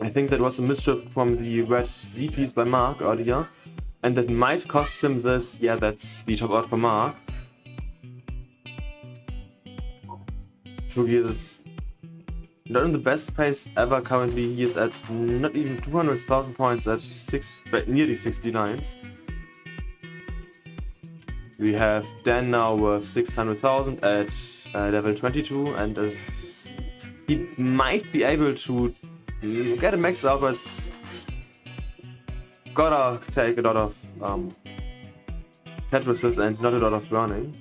I think that was a misshift from the red Z piece by Mark earlier, and that might cost him this. Yeah, that's the top out for Mark. Shugi is not in the best place ever currently. He is at not even 200,000 points at nearly 69s. We have Dan now with 600,000 at level 22, and he might be able to get a max out, but it's gotta take a lot of Tetrises and not a lot of burning.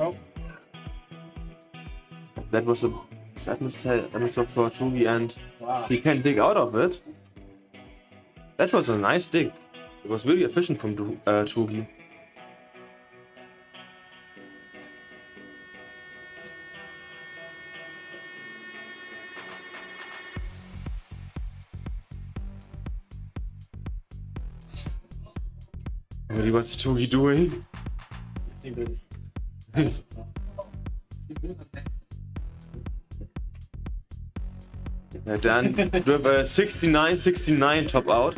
Oh. That was a sad mistake for Tugi, and Wow. he can dig out of it. That was a nice dig. It was really efficient from Tugi. Really, what's Tugi doing? Dan with a 69 top out.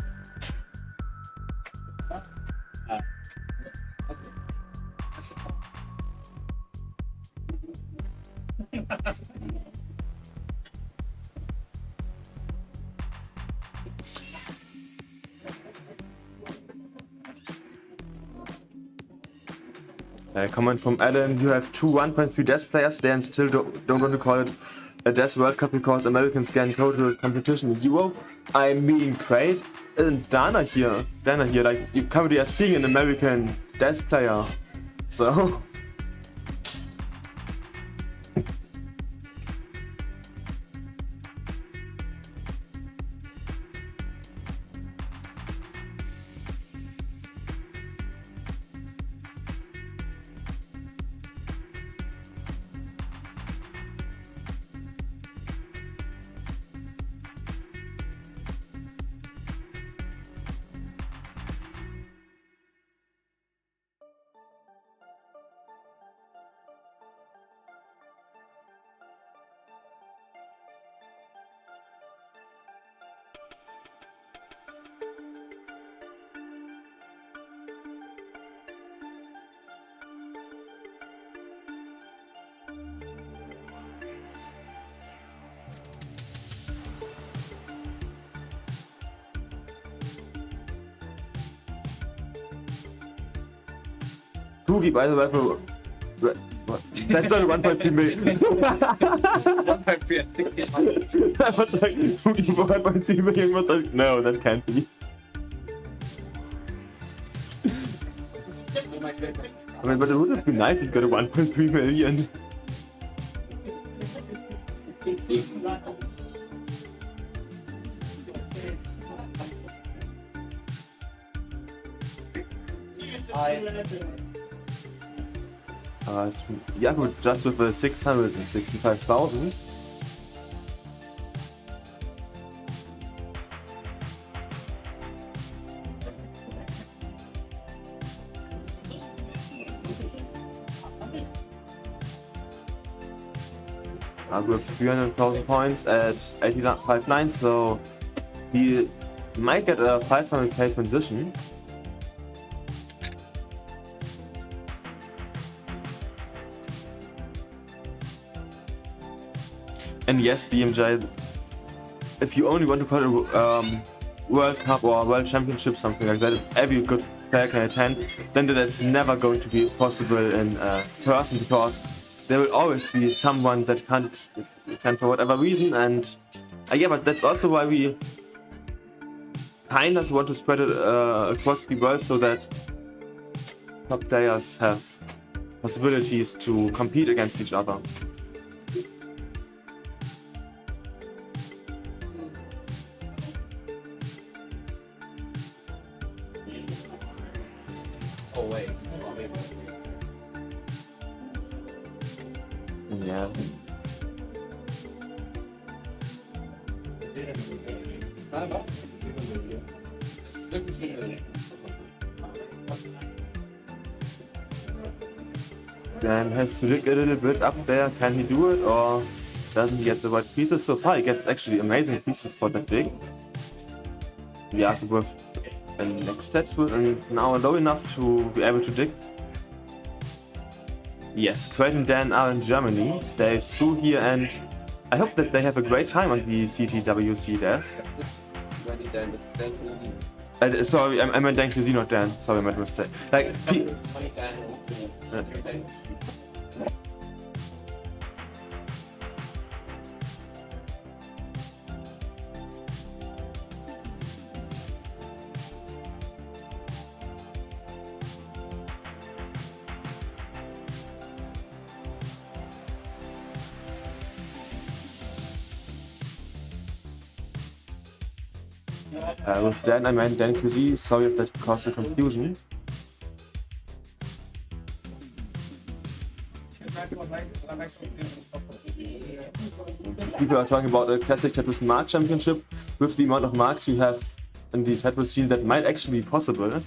Comment from Alan: you have two 1.3 DES players there and still don't want to call it a DES World Cup because Americans can go to a competition in Europe. I mean, great. And Dana here, like, you currently are seeing an American DES player. So. Tugi, by the way, that's only 1.3 million. 1.3 and 60. I was like, Tugi for 1.3 million, but like, no, that can't be. I mean, but it would have been nice if you got a 1.3 million. Yeah, good, just with 665,000. With 300,000 points at 85.9, so he might get a 500k transition. And yes, DMJ, if you only want to call it World Cup or World Championship, something like that, if every good player can attend, then that's never going to be possible in person, because there will always be someone that can't attend for whatever reason. And yeah, but that's also why we kind of want to spread it across the world, so that top players have possibilities to compete against each other. Oh wait. Yeah. Dan has to dig a little bit up there. Can he do it, or doesn't he get the right pieces? So far, he gets actually amazing pieces for that dig. Yeah, with the next statue and now low enough to be able to dig. Yes, Craig and Dan are in Germany. They flew here, and I hope that they have a great time on the CTWC desk. Sorry, I meant Dan QZ, not Dan. Sorry, I made a mistake. Like, with Dan, I meant Dan QZ. Sorry if that caused a confusion. People are talking about a classic Tetris Mark championship. With the amount of marks you have in the Tetris scene, that might actually be possible.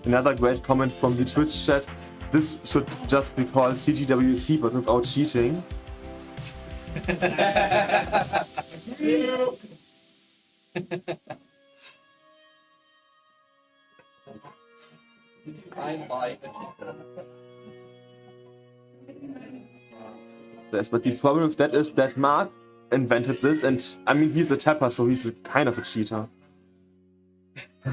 Another great comment from the Twitch chat. This should just be called CTWC, but without cheating. Yes, but the problem with that is that Mark invented this, and I mean, he's a tapper, so he's kind of a cheater.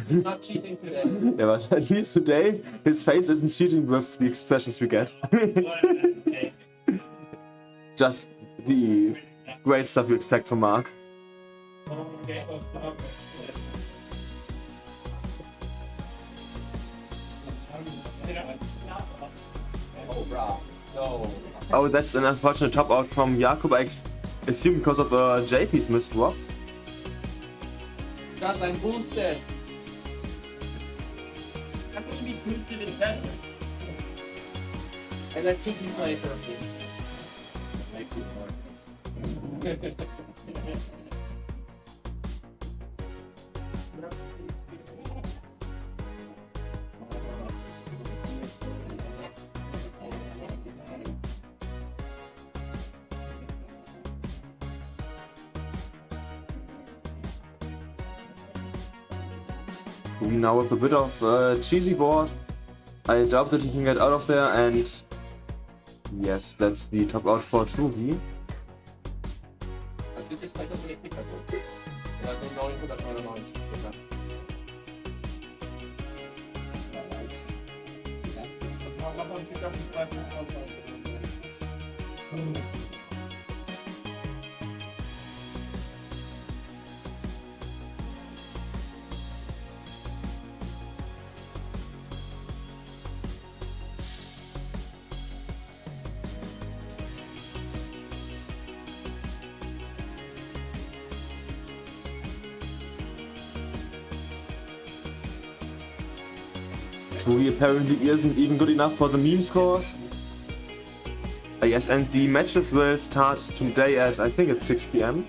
He's not cheating today. Yeah, but at least today, his face isn't cheating with the expressions we get. Just the great stuff you expect from Mark. Oh, bro. No. Oh, that's an unfortunate top out from Jakub. I assume because of JP's missed drop. Got ein boosted. I'm going to be boosted in Tetris. And then kicking play for Now with a bit of cheesy board, I doubt that he can get out of there, and yes, that's the top out for Truby. Das wird jetzt gleich das Epic kaputt. Also 999. Truby apparently isn't even good enough for the meme scores. Yes, and the matches will start today at, I think it's 6 PM.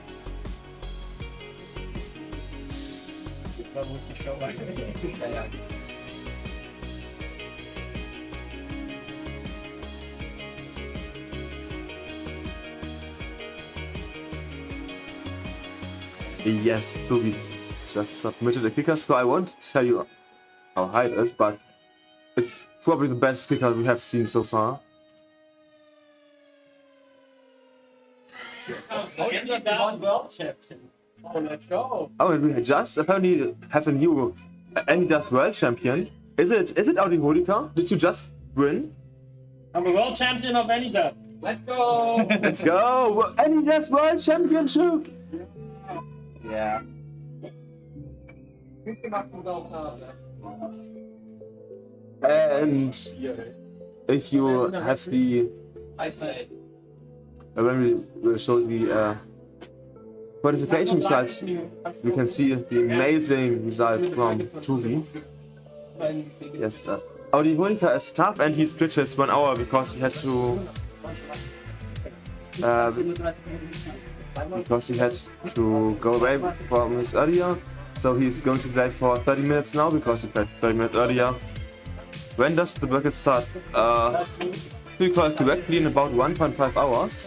Yes, so we just submitted a kicker score. I won't tell you how high it is, but it's probably the best kicker we have seen so far. Oh, you got the world champion. Oh, let's go. Oh, and we just apparently have a new Anydas World Champion. Is it Audi Holika? Did you just win? I'm a world champion of Anydas. Let's go. Let's go! Anydas World Championship! Yeah. Gut gemacht, du auch da. And if you have the when we will show the qualification results, you can see the amazing result from Tugi. Yes, Audi Honika is tough and he split his 1 hour because he had to go away from his earlier. So he's going to play for 30 minutes now because he played 30 minutes earlier. When does the bracket start? We call it correctly in about 1.5 hours.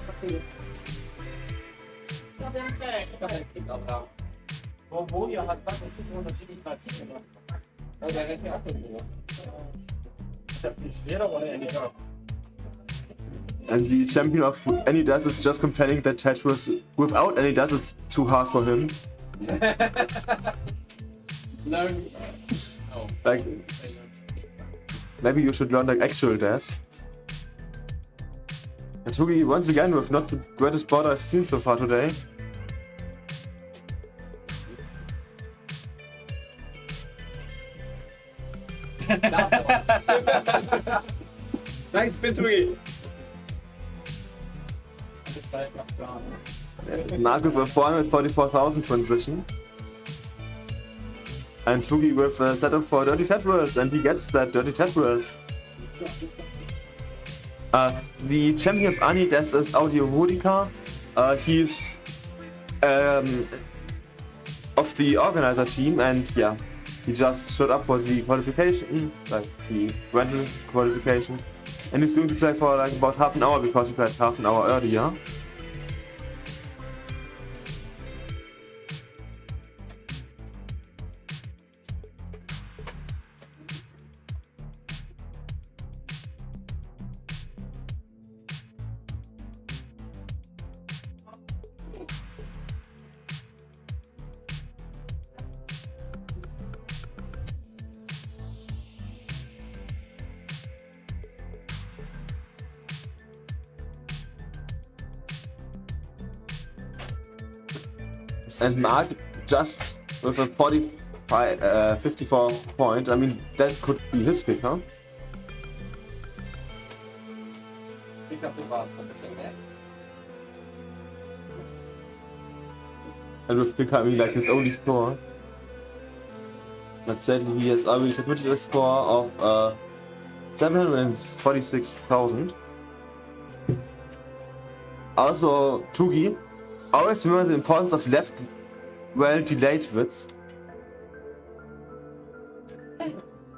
And the champion of any does is just complaining that Tetris without any does is too hard for him. Like, maybe you should learn like actual dash. And Tugi once again with not the greatest board I've seen so far today. Nice spin, Tugi. Marco with a 444,000 transition. And Tugi with a setup for Dirty Tetris, and he gets that Dirty Tetris. The champion of Anides is Audio Hodika. He's of the organizer team, and yeah, he just showed up for the qualification, like the rental qualification. And he's going to play for like about half an hour because he played half an hour earlier. And Mark just with a 54 point. I mean, that could be his pick, huh? And with pick, I mean like his only score. But sadly, he has already submitted a score of 746,000. Also, Tugi, always remember the importance of left well delayed widths.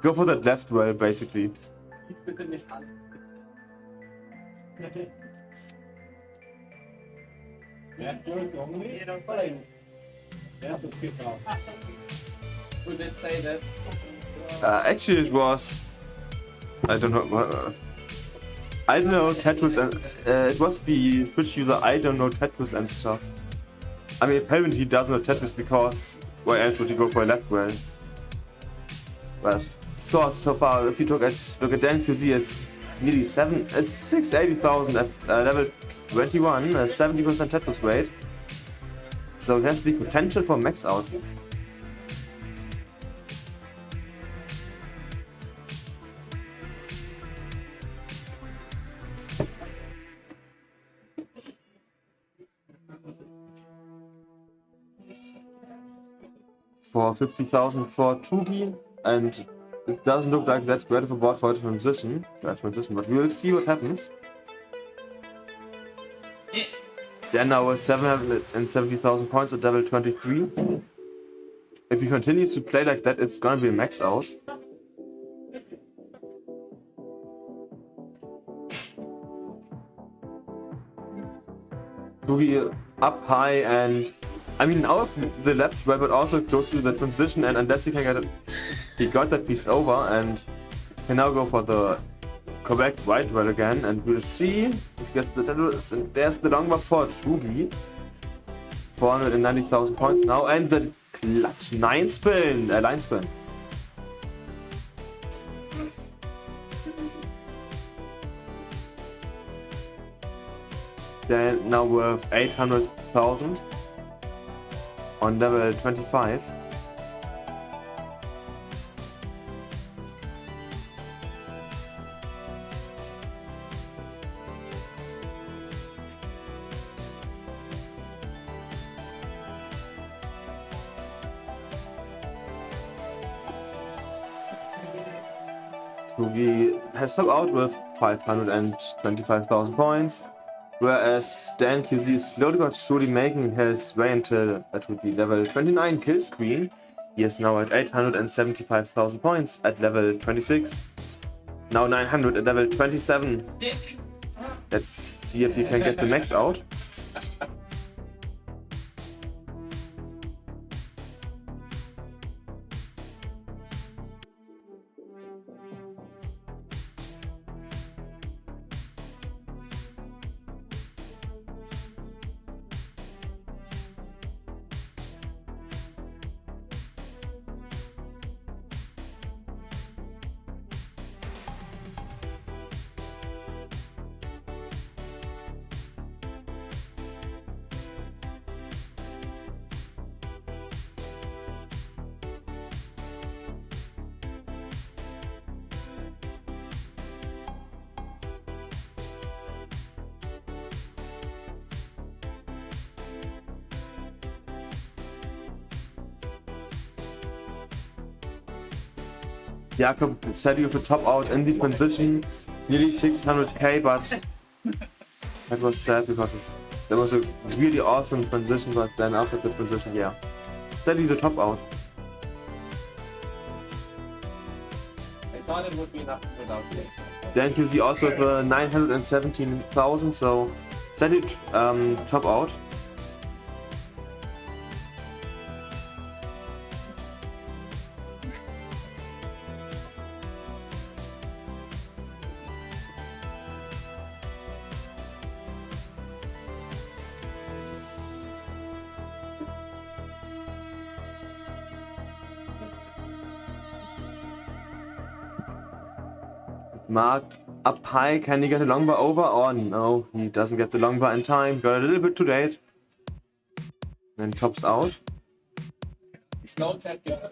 Go for that left well, basically. Who did say this? Actually, it was. I don't know. I don't know Tetris and it was the Twitch user I don't know Tetris and stuff. I mean, apparently he doesn't know Tetris because why else would he go for a left well? But scores so far, if you look at DNQZ, it's nearly 680,000 at level 21, 70% Tetris rate. So it has the potential for max out. For 50,000 for Tugi, and it doesn't look like that's great of a board for a transition, but we will see what happens. Then now with 770,000 points at level 23. If he continues to play like that, it's gonna be a max out. Tugi up high and I mean out of the left well, but also close to the transition, and unless he can get it, he got that piece over and can now go for the correct right well again, and we'll see if he gets the Tetris. And there's the long buff for Tugi. 490,000 points now, and the clutch 9 spin, line spin. Then now with 800,000 on level 25. He has top out with 525,000 points, whereas Dan QZ is slowly but surely making his way into to the level 29 kill screen. He is now at 875,000 points at level 26. Now 900 at level 27. Let's see if he can get the max out. Jakob said you have a top out in the transition, nearly 600k, but that was sad because that was a really awesome transition, but then after the transition, yeah, sadly the top out. I thought it would be enough without this. Then you see also the 917,000, so sadly top out. Marked up high, can he get a longbar over? Oh no, he doesn't get the longbar in time, got a little bit too late. Then tops out. Slow check, yeah.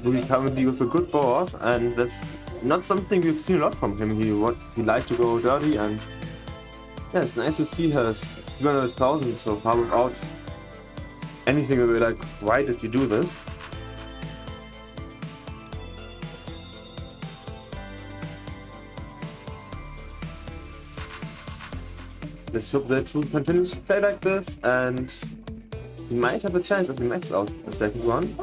He currently with a good board, and that's not something we've seen a lot from him. He liked to go dirty, and yeah, it's nice to see his 300,000 so far without anything where we're like, why did you do this? Let's hope that he continues to play like this, and he might have a chance of the max out the second one.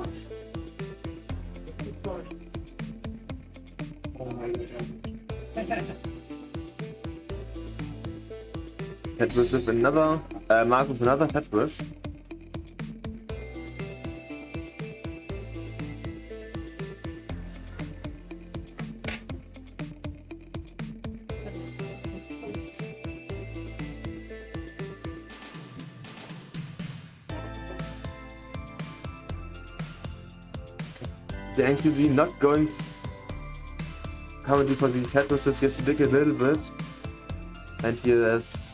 Tetris with another, Mark with another Tetris. The NQZ not going currently for the Tetrises. Yes, he did a little bit. And he has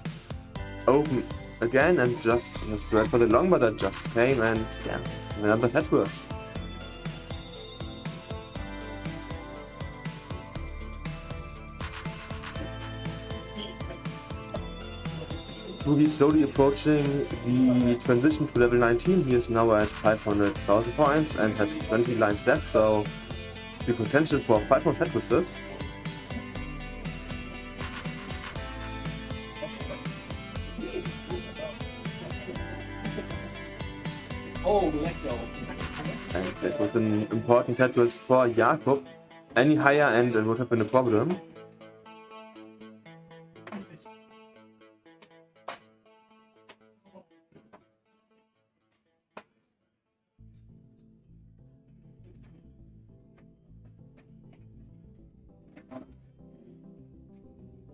open again and just wait for the longbar that just came, and yeah, another Tetris. He's slowly approaching the transition to level 19. He is now at 500,000 points and has 20 lines left, so the potential for 5 more Tetrises. Oh, let's go. And that was an important Tetris for Jakob. Any higher and it would have been a problem.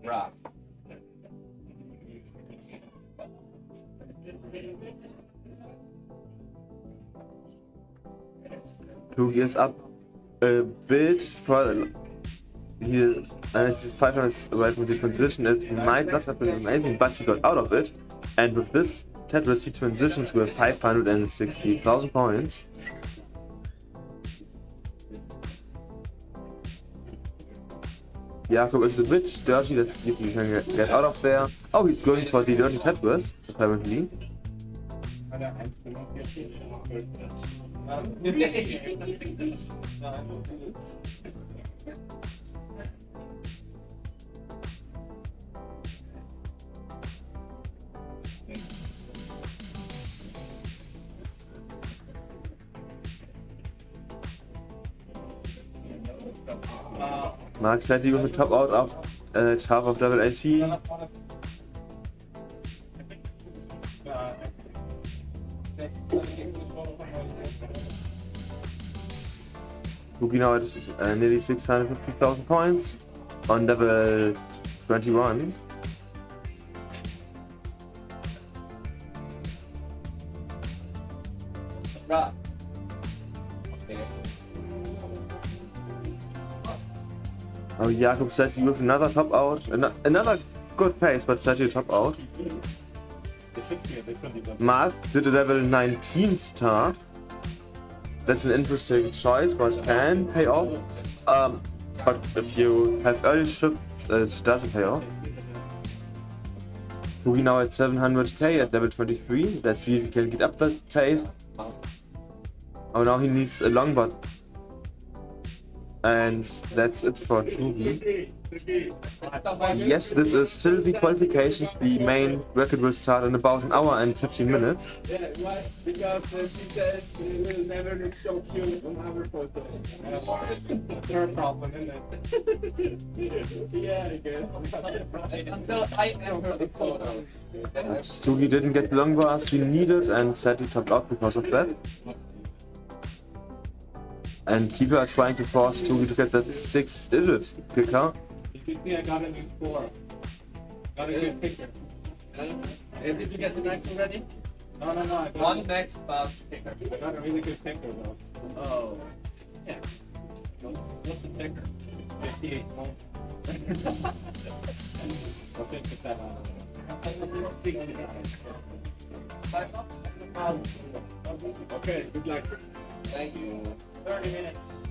Right. Two gears up a bit for here, and it's just 5 minutes away from the transition. It might not have been amazing, but he got out of it. And with this, CTWC transitions with 560,000 points. Jakob is a bit dirty. Let's see if he can get out of there. Oh, he's going for the dirty Tetris, apparently. Mark said he will top out of half of level 18. Boogie now at nearly 650,000 points on level 21. Right. Okay. Oh, Jakob said you with another top out, another good pace, but said you top out. Mark did a level 19 start. That's an interesting choice, but can pay off. But if you have early shifts, it doesn't pay off. Boogie now at 700k at level 23. Let's see if he can get up that pace. Oh, now he needs a long bot. And that's it for Boogie. Yes, this is still the qualifications. The main record will start in about an hour and 15 minutes. Yeah, why? Because she said it will never look so cute on our photo. That's her problem, isn't it? Yeah, I guess. Until I enter the photos. Boogie didn't get the long bars he needed and said he topped out because of that. And people are trying to force Toogie to get that 6-digit kicker. You see, I got a new score. Got a good picture. Did you get the next already? No. I got one next picker. I got a really good picker though. Oh. Yeah. What's the picker? 58 points. I'll think of that Okay, good luck. Thank you. 30 minutes.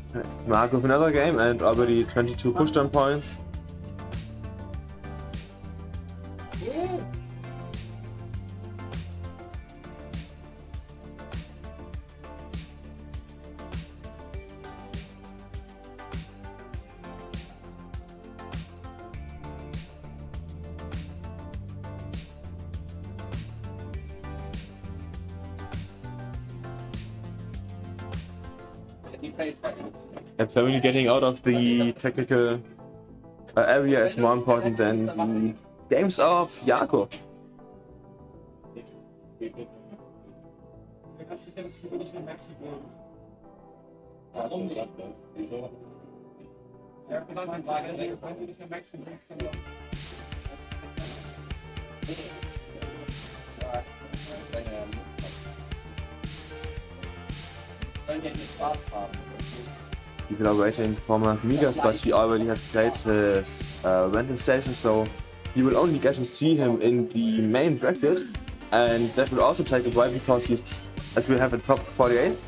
Mark with another game and already 22 pushdown points. Yeah. Apparently getting out of the technical area is more important than the games of Jakob. People are waiting for Migas, but he already has played his rental station, so you will only get to see him in the main bracket, and that will also take a while because he's, as we have a top 48,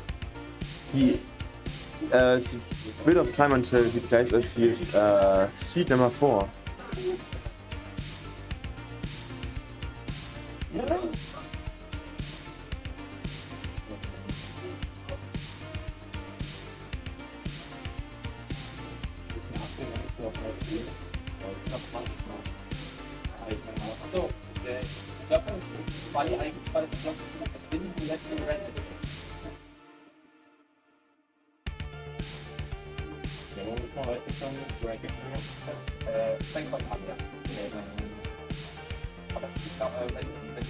it's a bit of time until he plays as he is seed number 4. So, ich glaube, das war die eigentlich das Binden die letzte Rente. Fängt von an, ja. Aber ich glaube, wenn du das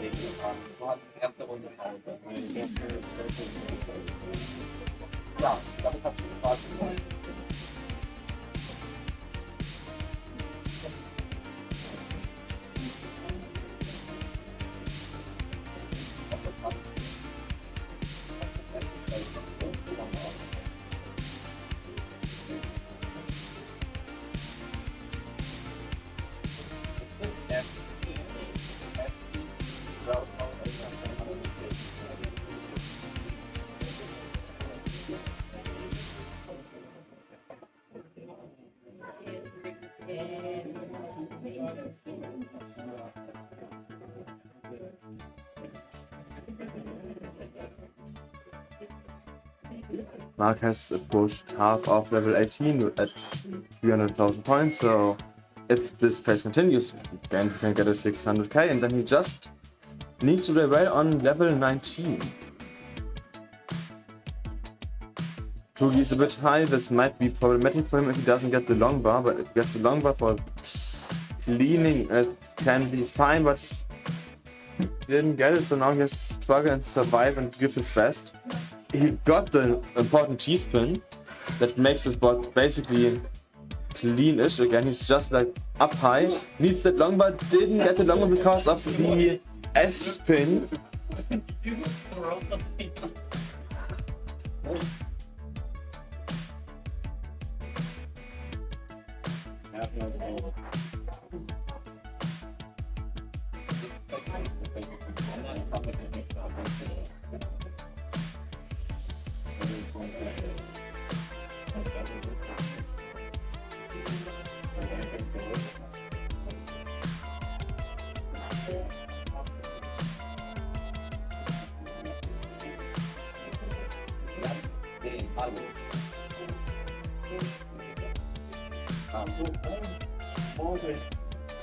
Du hast erste Runde Pause. Ja, damit hast du quasi gewonnen. Mark has approached half of level 18 at 300,000 points, so if this pace continues, then he can get a 600k, and then he just needs to play well on level 19. Tugi is a bit high, this might be problematic for him if he doesn't get the long bar, but if he gets the long bar for cleaning, it can be fine, but he didn't get it, so now he has to struggle and survive and give his best. He got the important T-spin that makes his board basically clean-ish again. He's just like up high, needs that long bar, didn't get the long bar because of the S-spin.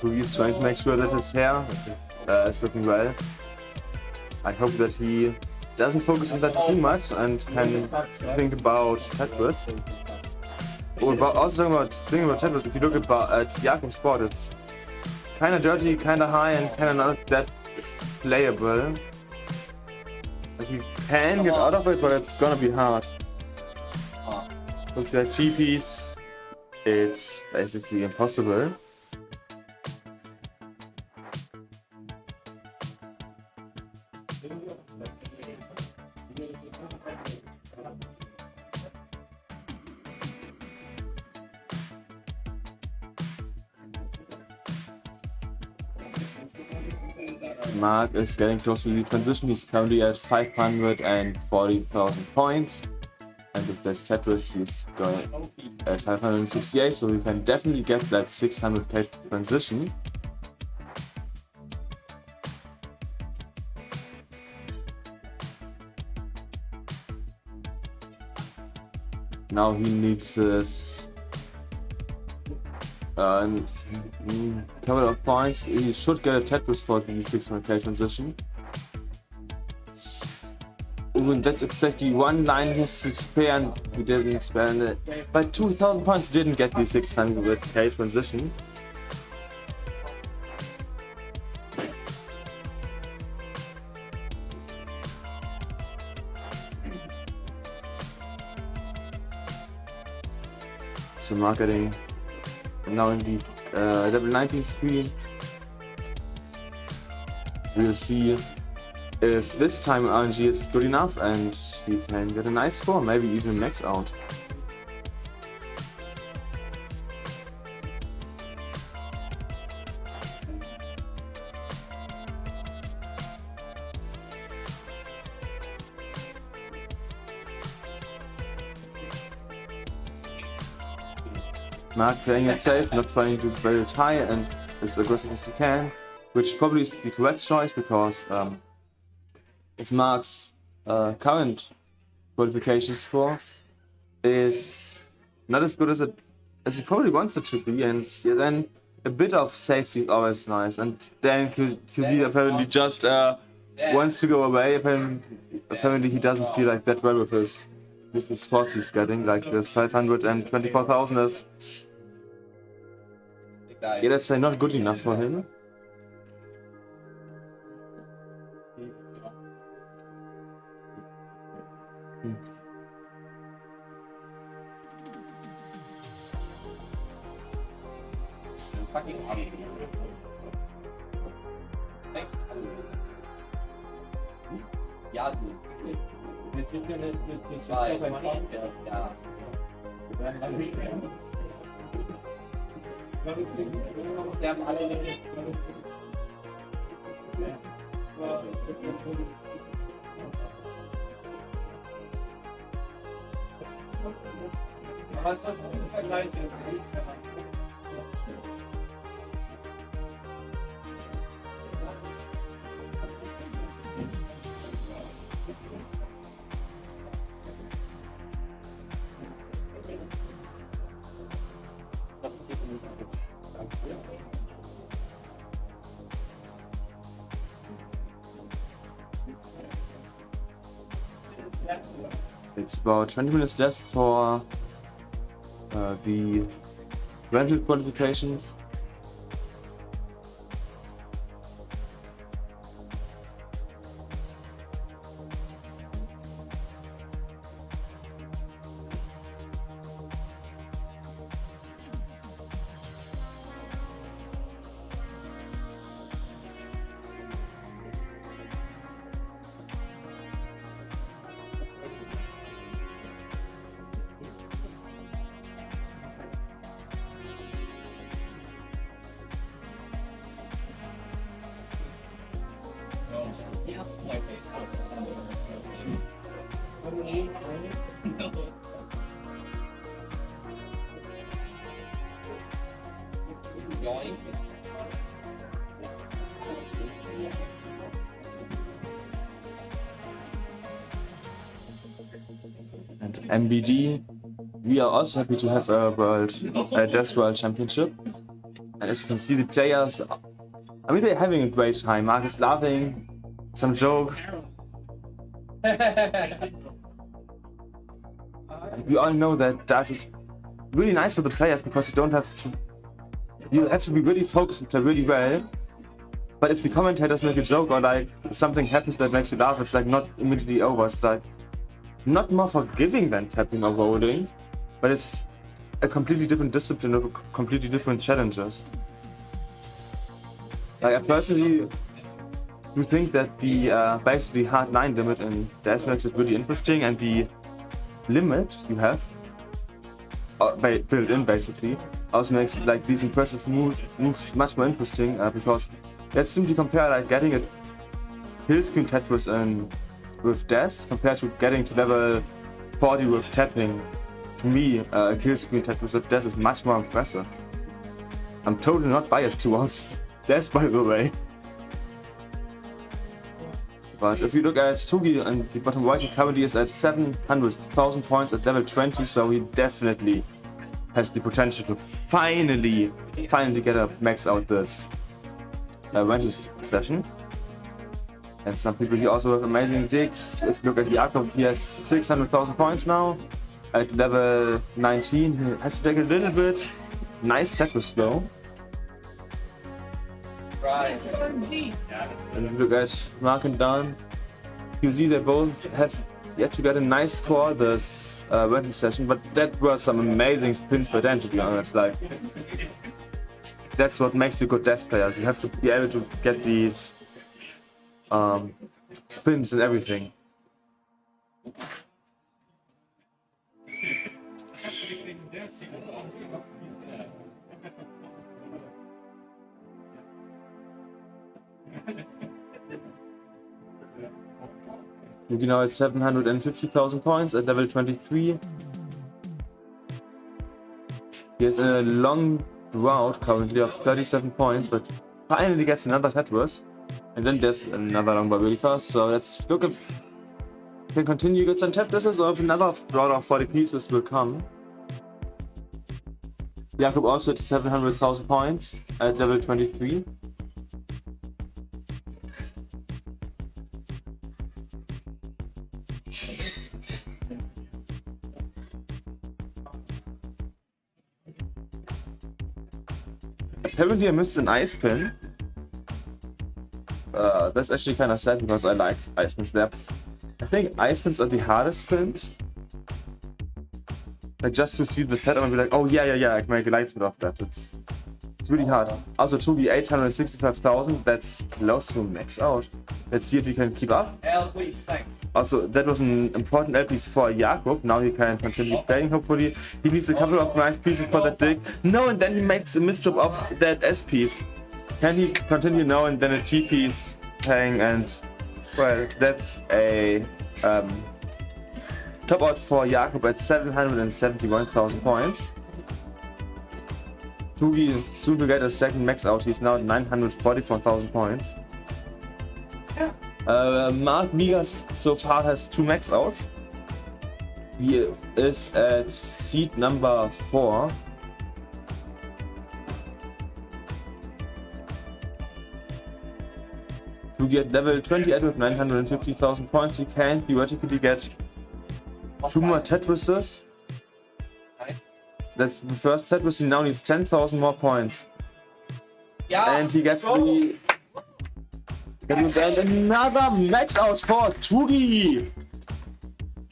He's trying to make sure that his hair is looking well. I hope that he doesn't focus on that too much and can think about Tetris. Also thinking about Tetris, if you look at Jakob's board, it's kinda dirty, kinda high, and kinda not that playable. Like you can get out of it, but it's gonna be hard. With your GPs, it's basically impossible. Mark is getting close to the transition. He's currently at 540,000 points. And if there's Tetris, he's going at 568, so he can definitely get that 600k transition. Now he needs his couple of points. He should get a Tetris for the 600k transition. And that's exactly one line he has to spare, and he didn't spare it. But 2,000 points didn't get the 600k transition. So marketing now in the level 19 screen. We'll see if this time RNG is good enough and he can get a nice score, maybe even max out. Mark playing it safe, not trying to play it high and as aggressive as he can, which probably is the correct choice because it's Mark's current qualification score is not as good as he probably wants it to be, and then a bit of safety is always nice. And then QZ apparently just wants to go away. Apparently he doesn't feel like that well with his scores he's getting, like this 524,000 is, yeah, let's say not good enough for him. Fucking ugly. Thanks. Ja, du. Wir sind ja nicht Zwei. beim Podcast. Ja. Wir haben alle. Was ist das Vergleich? It's about 20 minutes left for the rental qualifications. And MBD, we are also happy to have a Death World Championship. And as you can see, the players, I mean, they're having a great time. Mark is laughing, some jokes. We all know that DAS is really nice for the players because you have to be really focused and play really well. But if the commentators make a joke or like something happens that makes you laugh, it's like not immediately over. It's like not more forgiving than tapping or rolling, but it's a completely different discipline with completely different challenges. Like I personally do think that the basically hard 9 limit in DAS makes it really interesting, and the limit you have built in basically also makes it like these impressive moves much more interesting because let's simply compare like getting a kill screen Tetris with DAS compared to getting to level 40 with tapping. To me, a kill screen Tetris with DAS is much more impressive. I'm totally not biased towards DAS, by the way. But if you look at Tugi and the bottom right, he currently is at 700,000 points at level 20, so he definitely has the potential to finally get a max out this rental session. And some people here also have amazing digs. If you look at Jakob, he has 600,000 points now. At level 19, he has to take a little bit. Nice Tetris though. Right. And if you look at Mark and Dan, you see they both have yet to get a nice score this rental session, but that were some amazing spins by Dan, to be honest. Like, that's what makes you good DAS players. You have to be able to get these spins and everything. Yugi now at 750,000 points at level 23. He has a long drought currently of 37 points, but finally gets another Tetris. And then there's another long boy really fast. So let's look if we can continue get some Tetris or if another drought of 40 pieces will come. Jakob also at 700,000 points at level 23. Apparently I missed an ice pin. That's actually kind of sad because I like ice pins there. I think ice spins are the hardest spins. Like just to see the setup and be like, oh yeah, I can make a light spin off that. It's really hard. Also 2B 865,000, that's close to max out. Let's see if we can keep up. LP, thanks. Also, that was an important LPs for Jakob. Now he can continue playing, hopefully. He needs a couple of nice pieces for that dig. No, and then he makes a misdrop of that S piece. Can he continue now and then a T piece playing? And, well, that's a top out for Jakob at 771,000 points. Tugi soon to get a second max out. He's now at 944,000 points. Mark Migas so far has 2 max outs. He is at seed number 4. To get level 28 with 950,000 points, he can theoretically get 2 more Tetrises. That's the first Tetris. He now needs 10,000 more points. Yeah, and he gets the... And another max out for Tugi!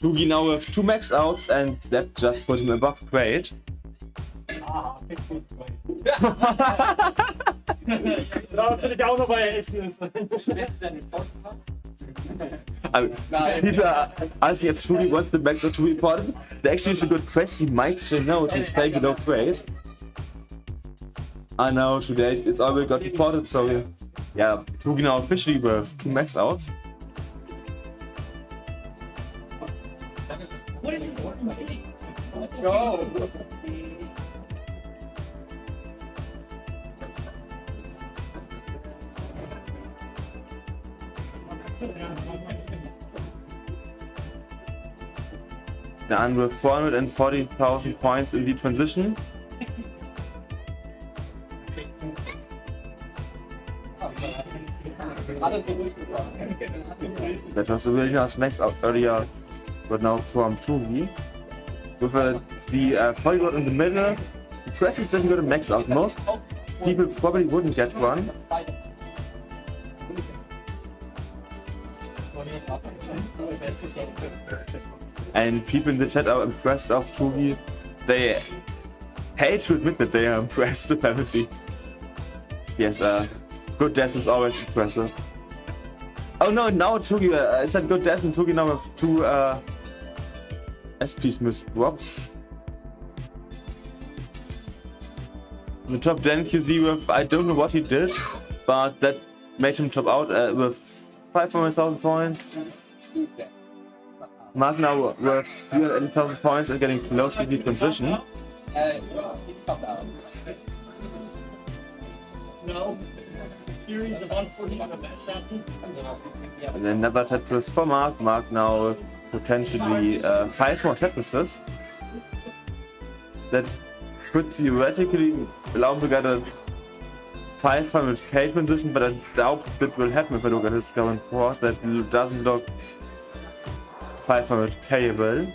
Tugi now with 2 max outs, and that just put him above grade. Da natürlich auch noch bei Essen ist. People are asking if Tugi wants the max out to be reported. That actually is a good question. He might say no to stay below grade. I know, today it's already got reported, so yeah, Tugi now officially with 2 max outs. What is this? Let's go. And with 440,000 points in the transition. That was a really nice max out earlier, but now from Tugi. With the 40 watt in the middle, impressive that he got a max out. Most people probably wouldn't get one. And people in the chat are impressed of Tugi. They hate to admit that they are impressed, apparently. Yes, good death is always impressive. Oh no, now Tugi, I said good death and Tugi now with 2 SPs missed drops. The top then QZ with, I don't know what he did, but that made him top out with 500,000 points. Mark now with 380,000 points and getting close to the transition. No. Series of 140 And then another Tetris for Mark. Mark now potentially 5 more Tetrises. That could theoretically allow him to get a 500k transition, but I doubt that will happen if I look at his current board. That doesn't look 500k-able.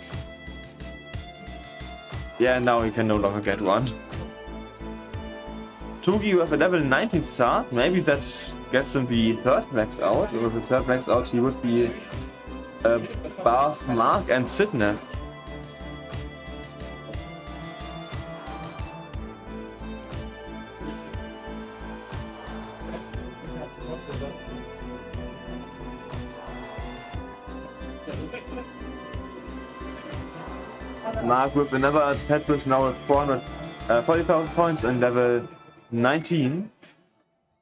Yeah, now he can no longer get one. Tugi with a level 19 start, maybe that gets him the 3rd max out. With the 3rd max out he would be above Mark and Sidney. Mark with another Tetris now with 440,000 points and level 19.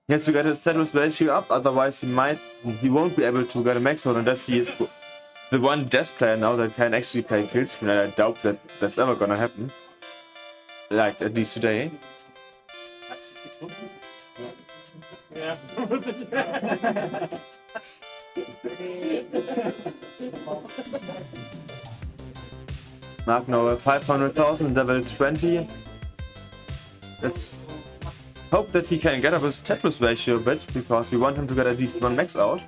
He has to get his Tetris ratio up, otherwise he won't be able to get a max out unless he is the one desk player now that can actually play kill screen, and I doubt that that's ever gonna happen. Like, at least today. Yeah. Mark now with 500,000, level 20. Let's hope that he can get up his Tetris ratio a bit, because we want him to get at least 1 max out.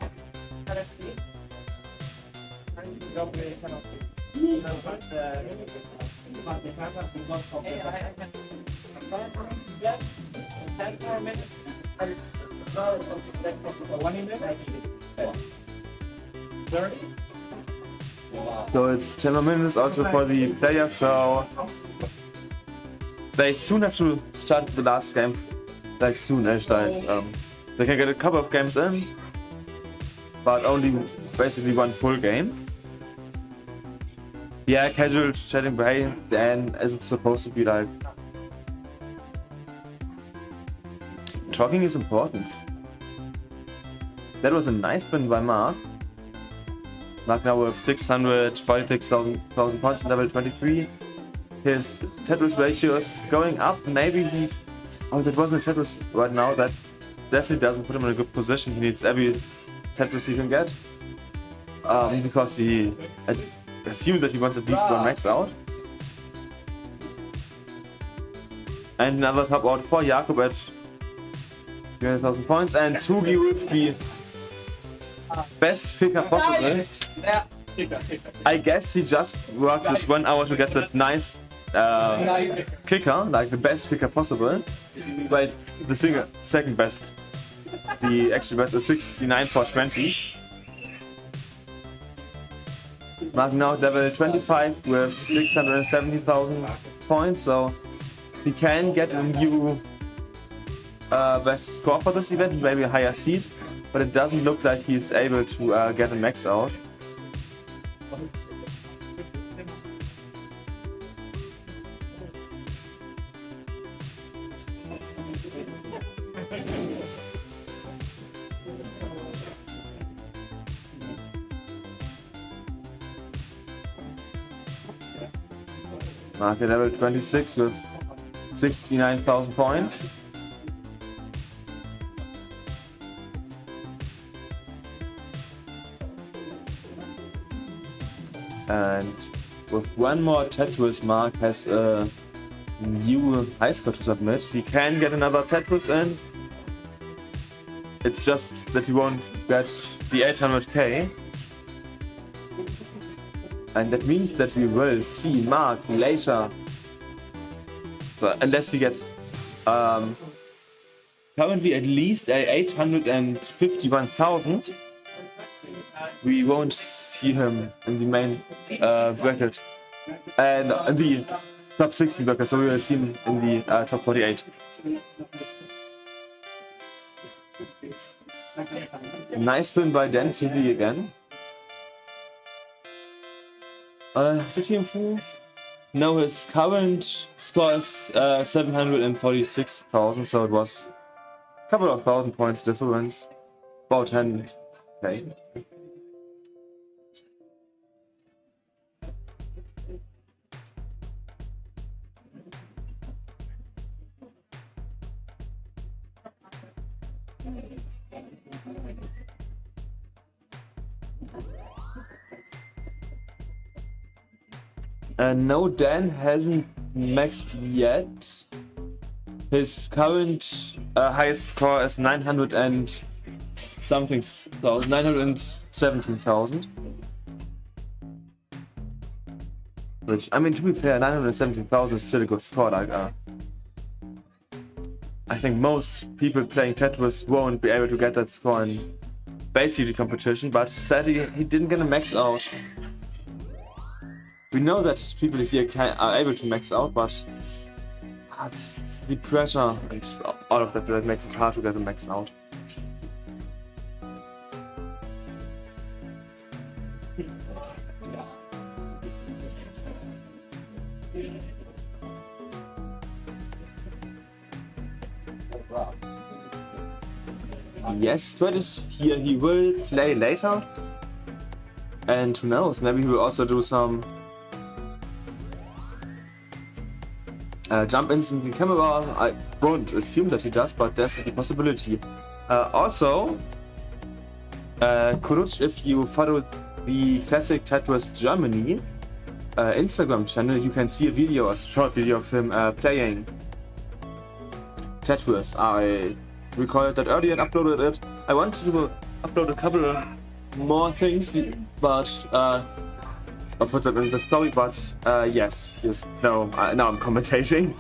So it's 10 more minutes also for the players, so they soon have to start the last game, like soon-ish. They can get a couple of games in, but only basically one full game. Yeah, casual chatting, but hey, then is it supposed to be like... Talking is important. That was a nice win by Mark. Mark now with 646,000 points in level 23. His Tetris ratio is going up. Maybe he... Oh, that wasn't Tetris right now. That definitely doesn't put him in a good position. He needs every Tetris he can get. Because he assumed that he wants at least one max out. And another top out for Jakob at 300,000 points. And Tugi with the best kicker possible. I guess he just worked with 1 hour to get that nice kicker, like the best kicker possible. But the second best, the actual best is 69 for 20. Mark now level 25 with 670,000 points, so he can get a new best score for this event, maybe a higher seed, but it doesn't look like he's able to get a max out. Mark at level 26 with 69,000 points. And with one more Tetris, Mark has a new high score to submit. He can get another Tetris in. It's just that he won't get the 800k. And that means that we will see Mark later. So unless he gets currently at least a 851,000, we won't see him in the main bracket and in the top 60 bracket. So we will see him in the top 48. Nice win by Dan Fizzy again. Did he improve? No, his current score is 746,000, so it was a couple of thousand points difference. About 10k. No, Dan hasn't maxed yet. His current highest score is 917,000. Which, I mean, to be fair, 917,000 is still a good score. Like, I think most people playing Tetris won't be able to get that score in basically competition, but sadly, he didn't get a max out. We know that people here are able to max out, but it's the pressure and all of that makes it hard to get a max out. Yes, Fred is here. He will play later, and who knows, maybe he will also do some jump ins in the camera. I won't assume that he does, but there's the possibility. Also, Kuruc, if you follow the Classic Tetris Germany Instagram channel, you can see a video, a short video of him playing Tetris. I recorded that earlier and uploaded it. I wanted to upload a couple more things, but I'll put that in the story, but yes, no, now I'm commentating.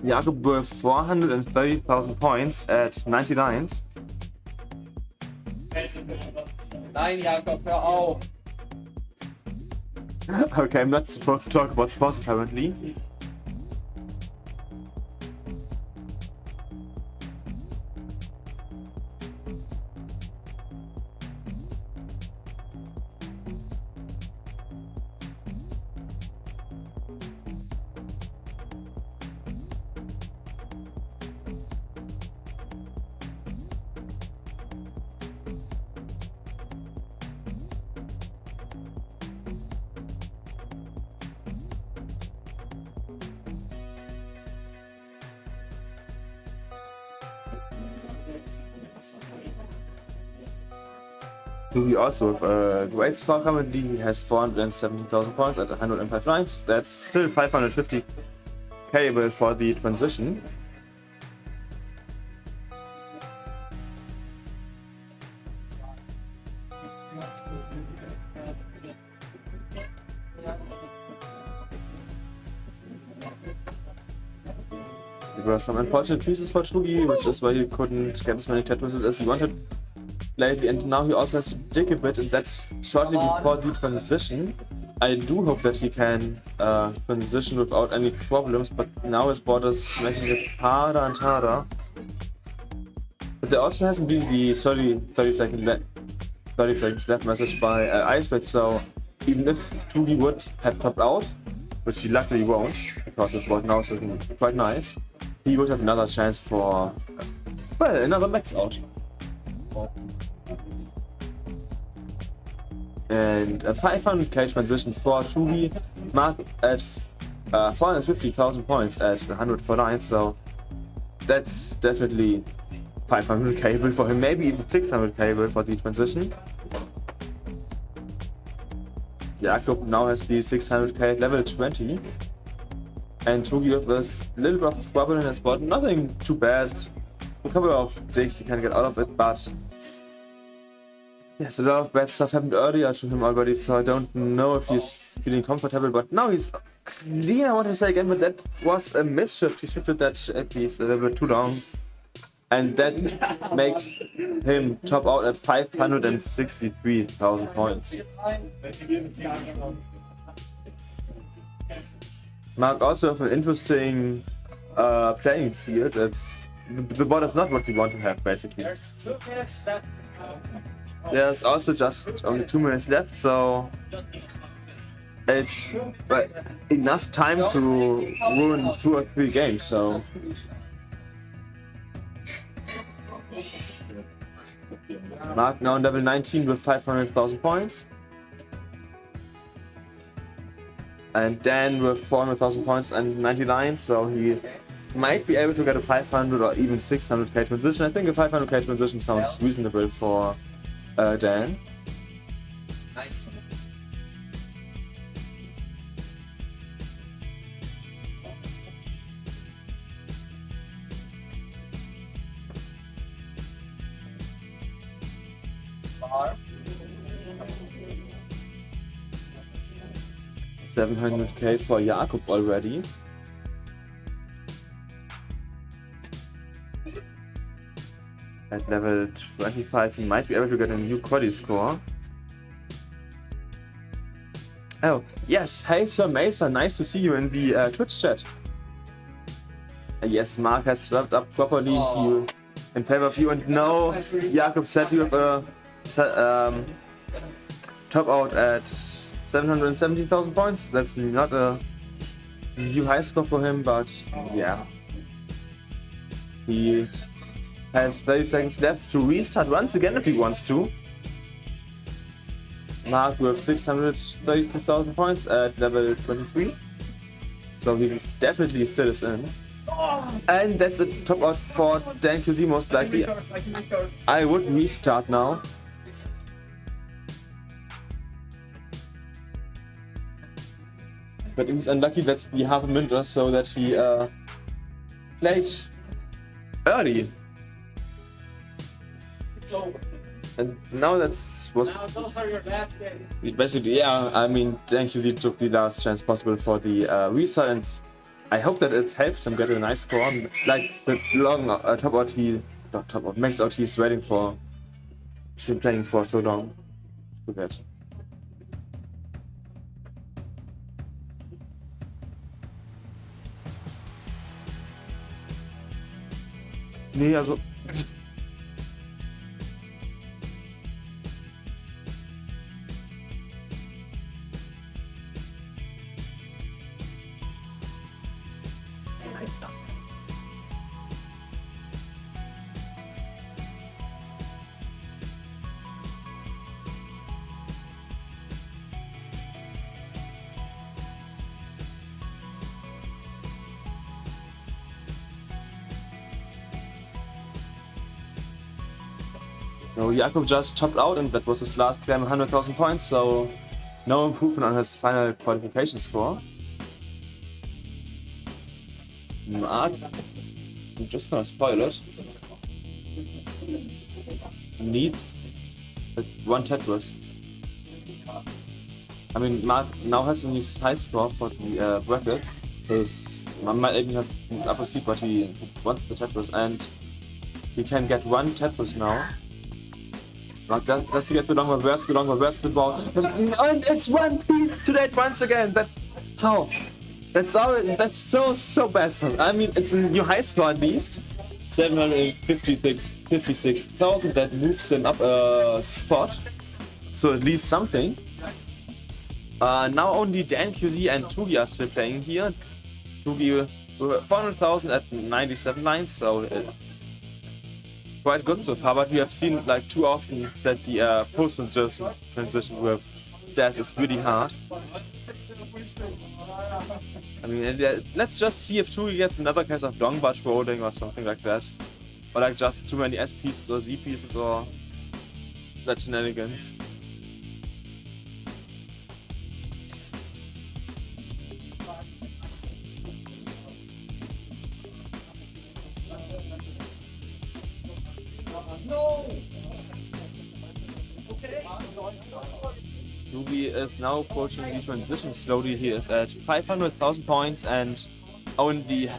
Jakob with 430,000 points at 99s. Nein, Jakob, hör auf. Okay, I'm not supposed to talk about sports apparently. Ruby also with a great score currently. He has 417,000 points at 105 lines. That's still 550 payable for the transition. There were some unfortunate pieces for Trugi, which is why he couldn't get as many tattoos as he wanted lately, and now he also has to dig a bit, and that shortly before the transition. I do hope that he can transition without any problems, but now his board is making it harder and harder. But there also hasn't been the 30 seconds left message by Icebet, so even if Trugi would have topped out, which he luckily won't, because his board now is looking quite nice, he would have another chance for, well, another max out. And a 500k transition for Trugi, marked at 450,000 points at 104 lines, so that's definitely 500k bill for him, maybe even 600k bill for the transition. Jakob now has the 600k at level 20, and Trugi with a little bit of trouble in his board, nothing too bad, a couple of digs he can get out of it, but yes, a lot of bad stuff happened earlier to him already, so I don't know if he's feeling comfortable, but now he's clean, I want to say again, but that was a misshift. He shifted that piece a little bit too long, and that makes him top out at 563,000 points. Mark also have an interesting playing field. The board is not what we want to have, basically. There's also just only 2 minutes left, so it's enough time to ruin 2 or 3 games. So Mark now on level 19 with 500,000 points, and Dan with 400,000 points and 99, so he might be able to get a 500 or even 600k transition. I think a 500k transition sounds reasonable for Dan. Nice. Bar. 700k for Jakob already. At level 25, he might be able to get a new quality score. Oh, yes, hey Sir Mesa, nice to see you in the Twitch chat. Yes, Mark has swapped up properly in favor of you, and no, Jakob said you have a top out at 717,000 points. That's not a new high score for him, but yeah. He has 30 seconds left to restart once again if he wants to. Mark with 632,000 points at level 23. So he definitely still is in. And that's a top out for Dan QZ most likely. I would restart now. But it was unlucky that's the half a minute or so that he played early And now was Those are your last days. basically, yeah. I mean, DNQZ took the last chance possible for the restart, and I hope that it helps him get a nice score. Like the long top out not top out, max out he's waiting for. He's been playing for so long to get. Nee, also. No, Jakub just topped out, and that was his last game, 100,000 points, so no improvement on his final qualification score. Mark, I'm just gonna spoil it. Needs one Tetris. I mean, Mark now has a new high score for the bracket, so man might even have moved up a seat, but he wants the Tetris, and we can get one Tetris now. Does he get the long reverse, the ball? And it's one piece to that once again. How? That's so bad for him. I mean, it's a new high score at least. 756,000 that moves him up a spot. So at least something. Now only Dan, QZ and Tugi are still playing here. Tugi 400,000 at 97 lines, so quite good so far, but we have seen like too often that the post transition with Daz is really hard. I mean, let's just see if Tugi gets another case of long batch rolling or something like that. Or like just too many S pieces or Z pieces or that shenanigans. Tugi is now approaching the transition slowly. He is at 500,000 points and only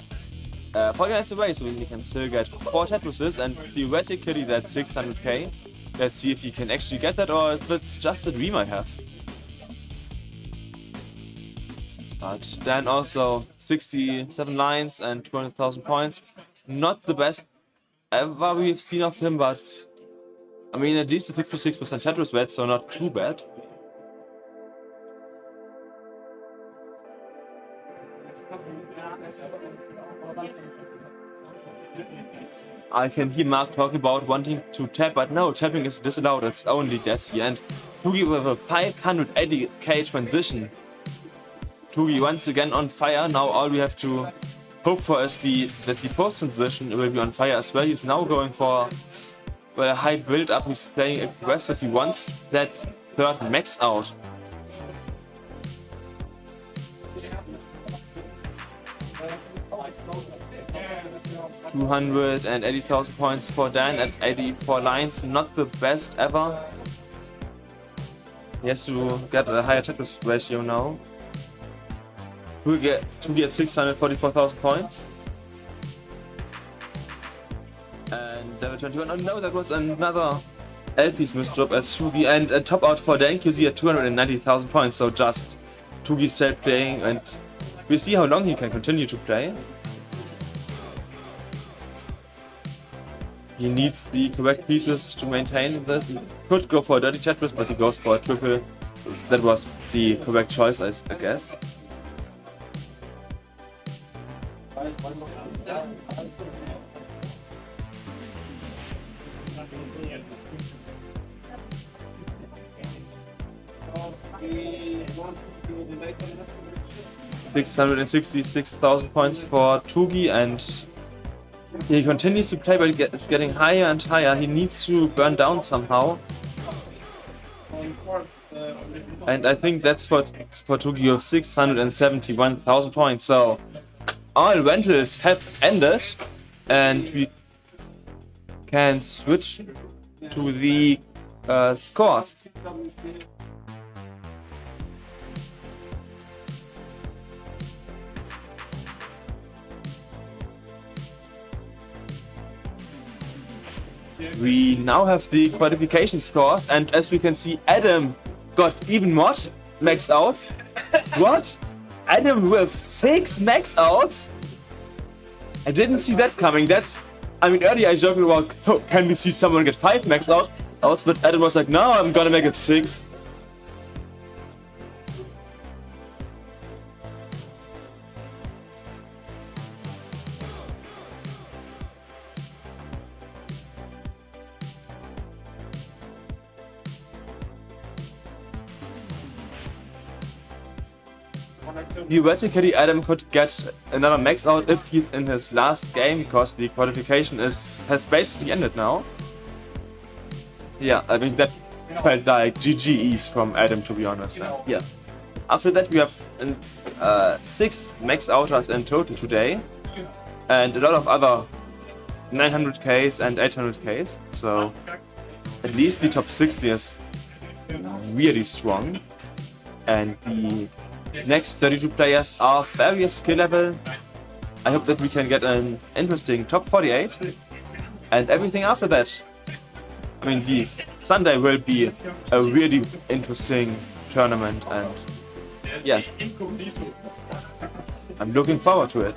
40 lines away, so he can still get 4 Tetrises and theoretically that's 600k. Let's see if he can actually get that or if it's just a dream I have. But then also 67 lines and 200,000 points. Not the best ever we've seen of him, but I mean at least a 56% Tetris rate, so not too bad. I can hear Mark talking about wanting to tap, but no, tapping is disallowed, it's only Desi. And Tugi with a 580k transition. Tugi once again on fire. Now all we have to hope for is that the post transition will be on fire as well. He's now going for a high build up. He's playing aggressive. He wants that third max out. $280,000 points for Dan at 84 lines. Not the best ever. He has to get a higher Tetris ratio now. To get 644,000 points. And level 21. Oh no, that was another LP's misdrop at Tugi. And a top out for Dan QZ at 290,000 points. So just Tugi still playing, and we'll see how long he can continue to play. He needs the correct pieces to maintain this. He could go for a dirty Tetris, but he goes for a triple. That was the correct choice, I guess. $666,000 points for Tugi, and he continues to play, but it's getting higher and higher. He needs to burn down somehow. And I think that's for Tugi of 671,000 points. So all rentals have ended, and we can switch to the scores. CTWC. We now have the qualification scores, and as we can see, Adam got even what? Max outs? What? Adam with 6 max outs? I didn't see that coming. I mean, earlier I joked about, oh, can we see someone get 5 max outs? But Adam was like, no, I'm gonna make it 6. Theoretically, Adam could get another max out if he's in his last game, because the qualification has basically ended now. Yeah, I mean that felt like GG's from Adam, to be honest. Yeah. After that, we have 6 max outers in total today, and a lot of other 900Ks and 800Ks. So at least the top 60 is really strong, and the next 32 players are various skill level. I hope that we can get an interesting top 48, and everything after that. I mean, the Sunday will be a really interesting tournament, and yes, I'm looking forward to it.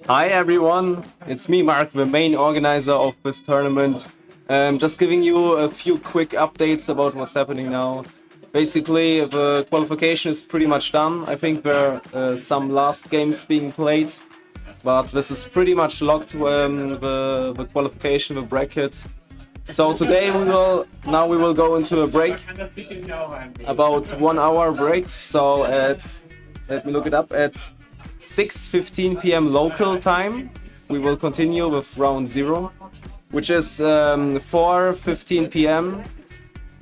Hi everyone, it's me Mark, the main organizer of this tournament. Just giving you a few quick updates about what's happening now. Basically, the qualification is pretty much done. I think there are some last games being played, but this is pretty much locked, the qualification, the bracket. So today we will go into a break, about 1 hour break. So let me look it up, at 6:15 p.m. local time, we will continue with round 0, which is 4:15 p.m.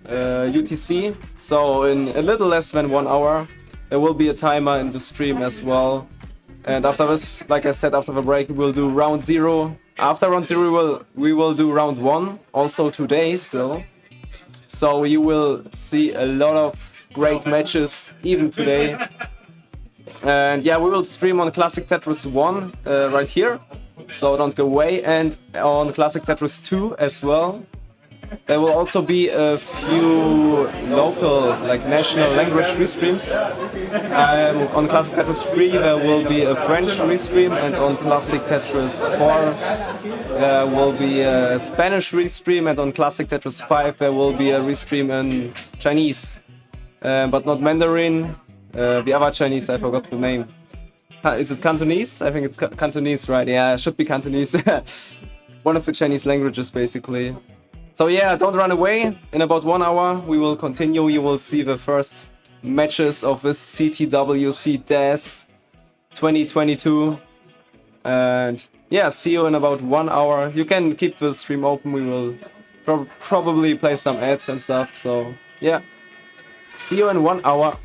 UTC. So in a little less than 1 hour, there will be a timer in the stream as well. And after this, like I said, after the break, we'll do round 0. After round 0, we will do round 1, also today still. So you will see a lot of great matches, even today. And yeah, we will stream on Classic Tetris 1 right here, so don't go away, and on Classic Tetris 2 as well. There will also be a few local, like national language restreams. On Classic Tetris 3 there will be a French restream, and on Classic Tetris 4 there will be a Spanish restream, and on Classic Tetris 5 there will be a restream in Chinese, but not Mandarin. The other Chinese, I forgot the name. Is it Cantonese? I think it's Cantonese, right? Yeah, it should be Cantonese. One of the Chinese languages, basically. So yeah, don't run away. In about 1 hour, we will continue. You will see the first matches of this CTWC DAS 2022. And yeah, see you in about 1 hour. You can keep the stream open. We will probably play some ads and stuff. So yeah, see you in 1 hour.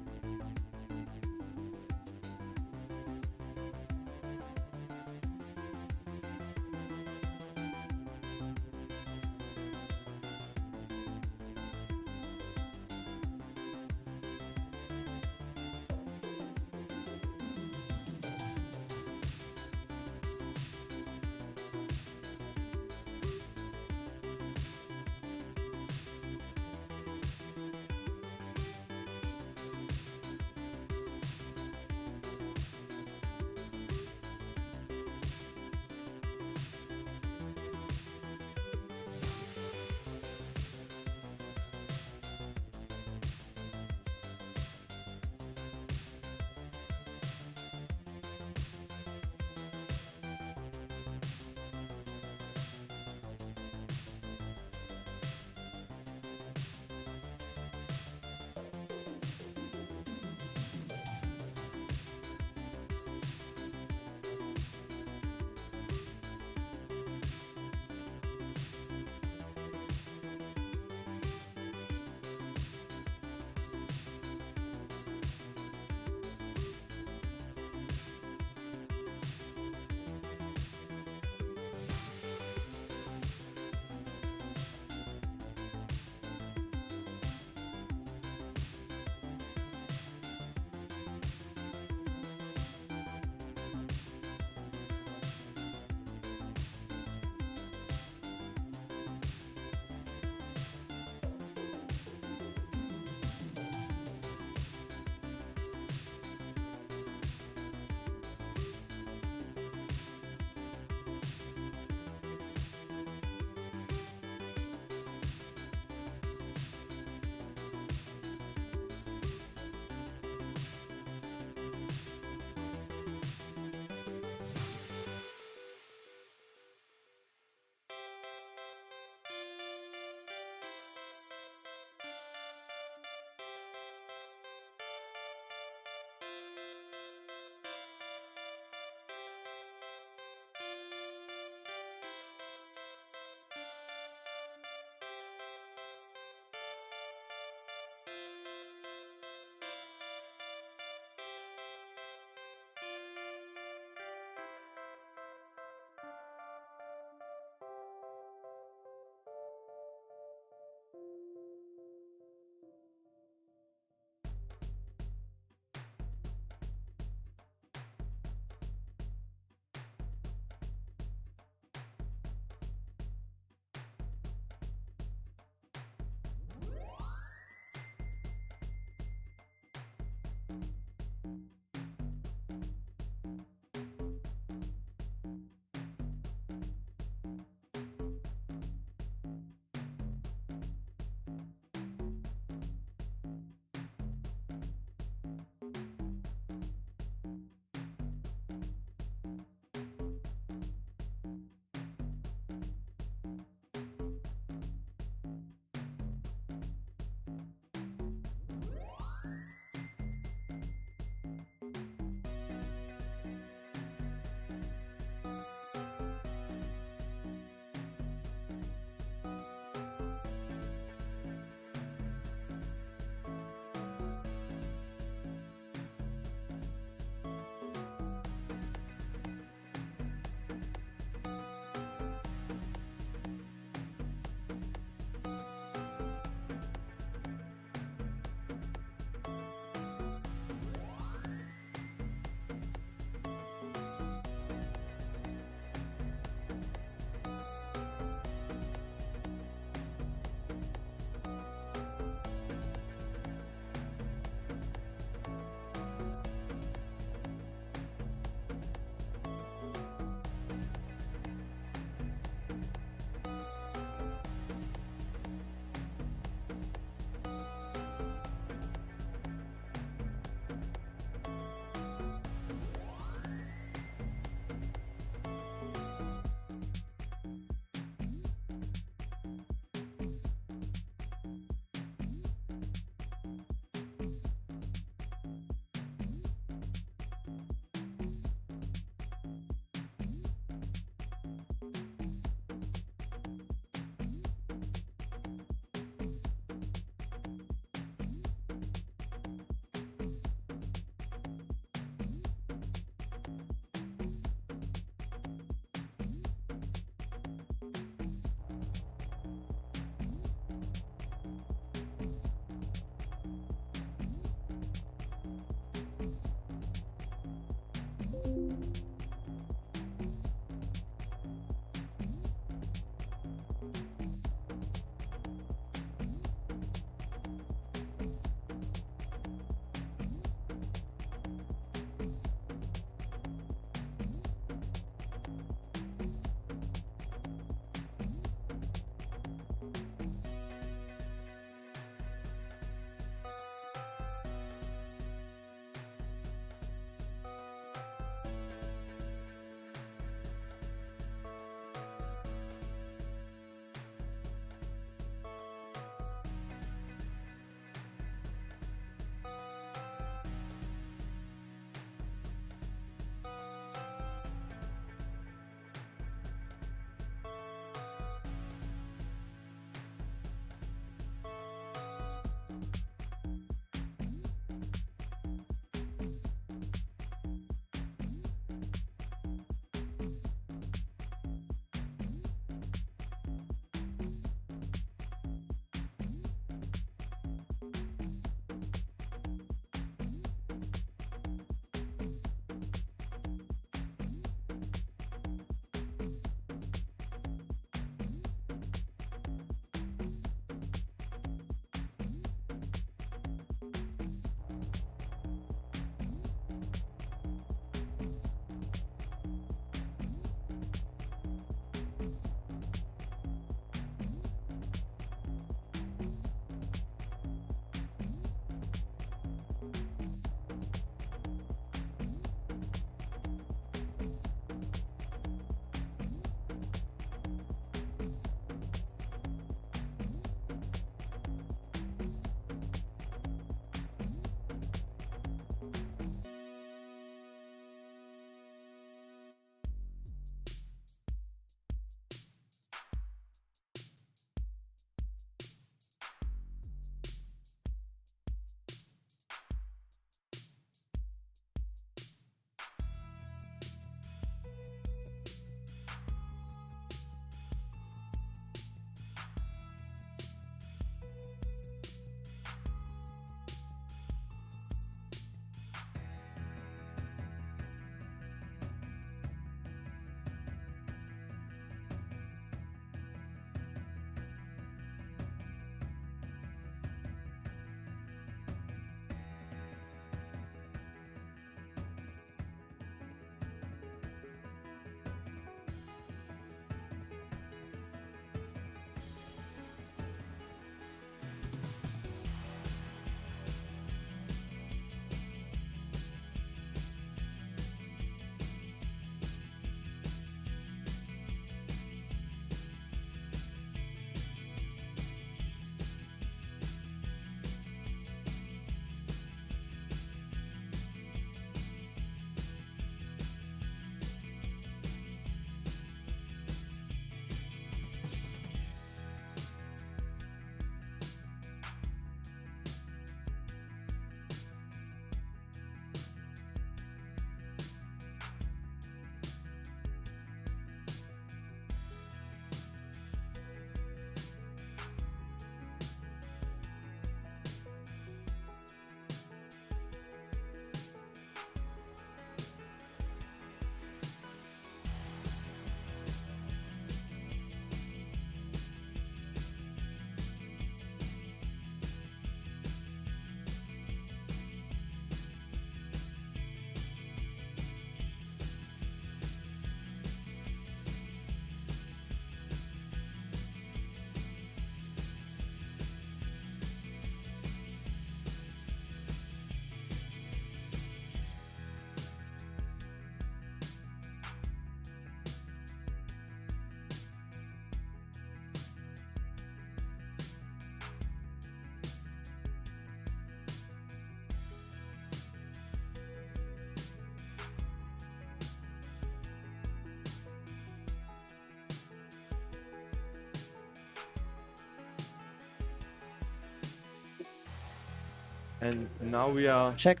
And now we are Check.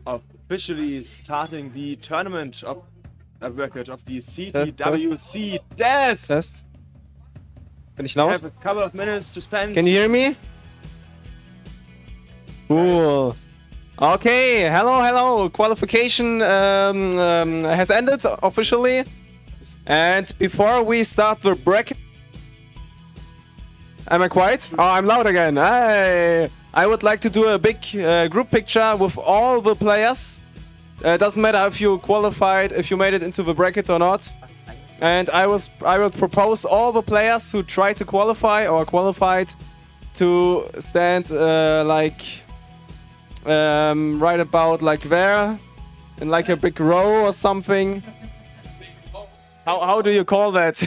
officially starting the tournament of record of the Test. CTWC Test. Test. Bin ich We laut? have a couple of minutes to spend. Can you hear me? Cool. Okay, hello. Qualification has ended officially. And before we start the bracket... Am I quiet? Oh, I'm loud again. I would like to do a big group picture with all the players. Doesn't matter if you qualified, if you made it into the bracket or not. And I would propose all the players who tried to qualify or qualified to stand right about like there, in like a big row or something. How do you call that?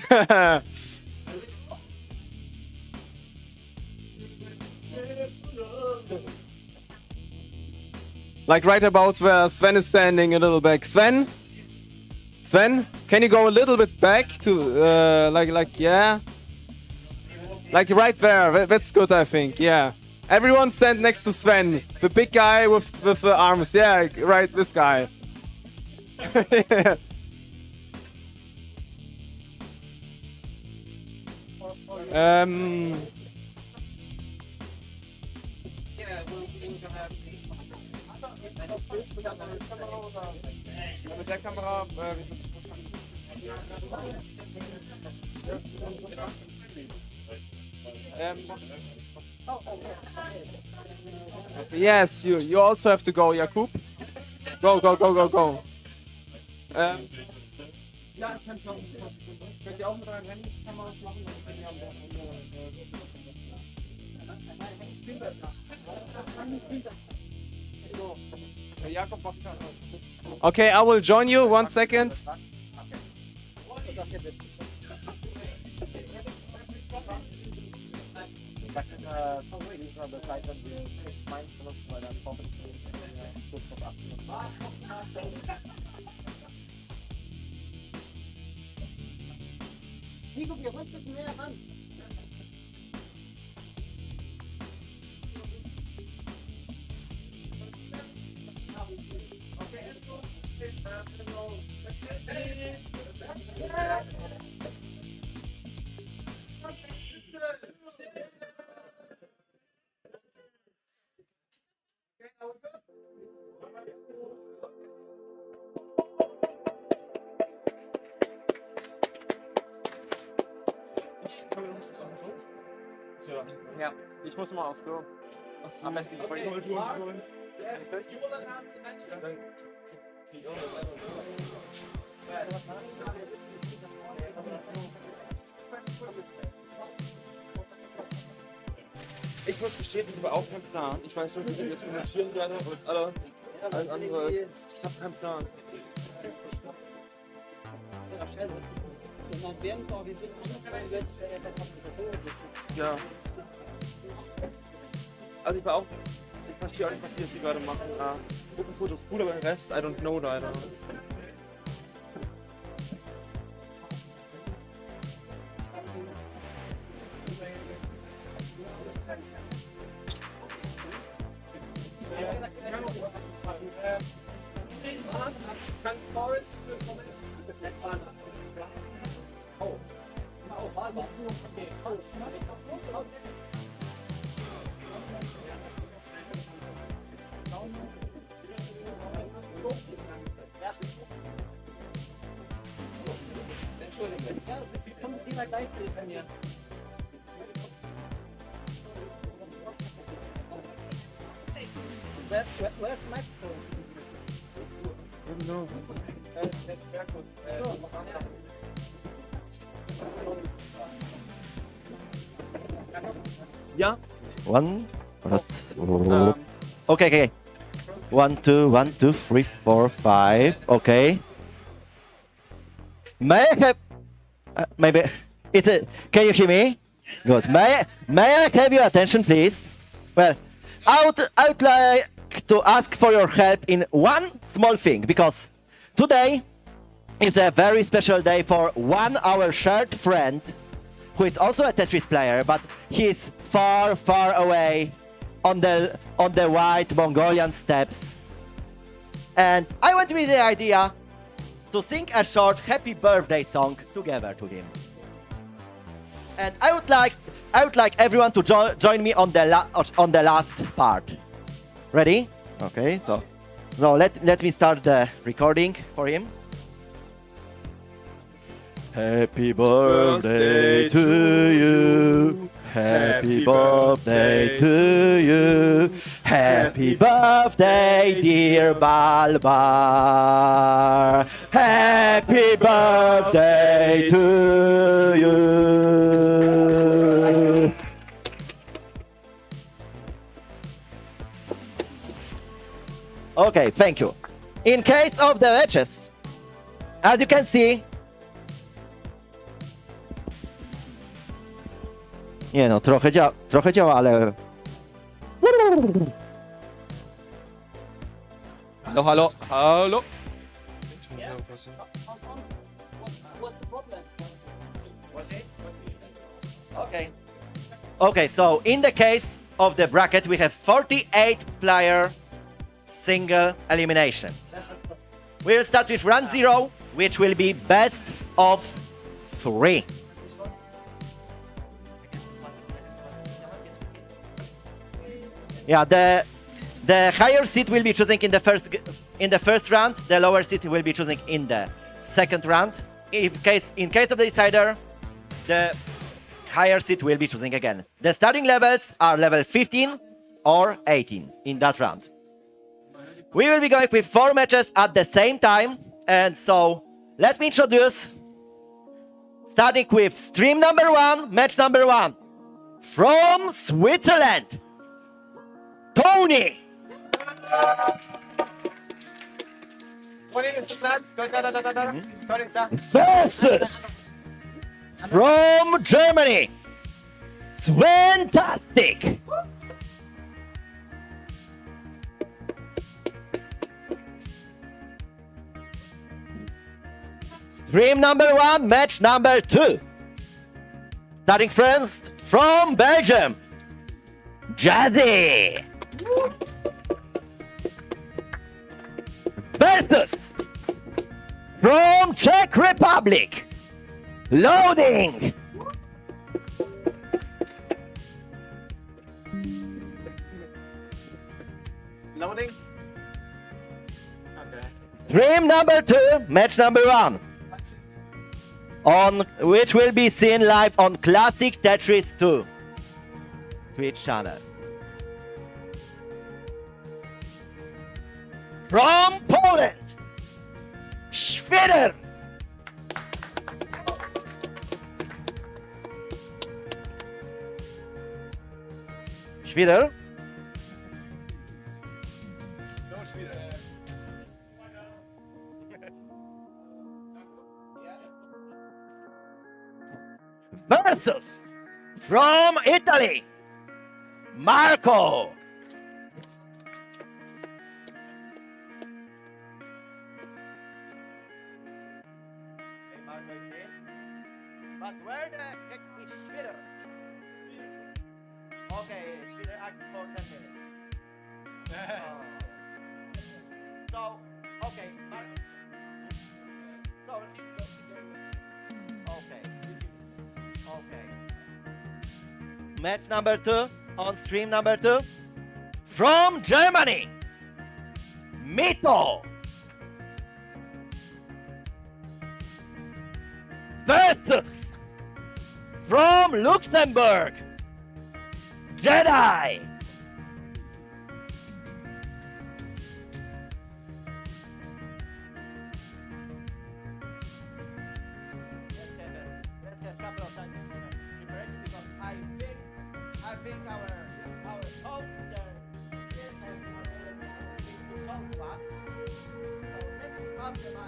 Like right about where Sven is standing, a little back. Sven, can you go a little bit back to yeah, like right there? That's good, I think. Yeah. Everyone stand next to Sven, the big guy with the arms. Yeah, right, this guy. Mit der Kamera, yes, you also have to go, Jakub. Go. Ja, ich kann's machen. Könnt ihr auch mit euren Handys Kameras machen? Okay, I will join you. 1 second. Nico, wir rücken es näher ran. Ja, ich muss mal aufs Klo. Am besten bevor ich Ich muss gestehen, ich habe auch keinen Plan. Ich weiß nicht, wie ich jetzt kommentieren werde, aber alles andere ist. Ich habe keinen Plan. Ja. Also ich verstehe auch nicht, was die jetzt hier gerade machen. Gruppenfoto cool, aber den Rest, I don't know leider. Entschuldigung. Ja, das kommt immer gleich bei mir. Where's the microphone? I don't know. Ja? One. Okay. 1, 2, 1, 2, 3, 4, 5. Okay. May I have? Maybe. Can you hear me? Good. May I have your attention, please? Well, I would like to ask for your help in one small thing, because today is a very special day for our shared friend, who is also a Tetris player, but he is far, far away on the white Mongolian steppes. And I went with the idea to sing a short happy birthday song together to him. And I would like everyone to join me on the last part. Ready? Okay, so let me start the recording for him. Happy birthday to you. Happy birthday to you. Happy birthday, dear Balbar. Happy birthday to you. Okay, thank you. In case of the matches, as you can see, nie no, trochę działa, ale... Halo, halo, halo. Okay, so in the case of the bracket, we have 48-player single elimination. We'll start with round 0, which will be best of 3. Yeah, the higher seed will be choosing in the first round. The lower seed will be choosing in the second round. In case of the decider, the higher seed will be choosing again. The starting levels are level 15 or 18 in that round. We will be going with 4 matches at the same time, and so let me introduce, starting with stream number 1, match number 1, from Switzerland, Tony. Versus from Germany, Sventastic. Stream number 1, match number 2. Starting first from Belgium, Jazzy. Versus from Czech Republic, Loading. Loading? Okay. Stream number 2, match number 1. On which will be seen live on Classic Tetris 2 Twitch channel. From Poland, Schwitter. Schwitter. Versus from Italy, Marco. But where the heck is Schwitter? Okay, Schwitter acts for 10 minutes. So, okay, Marco. So, okay. Match number 2 on stream number 2 from Germany, Mito. Versus from Luxembourg, Jedi. Let's have a couple of times preparation because I think our host there has to talk about. So let me pass the mic.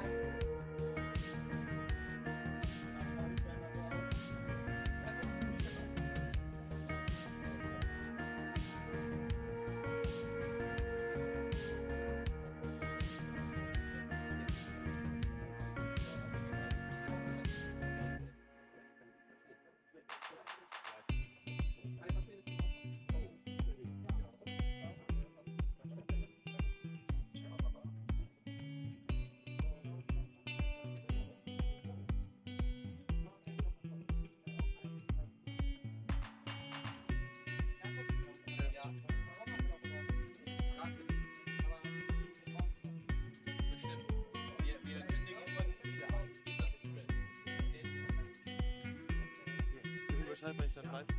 Zeit, wenn ich dann live bin.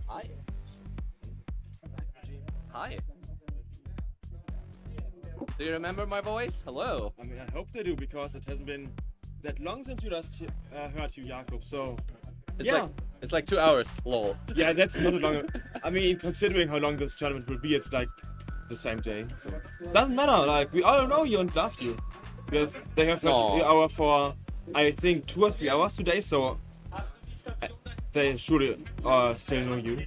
Hi. Hi. Do you remember my voice? Hello. I mean, I hope they do, because it hasn't been that long since you last heard you, Jakob. So, It's like 2 hours, lol. yeah, that's not a long. I mean, considering how long this tournament will be, it's like the same day. So doesn't matter. Like, we all know you and love you. They have Aw. heard hour for, I think, 2 or 3 hours today. So they surely still know you.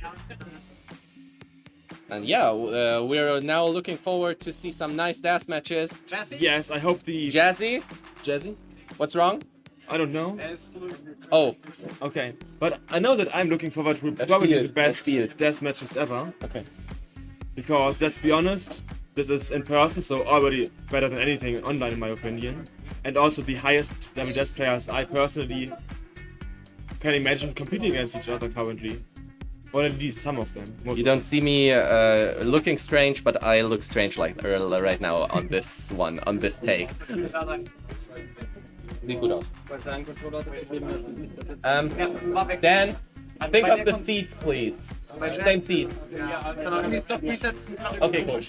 And yeah, we're now looking forward to see some nice dance matches. Yes, I hope the Jazzy, Jazzy. what's wrong? I don't know. Oh, Okay, but I know that I'm looking forward to probably the best Spielt. death matches ever. okay. Because let's be honest, this is in person, so already better than anything online in my opinion. And also the highest level death players I personally can imagine competing against each other currently. Or at least some of them. You don't see me looking strange, but I look strange like right now on this one, on this take. Sieht gut aus. Dan, think of the seats, please. Same seats. Okay, cool.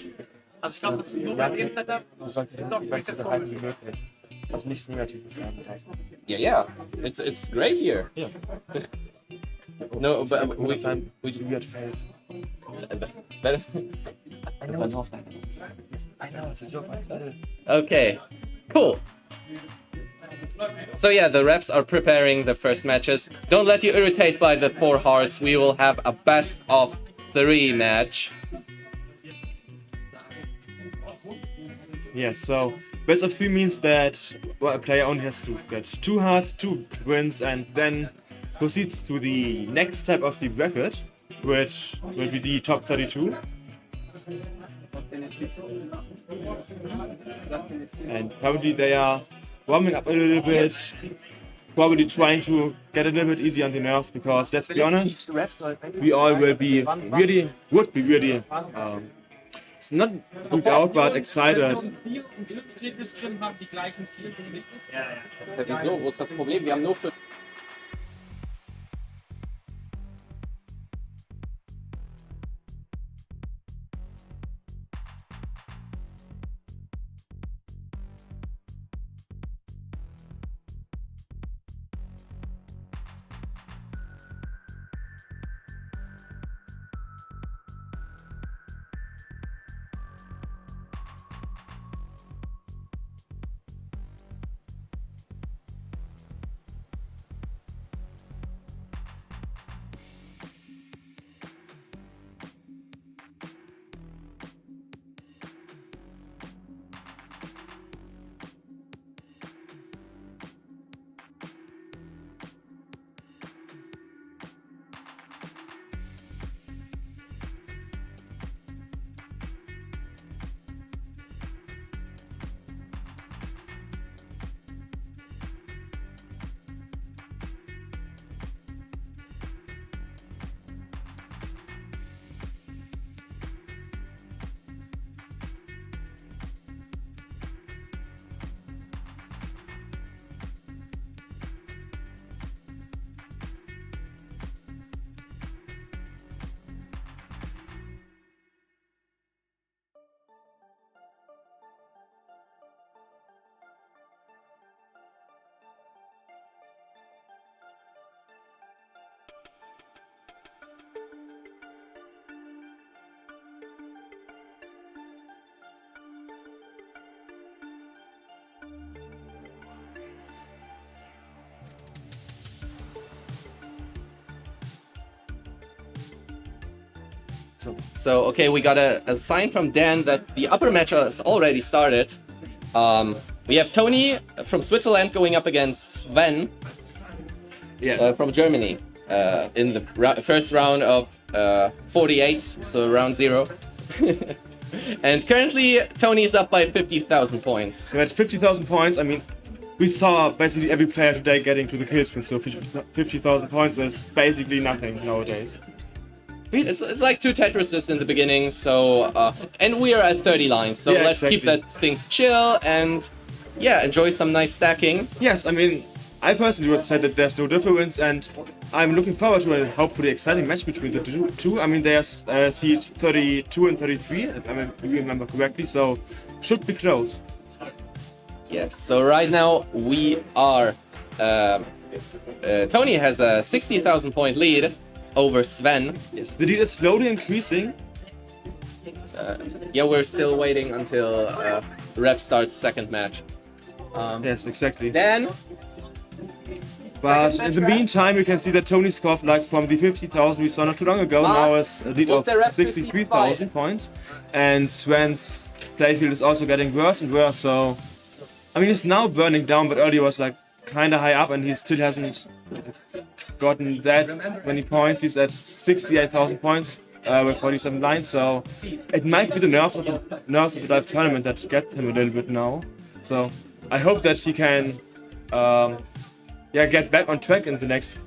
Also ich glaube, das ist nur bei dem Setup. Du sollst so halten wie möglich. Also nichts Negatives sagen. Yeah. It's great here. Yeah. No, but We find weird fails. but I know it's a joke, but still. okay, cool. So yeah, the refs are preparing the first matches. Don't let you irritate by the 4 hearts. We will have a best of 3 match. Yeah, so best of 3 means that a player only has to get 2 hearts, 2 wins, and then proceeds to the next step of the bracket, which will be the top 32. And probably they are warming up a little bit, probably trying to get a little bit easy on the nerves, because let's be honest, we all would be really, it's not freaked out, but excited. Wir und die Tetris-Gym haben die gleichen Seats, richtig? Ja. Wieso? Wo ist das Problem? Wir haben nur für... So okay, we got a sign from Dan that the upper match has already started. We have Tony from Switzerland going up against Sven from Germany in the first round of 48, so round 0. And currently, Tony is up by 50,000 points. At 50,000 points, I mean, we saw basically every player today getting to the kill screen, so 50,000 points is basically nothing nowadays. It's like 2 Tetrises in the beginning, so and we are at 30 lines, so Yeah, let's keep that things chill and yeah, enjoy some nice stacking. Yes, I mean, I personally would say that there's no difference, and I'm looking forward to a hopefully exciting match between the two. I mean, there's seed 32 and 33, if I remember correctly, so should be close. Yes, so right now we are... Tony has a 60,000 point lead over Sven. Yes, the lead is slowly increasing. Yeah, we're still waiting until Ref starts second match. Yes, exactly. Then... But in the meantime, you can see that Tony scored like from the 50,000 we saw not too long ago, now is a lead of 63,000 points. And Sven's playfield is also getting worse and worse, so... I mean, he's now burning down, but earlier was like kinda high up and he still hasn't gotten that many points. He's at 68,000 points with 47 lines, so it might be the nerves of the live tournament that get him a little bit now. So I hope that he can get back on track in the next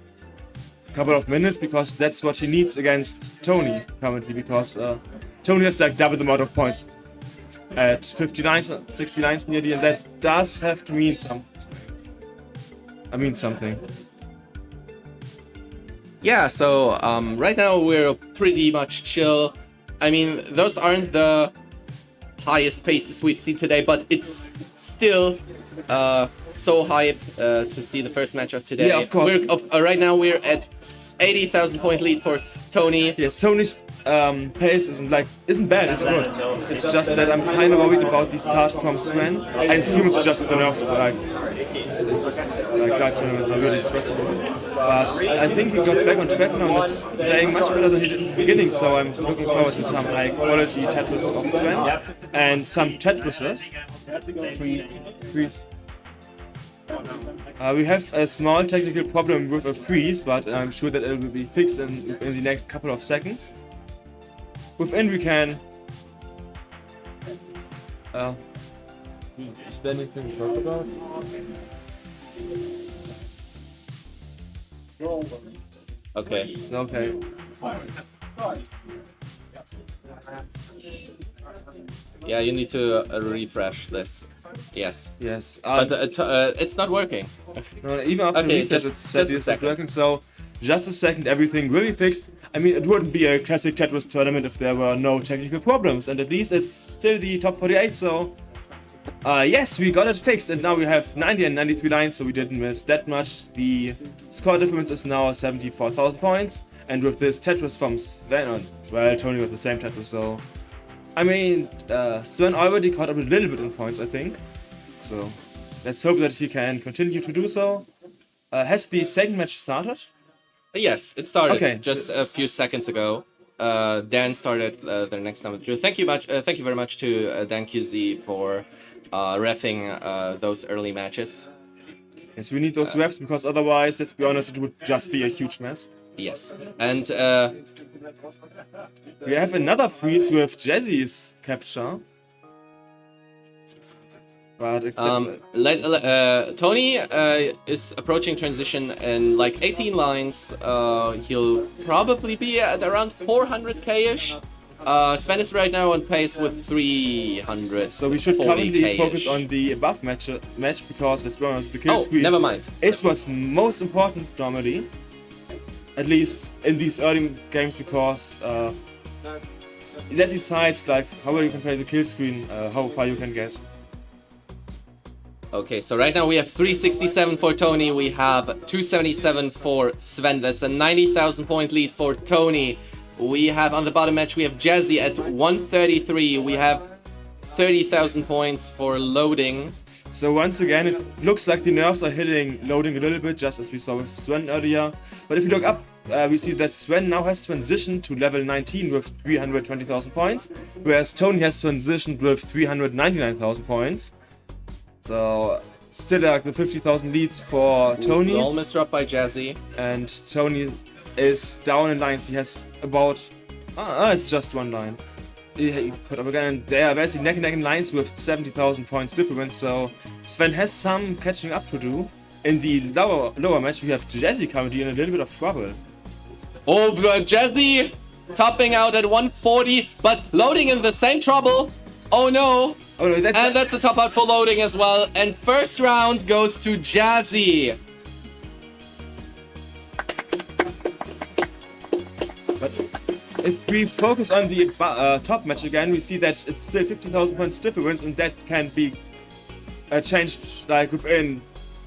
couple of minutes, because that's what he needs against Tony currently, because Tony has like double the amount of points at 59, 69 nearly, and that does have to mean something. Yeah, so right now we're pretty much chill. I mean, those aren't the highest paces we've seen today, but it's still so hype to see the first match of today. Yeah, of course. Right now we're at 80,000 point lead for Tony. Yes, Tony's pace isn't bad, it's good. It's just that I'm kind of worried about these starts from Sven. I assume it's just the nerves, but live tournaments are really stressful. But I think he got back on track now and it's playing much better than he did in the beginning, so I'm looking forward to some high quality Tetris of Sven and some Tetrises. We have a small technical problem with a freeze, but I'm sure that it will be fixed within the next couple of seconds. Within we can... is there anything to talk about? Okay. Okay. Yeah, you need to refresh this. Yes. Yes. But it's not working. No, even after Okay, refresh, just it's not working. So, just a second, everything will be fixed. I mean, it wouldn't be a classic Tetris tournament if there were no technical problems, and at least it's still the top 48. So, yes, we got it fixed, and now we have 90 and 93 lines, so we didn't miss that much. The score difference is now 74,000 points, and with this Tetris from Sven, well, Tony got the same Tetris, so. I mean, Sven already caught up a little bit in points, I think. So, let's hope that he can continue to do so. Has the second match started? Yes, it started Okay. just a few seconds ago. Dan started their next number 2. Thank you very much to Dan QZ for reffing those early matches. Yes, we need those refs, because otherwise, let's be honest, it would just be a huge mess. Yes, and we have another freeze with Jazzy's capture. But Tony is approaching transition in like 18 lines. He'll probably be at around 400k-ish. Sven is right now on pace with 300. So we should currently focus on the above match because, let's be honest, the kill screen never mind. is what's most important normally. At least in these early games, because that decides like how well you can play the kill screen, how far you can get. Okay, so right now we have 367 for Tony, we have 277 for Sven. That's a 90,000 point lead for Tony. We have on the bottom match, we have Jazzy at 133. We have 30,000 points for Loading. So once again, it looks like the nerves are hitting Loading a little bit, just as we saw with Sven earlier. But if you look up, we see that Sven now has transitioned to level 19 with 320,000 points, whereas Tony has transitioned with 399,000 points. So still like the 50,000 leads for Tony. All misdrop by Jazzy. And Tony is down in lines. He has about... it's just one line. He put up again, and they are basically neck and neck in lines with 70,000 points difference, so Sven has some catching up to do. In the lower match, we have Jazzy currently in a little bit of trouble. Oh, Jazzy topping out at 140, but loading in the same trouble. Oh no. Oh no, and that's a top out for loading as well. And first round goes to Jazzy. But if we focus on the top match again, we see that it's still 50,000 points difference, and that can be changed like within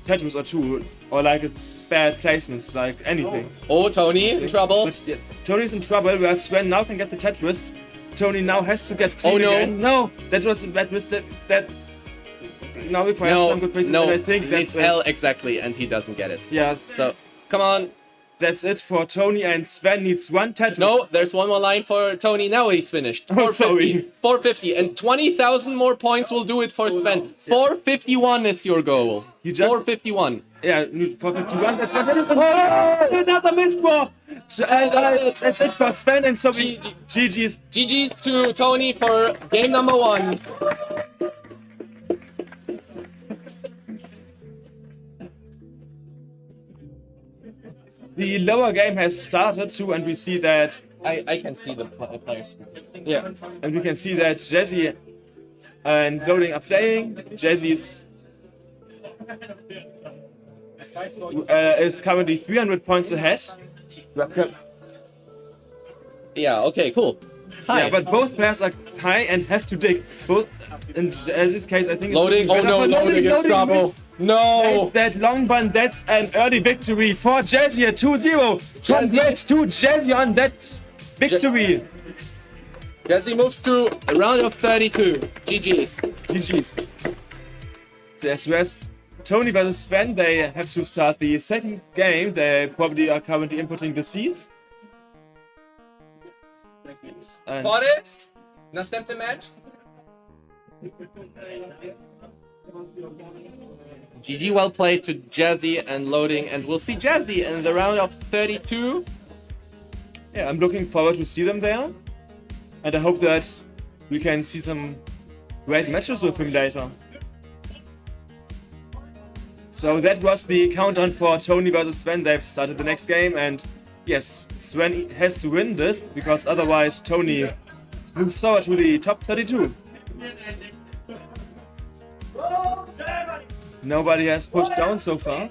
Tetris or two, or like bad placements, like anything. Oh, Tony in trouble. But, yeah, Tony's in trouble, whereas Sven now can get the Tetris. Tony now has to get clean again. No, that was a bad mistake. That now requires some good places, and I think that's it's L exactly, and he doesn't get it. Yeah. So, come on. That's it for Tony, and Sven needs one Tetris. No, there's one more line for Tony. Now he's finished. 450. 450. And 20,000 more points will do it for Sven. 451 is your goal. You just 451. Yeah, 451. That's one Tetris. Oh, another missed war. And that's it for Sven, and so GG's. GG's to Tony for game number 1. The lower game has started too, and we see that... I can see the players. Yeah, and we can see that Jazzy and Loading are playing. Jazzy's is currently 300 points ahead. Yeah, okay, cool. Hi. Yeah, but both players are high and have to dig. Both, in Jazzy's case, I think... Loading, oh no, Loading is trouble. No! That long bun, that's an early victory for Jazzy at 2-0. Congrats to Jazzy on that victory. Jazzy moves to a round of 32. GG's. GG's. So as well as Tony versus Sven, they have to start the second game. They probably are currently inputting the seeds. Forest, następny mecz. GG, well played to Jazzy and Loading, and we'll see Jazzy in the round of 32. Yeah, I'm looking forward to see them there, and I hope that we can see some great matches with him later. So that was the countdown for Tony versus Sven. They've started the next game, and yes, Sven has to win this, because otherwise Tony moves forward to the top 32. Nobody has pushed down so far.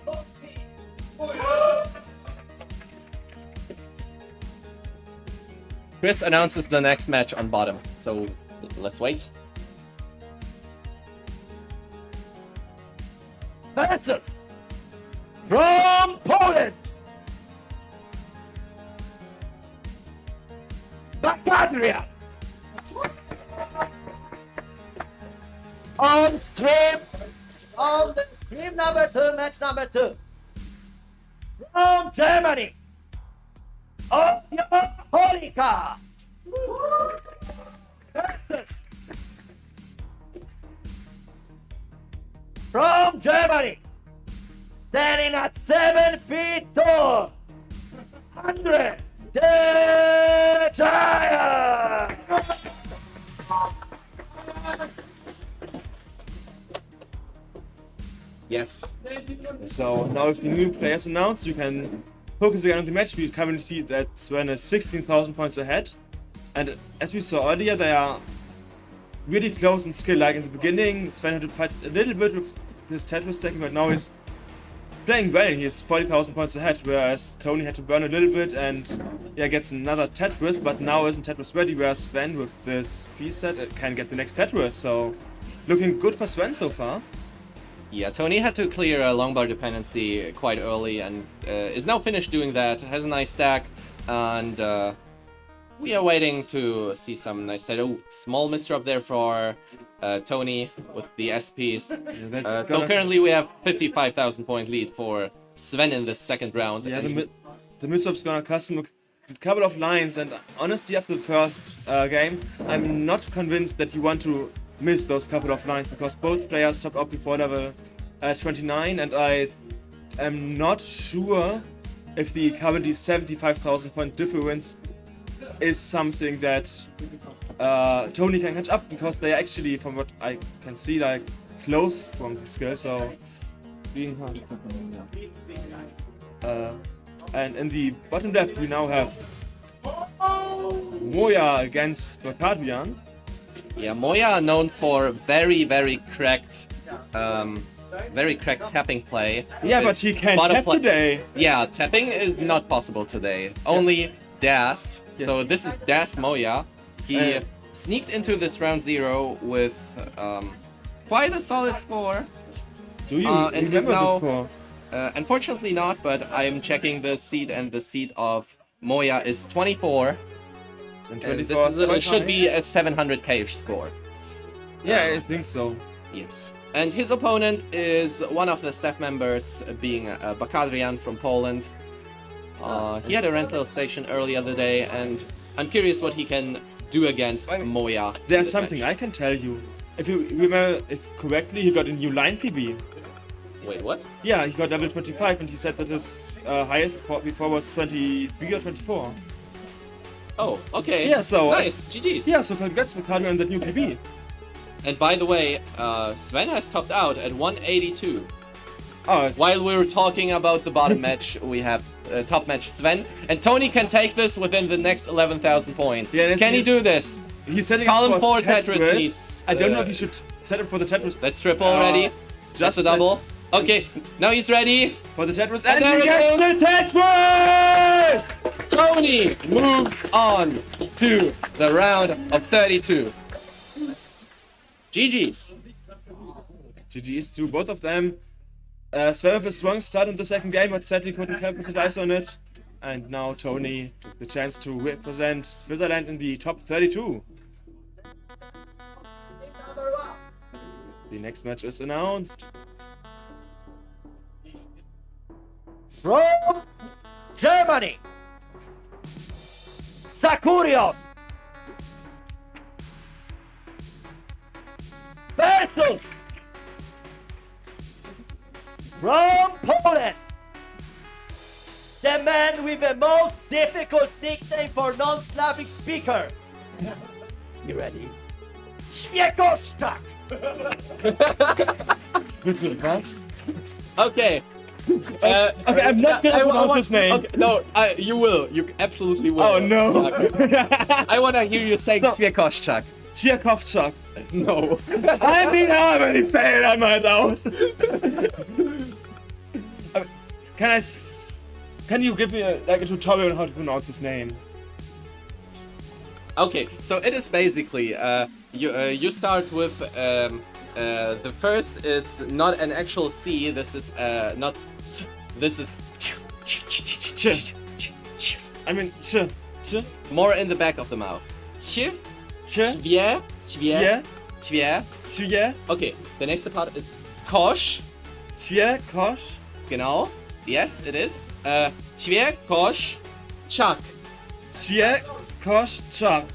Chris announces the next match on bottom, so let's wait. Versus from Poland, Bacadria. On stream, on the stream number 2, match number 2. From Germany, Holika. Versus from Germany, standing at 7 feet tall, 100 the Giant. Yes. So now with the new players announced, you can focus again on the match. We currently see that Sven is 16,000 points ahead. And as we saw earlier, they are really close in skill. Like in the beginning, Sven had to fight a little bit with his Tetris stacking, but now he's playing well. He is 40,000 points ahead, whereas Tony had to burn a little bit and yeah, gets another Tetris, but now isn't Tetris ready, whereas Sven with this piece set can get the next Tetris. So looking good for Sven so far. Yeah, Tony had to clear a longbar dependency quite early and is now finished doing that. Has a nice stack, and we are waiting to see some nice set. Oh, small misdrop there for Tony with the SPs. Yeah, so currently we have 55,000 point lead for Sven in the second round. Yeah, the misdrop's gonna cost him a couple of lines, and honestly after the first game, I'm not convinced that you want to missed those couple of lines because both players topped up before level 29, and I am not sure if the currently 75,000 point difference is something that Tony can catch up, because they are actually, from what I can see, like close from the skill, so being hard. And in the bottom left we now have Moya against Bakadrian. Yeah, Moya are known for very cracked tapping play. Yeah, but It's he can't bottom tap pla- today. Yeah, tapping is not possible today. Only Das. So this is Das Moya. He sneaked into this round 0 with quite a solid score. Do you and remember is now, the score? Unfortunately not, but I'm checking the seed, and the seed of Moya is 24. And And 24 this should be a 700k score. Yeah, I think so. Yes. And his opponent is one of the staff members, being Bakadrian from Poland. He had a rental station earlier today, and I'm curious what he can do against Moya. in There's this something match. I can tell you. If you remember it correctly, he got a new line PB. Wait, what? Yeah, he got level 25, and he said that his highest before was 23 or 24. Oh, okay. Yeah, so nice. GG's. Yeah, so congrats Bakadrian on that new PB. And by the way, Sven has topped out at 182. Oh, While we were talking about the bottom match, we have top match Sven, and Tony can take this within the next 11,000 points. Yeah, can he do this? He's setting Column up for 4 Tetris needs, I don't know if he should set up for the Tetris. That's triple already. Just a double. Okay, now he's ready. For the Tetris, And there he it gets the Tetris! Tony moves on to the round of 32. GG's. GG's to both of them. Sven with a strong start in the second game, but sadly couldn't capitalize on it. And now Tony took the chance to represent Switzerland in the top 32. The next match is announced. From Germany, Sakurion versus from Poland, the man with the most difficult nickname for non-Slavic speaker. You ready? Świekoszczak! Okay. Okay, I'm not gonna pronounce his name. Okay, no, you will. You absolutely will. Oh no! I want to hear you say Świekoszczak. Tchaikovchuk. No. I mean, how many failed I might out? Can you give me a tutorial on how to pronounce his name? Okay, so it is basically you start with the first is not an actual C. This is not. This is. I mean, More in the back of the mouth. Twie. Okay, the next part is kosz. Kosz. Genau. Yes, it is. Twie, kosz, chak. Kosz, Chuck.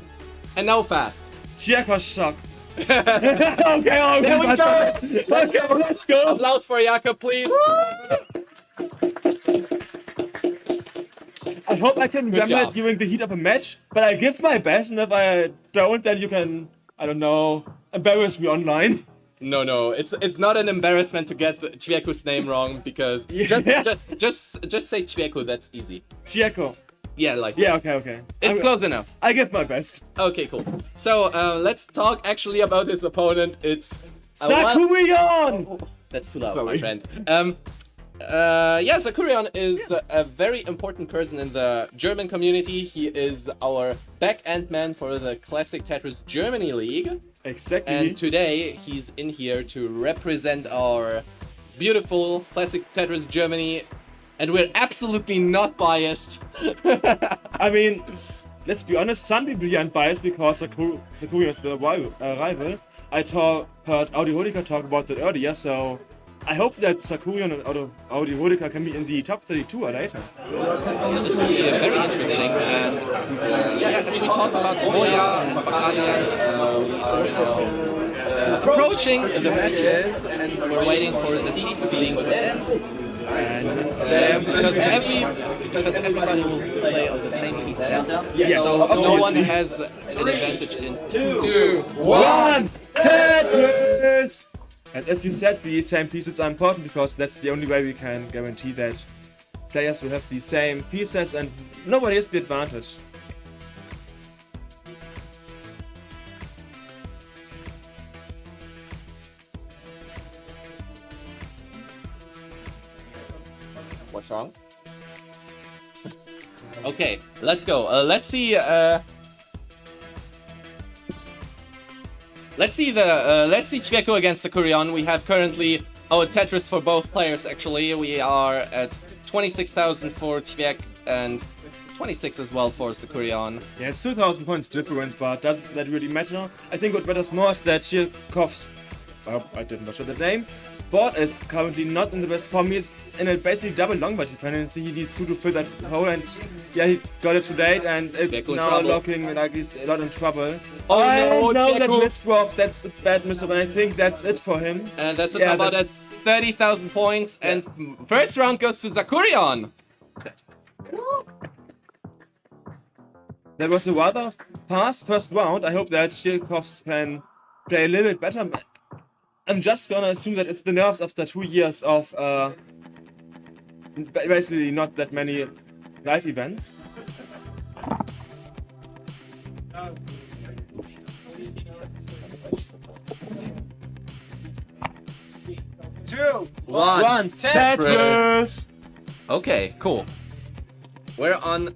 And now fast. Kosz, Chuck. Okay, There we go. Okay, let's go. Applause for Jakob, please. I hope I can remember job. it during the heat of a match, but I give my best, and if I don't, then you can, I don't know, embarrass me online. No, it's not an embarrassment to get Ćvieko's name wrong, because just say Ćvieko, that's easy. Chieko. Yeah, like Yeah, this. okay. It's close enough. I give my best. Okay, cool. So let's talk actually about his opponent. It's Sakurion! That's too loud, my Sorry. friend. Sakurion is a very important person in the German community. He is our back-end man for the Classic Tetris Germany League. Exactly. And today he's in here to represent our beautiful Classic Tetris Germany. And we're absolutely not biased. I mean, let's be honest, some people aren't biased because Sakurion is the rival. I heard Audiholica talk about that earlier, so I hope that Sakurion and Audiholica can be in the top 32 or later. This will be very interesting. And as we talked about Moya and Bakadrian, approaching the matches, and we're waiting for the seats being put in. Because everybody will play on the same piece set. So no one has an advantage in 2, 1, Tetris! And as you said, the same pieces are important because that's the only way we can guarantee that players will have the same piece sets and nobody has the advantage. What's wrong? Okay, let's go. Let's see Chveku against Sakurion. We have currently Tetris for both players. Actually, we are at 26,000 for Chvek and 26 as well for Sakurion. Yeah, it's 2,000 points difference, but does that really matter? I think what matters more is that Chirkov's, I didn't watch the name, Sport is currently not in the best form. He's in a basically double longboard dependency. He needs to fill that hole, and yeah, he got it too late, and it's now locking like he's a lot in trouble. Oh no, that misdrop, that's a bad misdrop, and I think that's it for him. And that's about at 30,000 points, and first round goes to Sakurion. That was a rather fast first round. I hope that Chirkovs can play a little bit better. I'm just gonna assume that it's the nerves after 2 years of basically not that many live events. Two, One, Tetris! Okay, cool. We're on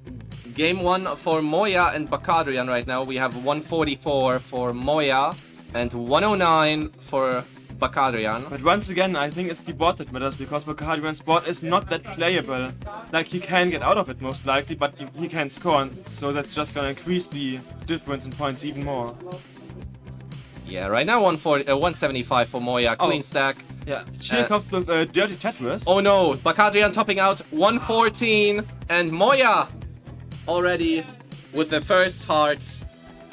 game 1 for Moya and Bakadrian right now. We have 144 for Moya and 109 for Bakadrian. But once again, I think it's the board that matters because Bakadrian's board is not that playable. Like, he can get out of it most likely, but he can score, and so that's just gonna increase the difference in points even more. Yeah, right now 175 for Moya, clean stack. Yeah, Chirkov with Dirty Tetris. Oh no, Bakadrian topping out 114, and Moya already with the first heart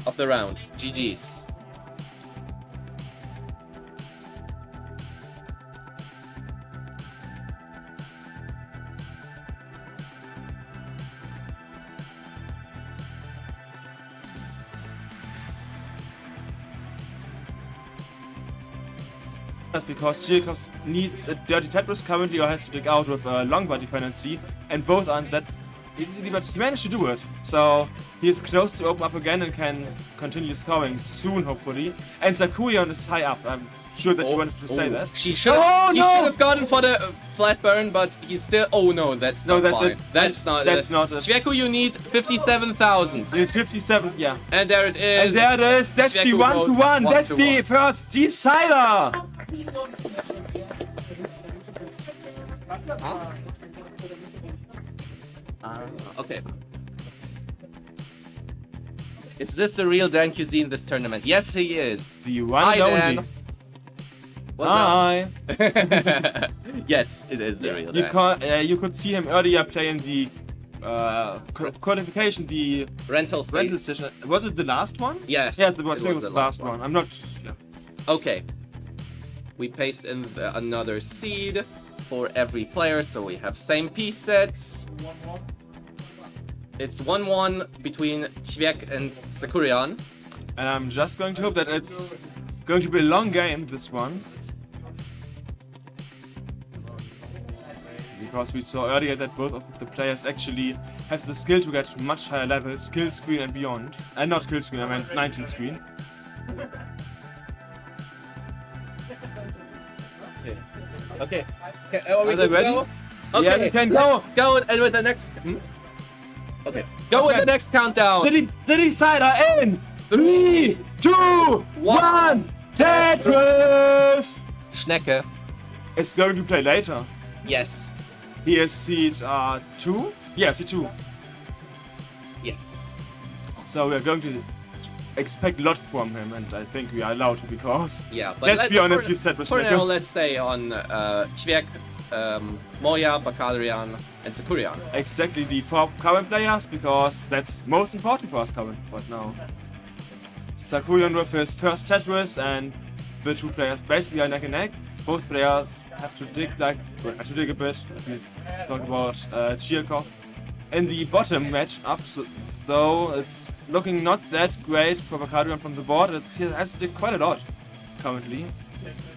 of the round. GG's. Because Chirkov needs a Dirty Tetris currently or has to dig out with a longboard dependency, and both aren't that easily, but he managed to do it. So he is close to open up again and can continue scoring soon, hopefully. And Sakurion is high up. I'm sure that you wanted to say that. He should have gone for the flat burn, but he's still. Oh no, that's not that's fine. it. That's not. That's not it. Chveku, you need 57,000. You need 57, yeah. And there it is. And there it is. That's the Chveku goes 1-1. That's 1-1. the first decider. Okay. Is this the real Dan QZ in this tournament? Yes, he is. The one Hi, and Dan. only. What's Hi. up? Yes, it is the real Dan. You could see him earlier playing the qualification, the Rental session. Was it the last one? Yes. Yeah, it was the last one. I'm not. Yeah. Okay. We paste in another seed for every player, so we have same piece sets. It's 1-1 between Chvek and Sakurion. And I'm just going to hope that it's going to be a long game, this one. Because we saw earlier that both of the players actually have the skill to get to much higher levels, kill screen and beyond. And not kill screen, I meant 19 screen. Okay. Are we Are they good to ready? go? Okay. Yeah, we can go. Go and with the next. Okay. Go with the next countdown. The decider in 3, 2, 1, Tetris! Schnecke. It's going to play later. Yes. He is seed 2? Yeah, seed 2. Yes. So we're going to expect a lot from him, and I think we are allowed to because. Yeah, but let's be honest, you said for now, let's stay on Chvek, Moya, Bakadrian, and Sakurion. Exactly, the 4 current players, because that's most important for us current right now. Sakurion with his first Tetris, and the two players basically are neck and neck. Both players have to dig a bit. We talk about Chirkov. In the bottom matchup, though, it's looking not that great for Bakarian from the board. It has to dig quite a lot currently.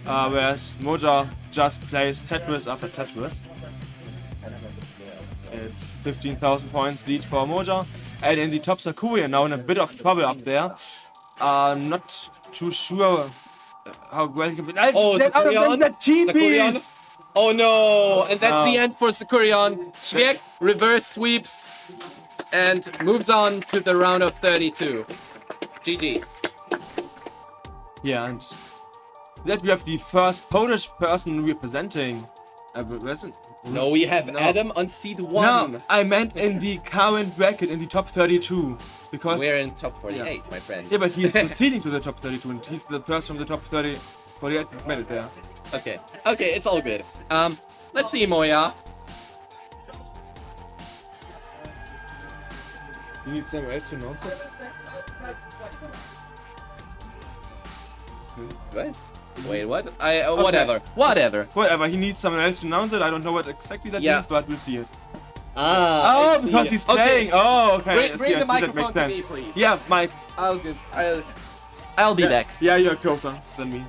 Whereas Moja just plays Tetris after Tetris. It's 15,000 points lead for Moja. And in the top, Sakurian now in a bit of trouble up there. Not too sure how well he can be. Oh, Sakurian! That cheap Sakurian. piece! Oh no! And that's the end for Sakurian. Cviek reverse sweeps and moves on to the round of 32. GG's. Yeah, and that we have the first Polish person representing. No, we have Adam on seed 1. No, I meant in the current bracket in the top 32. Because We're in top 48, my friend. yeah, but he's proceeding to the top 32 and he's the first from the top 48 that made it there. Okay, it's all good. Let's see, Moya. You need someone else to announce it? What? Wait, what? Whatever. He needs someone else to announce it. I don't know what exactly that means, but we'll see it. Ah, Oh, because he's playing. Oh, okay. Bring the that makes microphone to me, sense. please. Yeah, Mike. I'll be back. Yeah, you're closer than me.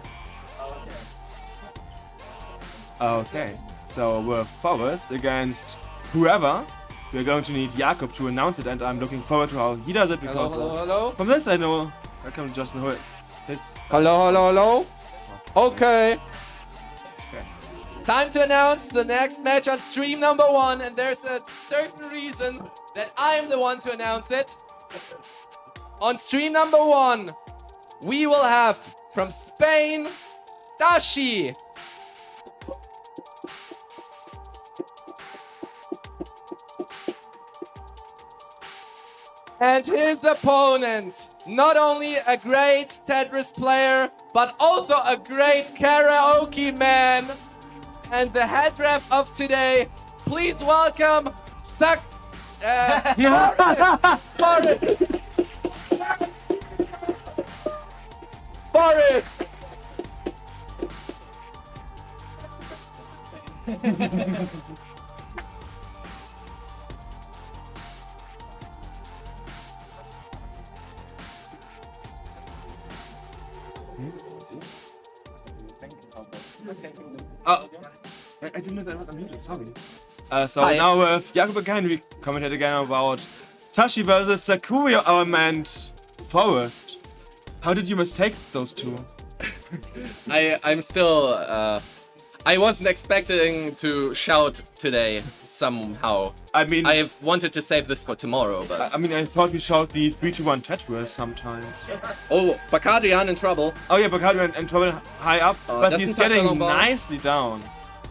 Okay, so we're forward against whoever. We're going to need Jakob to announce it, and I'm looking forward to how he does it because Hello. from this I know I can just know it. Hello. Okay. Time to announce the next match on stream number 1, and there's a certain reason that I'm the one to announce it. On stream number 1, we will have from Spain, Dashi. And his opponent, not only a great Tetris player, but also a great karaoke man. And the head ref of today, please welcome Forrest. Oh, I didn't know that I was unmuted, sorry. So now with Jakob again, we commented again about Tashi versus Sakuya, our man Forrest. How did you mistake those two? I'm still, I wasn't expecting to shout today somehow. I mean, I wanted to save this for tomorrow, but... I mean, I thought we showed the 3-2-1 Tetris sometimes. Oh, Bakadrian in trouble. Oh yeah, Bakari and trouble high up, but he's doesn't tuck the getting long bar. nicely down.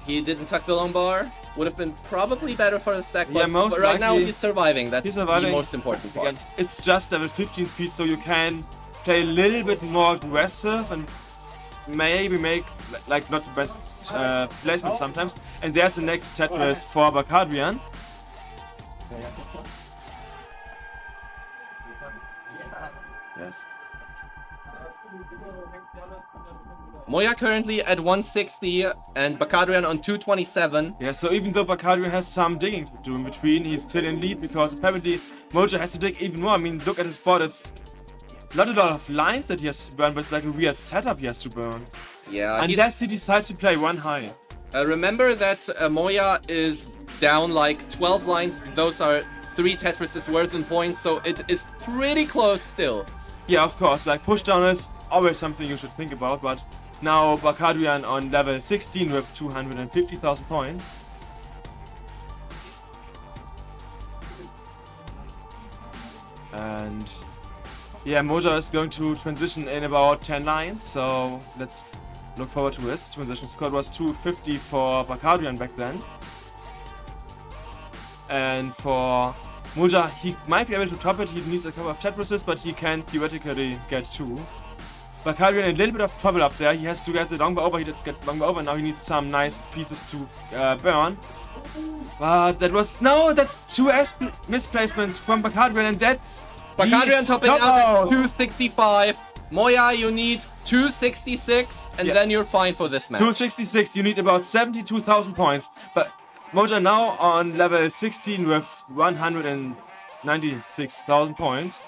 He didn't tuck the long bar. Would have been probably better for the stack, Yeah, but most right now likely. he's surviving. That's He's surviving. the most important part. Again, it's just level 15 speed, so you can play a little bit more aggressive and maybe make like not the best placement sometimes. And there's the next Tetris for Bakadrian. Yes. Moya currently at 160 and Bakadrian on 227. Yeah, so even though Bakadrian has some digging to do in between, he's still in lead because apparently Moja has to dig even more. I mean, look at his board, it's not a lot of lines that he has to burn, but it's like a weird setup he has to burn. Yeah, Unless he decides to play one high. remember that Moya is down like 12 lines. Those are 3 Tetrises worth in points, so it is pretty close still. Yeah, of course, like push down is always something you should think about, but now Bakadrian on level 16 with 250,000 points. And yeah, Moja is going to transition in about 10 lines, so let's look forward to his transition. Score was 250 for Bakadrian back then. And for Moja, he might be able to top it. He needs a couple of Tetrises, but he can theoretically get 2. Bakadrian in a little bit of trouble up there. He has to get the long bar over. He did get long bar over. Now he needs some nice pieces to burn. But that was... No, that's 2 misplacements from Bakadrian, and that's... Bakadrian topping out at 265. Moya, you need 266, and then you're fine for this match. 266, you need about 72,000 points. But Moja now on level 16 with 196,000 points.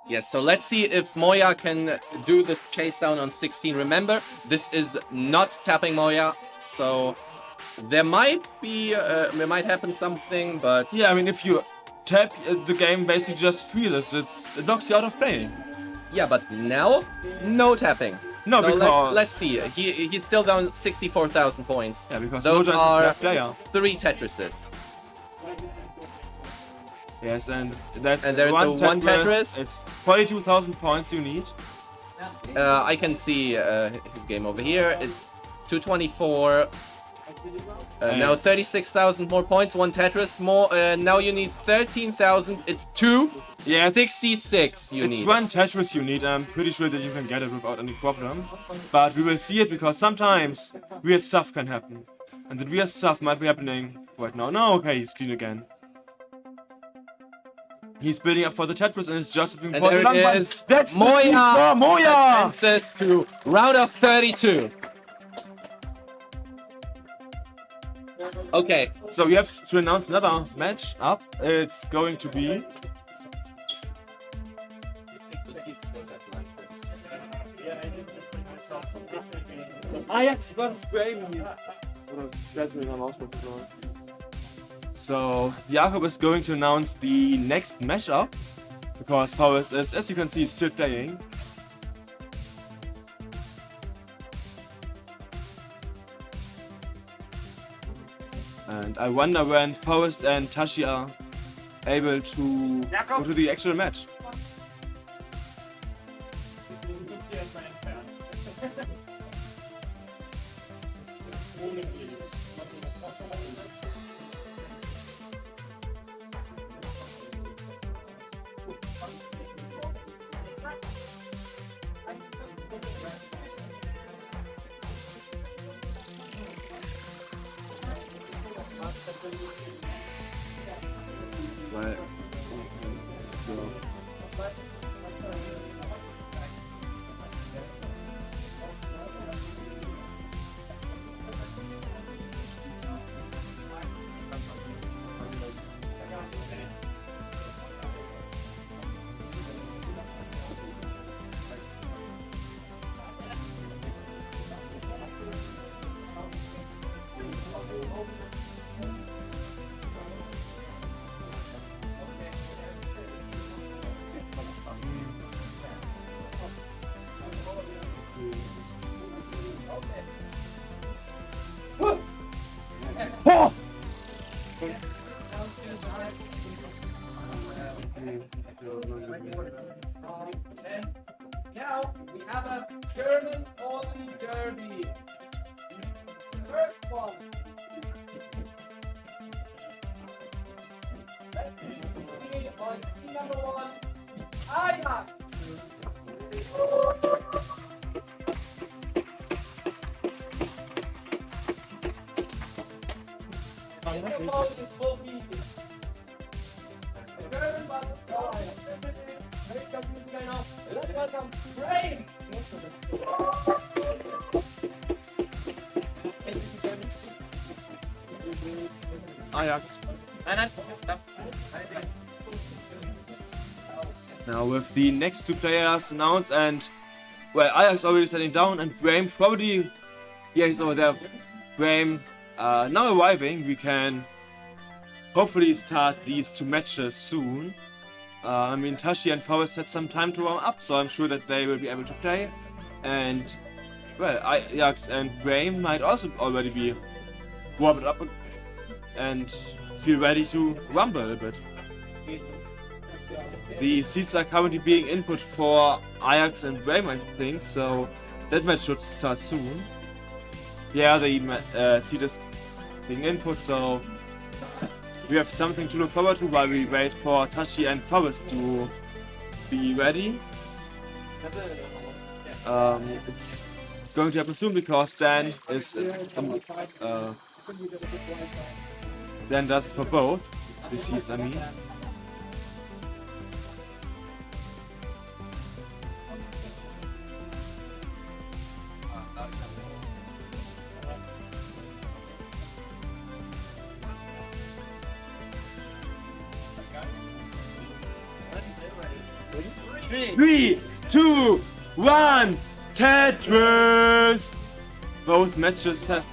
Yes, so let's see if Moya can do this chase down on 16. Remember, this is not tapping Moya, so there might might happen something, but... Yeah, I mean, if you tap, the game basically just freezes. It knocks you out of playing. Yeah, but now, no tapping. No, so because... let's see. He's still down 64,000 points. Yeah, because those Moja is a are bad player. 3 Tetrises. Yes, and that's and there's one the one Tetris. It's 42,000 points you need. I can see his game over here. It's 224. Now 36,000 more points. One Tetris more. Now you need 13,000. It's 266 you it's need. one Tetris you need. I'm pretty sure that you can get it without any problem. But we will see it because sometimes weird stuff can happen. And the weird stuff might be happening right now. No, okay, he's clean again. He's building up for the Tetris and it's just looking for the And long there one. it is. That's Moya Moya! advances to round of 32. Okay. So we have to announce another match up. It's going to be... Ajax versus Bremen. So Jakob is going to announce the next matchup because Forrest is, as you can see, still playing. And I wonder when Forrest and Tashi are able to go to the actual match. Well, oh! Now we have a German-only derby. First one. Let's see on team number 1, Ajax. Let's welcome Brain. Ajax. Now with the next two players announced and well, Ajax already setting down and Brahim probably, yeah, he's over there. Brahim now arriving. We can hopefully start these two matches soon. I mean, Tashi and Forrest had some time to warm up, so I'm sure that they will be able to play. And well, Ajax and Brahim might also already be warmed up and feel ready to rumble a bit. The seats are currently being input for Ajax and Brahim, I think, so that match should start soon. Yeah, the seat is being input, so we have something to look forward to while we wait for Tashi and Forrest to be ready. It's going to happen soon because Dan is Dan does it for both the seats, I mean. 3, 2, 1, Tetris! Both matches have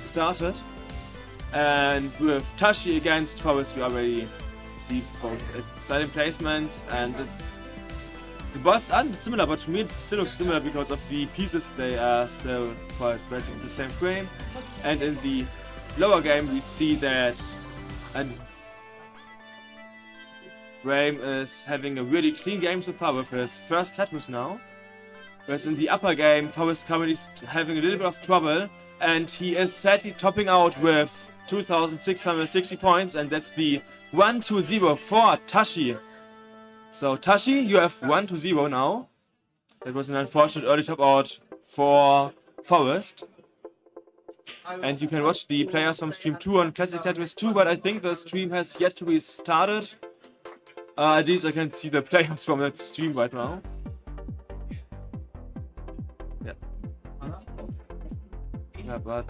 started. And with Tashi against Forest, we already see both exciting placements, and the bots aren't similar, but to me it still looks similar because of the pieces. They are still quite basically the same frame. And in the lower game we see that Graham is having a really clean game so far with his first Tetris now. Whereas in the upper game, Forest currently is having a little bit of trouble, and he is sadly topping out with 2,660 points, and that's the 1-0 for Tashi. So Tashi, you have 1-0 now. That was an unfortunate early top out for Forest. And you can watch the players from stream 2 on Classic Tetris 2, but I think the stream has yet to be started. At least I can see the players from that stream right now. Yeah. Yeah, but...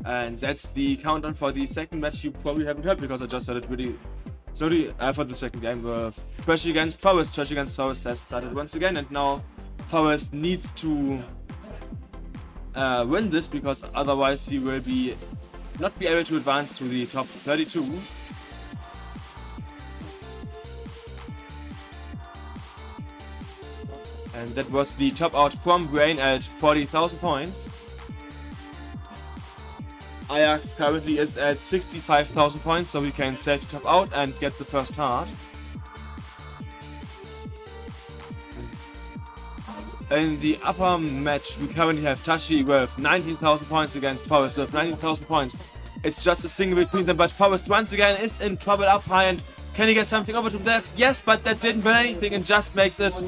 And that's the countdown for the second match you probably haven't heard because I just heard it really slowly for the second game. Trash against Forest. Trash against Forest has started once again, and now Forest needs to win this because otherwise he will not be able to advance to the top 32. And that was the top out from Brain at 40,000 points. Ajax currently is at 65,000 points, so we can save the top out and get the first heart. In the upper match, we currently have Tashi with 19,000 points against Forest with 19,000 points. It's just a single between them, but Forest once again is in trouble up high, and can he get something over to the left? Yes, but that didn't do anything and just makes it...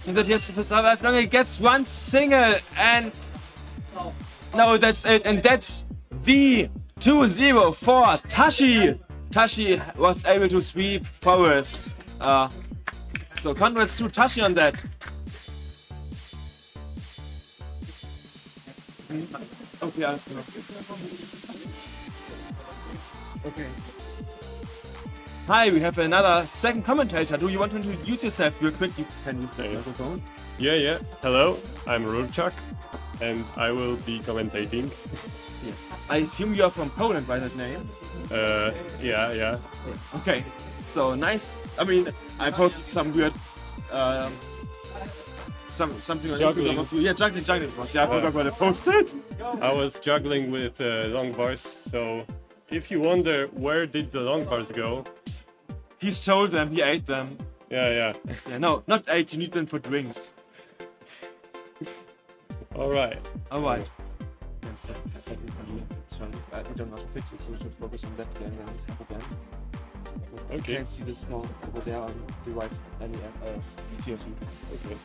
And that he has to survive long. He gets one single, and... No, that's it, and that's the 2-0 for Tashi. Tashi was able to sweep Forest. So congrats to Tashi on that. Okay, alles klar. Okay. Hi, we have another second commentator. Do you want to introduce yourself real quick? You can use the microphone. Yeah. Hello, I'm Rurchak, and I will be commentating. Yeah. I assume you are from Poland by that name. Yeah. Okay. So nice. I mean, I posted some weird, something on Juggling. Instagram of you. Yeah, juggling was. Yeah, I forgot what I posted. I was juggling with long bars, so if you wonder where did the long bars go, He sold them. He ate them. yeah. Yeah, no, not ate. You need them for drinks. All right. All right. Yes, it's fine. We don't have to fix it, so we should focus on that again. Then it's up again. You Okay. can see the small over there on the right CO2. Okay.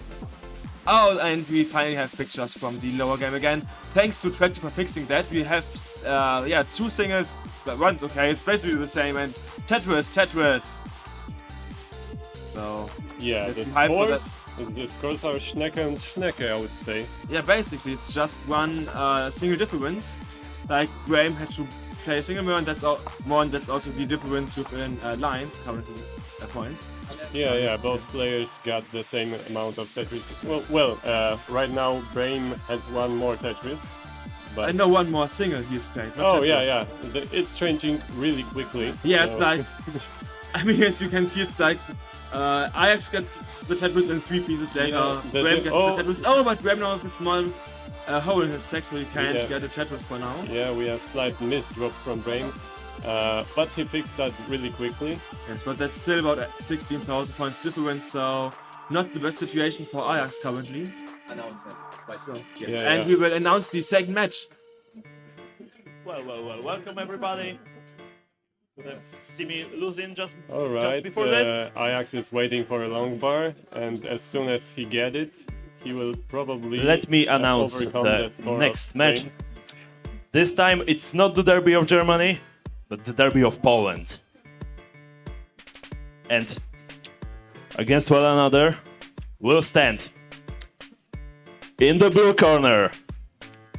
Oh, and we finally have pictures from the lower game again. Thanks to Tractor for fixing that. We have, two singles. But one's okay. It's basically the same. And Tetris. So Yeah, let's the be hyped for that. scores are Schnecke and Schnecke, I would say. Yeah, basically it's just one single difference. Like Graham had to play a single more, and that's also the difference within lines currently points. Yeah, both players got the same amount of Tetris. Well, right now Brain has one more Tetris. But I know one more single he's played. not Oh, Tetris. yeah. It's changing really quickly. Yeah, it's so- like, I mean, as you can see, it's like Ajax got the Tetris in 3 pieces later. Yeah, Graham got the Tetris. Oh, but Graham now has a small hole in his text, so he can't Yeah. get a Tetris for now. Yeah, we have slight misdrop from Brain, but he fixed that really quickly. Yes, but that's still about 16,000 points difference, so not the best situation for Ajax currently. Announcement. So, yes. Yeah, And yeah. we will announce the second match. Well, welcome everybody. You have seen me losing just Alright, before this. Ajax is waiting for a long bar, and as soon as he get it, he will probably Let me announce overcome the score next of match. Brain. This time it's not the derby of Germany, but the derby of Poland. And against one another will stand in the blue corner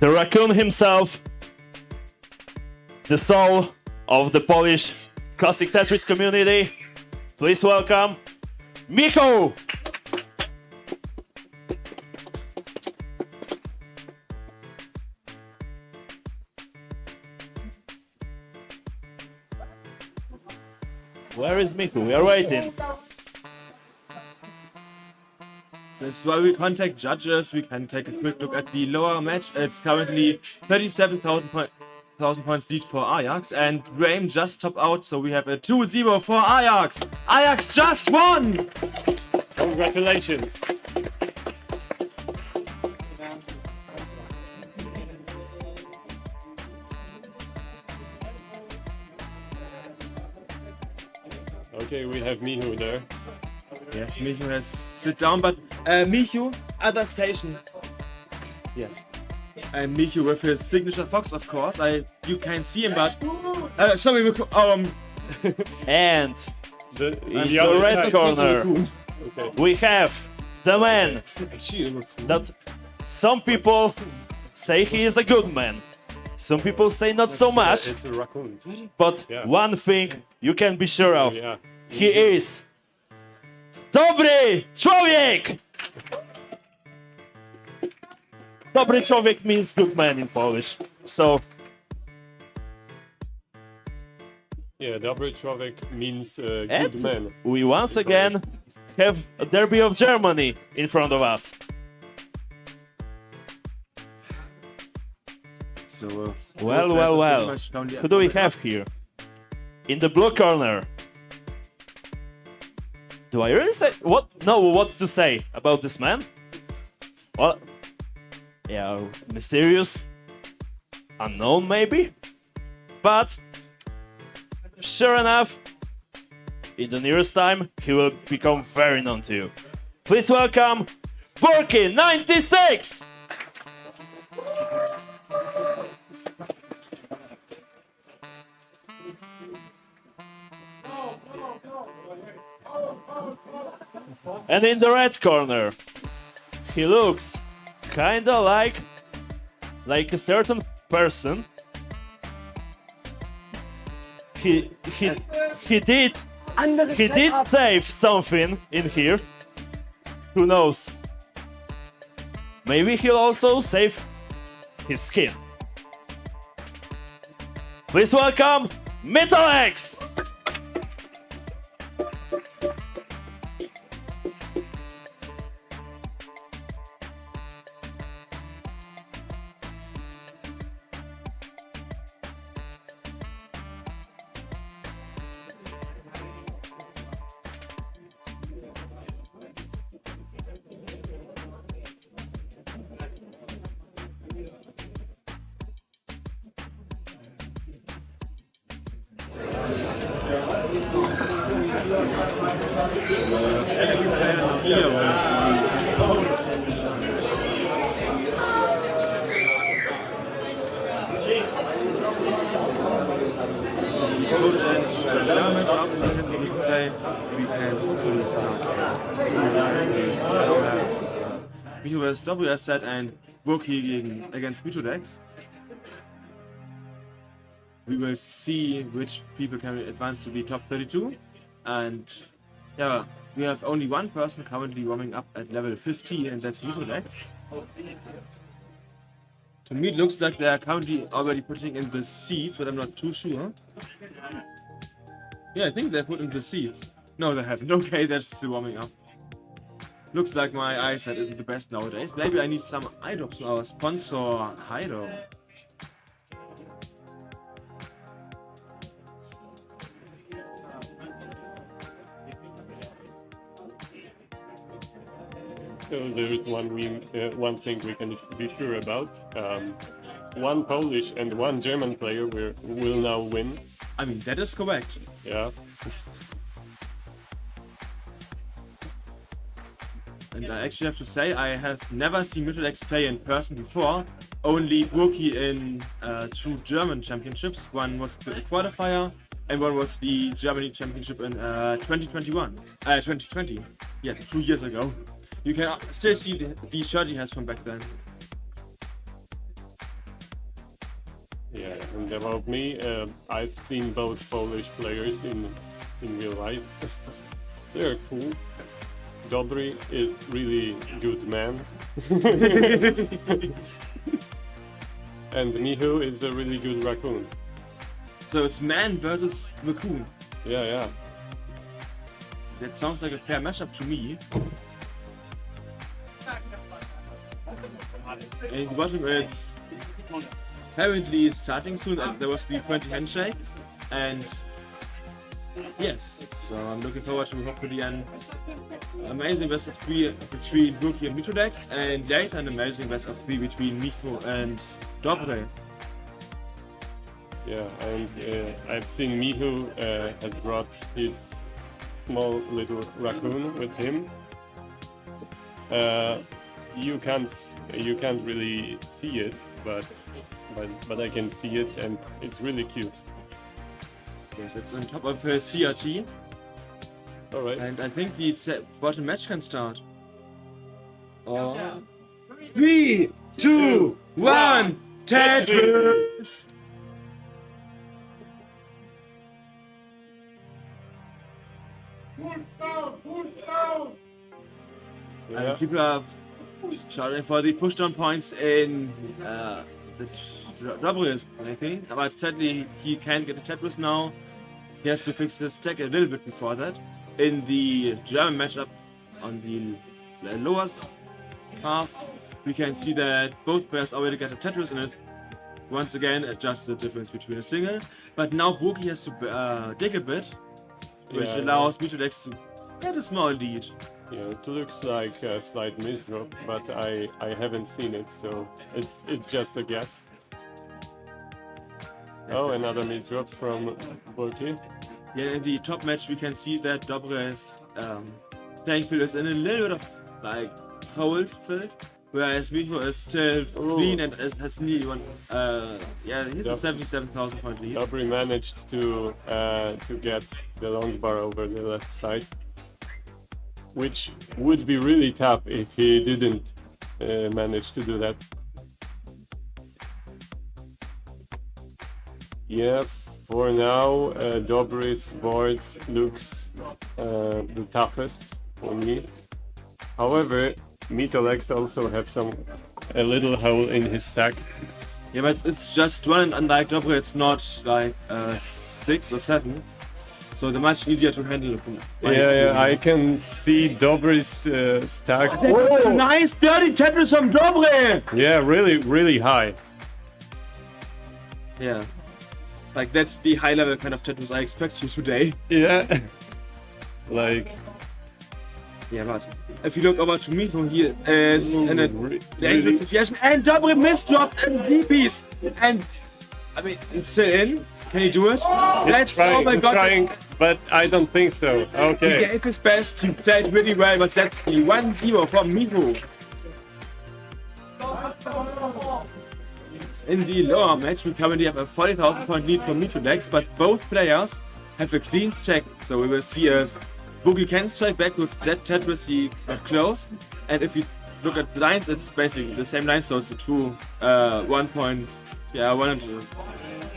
the raccoon himself, the soul of the Polish classic Tetris community. Please welcome Michał! Where is Michał? We are waiting. So this is why we contact judges. We can take a quick look at the lower match. It's currently 37,000 points lead for Ajax, and Graham just topped out, so we have a 2-0 for Ajax. Ajax just won! Congratulations. Okay, we have Mihu there. Yes, Michu has sit down, but Michu, other station. Yes. And Michu with his signature fox, of course. You can't see him, but sorry, And The in the red corner, Okay. we have the man that some people say he is a good man. Some people say not so much, It's a raccoon. but Yeah. one thing you can be sure of. Yeah. He is dobry człowiek! Dobry człowiek means good man in Polish. So, Yeah, dobry człowiek means good and man. we once again have a derby of Germany in front of us. So, Well, well, well. Who do we have here? In the blue corner. Do I really say know what to say about this man? Well, yeah, mysterious, unknown maybe, but sure enough, in the nearest time he will become very known to you. Please welcome Burki 96. And in the red corner, he looks kinda like a certain person. He did save something in here. Who knows? Maybe he'll also save his skin. Please welcome Metalex! Michu vs. WSZ and Burki against Mitodex. We will see which people can advance to the top 32. And yeah, we have only one person currently warming up at level 50, and that's Mitodex. To me, it looks like they are currently already putting in the seeds, but I'm not too sure. Yeah, I think they put in the seeds. No, they haven't. Okay, they're still warming up. Looks like my eyesight isn't the best nowadays. Maybe I need some eye drops from our sponsor, Hydo. So there is one thing we can be sure about. One Polish and one German player will now win. I mean, that is correct. Yeah. And I actually have to say, I have never seen Mitodex play in person before. Only Burki in 2 German championships. One was the qualifier, and one was the Germany championship in 2020. Yeah, 2 years ago. You can still see the shirt he has from back then. Yeah, and about me, I've seen both Polish players in real life. They're cool. Dobry is really good man. And Michu is a really good raccoon. So it's man versus raccoon. Yeah. That sounds like a fair matchup to me. And watching it's apparently starting soon, and there was the 20 handshake, and yes, so I'm looking forward to hopefully an amazing best of 3 between Buki and Michu decks, and later an amazing best of 3 between Michu and Dobre. Yeah, and I've seen Michu has brought his small little raccoon with him. You can't really see it, but I can see it, and it's really cute. Yes, it's on top of her CRT, All right. and I think the bottom match can start. 3, 2, 1, Tetris! Yeah. And people are shouting for the pushdown points in the Dobry I think, but sadly he can't get a Tetris now. He has to fix his deck a little bit before that. In the German matchup on the lower half, we can see that both players already get a Tetris, and it's once again just the difference between a single. But now Buki has to dig a bit, which Yeah. allows Michu decks to get a small lead. Yeah, it looks like a slight misdrop, but I haven't seen it, so it's just a guess. Oh, another misdrop from Burki. Yeah, in the top match we can see that Dobre's playing field is in a little bit of like holes filled, whereas Michu is still clean and has nearly one. He's a 77,000 point lead. Dobry managed to get the long bar over the left side, which would be really tough if he didn't manage to do that. Yeah, for now, Dobry's board looks the toughest for me. However, Mitolex also have a little hole in his stack. Yeah, but it's just one, and unlike Dobre, it's not like 6 or 7. So they're much easier to handle. Yeah, I can see Dobry's stack. Oh, nice dirty Tetris from Dobre! Yeah, really high. Yeah. Like, that's the high level kind of Tetris I expect you today. Yeah. Like, Yeah, but if you look over to Michu, he is in a really? dangerous situation, and Dobre misdropped in Z-piece! And, I mean, it's still in. Can he do it? That's, oh my he's god. trying, but I don't think so. He Okay. gave his best, he played really well, but that's the 1-0 from Michu. In the lower match, we currently have a 40,000 point lead for Michu decks, but both players have a clean stack, so we will see if Buki can strike back with that Tetris he got close, and if you look at lines, it's basically the same line, so it's a true 1.5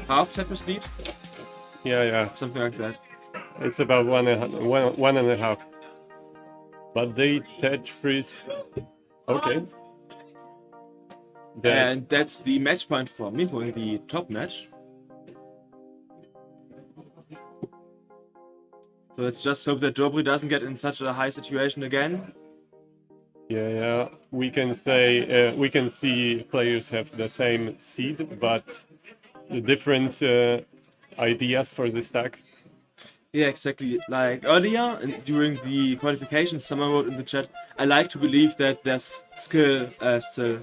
Tetris lead, Yeah. something like that. It's about one and a half. But they Tetrised. Okay. And that's the match point for Michu in the top match. So let's just hope that Dobry doesn't get in such a high situation again. Yeah. We can say we can see players have the same seed, but the different ideas for the stack. Yeah, exactly. Like earlier during the qualification, someone wrote in the chat, I like to believe that there's skill, still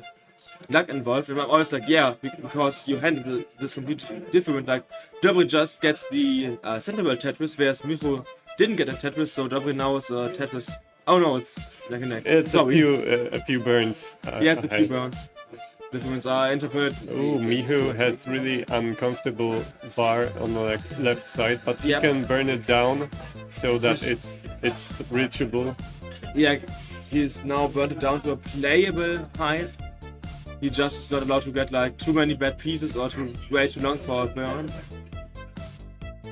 luck involved. And I'm always like, yeah, because you handle this completely different. Like, Dobry just gets the center world Tetris, whereas Michu didn't get a Tetris, so Dobry now is a Tetris. Oh no, it's neck and neck. It's Sorry. a few burns. Yeah, it's a few ahead. burns. Difference are interpreted. Oh, Michu has really uncomfortable bar on the left side, but he Yep. can burn it down so that it's reachable. Yeah, he's now burned it down to a playable height. he just is not allowed to get like too many bad pieces or way too long for a burn.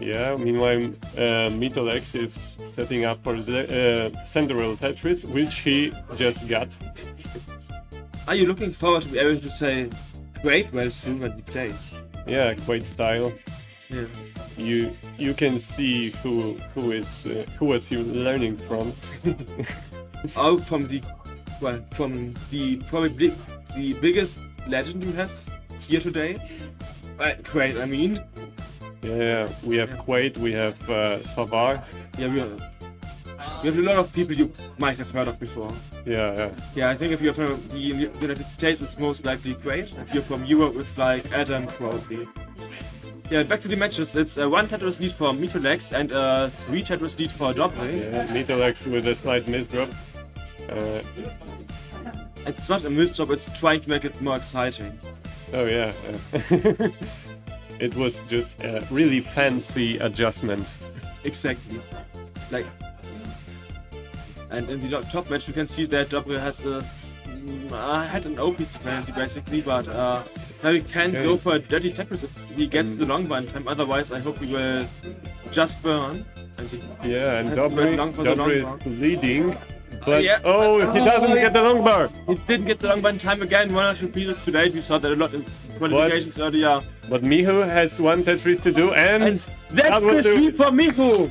Yeah, meanwhile, Mitolex is setting up for the Central Tetris, which he just got. Are you looking forward to be able to say great well soon when he plays? Yeah, great style. Yeah. You can see who was you learning from. Oh, from the probably the biggest legend you have here today. Great, I mean. Yeah, we have Quaid, we have Svavar. Yeah, we have a lot of people you might have heard of before. Yeah. Yeah, I think if you're from the United States, it's most likely great. If you're from Europe, it's like Adam probably. Yeah, back to the matches. It's a 1 Tetris lead for Mitolex and a 3 Tetris lead for Dobre. Yeah, Mitolex with a slight misdrop. It's not a misdrop, it's trying to make it more exciting. Oh yeah. It was just a really fancy adjustment. Exactly. Like, and in the top match, we can see that Dobre has had an OP dependency basically, but now he can go for a dirty Tetris if he gets the long bar in time. Otherwise, I hope he will just burn. And Dobre is leading. But he doesn't Oh, get the long bar. He didn't get the long bar in time again. 1 or 2 pieces today. We saw that a lot in qualifications earlier. But Mihu has 1 Tetris to do, and that's the sweep for Mihu.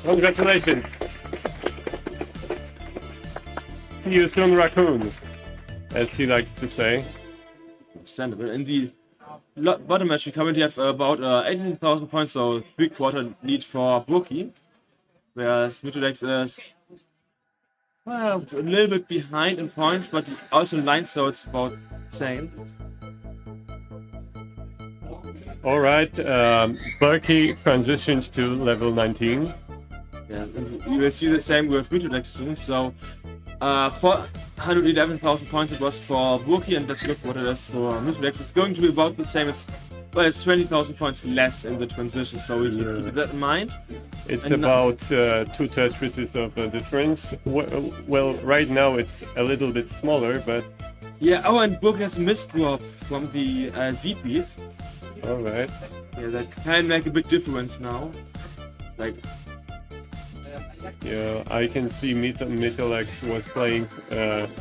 Congratulations. See you soon, Raccoon, as he likes to say. Understandable. In the bottom match, we currently have about 18,000 points, so 3/4 lead for Burki, whereas Mitolex is a little bit behind in points, but also in lines, so it's about the same. Alright, Burki transitioned to level 19. Yeah, and you will see the same with Mitolex soon, so 411,000 points it was for Burki, and let's look what it is for Mitolex. It's going to be about the same. It's 20,000 points less in the transition, so we need to keep that in mind. It's about 2 Tetrises of a difference. Well, right now it's a little bit smaller, but... Yeah, and Burki has a misdrop from the Z piece. Alright. Yeah, that can make a big difference now. Like... Yeah, I can see Mitolex was playing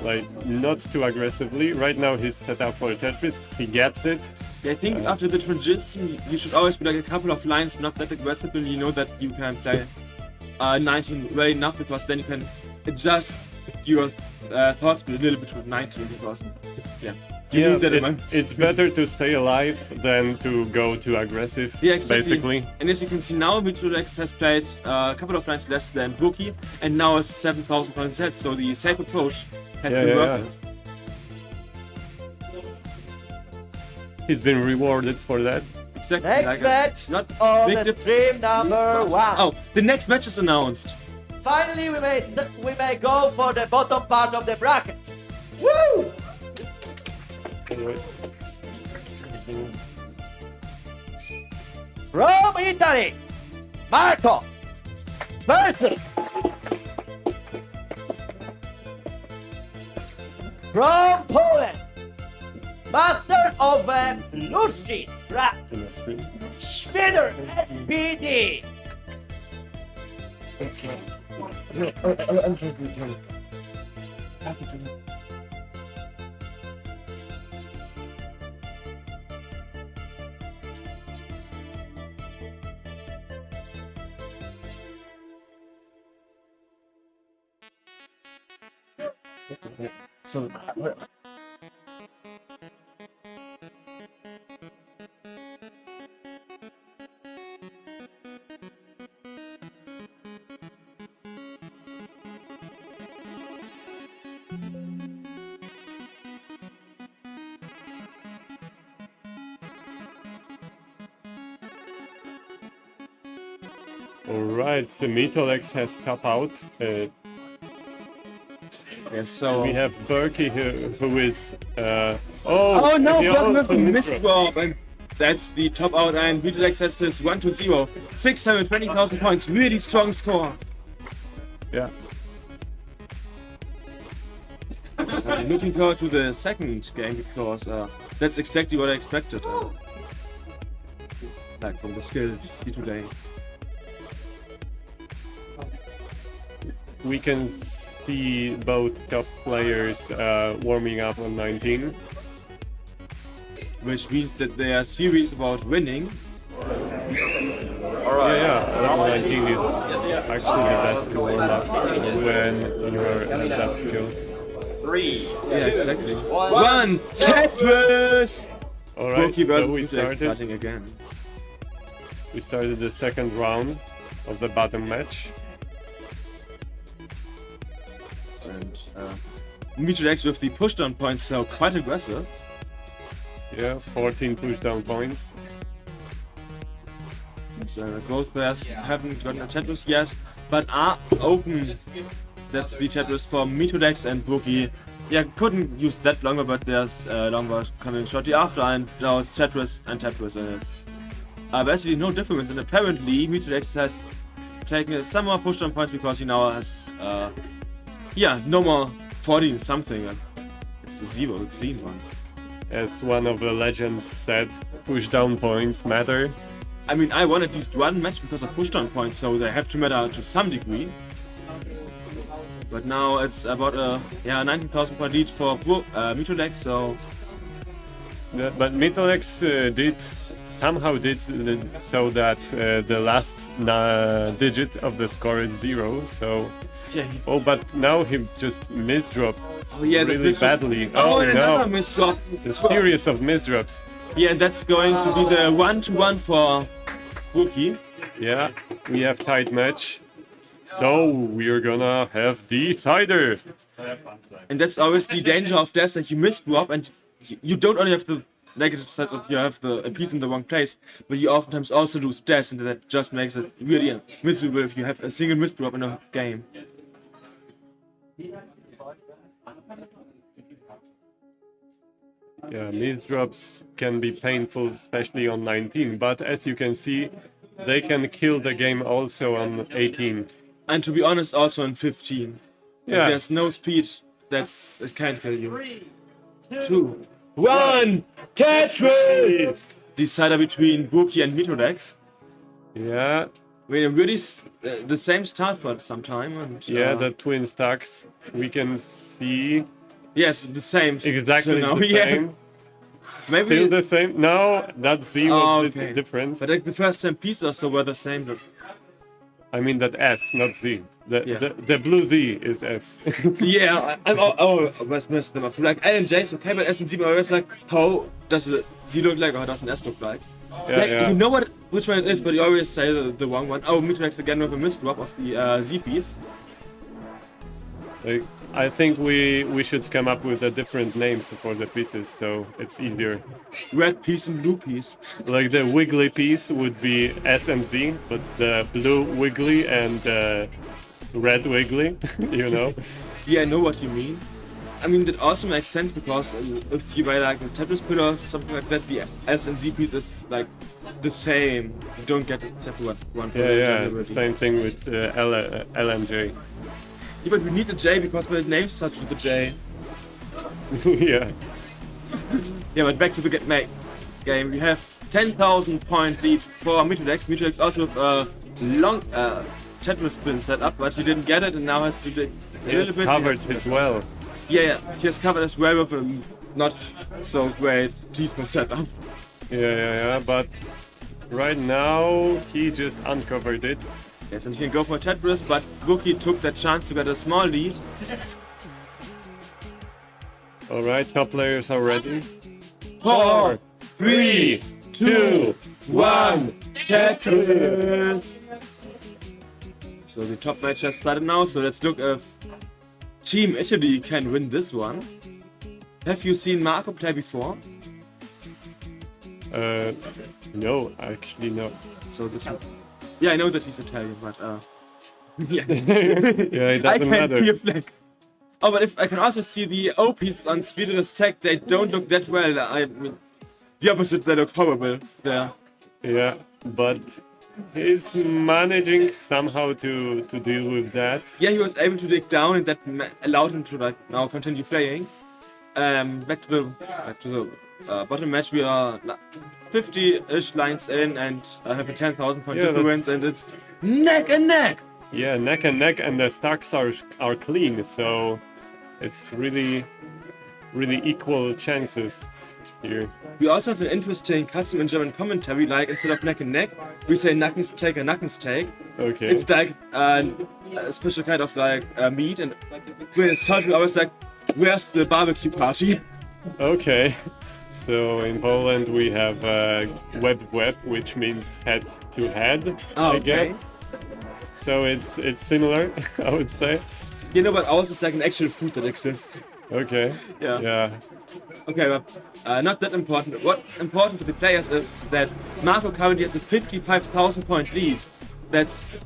like not too aggressively. Right now he's set up for a Tetris, he gets it. Yeah, I think after the transition you should always be like a couple of lines not that aggressive, and you know that you can play 19 well enough, because then you can adjust your thought speed a little bit with 19, because it's better to stay alive than to go too aggressive, basically. And as you can see now, Mitolex has played a couple of lines less than Burki, and now is 7,000 points ahead, so the safe approach has been worth it. He's been rewarded for that. Exactly. Next match not on big the stream number 1. Oh, the next match is announced. Finally, we may go for the bottom part of the bracket. Woo! From Italy, Marco versus from Poland, master of Lucy Strat, Schmider SPD. So, Alright, the Mitolex has top out. so we have Burki who is... oh no, Burki with the misdrop, and that's the top out, and Mitolex has this 1-0, 620,000 points, really strong score. Yeah. looking forward to the second game because that's exactly what I expected. Like from the skill you see today. We can see both top players warming up on 19. Which means that they are serious about winning. Yeah, level 19 is actually the best to warm up when you're at that skill. Yeah, exactly. One Tetris! Alright, so we starting again. We started the second round of the bottom match. And Mitrodex with the pushdown points, so quite aggressive. Yeah, 14 pushdown points. So both players haven't gotten a Tetris yet, but are open. That's the Tetris for Mitrodex and Bookie. Yeah, couldn't use that longer, but there's longer coming shortly after, and now it's Tetris, and it's basically no difference. And apparently, Mitrodex has taken some more pushdown points because he now has, no more 14 something. It's a 0, a clean one. As one of the legends said, pushdown points matter. I mean, I won at least one match because of pushdown points, so they have to matter to some degree. But now it's about a 19,000 point lead for Mitrodex, so... But Mitrodex somehow did so that the last digit of the score is 0, so... Yeah, but now he just misdropped really badly. Oh, and no! another misdrop! The series of misdrops. Yeah, and that's going to be the 1-1 for Bookie. Yeah, we have tight match. So we're gonna have decider. And that's always the danger of this, that you misdrop and you don't only have the negative sides of you have a piece in the wrong place, but you oftentimes also lose death, and that just makes it really miserable if you have a single misdrop in a game. Yeah, misdrops can be painful, especially on 19, but as you can see, they can kill the game also on 18. And to be honest, also on 15. Yeah. If there's no speed, it can't kill you. 3, 2, 1, Tetris! Decider between Bookie and Mitrodex. Yeah. We really the same start for some time. And, yeah, the twin stacks. We can see... Yes, the same. Exactly now. the same. Yes. Maybe still the same? No, that Z was different. But like the first 10 pieces also were the same. I mean that S, not Z. The blue Z is S. Yeah, I always messed them up. Like L and J is okay, but S and Z are always like, how does a Z look like or how does an S look like? Yeah, You know which one it is, but you always say the wrong one. Oh, Mitrodex again with a misdrop of the Z piece. Like, I think we should come up with a different names for the pieces, so it's easier. Red piece and blue piece. Like the wiggly piece would be S and Z, but the blue wiggly and red wiggly, you know? Yeah, I know what you mean. I mean, that also makes sense because if you buy like a Tetris pillar or something like that, the S and Z piece is like the same. You don't get a separate one. Yeah, the same thing with L and J. Yeah, but we need a J because my name starts with a J. Yeah. Yeah, but back to the game. We have 10,000 point lead for Mitrodex. Mitrodex also with a long Tetris spin set up, but he didn't get it and now has to do a little bit. Covered as well. Yeah, he has covered as well with a not so great T-spin setup. Yeah, but right now he just uncovered it. Yes, and he can go for Tetris, but Bookie took that chance to get a small lead. Alright, top players are ready. 4, 3, 2, 1, Tetris! So the top match has started now, so let's look if Team Italy can win this one. Have you seen Marco play before? No, actually no. So this one... Yeah, I know that he's Italian, but yeah. It doesn't matter. See a flag. Oh, but if I can also see the O pieces on Svider's tech, they don't look that well. I mean, the opposite, they look horrible there. Yeah, but he's managing somehow to deal with that. Yeah, he was able to dig down, and that allowed him to like now continue playing. back to the bottom match. We are 50-ish lines in and have a 10,000 point difference, and it's neck and neck. Yeah, neck and neck, and the stacks are clean, so it's really equal chances here. We also have an interesting custom in German commentary, like instead of neck and neck, we say Nackensteak or Nackensteak. Okay. It's like a special kind of like meat, and when it's hot, we always like, where's the barbecue party? Okay. So in Poland we have web, which means head to head, I guess. So it's similar, I would say. You know, but ours is like an actual food that exists. Okay. Yeah. Okay, but not that important. What's important for the players is that Marco currently has a 55,000 point lead. That's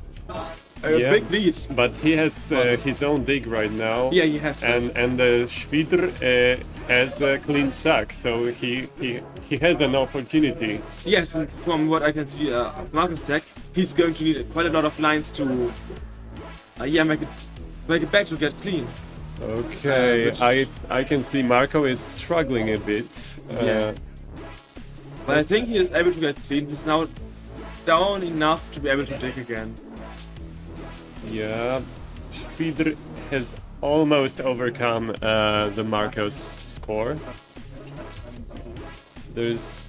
a big lead. But he has his own dig right now. Yeah, he has. And Schwider has a clean stack, so he has an opportunity. Yes, and from what I can see of Marco's deck, he's going to need quite a lot of lines to make it back to get clean. Okay, I can see Marco is struggling a bit. But I think he is able to get clean. He's now down enough to be able to dig again. Yeah, Schwider has almost overcome the Marco's score. There's,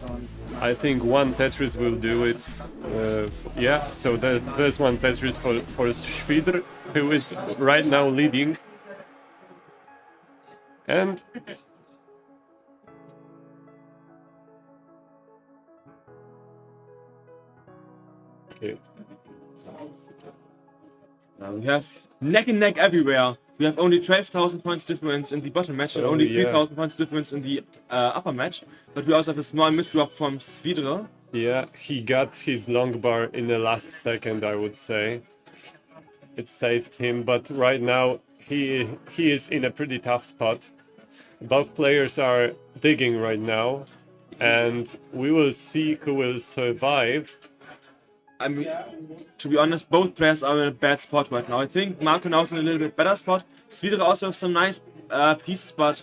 I think, one Tetris will do it. Yeah, so there's one Tetris for Schwider, who is right now leading. And okay. Now we have neck and neck everywhere. We have only 12,000 points difference in the bottom match and only 3,000 points difference in the upper match. But we also have a small misdrop from Svidra. Yeah, he got his long bar in the last second, I would say. It saved him, but right now he is in a pretty tough spot. Both players are digging right now, and we will see who will survive. I mean, to be honest, both players are in a bad spot right now. I think Marco now is in a little bit better spot. Svidra also has some nice pieces, but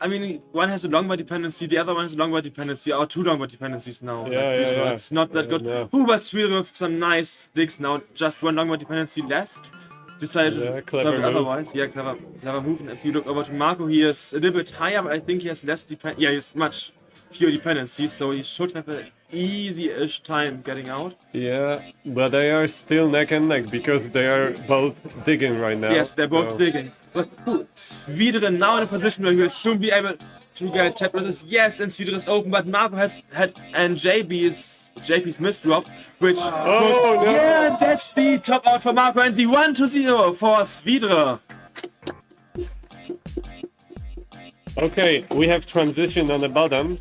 I mean, one has a long bar dependency, the other one has a long bar dependency, or two long bar dependencies now. Yeah. It's not that good. Ooh, but Svidra with some nice digs now, just one long bar dependency left. Decided clever move. Otherwise. Yeah, clever move. And if you look over to Marco, he is a little bit higher, but I think he has less he has much fewer dependencies, so he should have an easy-ish time getting out. Yeah, but they are still neck and neck because they are both digging right now. Yes, they're both digging. But Svidra now in a position where he will soon be able to get chat versus yes, and Svidra is open, but Marco has had and JP's misdrop, which yeah, that's the top out for Marco and the 1-0 for Svidra. Okay, we have transition on the bottom.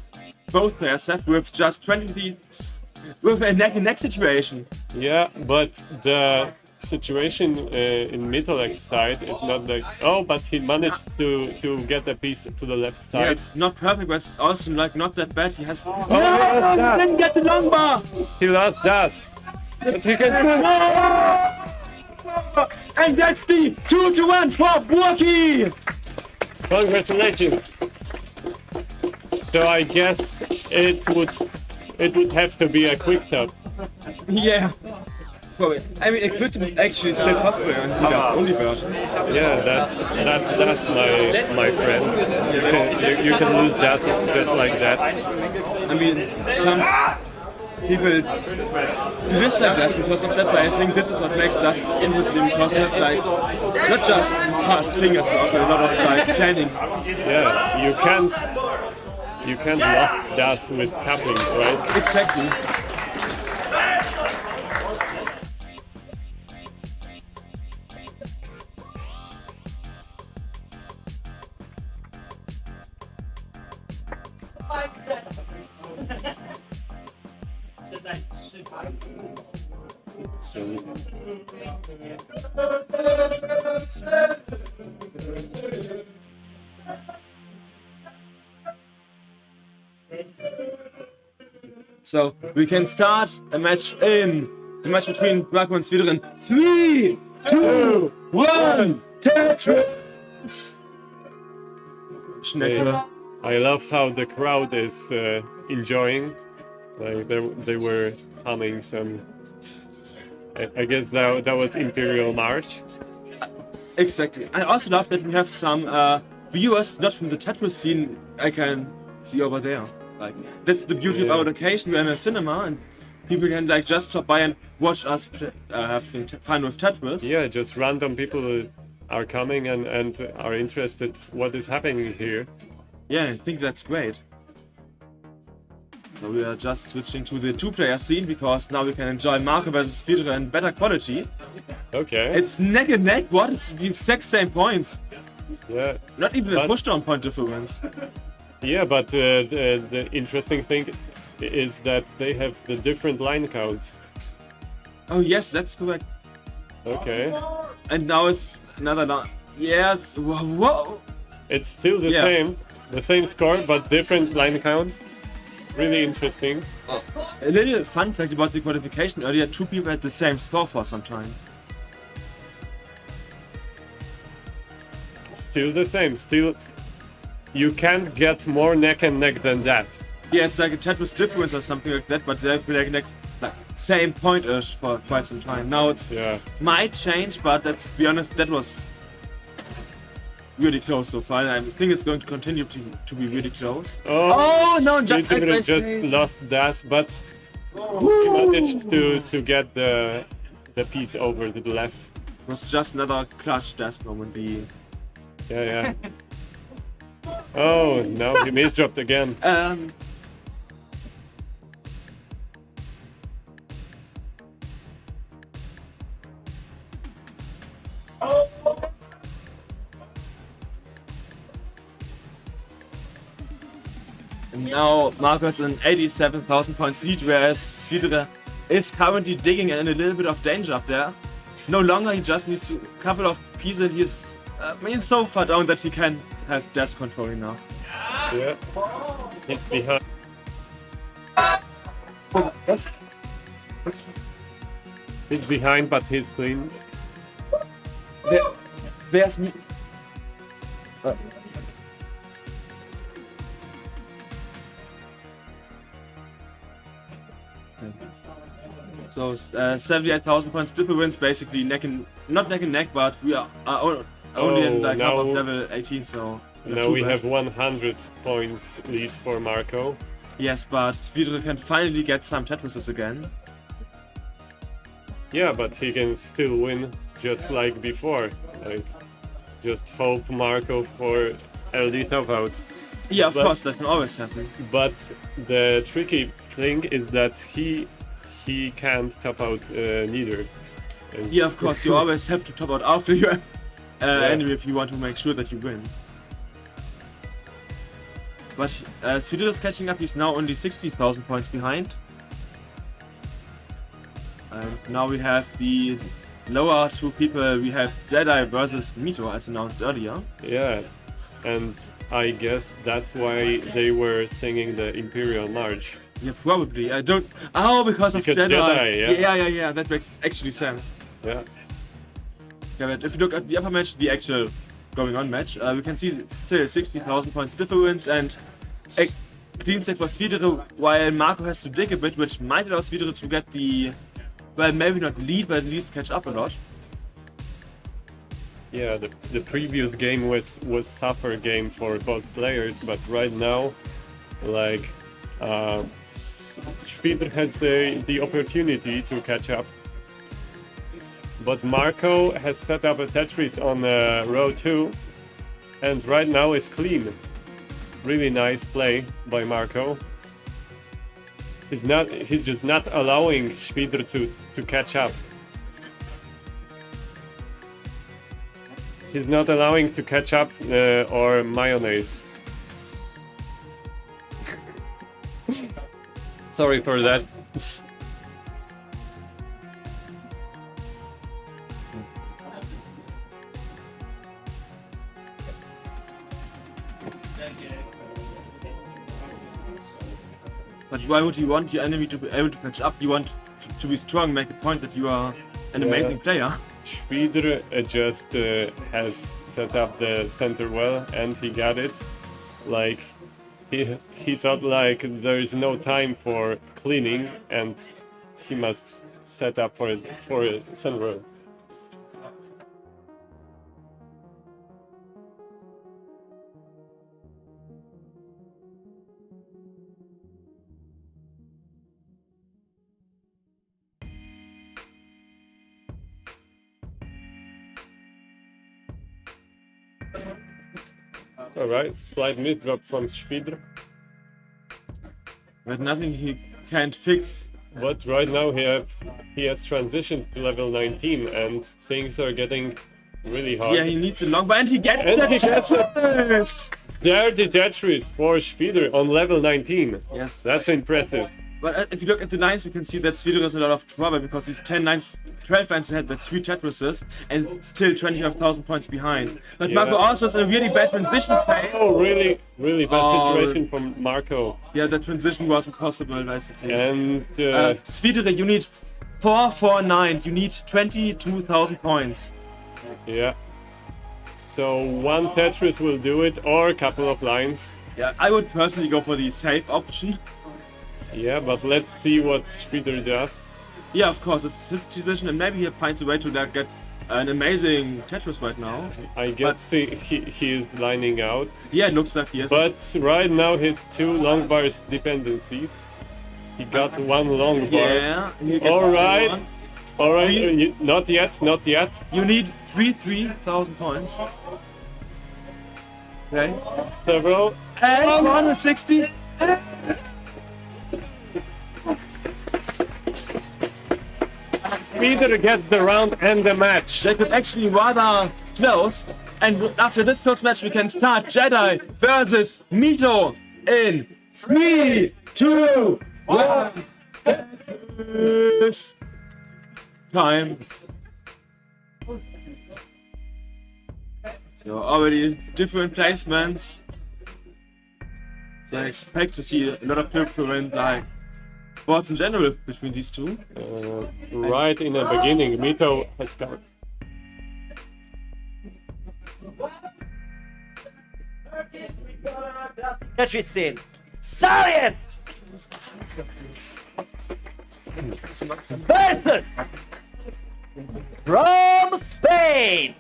Both players have with just 20 beats with a neck and neck situation. Yeah, but the situation in Mittelek's side is not like but he managed to get a piece to the left side. Yeah, it's not perfect, but it's also like not that bad. He has he didn't get the long bar. He lost Das. But he can and that's the 2-1 for Burki. Congratulations. So I guess it would have to be a quick tap. Yeah. Probably. I mean, a quick tap is actually still possible on Giga's only version. Yeah, that's my friend. You can lose that just like that. I mean, some people dislike Das because of that, but I think this is what makes Das interesting because you have like not just fast fingers, but also a lot of like planning. Yeah, you can't lock Das with tapping, right? Exactly. So we can start a match in the match between Marco and Svidra in 3, 2, 1, Tetris! Schnecke. I love how the crowd is enjoying. Like they were humming some. I guess that was Imperial March. Exactly. I also love that we have some viewers not from the Tetris scene. I can see over there. Like that's the beauty of Yeah. our location. We're in a cinema and people can like just stop by and watch us having fun with Tetris. Yeah, just random people are coming and are interested what is happening here. Yeah, I think that's great. So we are just switching to the two-player scene because now we can enjoy Marco versus Federer in better quality. Okay. It's neck and neck. What? It's the exact same points. Yeah. Not even a But- pushdown point difference. Yeah, but the interesting thing is that they have the different line count. Oh yes, that's correct. Okay. And now it's another line. Yeah, it's whoa. It's still Yeah. the same score, but different line count. Really interesting. A little fun fact about the qualification earlier: two people had the same score for some time. Still the same. Still, you can't get more neck and neck than that. Yeah, it's like a Tetris difference or something like that, but they've been like same point-ish for quite some time. Now it's Yeah. might change, but let's be honest, that was really close so far. I think it's going to continue to be really close. Oh, no, just as I just say. lost Das, but he managed to get the piece over to the left. It was just another clutch death moment. Yeah. Oh, no, he misdropped again. And now Marco's in 87,000 points lead, whereas Federer is currently digging in a little bit of danger up there. No longer, he just needs a couple of pieces and he's so far down that he can have death control enough. Yeah. He's behind. He's behind, but he's clean. There's me. So 78,000 points difference, basically not neck and neck, but we are only in like half of now- level 18. So Now we have 100 points lead for Marco. yes, but Federer can finally get some Tetrises again. Yeah, but he can still win just like before. Like, just hope Marco for early top out. Yeah, of But- course, that can always happen. But the tricky thing is that he can't top out neither. And Yeah, of course, you always have to top out after your Yeah. enemy if you want to make sure that you win. But as Federer is catching up, he's now only 60,000 points behind. And now we have the lower two people. We have Jedi versus Mito, as announced earlier. Yeah, and I guess that's why they were singing the Imperial March. Yeah, probably. I don't. Oh, because of Because Jedi, yeah. Yeah. That makes actually sense. Yeah. Yeah, but if you look at the upper match, the actual going on match, we can see still 60,000 points difference and a clean set for Federer, while Marco has to dig a bit, which might allow Federer to get the, well, maybe not lead, but at least catch up a lot. Yeah, the previous game was suffer game for both players, but right now, like, Federer has the opportunity to catch up. But Marco has set up a Tetris on row 2, and right now is clean. Really nice play by Marco. He's just not allowing Federer to catch up. He's not allowing to catch up or mayonnaise. Sorry for that. But why would you want your enemy to be able to catch up? You want to be strong, make a point that you are an amazing player. Federer just has set up the center well, and he got it. like he thought like there is no time for cleaning and he must set up for Sunroad. Alright, slight misdrop from Schwidr. But nothing he can't fix. But right now he has transitioned to level 19 and things are getting really hard. Yeah, he needs a long, and he gets And the he gets it. Tetris! There the Tetris for Schwidr on level 19. Yes. That's impressive. But if you look at the lines, we can see that Sweden has a lot of trouble because he's 10 lines, 12 lines ahead, that's 3 Tetrises, and still 25,000 points behind. But Yeah. Marco also is in a really bad transition phase. Oh, really bad Oh. situation from Marco. Yeah, the transition was impossible, basically. And Sweden, you need 449, you need 22,000 points. yeah. So one Tetris will do it, or a couple of lines. Yeah, I would personally go for the safe option. Yeah, but let's see what Schwidr does. Yeah, of course, it's his decision, and maybe he finds a way to like, get an amazing Tetris right now. I guess he is lining out. Yeah, it looks like he is. But right now his 2 long bars dependencies. He got 1 long bar. yeah. you get Alright. one. Alright, not yet, not yet. You need 3,000 points. Okay. Several. And 160. Schwidr gets the round and the match. That could actually rather close. And after this close match, we can start Jedi versus Mito in 3, 2, 1. Tetris time. So already different placements. So I expect to see a lot of different like boards in general between these two. Right in the beginning, Mito has got. Tetris scene. Sarian versus from Spain,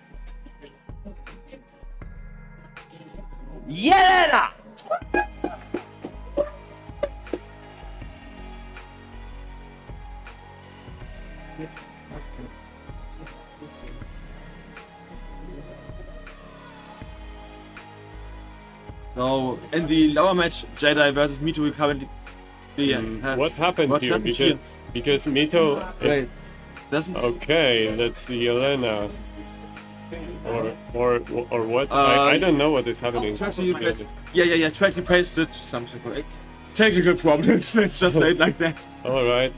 Yelena. So in the lower match, Jedi versus Mito will currently be. What happened what here? happened here? Because Mito. Wait, doesn't. Okay, let's see Elena. Or what? I don't know what is happening. Try to to be replace. honest. Yeah. Try to paste it. Something correct. Technical problems. Let's just say it like that. All right.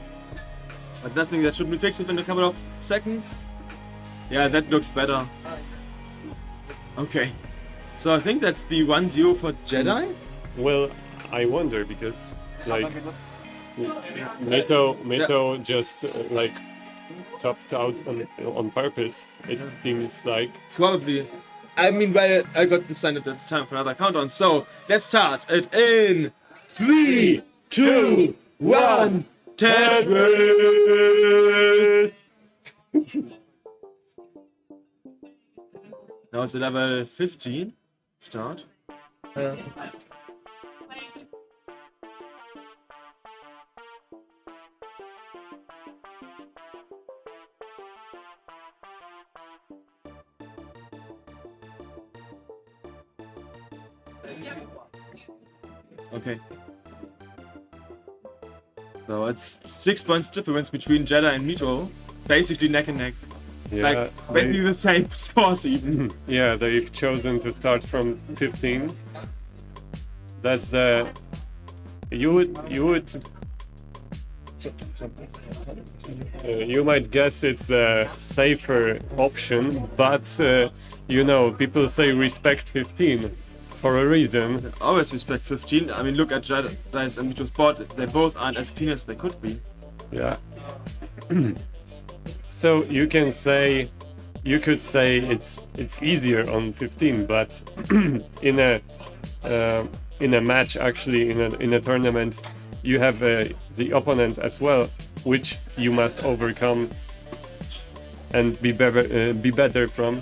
But nothing that should be fixed within a couple of seconds. Yeah, that looks better. Okay. So I think that's the 1-0 for Jedi. Well, I wonder because like Mito just like topped out on purpose. It seems like. Probably. I mean, well, I got the sign that it's time for another countdown. So let's start it in 3, 2, 1. Tetris. Now it's a level 15. Start. Okay. So it's 6 points difference between Jedi and Mito. Basically neck and neck. Yeah, Like basically the same scores even. yeah, they've chosen to start from 15. That's the. You might guess it's the safer option, but you know, people say respect 15 for a reason. Always respect 15. I mean, look at Jedi's and Mito's board. They both aren't as clean as they could be. Yeah. So you can say you could say it's easier on 15, but in a match, actually in a tournament, you have the opponent as well, which you must overcome and be better from.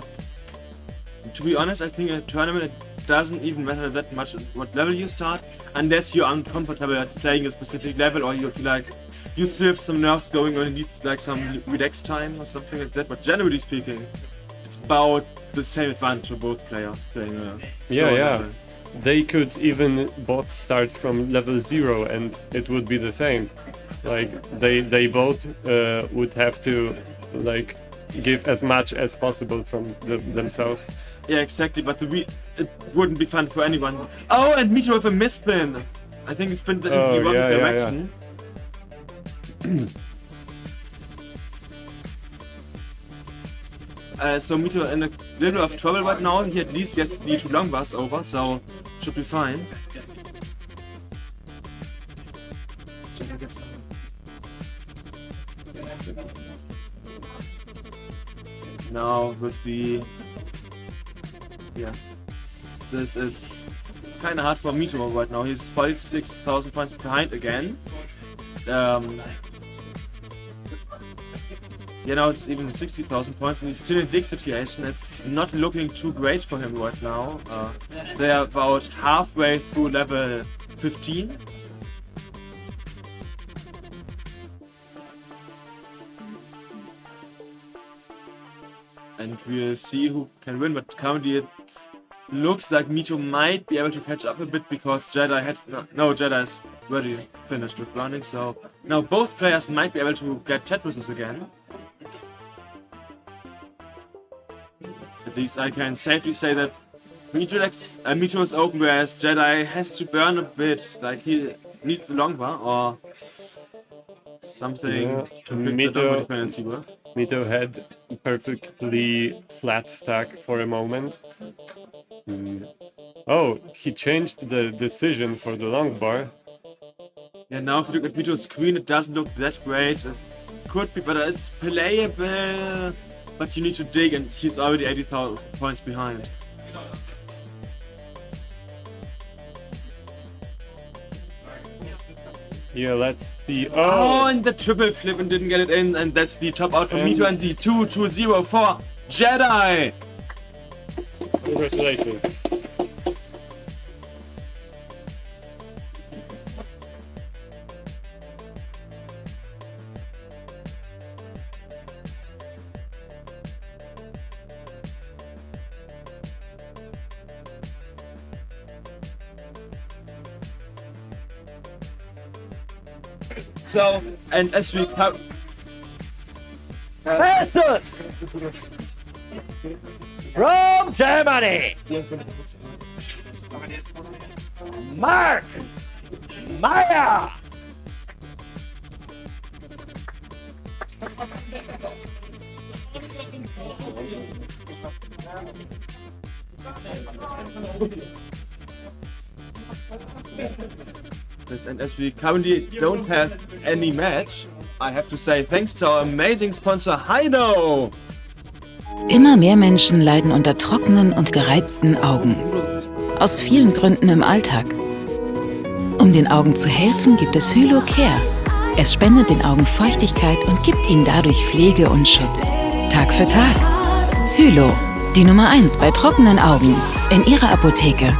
To be honest, I think in a tournament it doesn't even matter that much what level you start, unless you're uncomfortable at playing a specific level or you feel like you still have some nerves going on and need like some relax time or something like that. But generally speaking, it's about the same advantage for both players playing a slower level. They could even both start from level 0 and it would be the same. Like they both would have to like give as much as possible from themselves. Yeah, exactly, but it wouldn't be fun for anyone. Oh, and Mito with a misspin! I think he spinned in the wrong direction. So Mito in a little of trouble right now. He at least gets the 2 long bars over, so should be fine. Now with the this is kind of hard for Mito right now. He's 46,000 points behind again. Now it's even 60,000 points and he's still in dig situation. It's not looking too great for him right now. They're about halfway through level 15. And we'll see who can win, but currently it looks like Mito might be able to catch up a bit because Jedi had... No, Jedi is already finished with running, so now both players might be able to get Tetris's again. At least I can safely say that Mito is open, whereas Jedi has to burn a bit, like he needs the long bar or something to fix the double dependency with. Mito had perfectly flat stack for a moment. Oh, he changed the decision for the long bar. Yeah, now if you look at Mito's screen, it doesn't look that great. It could be, but it's playable. But you need to dig, and he's already 80,000 points behind. Yeah, let's see. Oh, and the triple flip and didn't get it in, and that's the top out for Mito and the 2-2-0 for Jedi! Congratulations. So, and as we come... Jesus! From Germany! Mark! Meyer! And as we currently don't have any match, I have to say thanks to our amazing sponsor Heino! Immer mehr Menschen leiden unter trockenen und gereizten Augen. Aus vielen Gründen im Alltag. Um den Augen zu helfen, gibt es Hylo Care. Es spendet den Augen Feuchtigkeit und gibt ihnen dadurch Pflege und Schutz. Tag für Tag. Hylo, die Nummer 1 bei trockenen Augen. In Ihrer Apotheke.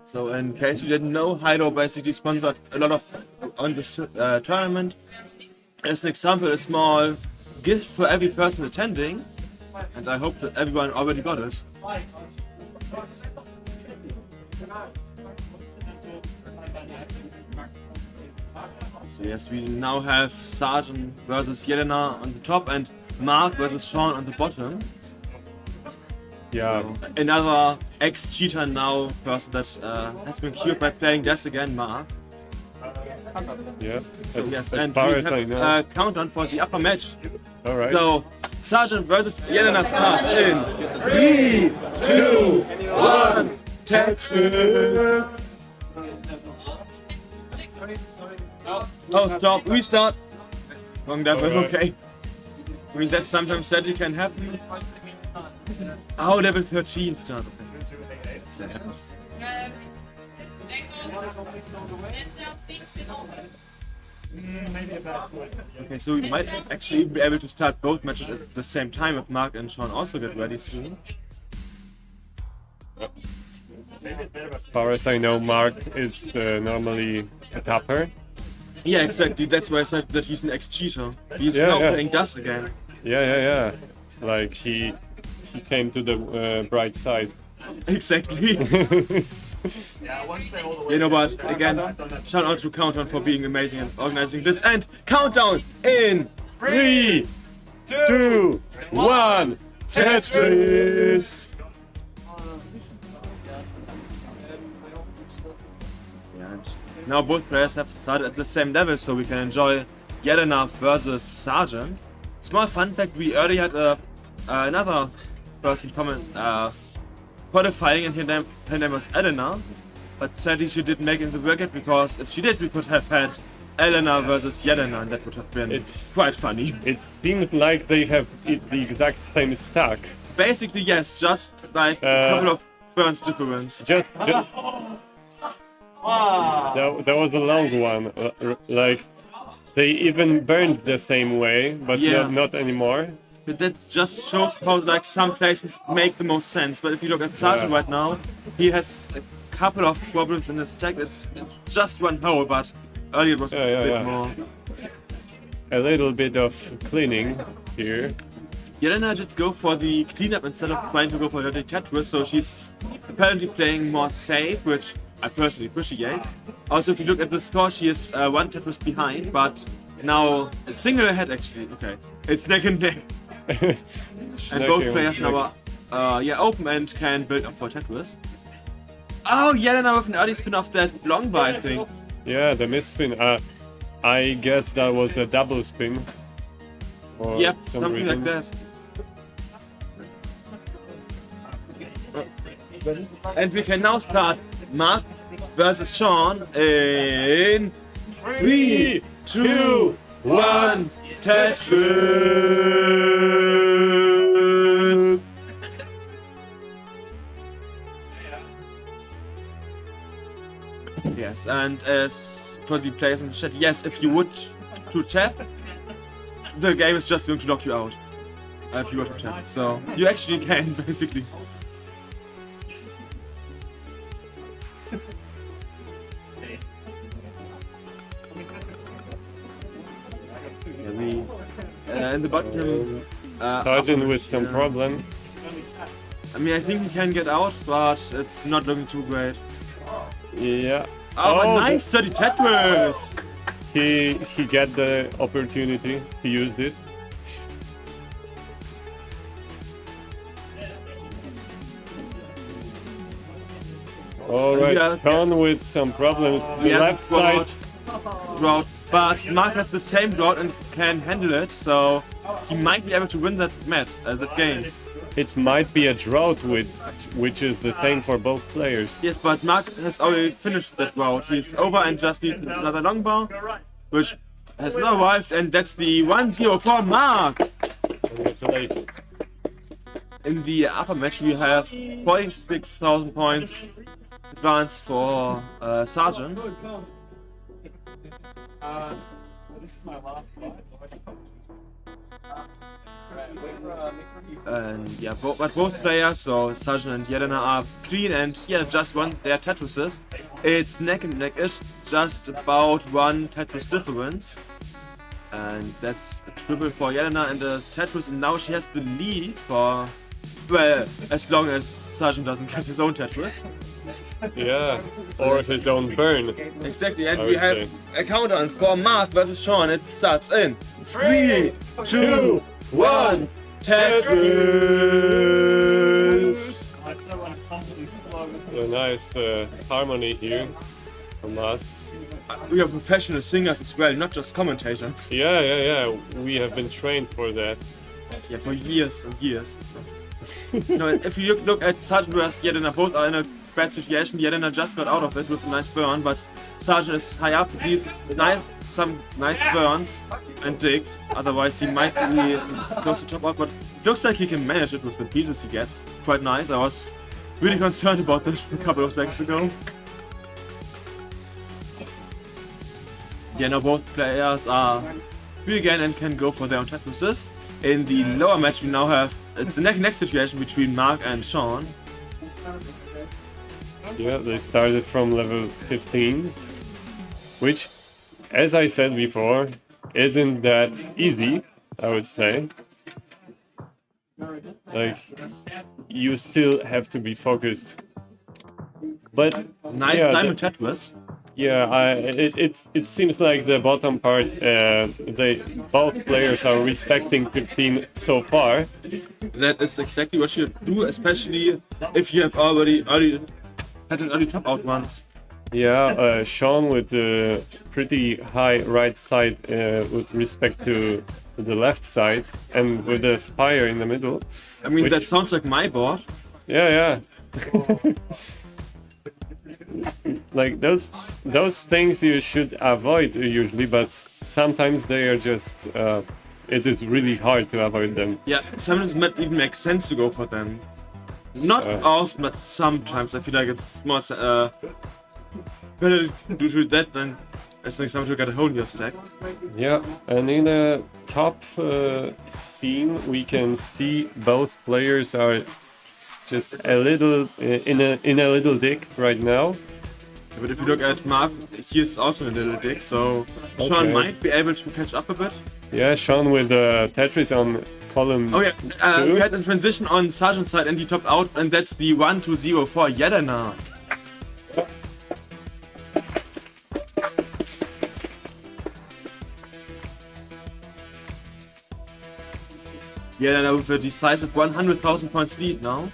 So in case you didn't know, Heino basically sponsored a lot of on this tournament. As an example, a small gift for every person attending, and I hope that everyone already got it. So yes, we now have Sergeant versus Jelena on the top and Mark versus Sean on the bottom. Yeah. So, another ex-cheater now person that has been cured by playing Death again, Mark. Yeah. So yes, as and far we as I have know. a countdown for the upper match. All right. So Sergeant versus Jelena starts in 3, 2, 1, Tetris! Oh, stop, restart! Wrong level, okay. I mean, that sometimes sadly can happen. Oh, level 13 start. Okay. That happens. Okay, so we might actually be able to start both matches at the same time if Mark and Sean also get ready soon. As far as I know, Mark is normally a tapper. Yeah, exactly. That's why I said that he's an ex-cheater. He's now playing DOS again. Yeah. Like he came to the bright side. Exactly. You know, but again, shout out to Countdown for being amazing and organizing this. And Countdown in 3, 2, 1, Tetris! And now both players have started at the same level, so we can enjoy Jelena versus Sergeant. Small fun fact: we already had another person qualifying, and her name was Elena, but sadly she didn't make it in the bracket because if she did, we could have had Elena versus Jelena, and that would have been quite funny. It seems like they have the exact same stack. Basically, yes, just like a couple of burns difference. Just. That was a long one. Like they even burned the same way, but not anymore. But that just shows how like some places make the most sense. But if you look at Sergeant right now, he has a couple of problems in his stack. It's just one hole, but earlier it was a bit more. A little bit of cleaning here. Jelena did go for the cleanup instead of trying to go for dirty Tetris, so she's apparently playing more safe, which I personally appreciate. Also, if you look at the score, she is one Tetris behind, but now a single ahead actually. Okay, it's neck and neck. And both players now are open and can build up for Tetris. Oh, Jelena with an early spin off that long bar, I think. Yeah, the miss spin. I guess that was a double spin. Yep, something like that. And we can now start Mark versus Sean in 3, 2, 1, Tetris! Yes, and as for the players in the chat, yes, if you would to tap, the game is just going to lock you out. If you were to tap. So, you actually can, basically. In the bottom, Sergeant with some problems. I mean, I think he can get out, but it's not looking too great. Yeah. Oh, but nice 30 Tetris! He got the opportunity. He used it. Alright, Sean with some problems. The left side. Route, but Mark has the same route and can handle it, so he might be able to win that that game. It might be a drought which is the same for both players. Yes, but Mark has already finished that route. He's over and just needs another long bar, which has now arrived, and that's the 1-0 for Mark! Congratulations. In the upper match we have 46,000 points advance for Sergeant. This is my last slide. And yeah, but both players, so Sergeant and Jelena, are clean and just won their Tetrises. It's neck and neck-ish, just about one Tetris difference. And that's a triple for Jelena and a Tetris, and now she has the lead for, well, as long as Sergeant doesn't get his own Tetris. Yeah, or his own burn. Exactly, and we have a countdown for Mark versus Sean. It starts in 3, 2, 1, Tetris! A nice harmony here from us. We are professional singers as well, not just commentators. Yeah. We have been trained for that. Yeah, for years and years. You know, if you look at Sergeant vs. Yelena, both are in a bad situation. Yelena just got out of it with a nice burn, but Sergeant is high up, needs some nice burns and digs, otherwise he might be close to top out, but it looks like he can manage it with the pieces he gets. Quite nice. I was really concerned about this a couple of seconds ago. Yeah, now both players are free again and can go for their own Tetris's. In the lower match we now have, it's a neck situation between Mark and Sean. Yeah, they started from level 15, which, as I said before, isn't that easy, I would say. Like, you still have to be focused. But Nice yeah, Diamond Tetris. yeah, it seems like the bottom part, both players are respecting 15 so far. That is exactly what you do, especially if you have already had an early top out once. Yeah, Sean with a pretty high right side with respect to the left side, and with the spire in the middle. I mean, which- that sounds like my board. Yeah. Like those things you should avoid usually, but sometimes they are just. It is really hard to avoid them. Yeah, sometimes it might even make sense to go for them. Not often, but sometimes. I feel like it's more better to do that than as an example to get a hole in your stack. Yeah, and in the top scene, we can see both players are just a little in a little dig right now. But if you look at Mark, he is also in a little dig, so Sean Okay. might be able to catch up a bit. Yeah, Sean with Tetris on column. Oh yeah, two. we had a transition on Sergeant's side and he topped out, and that's the 1-2-0 for Yelena. Yelena with a decisive 100,000 points lead now.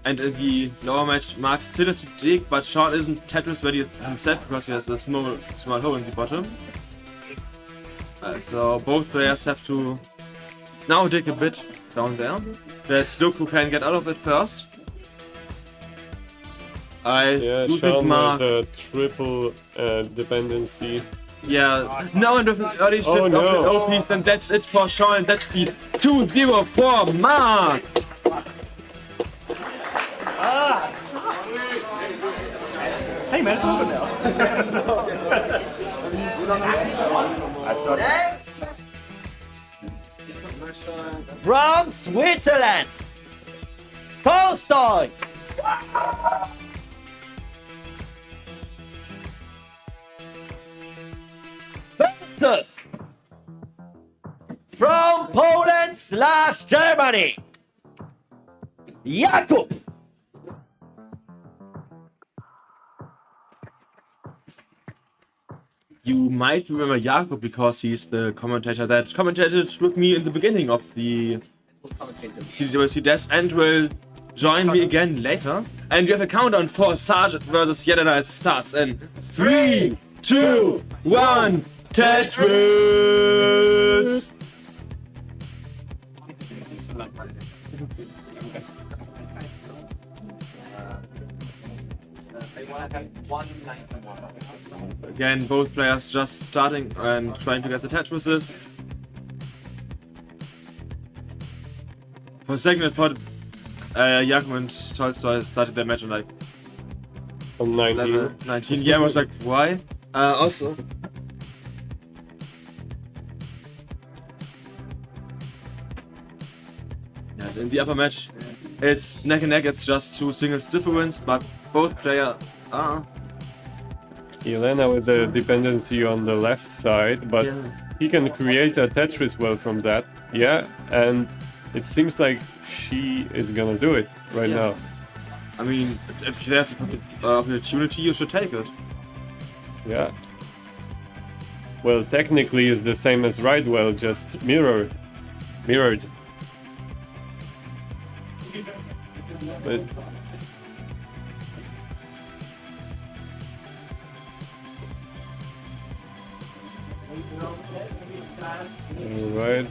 And in the lower match, Mark still has to dig, but Sean isn't Tetris ready himself because he has a small hole in the bottom. So both players have to now dig a bit down there. That's Luke who can get out of it first. I Yeah, do Sean think Mark. with a triple dependency. Yeah, no, and with an early shift Oh, of no. the OPs, then that's it for Sean, and that's the 2-0 for Mark! Hey man, it's over now. From Switzerland, Tolstoy. Versus from Poland/Germany, Jakub. You might remember Jakob because he's the commentator that commentated with me in the beginning of the CTWC desk and will join me again later. And we have a countdown for Sergeant versus Yelena. It starts in 3, 2, 1, Tetris! Again, both players just starting and trying to get the Tetrises. For a second, I thought Jakob and Tolstoy started their match on like On 19. level 19. Yeah, I was like, why? Also, yeah, in the upper match, it's neck and neck. It's just two singles difference, but both players are. Yelena with the dependency on the left side, but Yeah. he can create a Tetris well from that. Yeah, and it seems like she is gonna do it right Yeah. now. I mean, if there's an opportunity, you should take it. Yeah. Well, technically it's the same as Ridewell, just mirrored. But alright.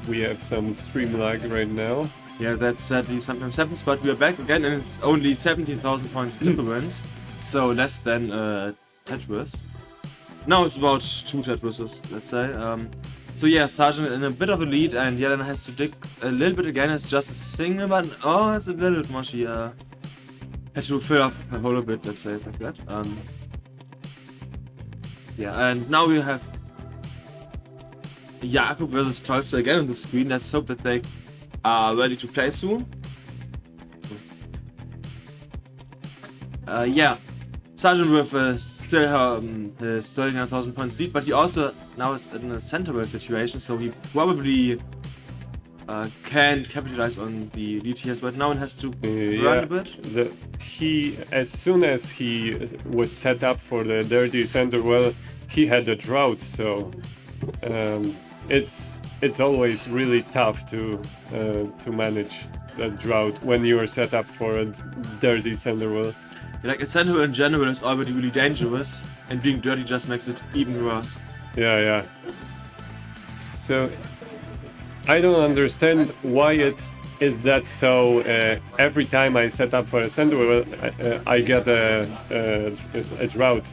we have some stream lag right now. Yeah, that sadly sometimes happens, but we are back again and it's only 17,000 points difference. So less than Tetris. Now it's about 2 Tetrises, let's say. So yeah, Sergeant in a bit of a lead and Yellen has to dig a little bit again. It's just a single button. Oh, it's a little bit mushy. Had to fill up a whole bit, let's say it like that. Yeah, and now we have Jakub versus Tolstoy again on the screen. Let's hope that they are ready to play soon. Yeah, Sergeant with still his 39,000 points lead, but he also now is in a central situation, so he probably can't capitalize on the lead he has right now and has to run a bit. As soon as he was set up for the dirty center, well, he had a drought, so it's always really tough to manage that drought when you are set up for a dirty center well. Like a center in general is already really dangerous, and being dirty just makes it even worse. Yeah. So I don't understand why it is that so. Every time I set up for a center well, I get a drought.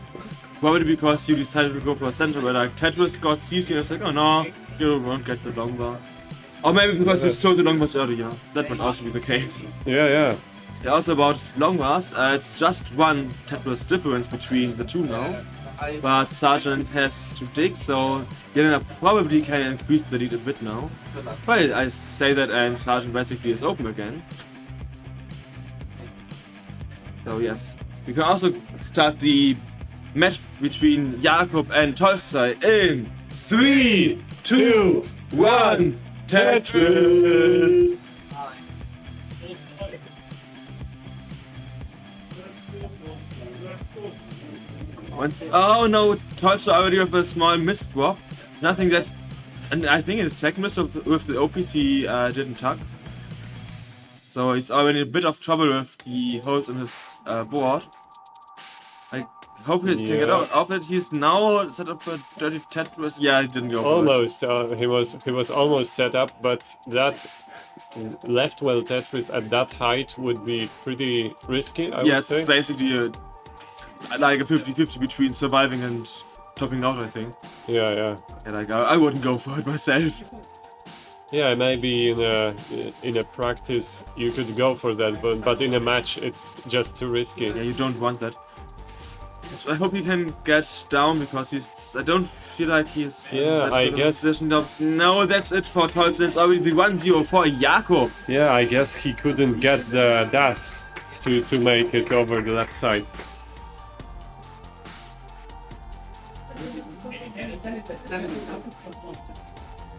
Probably because you decided to go for a center where like Tetris got CC and it's like, oh no, you won't get the long bar. Or maybe because you sold the long bars earlier. That would also be the case. Yeah. Yeah, also about long bars, it's just 1 Tetris difference between the two now. But Sergeant has to dig, so Yelena probably can increase the lead a bit now. Well, I say that and Sergeant basically is open again. So yes, we can also start the match between Jakub and Tolstoy in 3, 2, 1, Tetris! Oh no, Tolstoy already with a small missed drop. Nothing that... And I think in the second miss with the OPs he didn't tuck. So he's already in a bit of trouble with the holes in his board. I hope he can get out of it. He's now set up for dirty Tetris. Yeah, he didn't go almost. He was almost set up, but that left well Tetris at that height would be pretty risky, I would say. It's basically like a 50-50 between surviving and topping out, I think. Yeah. And like I wouldn't go for it myself. Yeah, maybe in a practice you could go for that, but in a match it's just too risky. Yeah, you don't want that. So I hope he can get down because I don't feel like he's in I guess. No, that's it for Tolstoy. It's already 1-0 for Jakub. Yeah, I guess he couldn't get the dash to make it over the left side.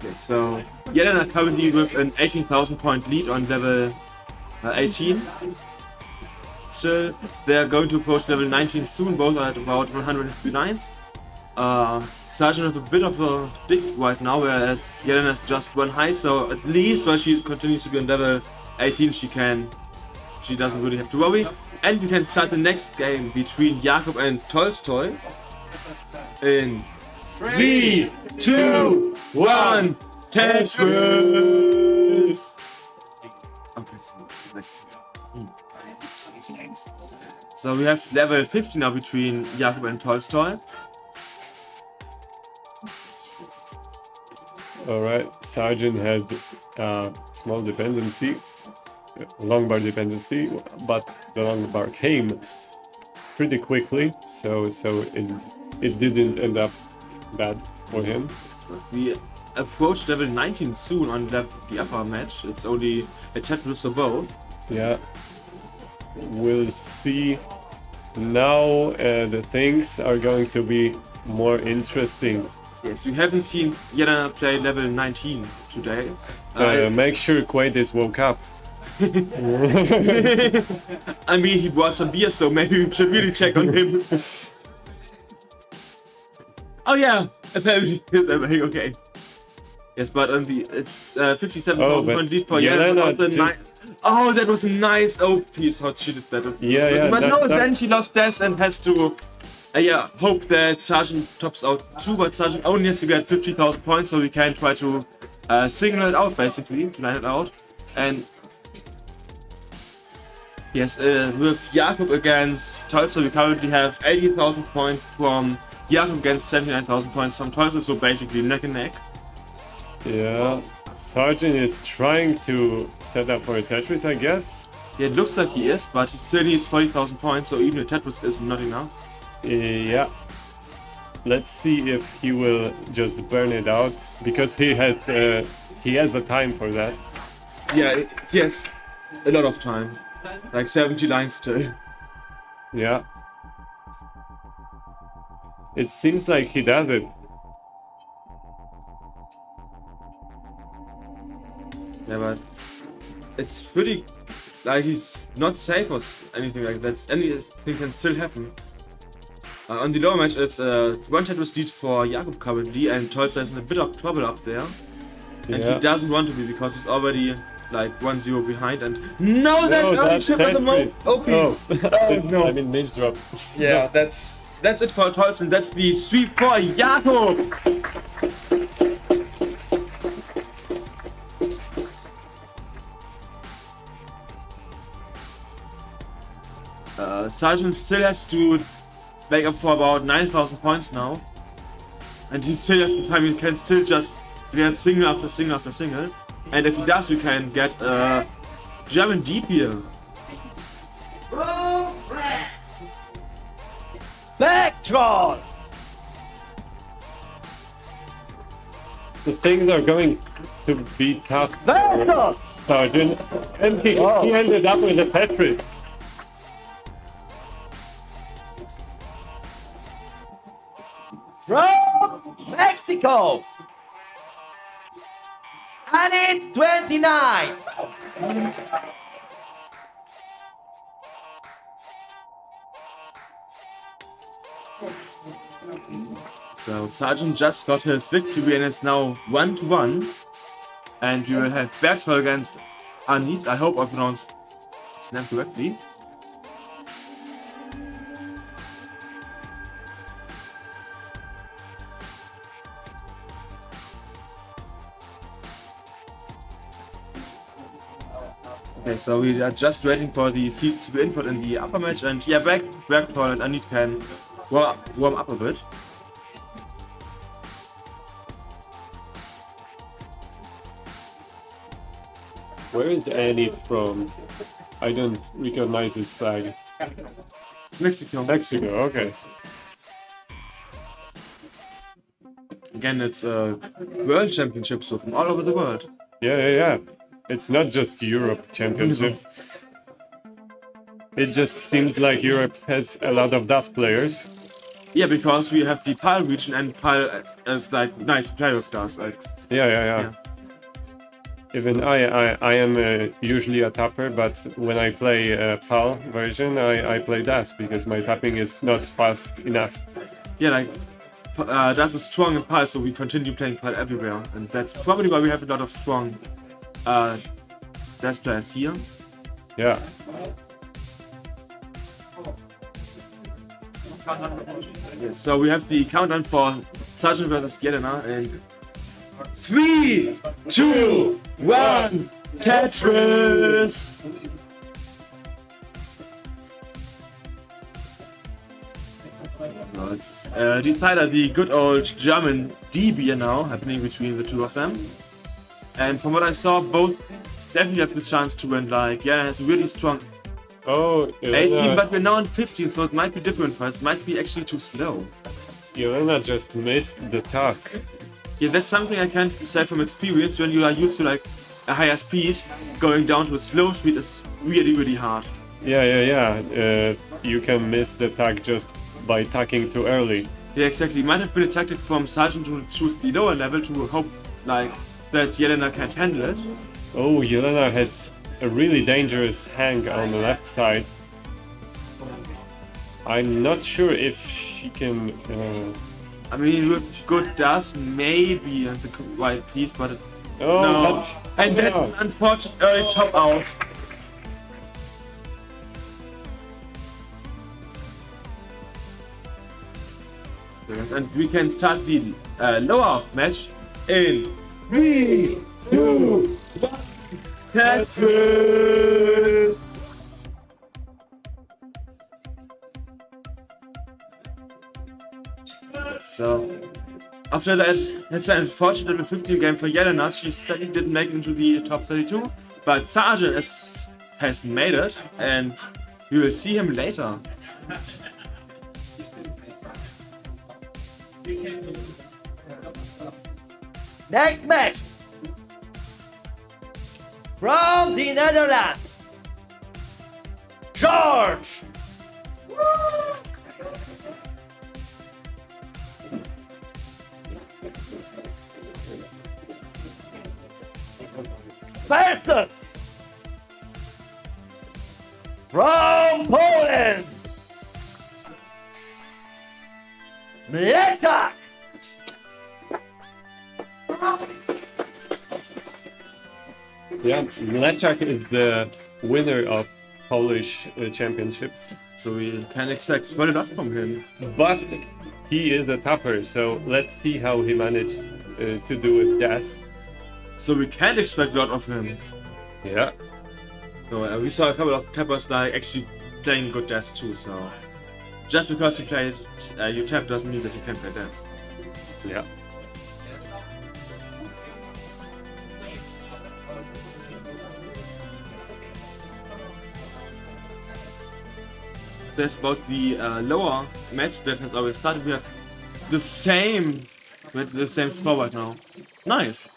Okay, so Yelena currently with an 18,000 point lead on level 18. Still, they're going to approach level 19 soon, both are at about 159s. Sergeant with a bit of a dig right now, whereas Yelena's just 1 high, so at least while she continues to be on level 18, she doesn't really have to worry. And we can start the next game between Jakub and Tolstoy in 3, 2, 1, Tetris! Okay, so next game. So we have level 50 now between Jakub and Tolstoy. Alright, Sergeant had small dependency, long bar dependency, but the long bar came pretty quickly, so it didn't end up bad for him. We approach level 19 soon on the upper match. It's only a Tetris or both. Yeah, we'll see. Now the things are going to be more interesting. Yes, we haven't seen Yelena play level 19 today. Make sure Quaidis woke up. I mean, he brought some beer, so maybe we should really check on him. Oh yeah, apparently he's okay. Yes, but on it's 57,000 point lead for Yelena. Oh, that was a nice OP. How she did that. Yeah. But then she lost death and has to hope that Sergeant tops out too, but Sergeant only has to get 50,000 points, so we can try to single it out basically, to line it out. And yes, with Jakub against Tolstoy, we currently have 80,000 points from Jakub against 79,000 points from Tolstoy, so basically neck and neck. Yeah, Sergeant is trying to set up for a Tetris, I guess. Yeah, it looks like he is, but he still needs 40,000 points, so even a Tetris is not enough. Yeah. Let's see if he will just burn it out, because he has a time for that. Yeah, he has a lot of time. Like 70 lines still. Yeah. It seems like he does it. Yeah, but it's pretty, like, he's not safe or anything like that. Anything can still happen. On the lower match, it's one Tetris lead for Jakub currently, and Tolstoy is in a bit of trouble up there. And he doesn't want to be because he's already like 1-0 behind. And no, that chip at the moment. Okay. Oh, no. I mean, mage drop. Yeah, that's it for Tolstoy. That's the sweep for Jakub. Sergeant still has to make up for about 9,000 points now. And he still has the time, he can still just get single after single after single. And if he does, we can get German deep here. Back troll! The things are going to be tough Versus! for Sergeant. And he ended up with a Tetris. From Mexico! I need 29! So Sergeant just got his victory and it's now 1-1. And we will have Bergtroll against Anit. I hope I pronounced his name correctly. Okay, so we are just waiting for the seeds to be input in the upper match, and yeah, Bergtroll and Anit can warm up a bit. Where is Annie from? I don't recognize his flag. Mexico. Mexico, okay. Again, it's a world championship, so from all over the world. Yeah. It's not just Europe Championship. It just seems like Europe has a lot of DAS players. Yeah, because we have the PAL region, and PAL is like nice to play with DAS. Like, Yeah. Even I am usually a tapper, but when I play PAL version, I play DAS because my tapping is not fast enough. yeah, like DAS is strong in PAL, so we continue playing PAL everywhere, and that's probably why we have a lot of strong DAS players here. Yeah. Yeah, so we have the countdown for Sergeant versus Jelena, and 3, 2, 1, Tetris! Well, it's decided the good old German DB now happening between the two of them. And from what I saw, both definitely have the chance to win. Like, yeah, has a really strong 18, but we're now in 15, so it might be different for us. It might be actually too slow. Jelena just missed the tuck. Yeah, that's something I can say from experience. When you are used to like a higher speed, going down to a slow speed is really, really hard. Yeah. You can miss the tuck just by tucking too early. Yeah, exactly. It might have been a tactic from Sergeant to choose the lower level to hope like that Jelena can't handle it. Oh, Jelena has a really dangerous hang on the left side. I'm not sure if she can... I mean, with good DAS, maybe the right piece, but no. That's an unfortunate early top out. And we can start the lower match in 3, 2, 1. Tetris! So, after that, it's an unfortunate level 15 game for Yelena. She sadly didn't make it into the top 32, but Sergeant has made it, and we will see him later. Next match from the Netherlands, George versus from Poland, Mleczak. Yeah, Mleczak is the winner of Polish championships, So we can expect quite a lot from him. but he is a tapper, so let's see how he managed to do with Jazz. So we can't expect a lot of him. Yeah, So we saw a couple of tappers like actually playing good deaths too. So just because you played you tap doesn't mean that you can play deaths. yeah. So that's about the lower match that has already started. We have the same score right now. Nice.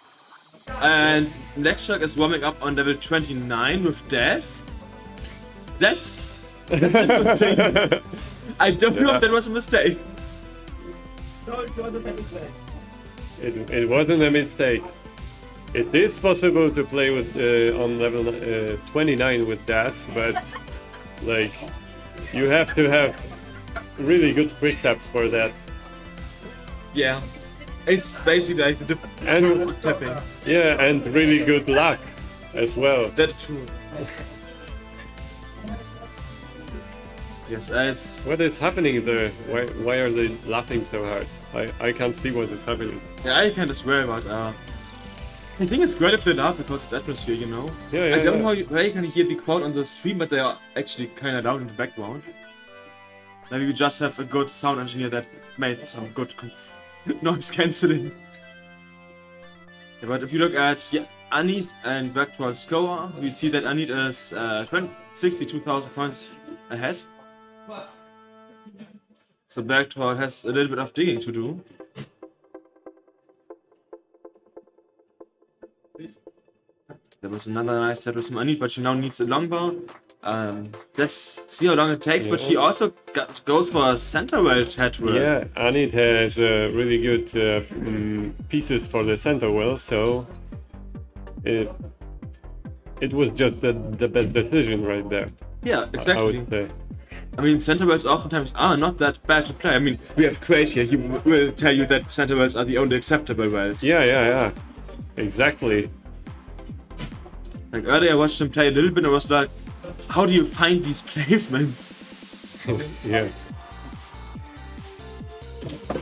And Mleczak is warming up on level 29 with Death. That's interesting. I don't know if that was a mistake. It wasn't a mistake. It is possible to play with on level 29 with Jazz, but like you have to have really good quick taps for that. Yeah. It's basically like the different And tapping. yeah, and really good luck as well. That's true. Yes, it's What is happening there? Why are they laughing so hard? I can't see what is happening. yeah, I can't swear, but I think it's great if they laugh because it's atmosphere, you know. Yeah, I don't know yeah. how you can hear the crowd on the stream, but they are actually kind of loud in the background. Maybe we just have a good sound engineer that made some good noise cancelling. Yeah, but if you look at Anit and Bergtwald's score, we see that Anit is 62,000 points ahead. So Bergtwald has a little bit of digging to do. There was another nice set with Anit, but she now needs a long bar. Let's see how long it takes, but she also goes for a center well tat with. Yeah, Anit has really good pieces for the center well, so it was just the best decision right there. Yeah, I exactly. would say. I mean, center wells oftentimes are not that bad to play. I mean, we have Quaid here. He will tell you that center wells are the only acceptable wells. Yeah, exactly. Like earlier, I watched him play a little bit and I was like, how do you find these placements? Yeah.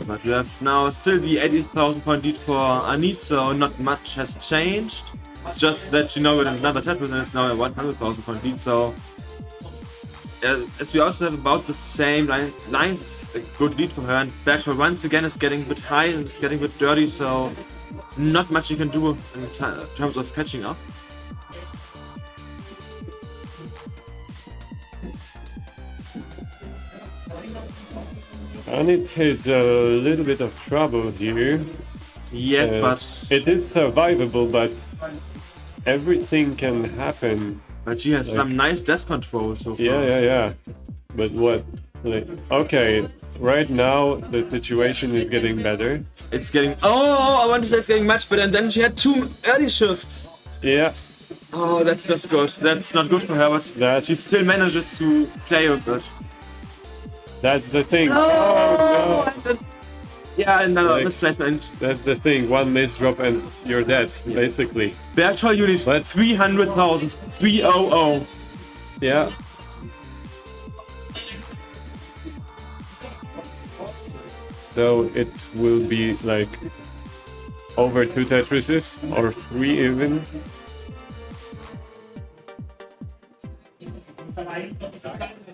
But we have now still the 80,000 point lead for Anit, so not much has changed. It's just that she now with another tat with is now a 100,000 point lead, so as we also have about the same lines, it's a good lead for her. And Bergtwald once again is getting a bit high and it's getting a bit dirty, so not much you can do in terms of catching up. Anit has a little bit of trouble here. Yes, but it is survivable, but everything can happen. she has some nice desk control so far. Yeah. But what? Like, okay, right now the situation is getting better. It's getting. Oh, I want to say it's getting much better, and then she had 2 early shifts. Yeah, Oh, that's not good. That's not good for her, but she still manages to play with it. that's the thing. Oh, no. Yeah, another Like- misplacement. That's the thing. One miss drop and you're dead, basically. Bergtwald unit, But- 300,000. 300. Yeah. So it will be like over 2 Tetrises, or 3 even.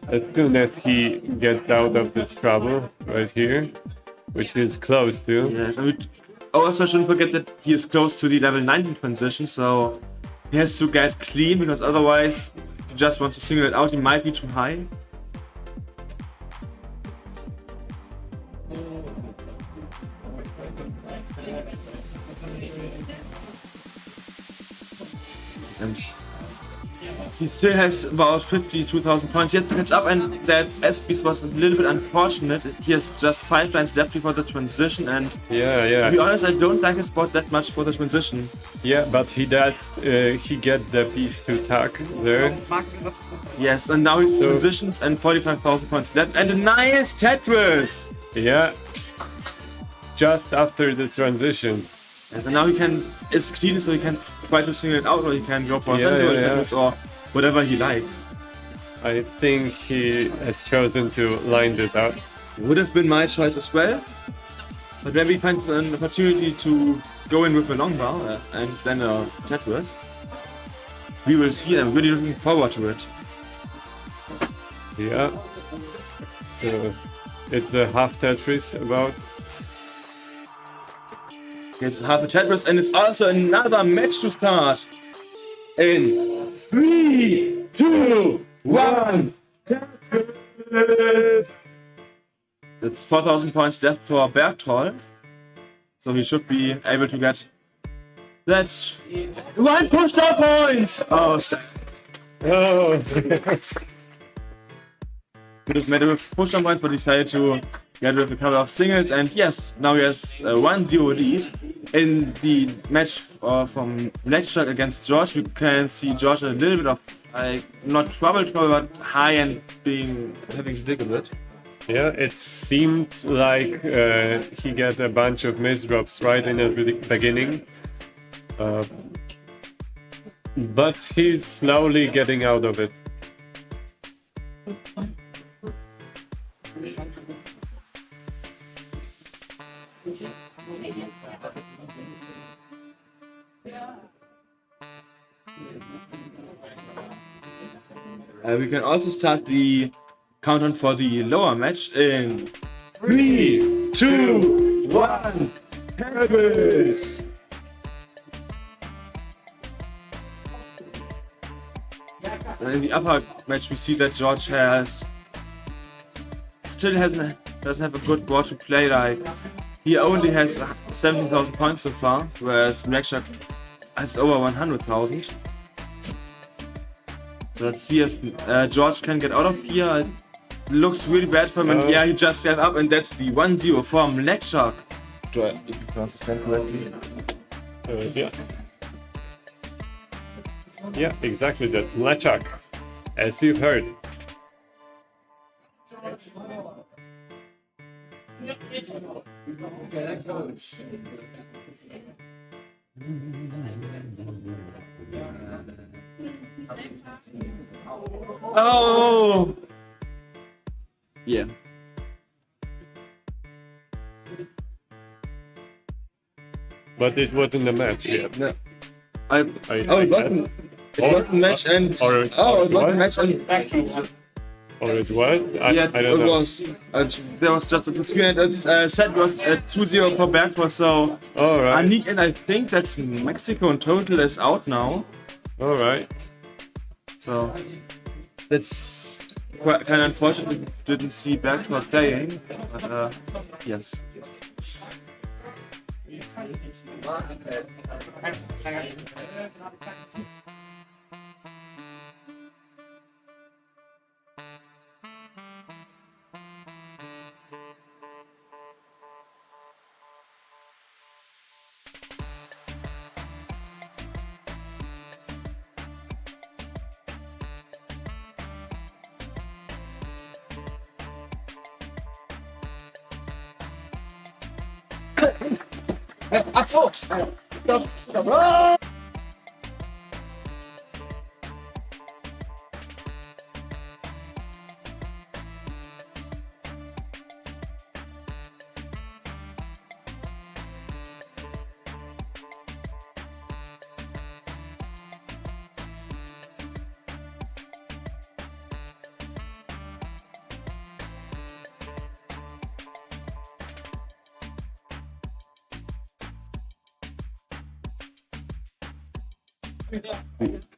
As soon as he gets out of this trouble right here, which he's close to. Yes, and we also shouldn't forget that he is close to the level 19 transition, so he has to get clean, because otherwise, if he just wants to single it out, he might be too high. And he still has about 52,000 points. He has to catch up, and that S-Beast was a little bit unfortunate. He has just 5 lines left before the transition, and to be honest, I don't like his bot that much for the transition. Yeah, but he get the piece to tag there. Yes, and now he's transitioned and 45,000 points left, and a nice Tetris! Yeah, just after the transition. And now he can, it's clean, so he can try to single it out, or he can go for a Tetris or whatever he likes. I think he has chosen to line this out. Would have been my choice as well, but maybe he finds an opportunity to go in with a long bar and then a Tetris. We will see, and I'm really looking forward to it. Yeah, so it's a half Tetris about. It's half a Tetris, and it's also another match to start. In 3, 2, 1, Tetris! That's 4,000 points left for Bergtroll. So he should be able to get that one push-down point! Oh, Oh! could have made it with push-down points, but decided to get rid of a couple of singles, and yes, now he has a 1-0 lead. In the match from Blackjack against George, we can see George a little bit of, like, not trouble, but high and having to dig a bit. Yeah, it seemed like he got a bunch of misdrops right in the beginning. But he's slowly getting out of it. We can also start the countdown for the lower match in 3, 2, 1, Tetris! So in the upper match, we see that George still doesn't have a good board to play. Like, he only has 17,000 points so far, whereas Blackjack has over 100,000. So let's see if George can get out of here. It looks really bad for him, and yeah, he just set up, and that's the 1-0 from Blackjack. If you pronounce his name correctly. Yeah. Yeah, exactly, that's Mleczak, as you've heard. Oh! Yeah. But it wasn't a match yet. No. It wasn't. It was a match, and it was a match, and or it was? I don't know. It was. There was just a screen, and its set was 2-0 for Bergford, so Alright. Anik, and I think that's Mexico in total, is out now. Alright. So that's quite kind of unfortunate. We didn't see Bergford playing, but yes.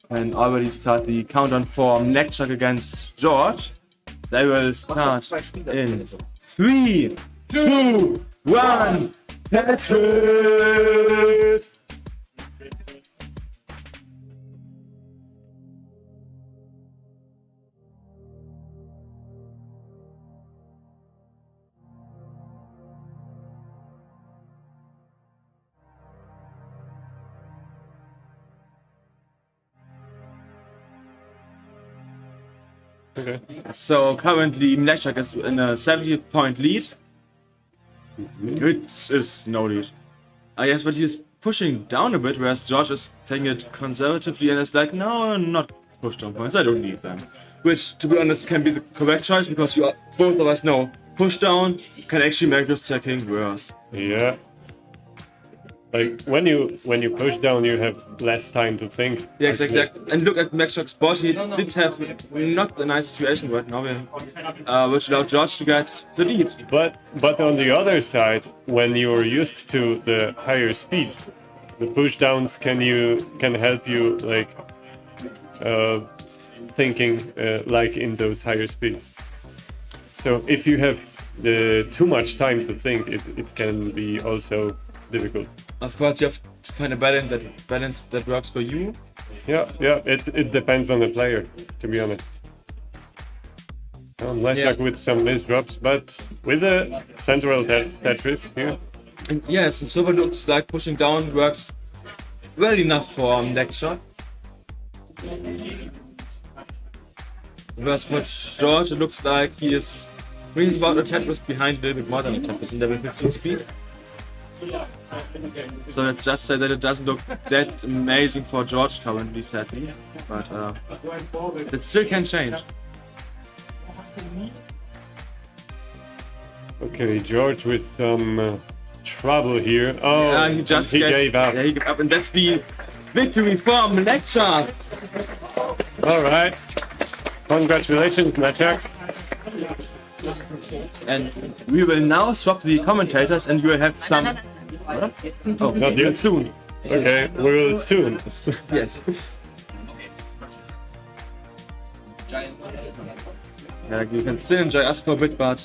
And already start the countdown for Nekchak against George. They will start in 3, 2, 1, Tetris! Okay. So currently Nekchak is in a 70-point lead. It's no lead. I guess, but he's pushing down a bit, whereas George is taking it conservatively and is like, no, not push down points, I don't need them. Which, to be honest, can be the correct choice because both of us know push down can actually make your stacking worse. Yeah. Like when you push down, you have less time to think. Yeah, exactly. And look at Nekchak's bot. He did have not a nice situation right now, which allowed George to get the lead. But on the other side, when you're used to the higher speeds, the push downs can help you like thinking like in those higher speeds. So if you have too much time to think, it can be also difficult. Of course, you have to find a balance that works for you. Yeah. It depends on the player, to be honest. Nekchak with some misdrops, but with a central Tetris here. And yes, and Silver looks like pushing down works well enough for Nekchak. Whereas for George, it looks like he's about a Tetris behind, a little bit more than a Tetris in level 15 speed. So let's just say that it doesn't look that amazing for George currently, sadly, but it still can change. Okay, George with some trouble here. Oh, Yeah, he gave up. Yeah, he gave up, and that's the victory from Nekchak. All right. Congratulations, Nekchak. And we will now swap the commentators, and you will have some. Oh, not yet. Soon. Okay, we will soon. Yes. Yeah, you can still enjoy us for a bit, but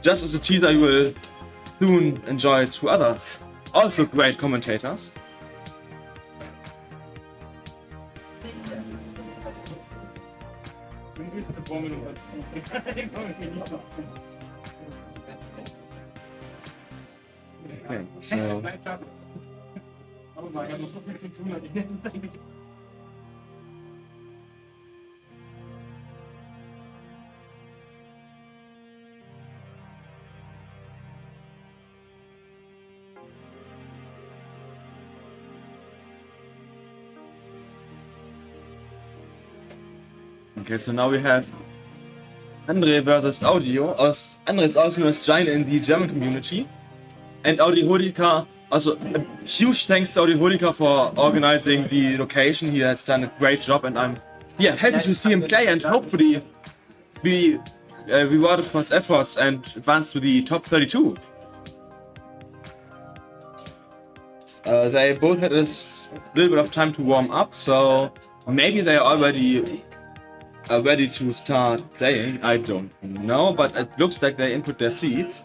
just as a teaser, you will soon enjoy two others, also great commentators. Okay, so Oh mein Gott, noch so viel zu tun hat. Okay, so now we have Andre versus Audio. Andre is also known as Giant in the German community. And Audi Hodika, also a huge thanks to Audi Hodika for organizing the location. He has done a great job, and I'm happy to see him play and hopefully be rewarded for his efforts and advance to the top 32. They both had a little bit of time to warm up, so maybe they are already ready to start playing. I don't know, but it looks like they input their seeds.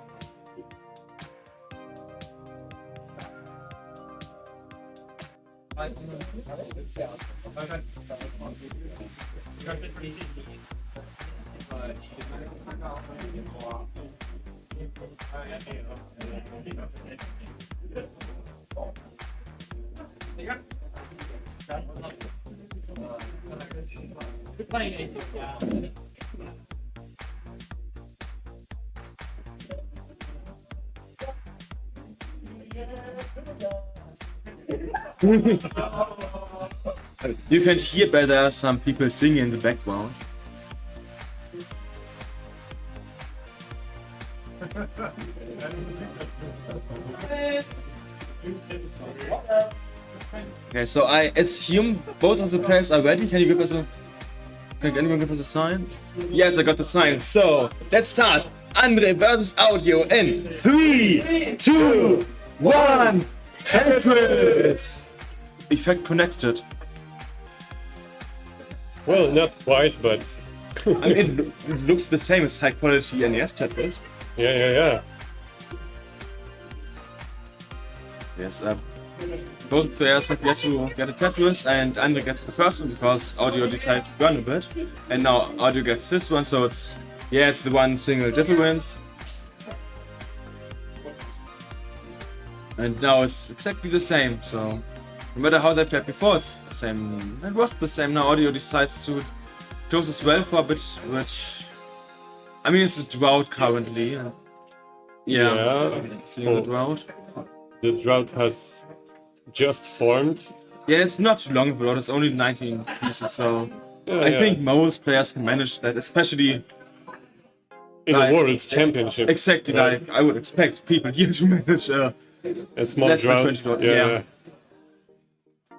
You can hear better some people singing in the background. Okay, so I assume both of the players are ready. Can anyone give us a sign? Yes, I got the sign. So let's start. Andre versus Audio in 3, 2, 1. Tetris! Effect connected. Well, not quite, but I mean, it looks the same as high quality NES Tetris. yeah. Yes, both players have yet to get a Tetris, and Andre gets the first one because Audio decided to run a bit, and now Audio gets this one, so it's the one single difference. And now it's exactly the same, so no matter how they played before, it's the same. It was the same. Now Audio decides to close as well for a bit, which I mean it's a drought currently. Seeing the drought. The drought has just formed. Yeah, it's not too long of a drought. It's only 19 pieces, so I Yeah. think most players can manage that, especially In like- the World Championship. exactly right? like I would expect people here to manage. A small less than drought. 20 drought, Yeah.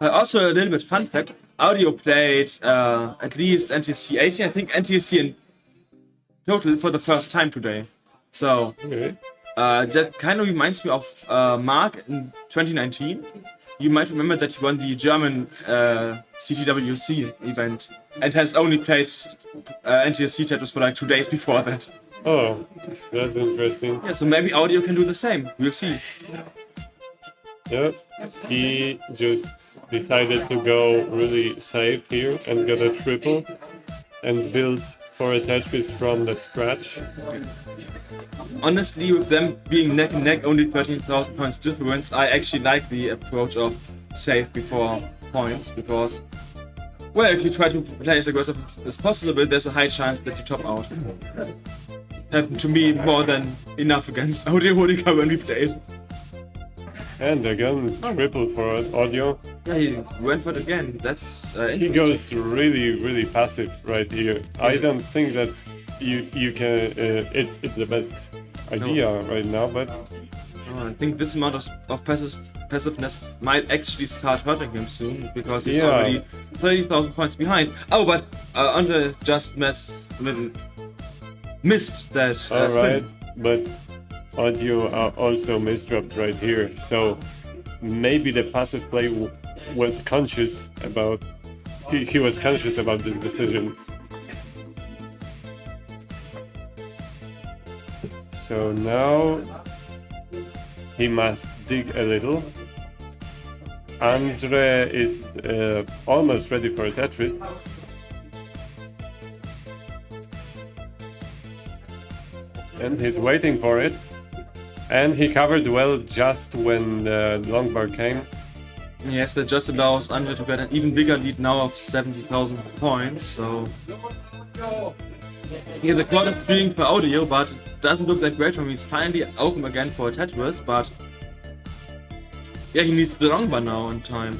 Also, a little bit fun fact: Audio played at least NTSC 18. I think NTSC in total for the first time today. So Okay. that kind of reminds me of Mark in 2019. You might remember that he won the German CTWC event and has only played NTSC Tetris for like 2 days before that. Oh, that's interesting. Yeah, so maybe Audio can do the same. We'll see. Yeah, he just decided to go really safe here and get a triple and build for a Tetris from the scratch. Honestly, with them being neck and neck, only 13,000 points difference, I actually like the approach of save before points because, well, if you try to play as aggressive as possible, there's a high chance that you top out. Happened to me more than enough against Audio Honica when we played. And again, triple for Audio. Yeah, he went for it again. That's He goes really passive right here. I don't think that you can. It's the best idea right now, but I think this amount of passiveness might actually start hurting him soon because he's Yeah. already 30,000 points behind. Oh, but Andre just missed that all spin. right. But Audio also misdropped right here, so maybe the passive play was conscious about. He was conscious about this decision. So now he must dig a little. Andre is almost ready for a Tetris. And he's waiting for it. And he covered well just when the long bar came. Yes, that just allows Andre to get an even bigger lead now of 70,000 points, so... Yeah, the quad is streaming for Audio, but it doesn't look that great for him. He's finally open again for a Tetris, but... Yeah, he needs the long bar now in time.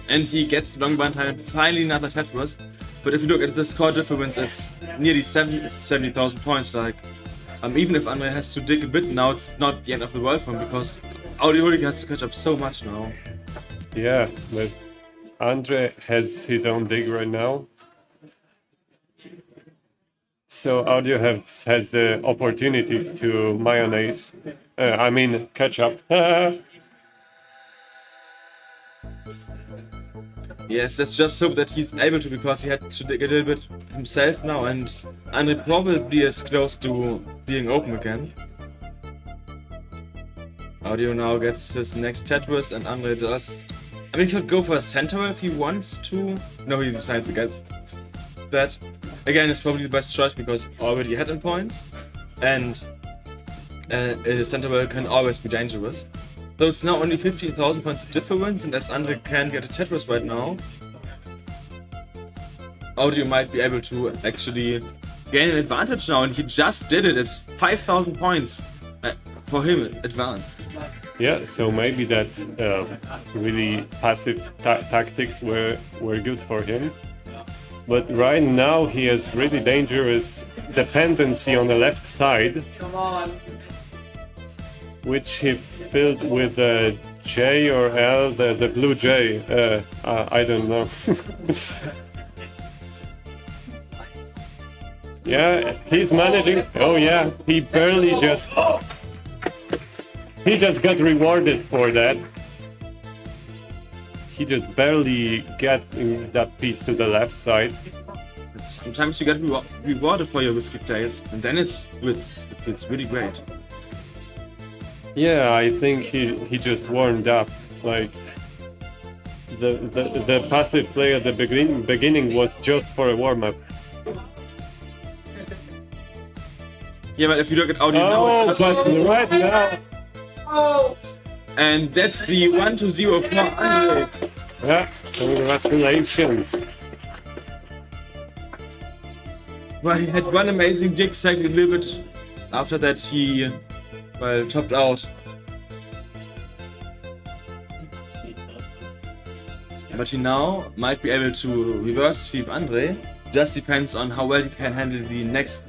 And he gets the long bar in time and finally another Tetris. But if you look at the score difference, it's nearly 70,000 points, like... even if Andre has to dig a bit now, it's not the end of the world for him because Audio Honica has to catch up so much now. Yeah, but Andre has his own dig right now. So Audio has the opportunity to mayonnaise. Catch up. Yes, let's just hope that he's able to, because he had to dig a little bit himself now, and Andre probably is close to being open again. Audio now gets his next Tetris, and Andre does... I mean, he could go for a center if he wants to. No, he decides against that. Again, it's probably the best choice because he already had in points, and a center can always be dangerous. So it's now only 15,000 points difference, and as Andre can get a Tetris right now, Audio might be able to actually gain an advantage now, and he just did it. It's 5,000 points for him advanced. Yeah, so maybe that really passive tactics were good for him. But right now he has really dangerous dependency on the left side, which he filled with J or L, the blue J. I don't know. Yeah, he's managing. Oh yeah, he barely just... He just got rewarded for that. he just barely get in that piece to the left side. Sometimes you get rewarded for your risky plays, and then it feels really great. Yeah, I think he just warmed up. Like the passive play at the beginning was just for a warm up. Yeah, but if you look at audio Oh, now, but right now. and that's the 1-0 for Andre. Yeah, congratulations. Well, he had one amazing dig cycle a little bit. After that, he topped out. But he now might be able to reverse sweep Andre. Just depends on how well he can handle the next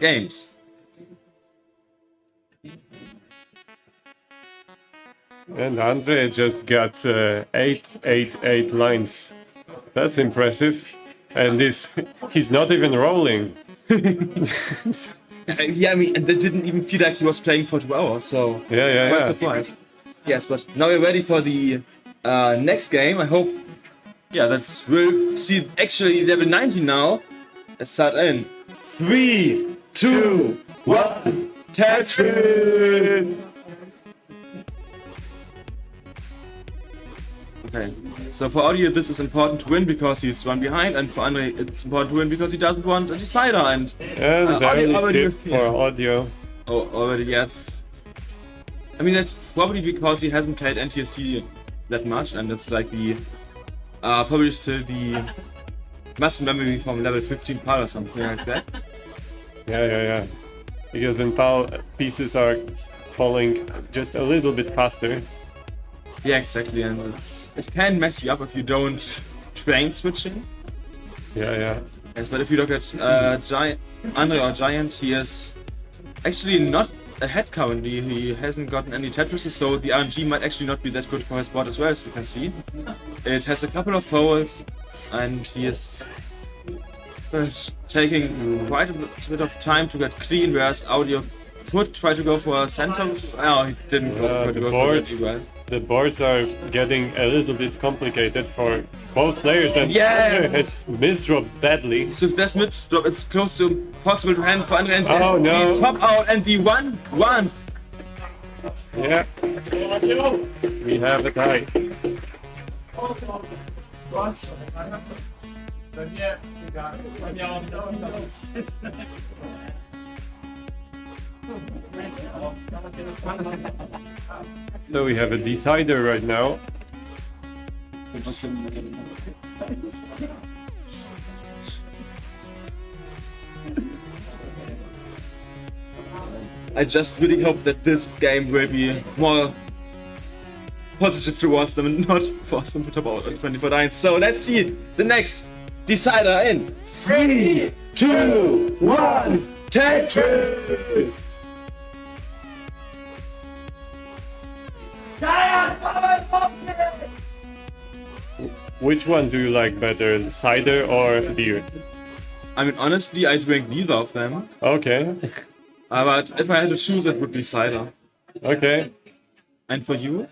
games. And Andre just got 8 lines. That's impressive. And he's not even rolling. Yeah, I mean, and that didn't even feel like he was playing for 2 hours, so Yeah. surprised. Yes, but now we're ready for the next game. I hope, we'll see actually level 90 now. Let's start in 3, 2, 1, Tetris! Okay, so for audio this is important to win because he's one behind, and for Andre it's important to win because he doesn't want a decider, and barely tipped for audio. Oh, already yes. I mean that's probably because he hasn't played NTSC that much, and it's like the probably still the muscle memory from level 15 PAL or something like that. Yeah. Because in PAL pieces are falling just a little bit faster. Yeah, exactly, and it can mess you up if you don't train switching. Yeah. Yes, but if you look at Andre or Giant, he is actually not ahead currently. He hasn't gotten any Tetrises, so the RNG might actually not be that good for his board as well, as you can see. It has a couple of folds, and he is taking quite a bit of time to get clean, whereas audio could try to go for a center. Oh, he didn't try to go for that as well. The boards are getting a little bit complicated for both players, and Andre has misdropped badly. So if there's mid-drop, it's close to impossible to handle for Andre, and Oh, no. the top out and the 1-1. Yeah. We have a tie. So we have a decider right now. I just really hope that this game will be more positive towards them and not force them to top out at 24-9. So let's see the next decider in 3, 2, 1, Tetris! Which one do you like better, cider or beer? I mean, honestly, I drink neither of them. Okay. But if I had to choose, it would be cider. Okay. And for you?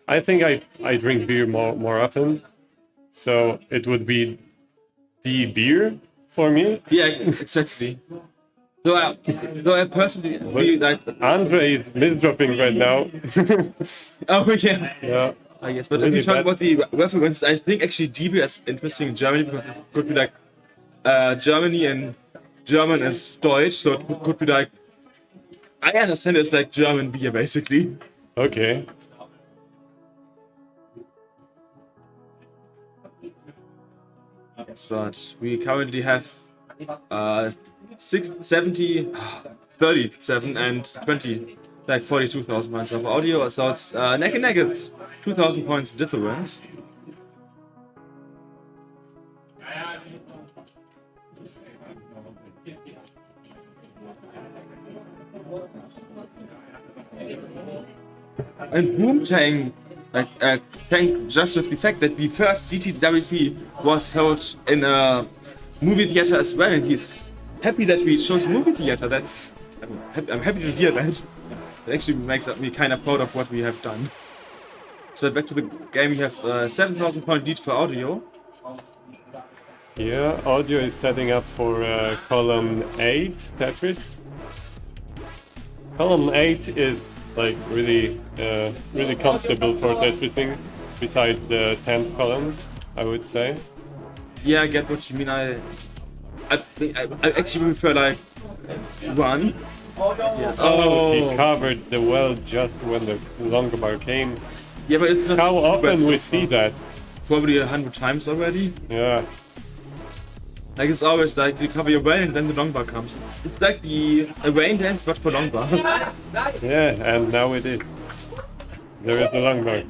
I think I drink beer more often, so it would be the beer for me. Yeah, exactly. Though I personally really like. Andre is misdropping right now. Oh yeah. Yeah. I guess, but Really if you talk bad. about the reference, I think actually DB is interesting in Germany because it could be like Germany and German is Deutsch, so it could be like, I understand it's like German beer basically. Okay. Yes, but we currently have 70, 37 and 20, like 42,000 points of audio, so it's neck and neck, it's 2,000 points difference. And Boomtang, thank just with the fact that the first CTWC was held in a movie theater as well, and he's happy that we chose a movie theater. I'm happy to hear that. It actually makes me kind of proud of what we have done. So back to the game, we have 7,000 point lead for audio. Yeah, audio is setting up for column 8 Tetris. Column 8 is like really comfortable for Tetrising, besides the 10th column, I would say. Yeah, I get what you mean. I actually prefer like 1. Yeah. Oh, he covered the well just when the longer bar came. Yeah, but it's not How often so we far. see that? Probably 100 times already. Yeah. Like it's always like you cover your well and then the long bar comes. It's like the rain dance but for long bar. Yeah, and now it is. There is the long bar.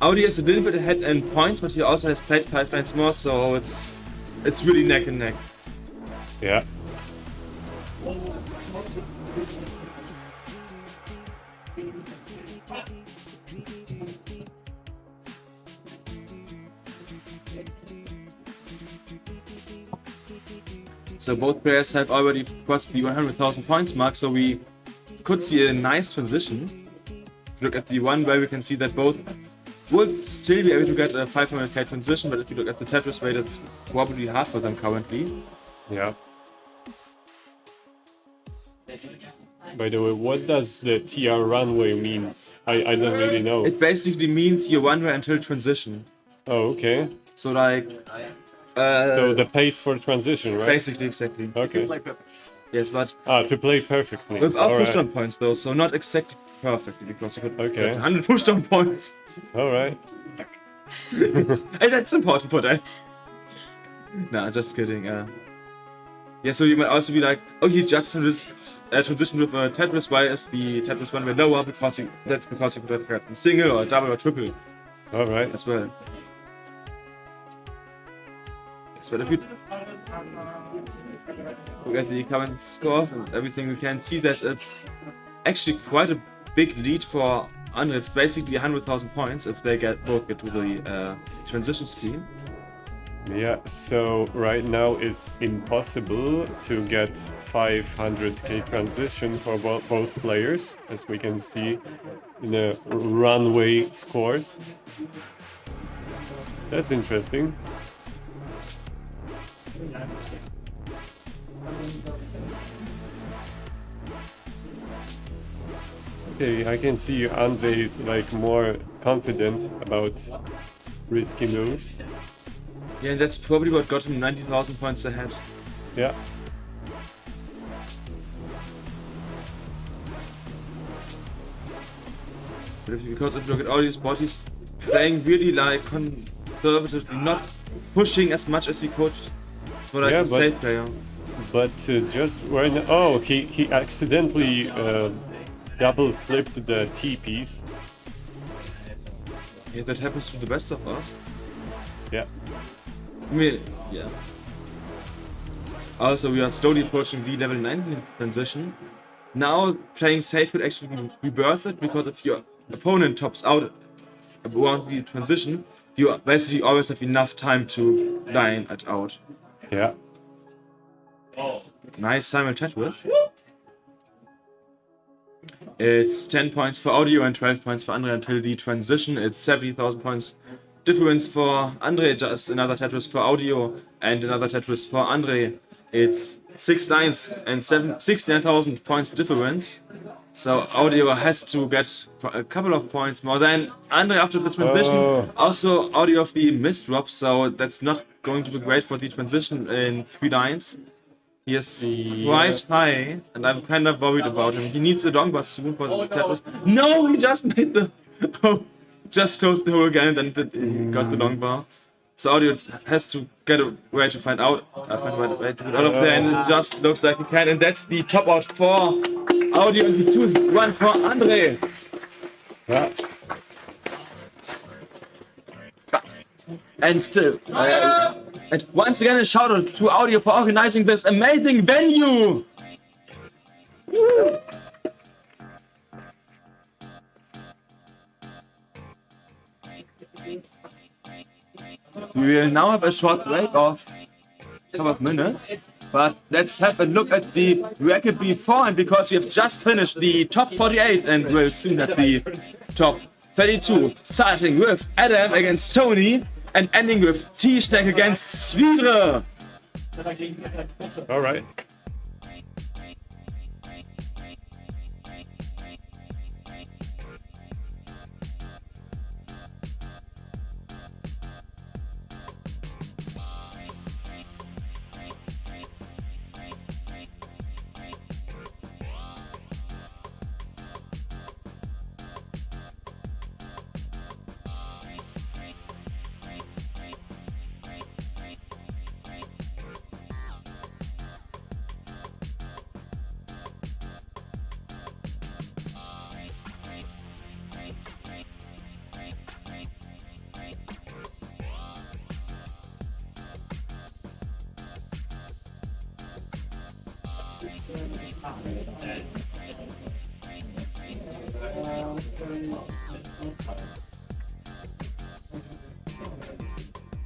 Audi is a little bit ahead in points, but he also has played 5 lines more, so it's really neck and neck. Yeah. So both players have already crossed the 100,000 points mark, so we could see a nice transition. If you look at the one where we can see that both would still be able to get a 500k transition, but if you look at the Tetris rate, it's probably hard for them currently. Yeah. By the way, what does the TR runway means? I don't really know. It basically means your one way until transition. Oh, okay. So like... So the pace for transition, right? Basically, exactly. Okay. Yes, but... to play perfectly. Without Alright. pushdown points though, so not exactly perfectly, because you could Okay. get 100 pushdown points. Alright. And that's important for that. Nah, just kidding. Yeah, so you might also be like, oh, he just transitioned with a Tetris. Why is the Tetris one way lower? Because that's because you could have gotten single or double or triple Alright. as well. Yes, but if you look at the current scores and everything, we can see that it's actually quite a big lead for Andre. It's basically 100,000 points if they both get to the transition scheme. Yeah, so right now it's impossible to get 500k transition for both players, as we can see in the runway scores. That's interesting. Okay, I can see Andre is like more confident about risky moves. Yeah, and that's probably what got him 90,000 points ahead. Yeah. But because if you look at all these bots, he's playing really like conservatively, not pushing as much as he could. It's more like a safe player. But just when he accidentally double flipped the T piece. Yeah, that happens to the best of us. Yeah. I mean, yeah. Also, we are slowly approaching the level 19 transition. Now, playing safe could actually be worth it, because if your opponent tops out around the transition, you basically always have enough time to line it out. Yeah. Nice simultaneous. It's 10 points for audio and 12 points for Andre until the transition. It's 70,000 points difference for Andre, just another Tetris for audio and another Tetris for Andre. It's 6 lines and 69,000 points difference. So audio has to get a couple of points more than Andre after the transition. Also audio of the misdrop, so that's not going to be great for the transition in 3 lines. He is quite high, and I'm kind of worried about him. He needs a long bar soon for the Tetris. No, he just made the... just closed the hole again, and then he got the long bar. So audio has to get a way to find out. Find a way to get out of there, and it just looks like he can. And that's the top out for audio, and the 2-1 for Andre. Yeah. And still, and once again a shout out to Audio for organizing this amazing venue! Woo! We will now have a short break of a couple of minutes, but let's have a look at the record before, and because we have just finished the top 48 and we'll soon have the top 32, starting with Adam against Tony and ending with T-Stack against Svidre. All right.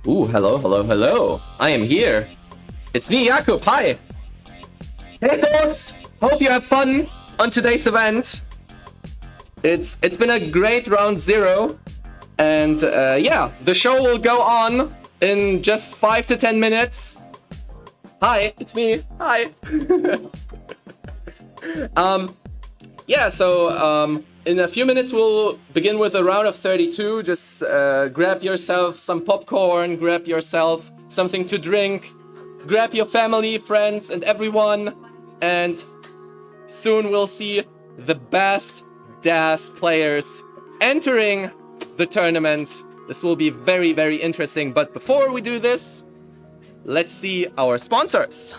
Ooh, hello. I am here. It's me, Jakub. Hi. Hey, folks. Hope you have fun on today's event. It's been a great round 0. And yeah, the show will go on in just 5 to 10 minutes. Hi, it's me. Hi. Yeah, so in a few minutes we'll begin with a round of 32. Just grab yourself some popcorn, grab yourself something to drink, grab your family, friends, and everyone, and soon we'll see the best DAS players entering the tournament. This will be very, very interesting. But before we do this, let's see our sponsors.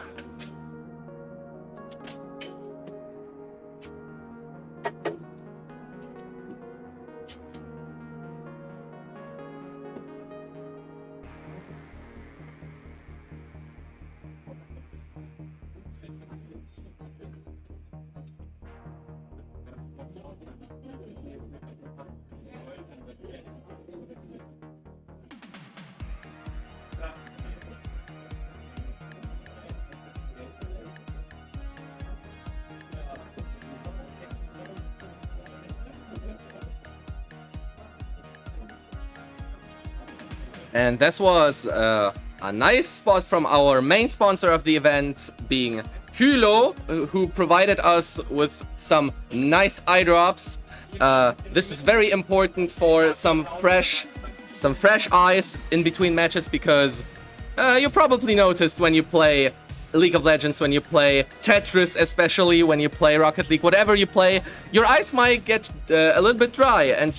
And this was a nice spot from our main sponsor of the event, being Hylo, who provided us with some nice eye drops. This is very important for some fresh eyes in between matches, because you probably noticed when you play League of Legends, when you play Tetris, especially when you play Rocket League, whatever you play, your eyes might get a little bit dry, and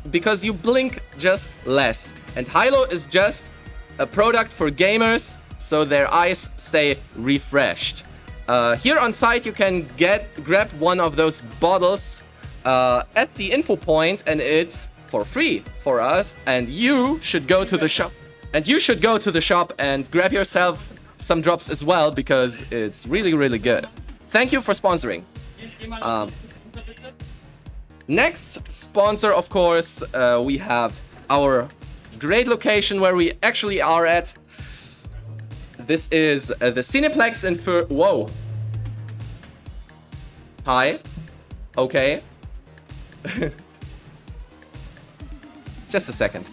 because you blink just less. And Hylo is just a product for gamers, so their eyes stay refreshed. Here on site you can grab one of those bottles at the info point, and it's for free for us. And you should go to the shop. And grab yourself some drops as well, because it's really, really good. Thank you for sponsoring. Next sponsor, of course, we have our great location where we actually are at. This is the Cineplex in Fürth. Whoa. Hi. Okay. Just a second.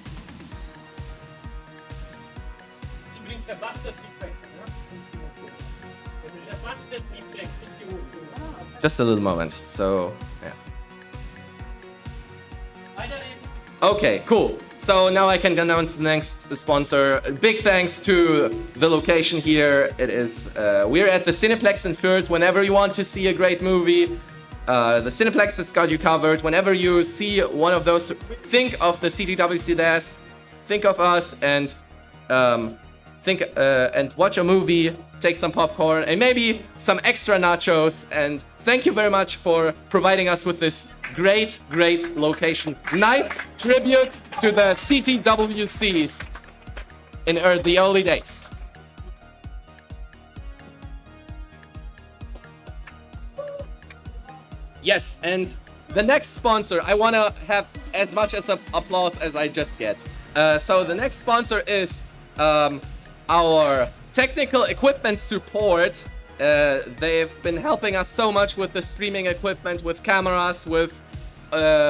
Just a little moment. So, yeah. Okay, cool. So now I can announce the next sponsor. Big thanks to the location here. It is we're at the Cineplex in Fürth. Whenever you want to see a great movie, the Cineplex has got you covered. Whenever you see one of those, think of the CTWC desk, think of us, and and watch a movie, take some popcorn, and maybe some extra nachos. And thank you very much for providing us with this great location. Nice tribute to the CTWCs in the early days. Yes, and the next sponsor, I want to have as much as applause as I just get. So the next sponsor is our technical equipment support. They've been helping us so much with the streaming equipment, with cameras, with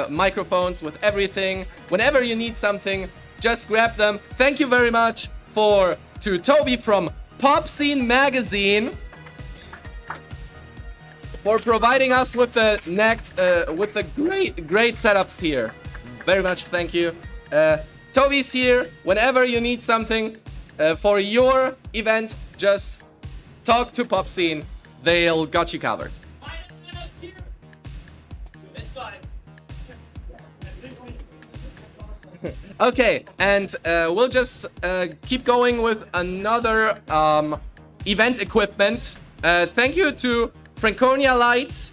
microphones, with everything. Whenever you need something, just grab them. Thank you very much to Toby from Pop Scene Magazine for providing us with the great setups here. Very much thank you. Toby's here. Whenever you need something for your event, just talk to Pop Scene. They'll got you covered. Okay, and we'll just keep going with another event equipment. Thank you to Franconia Light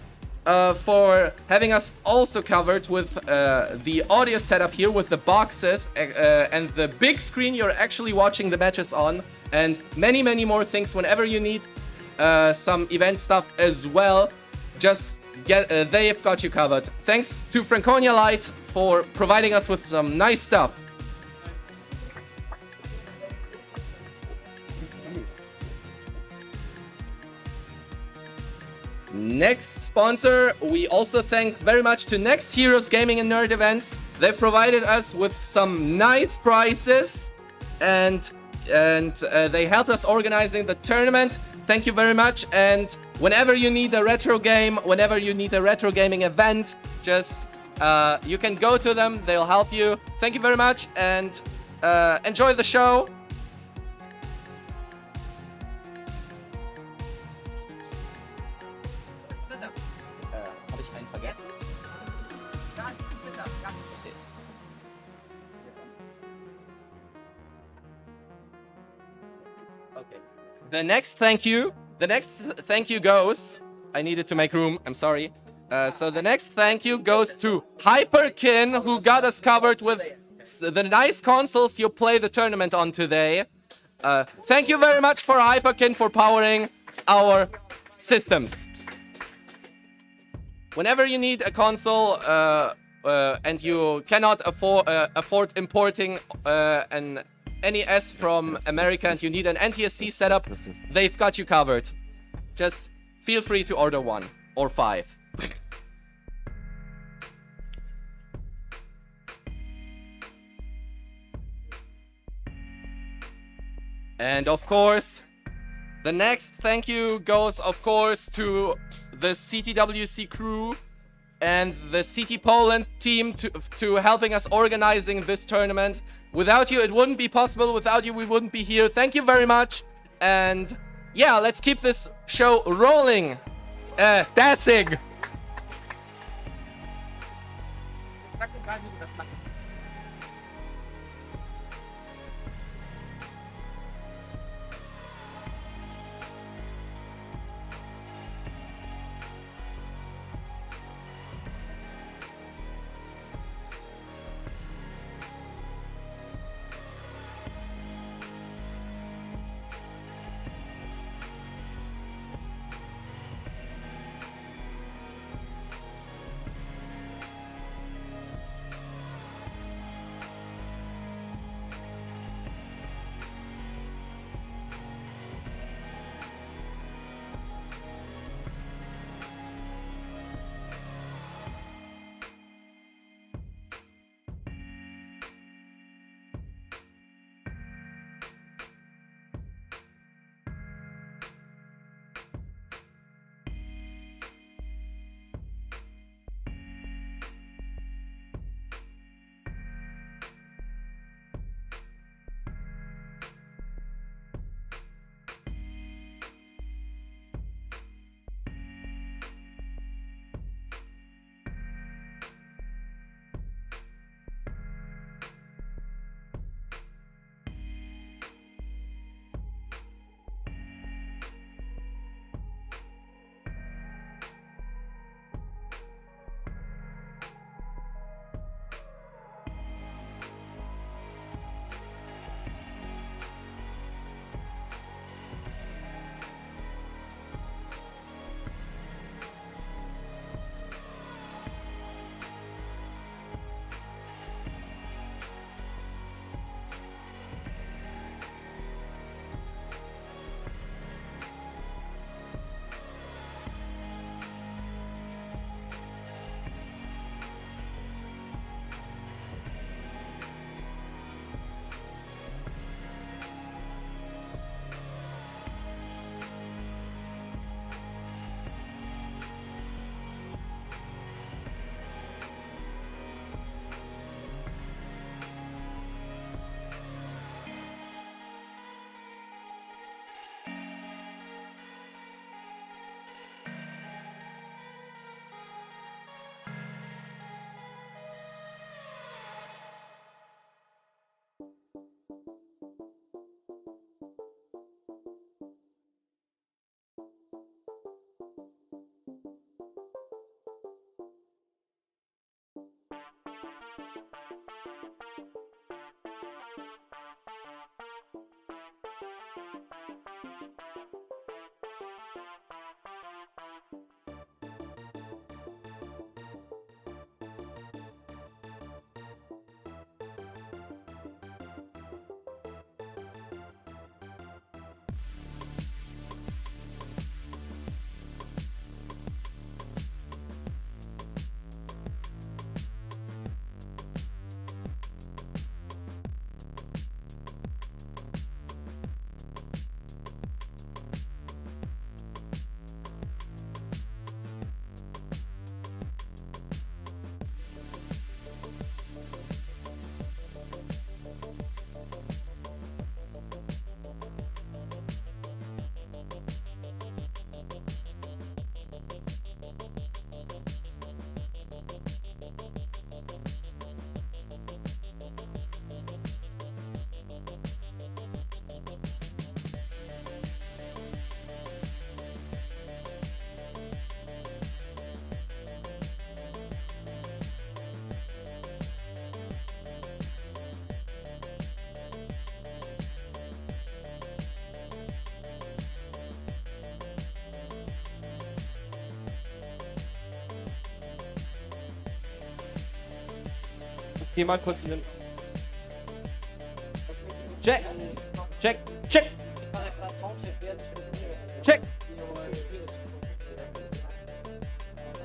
for having us also covered with the audio setup here with the boxes and the big screen you're actually watching the matches on, and many, many more things. Whenever you need some event stuff as well, just they've got you covered. Thanks to Franconia Light for providing us with some nice stuff. Next sponsor, we also thank very much to Next Heroes Gaming and Nerd Events. They've provided us with some nice prizes and they helped us organizing the tournament. Thank you very much. And whenever you need a retro game, whenever you need a retro gaming event, just you can go to them. They'll help you. Thank you very much and enjoy the show. Habe ich einen vergessen? Okay. The next thank you goes. I needed to make room. I'm sorry. So the next thank you goes to Hyperkin, who got us covered with the nice consoles you play the tournament on today. Thank you very much for Hyperkin for powering our systems. Whenever you need a console and you cannot afford importing an NES from America and you need an NTSC setup, they've got you covered. Just feel free to order 1 or 5. And of course, the next thank you goes, of course, to the CTWC crew and the CT Poland team to helping us organizing this tournament. Without you, it wouldn't be possible. Without you, we wouldn't be here. Thank you very much. And yeah, let's keep this show rolling. Dassig! Geh mal kurz in den... Check! Check! Check! Check!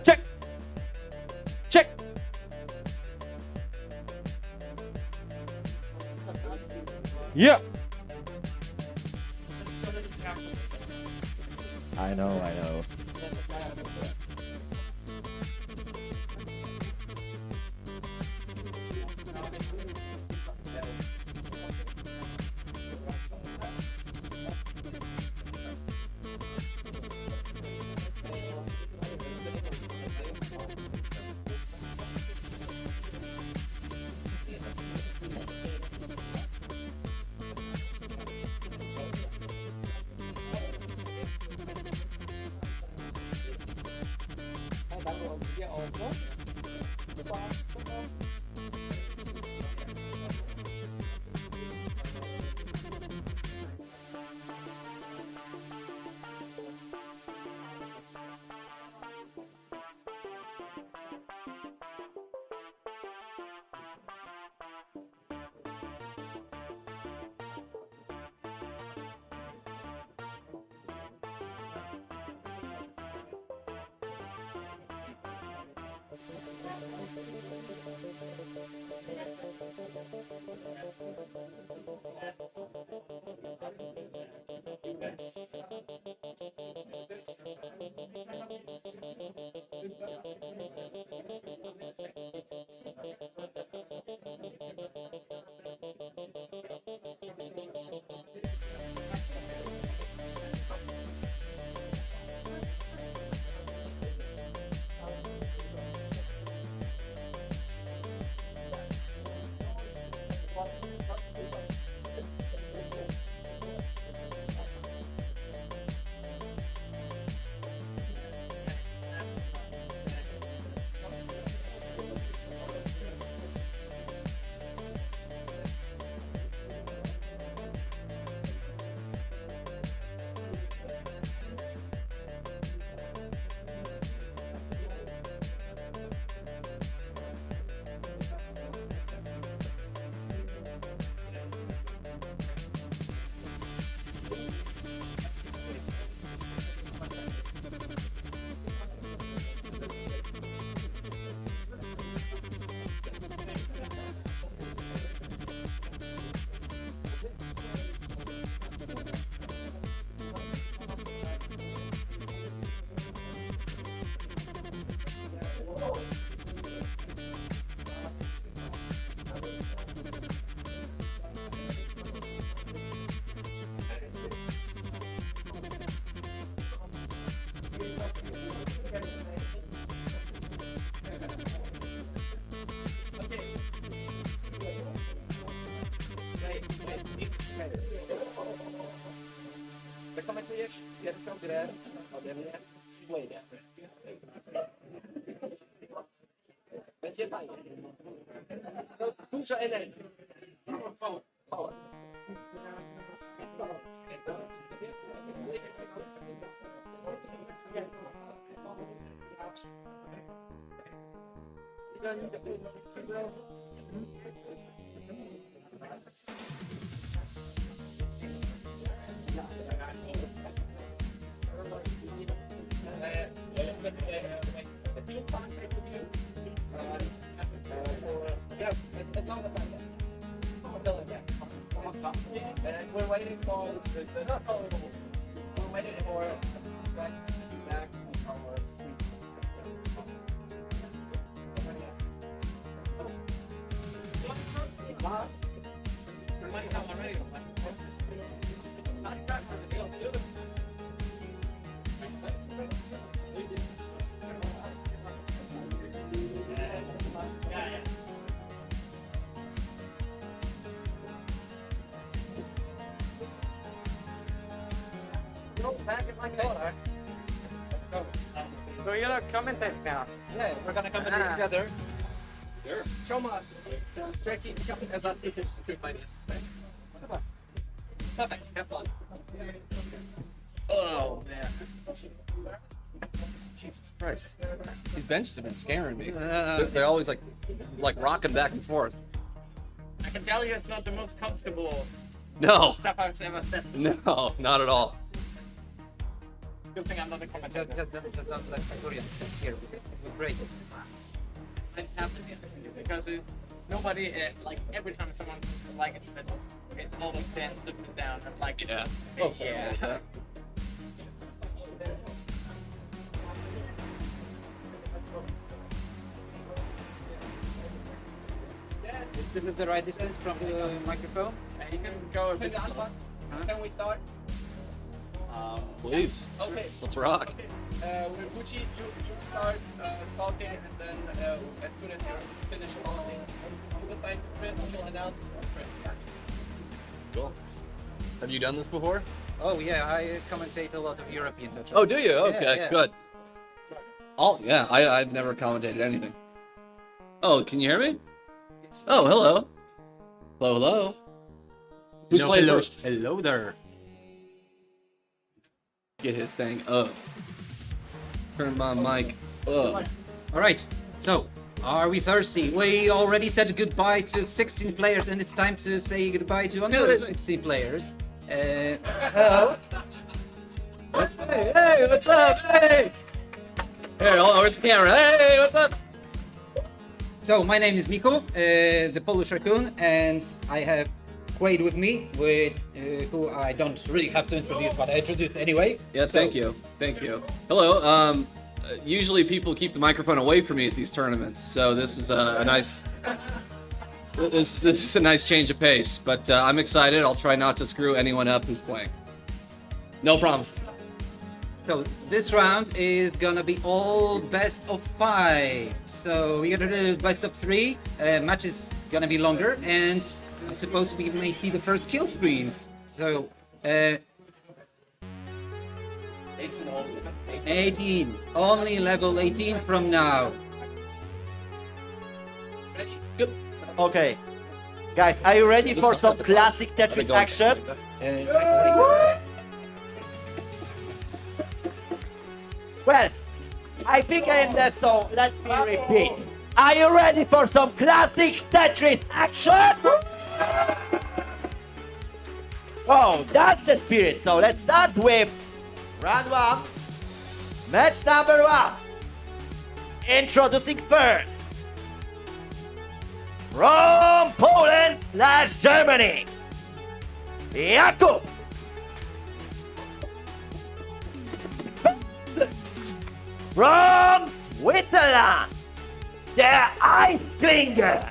Check! Check! Yeah! I know, I know. Zakomentujesz pierwszą grę ode mnie w Playnie. Będzie fajnie. No, dużo energii. Power. We're waiting for back our suite. So you're not commenting now? Yeah, we're gonna comment together. Sure. Schon mal. Jackie, ich habe einen Ersatz gefixt für mein erstes Match. Super. Perfect. Have fun. Oh man. Jesus Christ. These benches have been scaring me. They're always like rocking back and forth. I can tell you it's not the most comfortable No. stuff I've ever said. No, not at all. Good thing I'm not a commentator. Just don't let Victoria here. We're great. It happens because nobody, like every time someone's like it's always then sits down and like, Yeah. yeah. This is the right distance from the microphone. You can go a bit. Can we start? Please. Okay. Let's rock. With Gucci, you start talking, and then as soon as you finish talking, you decide to press, and you'll announce press the Cool. Have you done this before? Oh yeah, I commentate a lot of European touches. Oh, do you? Okay, yeah. good. I've never commentated anything. Oh, can you hear me? Oh, hello. Hello. Who's playing first? Hello there. Get his thing up. Turn my mic up. All right. So, are we thirsty? We already said goodbye to 16 players, and it's time to say goodbye to another 16 players. Hello. Hey, what's up? Hey. Here, where's the camera? Hey, what's up? So, my name is Miko, the Polish raccoon, and I have Quaid with me, who I don't really have to introduce, but I introduce anyway. Yeah, thank you. Hello. Usually people keep the microphone away from me at these tournaments, so this is a nice. This is a nice change of pace, but I'm excited. I'll try not to screw anyone up who's playing. No promises. So this round is gonna be all best of 5. So we're gonna do best of 3. Match is gonna be longer, and I suppose we may see the first kill screens. So 18, only level 18 from now. Good. Okay. Guys, are you ready for some classic Tetris action? Well, I think I am deaf, so let me repeat. Are you ready for some classic Tetris action? Oh, that's the spirit. So let's start with round 1. Match number 1. Introducing first. From Poland/Germany. Jakub. From Switzerland, der Eisklinger.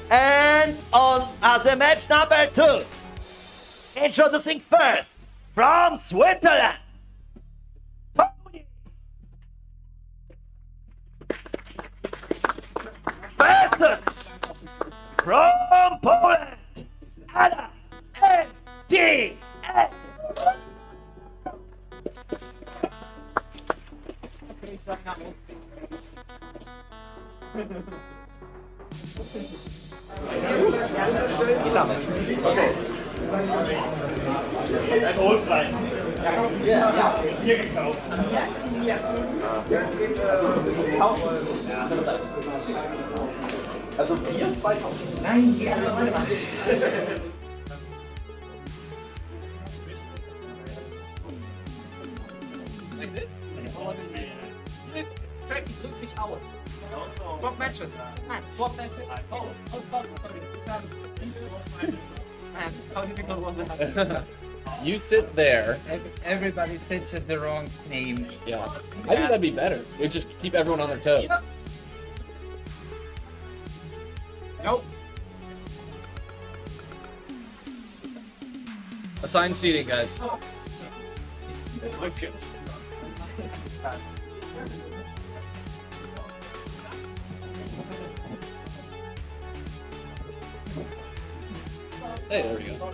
And on the match number 2, introducing first from Switzerland, versus from Poland. Ada NDS. Alkoholfrei. Ja. Bier gekauft. Also Bier 2000. Nein, Bier. Like this? Track wirklich aus. Swap matches. Swap matches. Oh, man, how difficult was that? You sit there. Everybody sits at the wrong name. Yeah. I think that'd be better. We just keep everyone on their toes. Yeah. Nope. Assign seating, guys. Looks good. Hey, there we go.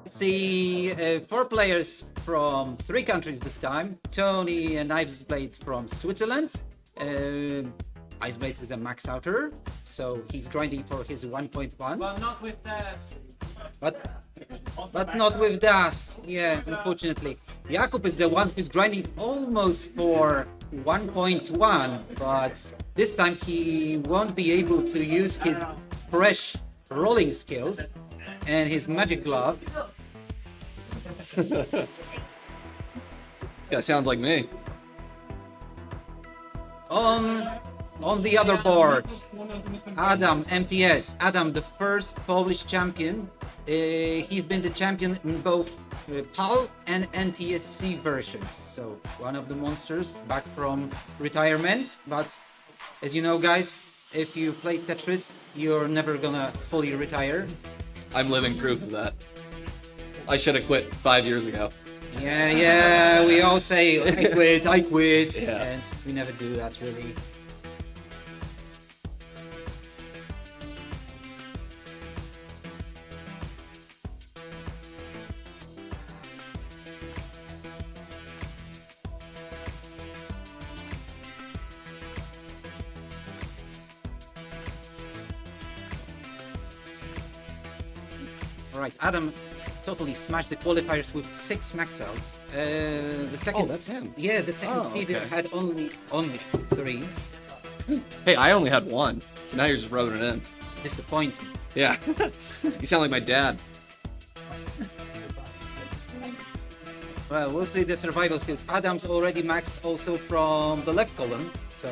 See 4 players from 3 countries this time. Tony and Iceblade from Switzerland. Iceblade is a max outer, so he's grinding for his 1.1. Well, not with this. But not with Das. Yeah, unfortunately. Jakub is the one who's grinding almost for 1.1, but this time he won't be able to use his fresh rolling skills and his magic glove. This guy sounds like me. On the other board, Adam, MTS. Adam, the first Polish champion. He's been the champion in both PAL and NTSC versions. So one of the monsters back from retirement. But as you know, guys, if you play Tetris, you're never gonna fully retire. I'm living proof of that. I should have quit 5 years ago. Yeah, we all say, I quit, Yeah. and we never do that really. Alright, Adam totally smashed the qualifiers with 6 max outs. The second, Oh, that's him. Yeah, the second Oh, speeder okay. had only 3. Hey, I only had 1. So now you're just rubbing it in. Disappointing. Yeah. You sound like my dad. Well, we'll see the survival skills. Adam's already maxed also from the left column, so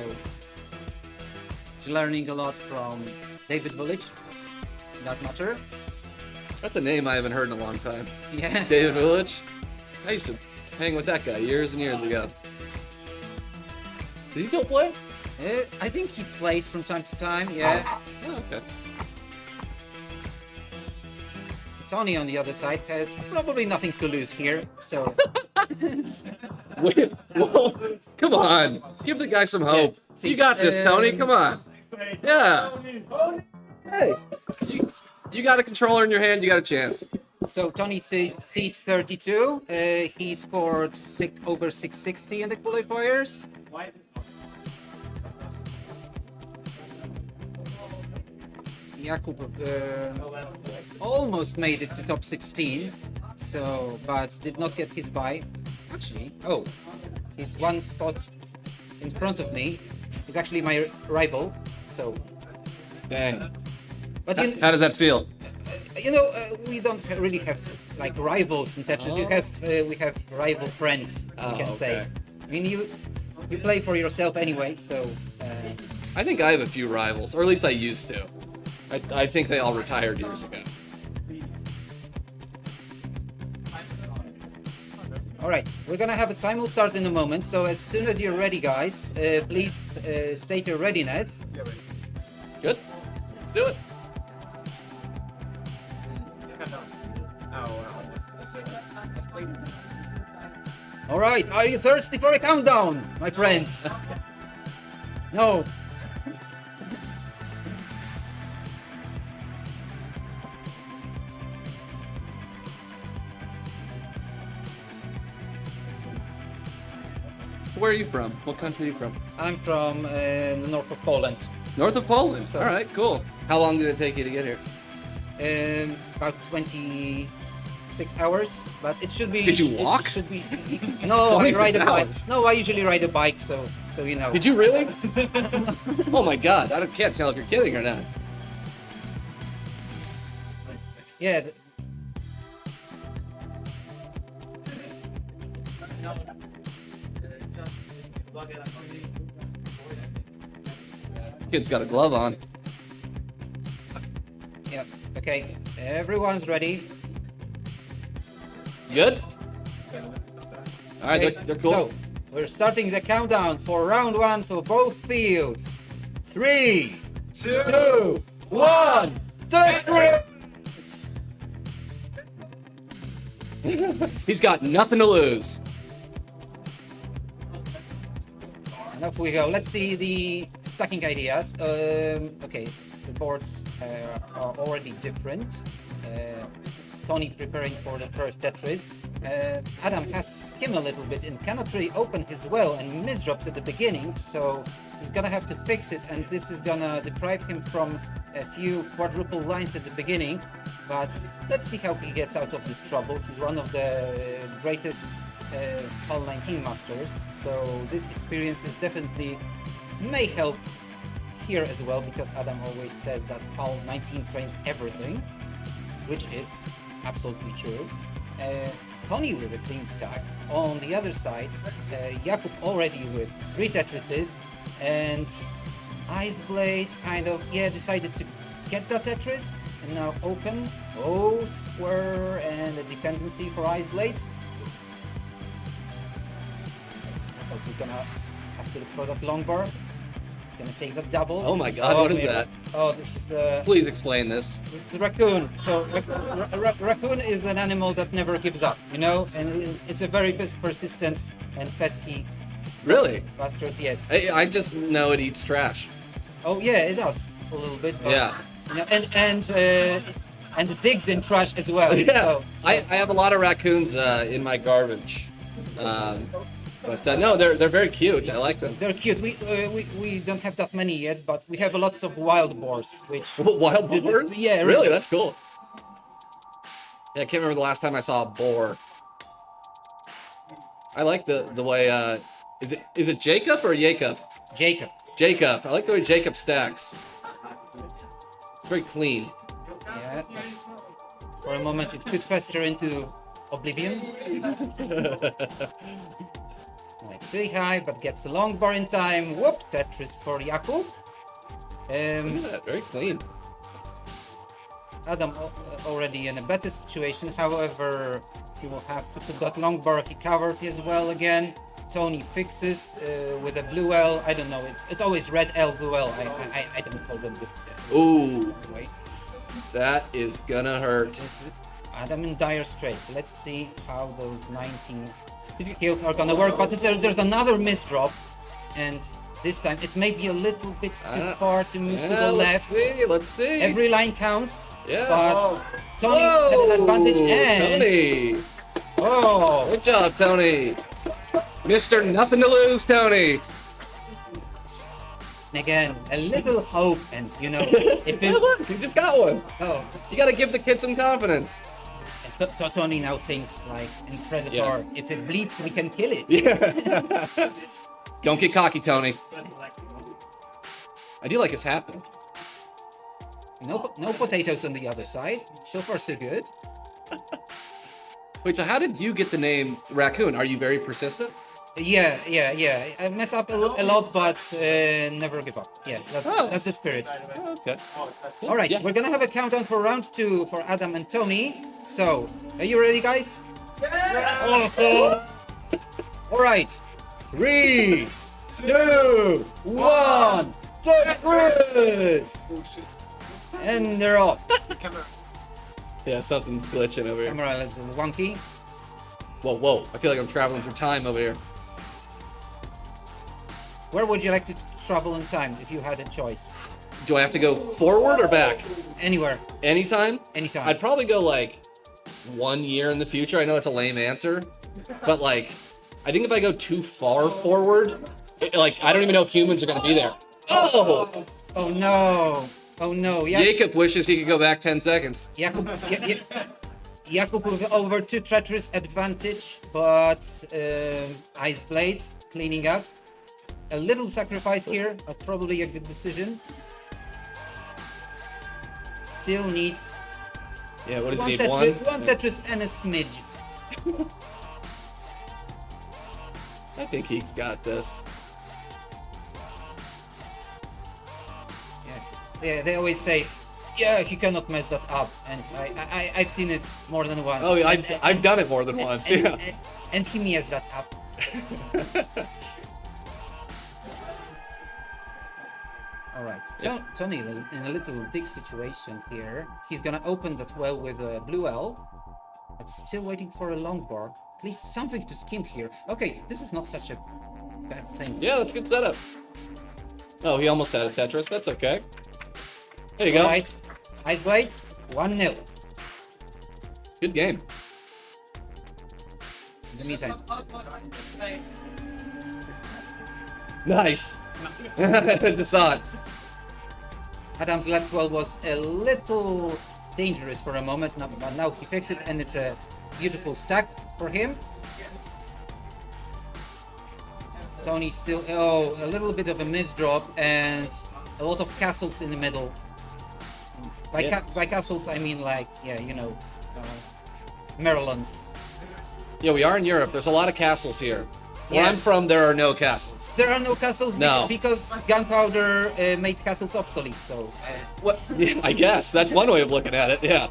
he's learning a lot from David Village. That matter. That's a name I haven't heard in a long time. Yeah. David Village. I used to hang with that guy years and years ago. Does he still play? I think he plays from time to time, yeah. Oh, okay. Tony on the other side has probably nothing to lose here, so Wait, whoa, come on. Give the guy some hope. See, You got this, Tony. Come on. Yeah. Hey, you got a controller in your hand. You got a chance. So Tony seat 32. He scored over 660 in the qualifiers. Jakub almost made it to top 16, so but did not get his buy. Actually, oh, he's 1 spot in front of me. He's actually my rival. So, Dang. but How does that feel? we don't really have like rivals in Tetris. We have rival friends. We can say. I mean, you play for yourself anyway. So I think I have a few rivals, or at least I used to. I think they all retired years ago. all right, we're gonna have a simul start in a moment. So as soon as you're ready, guys, please state your readiness. Good. Let's do it. All right, are you thirsty for a countdown, my friends? No. Where are you from? What country are you from? I'm from the north of Poland. North of Poland. So- All right, cool. How long did it take you to get here? About 26 hours, but it should be. Did you walk? It should be. No, I 26 ride a bike. hours? No, I usually ride a bike, so you know. Did you really? Oh my God! Can't tell if you're kidding or not. Yeah. Kid's got a glove on. Yeah. Okay. Everyone's ready. You good? All right, Okay, they're cool. So we're starting the countdown for round 1 for both fields. 3, 2, 1, Tetris! He's got nothing to lose. And off we go. Let's see the stacking ideas. Okay, the boards are already different. Tony preparing for the first Tetris. Adam has to skim a little bit and cannot really open his well and misdrops at the beginning, so he's gonna have to fix it, and this is gonna deprive him from a few quadruple lines at the beginning. But let's see how he gets out of this trouble. He's one of the greatest HAL 19 masters, so this experience is definitely may help here as well, because Adam always says that HAL 19 trains everything, which is absolutely true. Tony with a clean stack. On the other side, Jakub already with 3 Tetrises, and Ice Blade kind of, decided to get that Tetris, and now open. Oh, square and a dependency for Ice Blade. So he's gonna have to look for that long bar. He's gonna take the double. Oh my god, what is that? Oh, this is the... Please explain this. This is raccoon. So raccoon is an animal that never gives up, you know, and it's a very persistent and pesky. Really? Bastard, yes. I just know it eats trash. Oh yeah, it does a little bit. But, Yeah. You know, and it digs in trash as well. Yeah. So, I have a lot of raccoons in my garbage. But no, they're very cute. I like them. they're cute. We don't have that many yet, but we have lots of wild boars, which Wild boars? Yeah, Really? That's cool. Yeah, I can't remember the last time I saw a boar. I like the way is it Jacob or Jacob? Jacob. Jacob. I like the way Jacob stacks. It's very clean. Yeah. For a moment, it could fester into oblivion. Like pretty high, but gets a long bar in time. Whoop! Tetris for Jakub. Look at that, very clean. Adam already in a better situation. However, he will have to put that long bar. He covered his well again. Tony fixes with a blue L. I don't know. It's always red L, blue L. I don't call them different. Ooh, Wait. that is gonna hurt. This is Adam in dire straits. Let's see how those 19 skills are gonna work. But there's another misdrop, and this time it may be a little bit too far to move to the left. Let's see. Every line counts. Yeah. But Tony had an advantage, and Tony. oh, Good job, Tony. Mr. Nothing to Lose, Tony. again a little hope, and you know if Hey, it, look, you just got one. oh. You gotta give the kid some confidence. Tony now thinks like in Predator, Yeah. if it bleeds, we can kill it. Yeah. Don't get cocky, Tony. I do like his hat. No potatoes on the other side. So far, so good. Wait, so how did you get the name Raccoon? Are you very persistent? Yeah. I mess up a lot, but never give up. Yeah, that's the spirit. Okay. All right, Yeah. we're gonna have a countdown for round 2 for Adam and Tony. So, are you ready, guys? Awesome. All right, 3, 2, 1, Tetris! And they're off. Yeah, something's glitching over here. Camera is wonky. Whoa. I feel like I'm traveling through time over here. Where would you like to travel in time if you had a choice? Do I have to go forward or back? Anywhere, Anytime? anytime. I'd probably go like 1 year in the future. I know that's a lame answer, but like, I think if I go too far forward, like, I don't even know if humans are gonna be there. Oh! Oh no! Oh no! Jacob wishes he could go back 10 seconds. Jakub with over 2 Tetris advantage, but Ice Blade cleaning up. A little sacrifice here, but probably a good decision. Still needs Yeah, what does one he need? One? Tetris and a smidge. I think he's got this. Yeah, they always say, yeah, he cannot mess that up, and I've seen it more than once. Oh, I've done it more than once, yeah. And he messed that up. All right, Tony in a little dig situation here. He's gonna open that well with a blue L, but still waiting for a long bar. At least something to skim here. Okay, this is not such a bad thing. Yeah, that's a good setup. Oh, he almost had a Tetris. That's okay. There you go. All right, Ice Blade, 1-0. Good game. In the meantime, Nice. I just saw it. Adam's left 12 was a little dangerous for a moment, but now he fixed it, and it's a beautiful stack for him. Tony still, a little bit of a misdrop and a lot of castles in the middle. By castles, I mean like, Maryland's. Yeah, we are in Europe. There's a lot of castles here. Where Yeah. I'm from, there are no castles. There are no castles No. because gunpowder made castles obsolete, so... What? Yeah, I guess. That's one way of looking at it, yeah.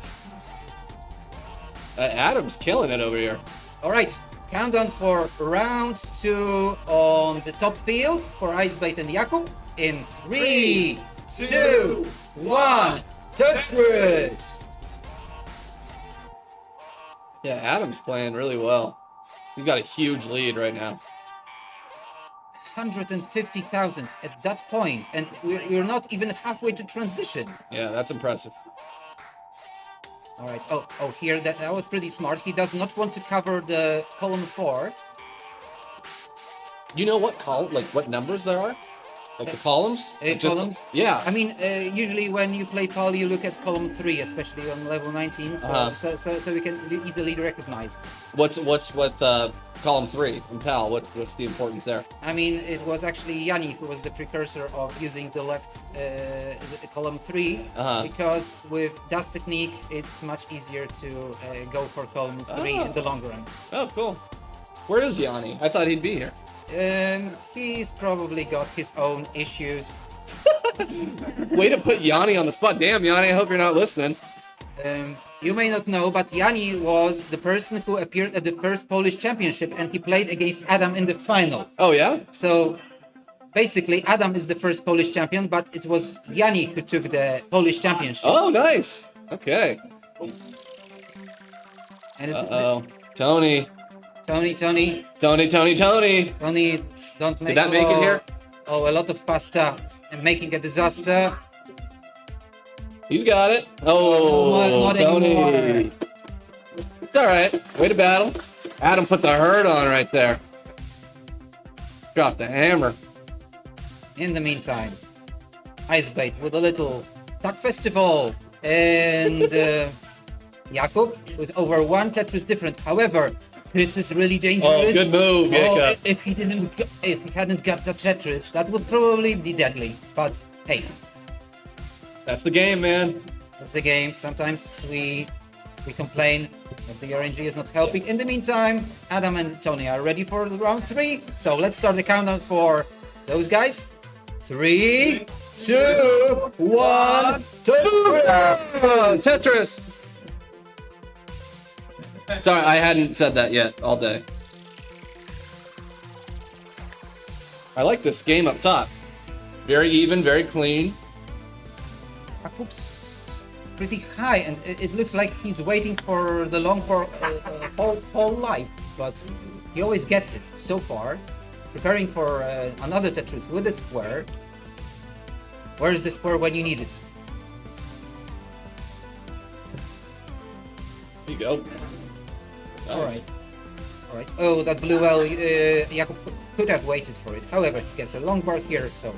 Adam's killing it over here. Alright, countdown for round 2 on the top field for Icebait and Jakub. In 3, 2, 1, Tetris! Yeah, Adam's playing really well. He's got a huge lead right now. 150,000 at that point, and we're not even halfway to transition. Yeah, that's impressive. All right. Oh, here that was pretty smart. He does not want to cover the column 4. You know what what numbers there are? Like the columns? Columns? Yeah. I mean, usually when you play PAL, you look at column 3, especially on level 19, so we can easily recognize it. What's with column 3 in PAL? What's the importance there? I mean, it was actually Yanni who was the precursor of using the left column 3, because with Dust technique, it's much easier to go for column 3 in the long run. Oh, cool. Where is Yanni? I thought he'd be here. He's probably got his own issues. Way to put Yanni on the spot. Damn, Yanni, I hope you're not listening. You may not know, but Yanni was the person who appeared at the first Polish championship, and he played against Adam in the final. Oh, yeah? So, basically, Adam is the first Polish champion, but it was Yanni who took the Polish championship. Oh, nice. Okay. And Uh-oh. Tony, Tony, don't make... Did that make it here? Oh, a lot of pasta and making a disaster. He's got it. Oh, not Tony. anymore. It's all right. Way to battle. Adam put the hurt on right there. Dropped the hammer. In the meantime, Icebait with a little Duck Festival, and Jakub with over 1 Tetris different. However, this is really dangerous. Oh, good move, Jakub. If he hadn't got the Tetris, that would probably be deadly. But hey, that's the game, man. That's the game. Sometimes we complain that the RNG is not helping. In the meantime, Adam and Tony are ready for round 3. So let's start the countdown for those guys. 3, 2, 1, Tetris! Sorry, I hadn't said that yet all day. I like this game up top. Very even, very clean. Jakub's pretty high, and it looks like he's waiting for the long whole life, but he always gets it so far. Preparing for another Tetris with a square. Where is the square when you need it? There you go. Nice. All right. Oh, that blew well. Jakub could have waited for it. However, he gets a long bar here, so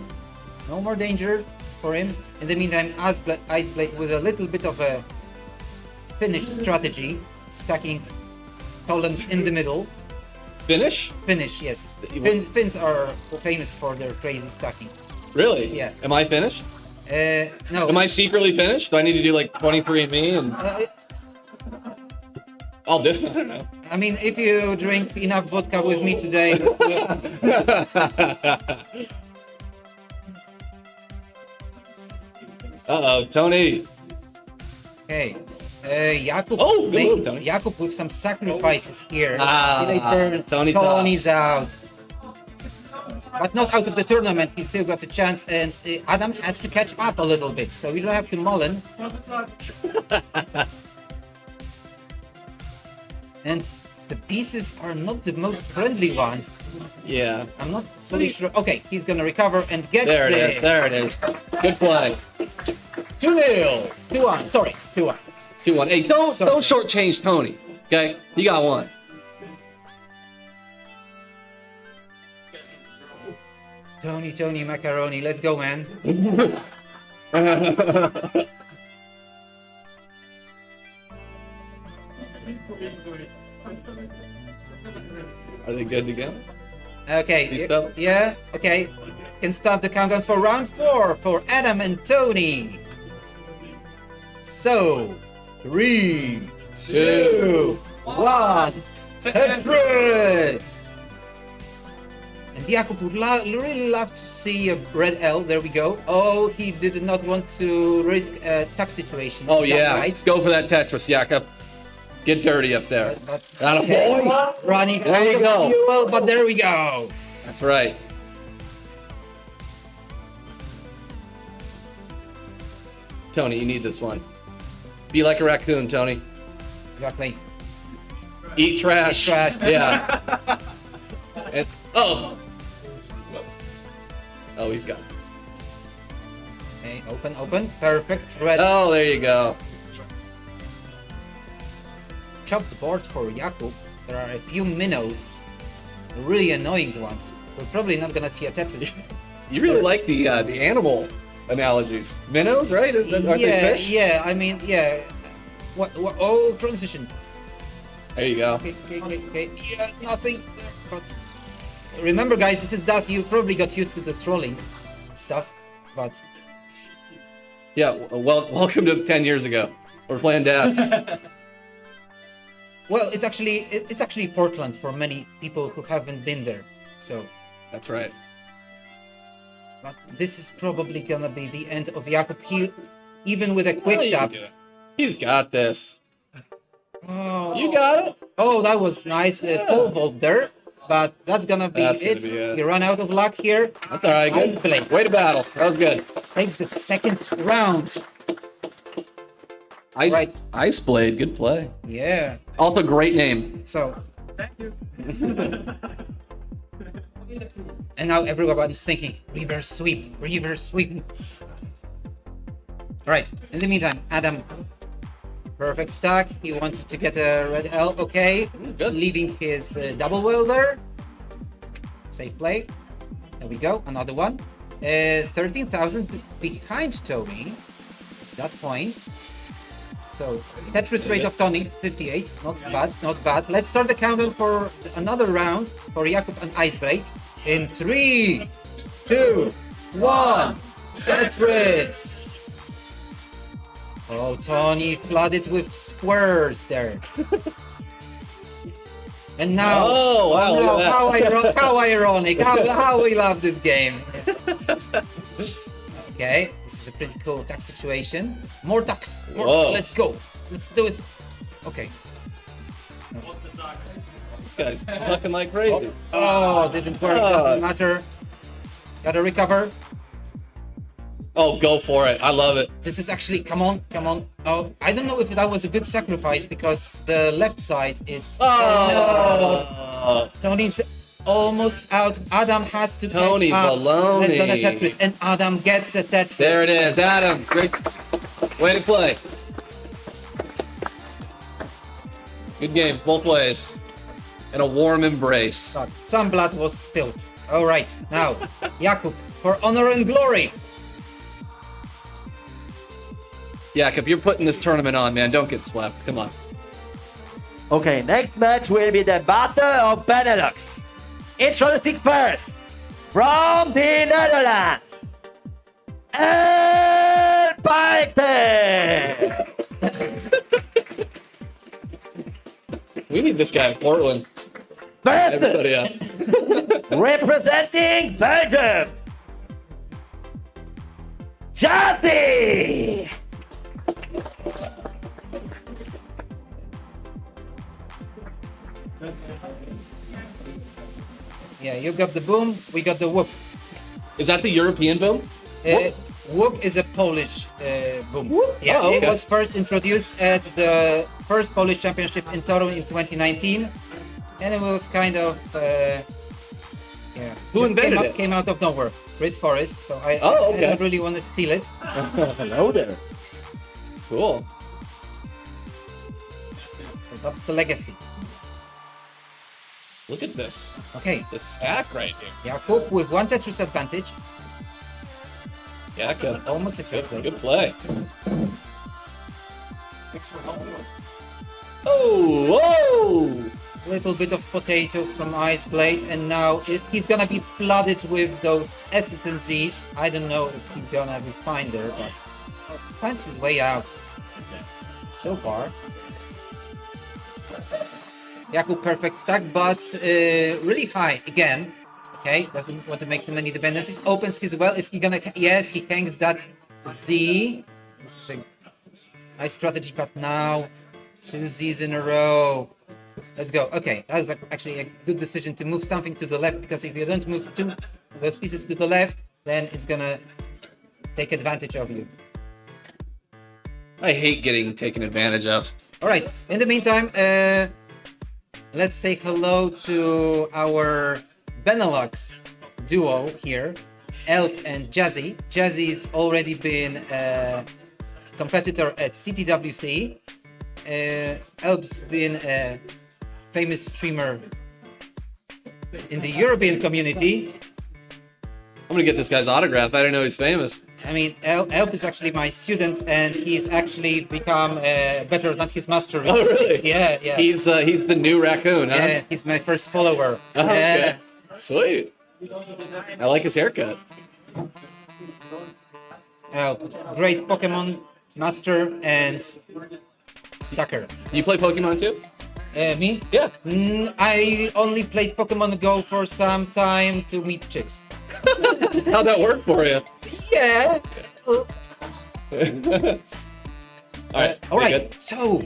no more danger for him. In the meantime, Iceblade with a little bit of a finish strategy, stacking columns in the middle. Finish? Finish, yes. Finns are famous for their crazy stacking. Really? Yeah. Am I finished? No. Am I secretly finished? Do I need to do like 23andMe and... I'll do it. I don't know. I mean, if you drink enough vodka with me today... Uh-oh, Tony. Okay. Jakub, Oh, good move, Tony. Jakub with some sacrifices here. Tony Tony's tops. out. But not out of the tournament, he's still got a chance, and Adam has to catch up a little bit, so we don't have to mullen. And the pieces are not the most friendly ones. Yeah. I'm not fully sure. Okay, he's gonna recover and get There it is. Good play. 2-0. 2-1, sorry, 2-1. 2-1. Hey, don't shortchange Tony. Okay, you got one. Tony, macaroni. Let's go, man. Are they good to go? Okay. These fellas? Yeah. Okay. Can start the countdown for round 4 for Adam and Tony. So, 3, 2, 1. Tetris. And Jakub would really love to see a red L. There we go. Oh, he did not want to risk a tuck situation. Oh yeah, right? go for that Tetris, Jakub. Get dirty up there. Okay. Running There out you of go. fuel, but there we go. That's right. Tony, you need this one. Be like a raccoon, Tony. Exactly. Eat trash. Eat trash. Yeah. And, oh, he's got this. Okay, open. Perfect. Red. Oh, there you go. Chopped board for Jakub. There are a few minnows. Really annoying ones. We're probably not gonna see a Tetris. You really like the animal analogies. Minnows, right? Aren't they fish? Yeah, I mean, yeah. What? Oh, transition. There you go. Okay. Yeah, nothing there, but remember, guys, this is DAS. You probably got used to the rolling stuff, but Yeah, well, welcome to 10 years ago. We're playing DAS. well, it's actually Portland for many people who haven't been there. So, That's right. but this is probably gonna be the end of Jakub. He, even with a quick Oh, you tap. can do it. He's got this. Oh, You got it. Oh, that was nice. Pole vault there, but that's gonna be That's gonna it. be it. You run out of luck here. That's all right. Ice Good. blade Way to battle. That was good. takes the second round. Ice, Right. Ice Blade. Good play. Yeah. Also, great name. So. And now everybody's thinking reverse sweep. All right. In the meantime, Adam. Perfect stack. He wanted to get a red L. Okay. Good. Leaving his double welder. Safe play. There we go. Another one. 13,000 behind Tony. That point. So Tetris rate of Tony 58. Not bad. Let's start the countdown for another round for Jakub and Iceblade. In 3, 2, 1. Tetris. Oh, Tony flooded with squares there. And now, Oh, wow, look at that. how ironic! How we love this game. Okay, this is a pretty cool duck situation. More ducks. Whoa. Let's go. Let's do it. Okay. This guy's fucking like crazy. Oh, didn't work. Doesn't matter. Gotta recover. Oh, go for it. I love it. This is actually, come on. Oh, I don't know if that was a good sacrifice because the left side is. Oh, No. Tony's almost out. Adam has to Tony catch up. baloney. Let's go to Tetris, and Adam gets a Tetris. There it is. Adam, great way to play. Good game, both ways. And a warm embrace. Some blood was spilled. All right, now, Jakub, for honor and glory. Jakub, you're putting this tournament on, man. Don't get swept. Come on. Okay, next match will be the Battle of Benelux. Introducing first, from the Netherlands, El Paikte. We need this guy in Portland. Everybody up. Representing Belgium, Jazzy. Yeah, you got the boom, we got the whoop. Is that the European boom? Whoop is a Polish boom. Yeah, Oh, okay. it was first introduced at the first Polish Championship in Toru in 2019, and it was kind of Who just invented it? Came out of nowhere, Chris Forrest. So I don't really want to steal it. Hello there. Cool. So that's the legacy. Look at this. Okay. The stack right here. Jakub with one Tetris advantage. Yeah, good. Almost exactly. Good play. Oh, whoa! Little bit of potato from Ice Blade, and now he's gonna be flooded with those S's and Z's. I don't know if he's gonna be fine there, but finds his way out. So far. Jakub perfect stack, but really high again. Okay, doesn't want to make too many dependencies. Opens his well. Is he gonna? Yes, he hangs that Z. This is a nice strategy, but now 2 Z's in a row. Let's go. Okay, that was actually a good decision to move something to the left, because if you don't move those pieces to the left, then it's gonna take advantage of you. I hate getting taken advantage of. All right. In the meantime, let's say hello to our Benelux duo here, Elp and Jazzy. Jazzy's already been a competitor at CTWC. Elp's been a famous streamer in the European community. I'm gonna get this guy's autograph. I didn't know he's famous. I mean, Elp is actually my student, and he's actually become better than his master. Oh, really? Yeah, yeah. He's the new raccoon, huh? Yeah, he's my first follower. Oh, okay. Sweet. I like his haircut. Great Pokemon master and stacker. You play Pokemon too? Me? Yeah. I only played Pokemon Go for some time to meet chicks. How'd that work for you? Yeah. All right. All right. Good. So,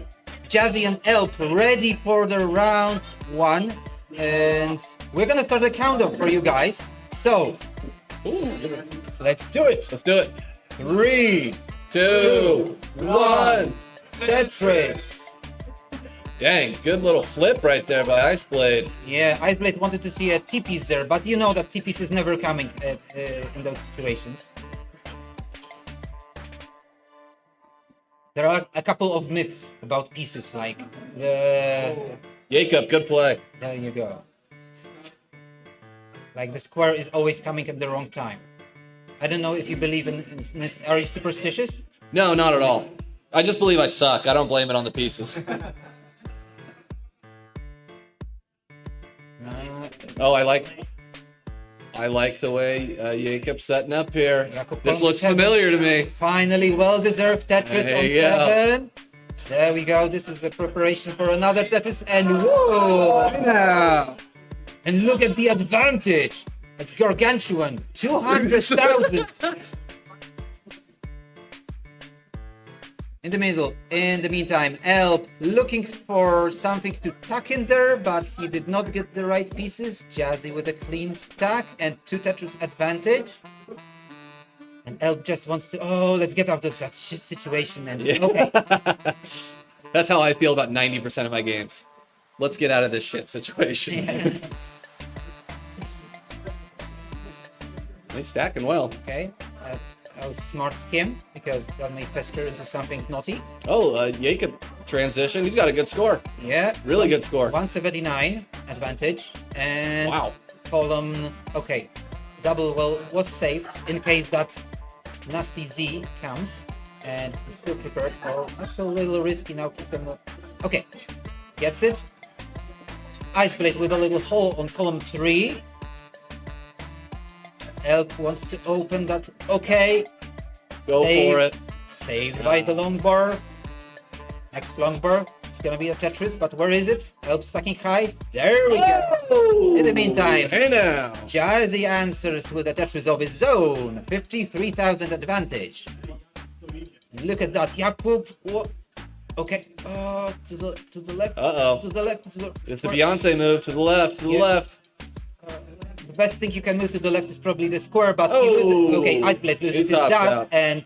Jazzy and Elp ready for the round 1, and we're gonna start the countdown for you guys. So, let's do it. Let's do it. 3, 2, 1. Tetris. Dang, good little flip right there by Ice Blade. Yeah, Ice Blade wanted to see a T-piece there, but you know that T-piece is never coming in those situations. There are a couple of myths about pieces, like Jacob, good play. there you go. Like the square is always coming at the wrong time. I don't know if you believe in myths. Are you superstitious? No, not at all. I just believe I suck. I don't blame it on the pieces. Oh, I like the way Jacob's setting up here. Jacob This on looks 7. familiar to me. Finally, well-deserved Tetris There on you go. 7. There we go. This is a preparation for another Tetris, and whoa! Yeah. And look at the advantage. It's gargantuan. 200,000. In the middle. In the meantime, Elp looking for something to tuck in there, but he did not get the right pieces. Jazzy with a clean stack and 2 Tetris advantage. And Elp just wants to, let's get out of that shit situation. And okay. That's how I feel about 90% of my games. Let's get out of this shit situation. Yeah. He's stacking well. Okay. That was a smart skim, because that may fester into something naughty. Oh, Jacob transition. He's got a good score. Yeah. Really good score. 179 advantage. And Wow. column, okay. Double well was saved in case that nasty Z comes. And he's still prepared. Oh, that's a little risky now. Okay. Gets it. Ice Blade with a little hole on column 3. Elp wants to open that. Okay. Go for it. Saved by the long bar. Next long bar. It's gonna be a Tetris, but where is it? Elp stacking high. There we go. In the meantime, Hey now. Jazzy answers with a Tetris of his own. 53,000 advantage. Look at that. Jakub. What? Okay. To the left. Uh-oh. To the left. To the It's the Beyonce move to the left, to the Yeah. left. The best thing you can move to the left is probably the square, but he Oh. loses. Okay, Ice Blade loses He's his off, dash, yeah. and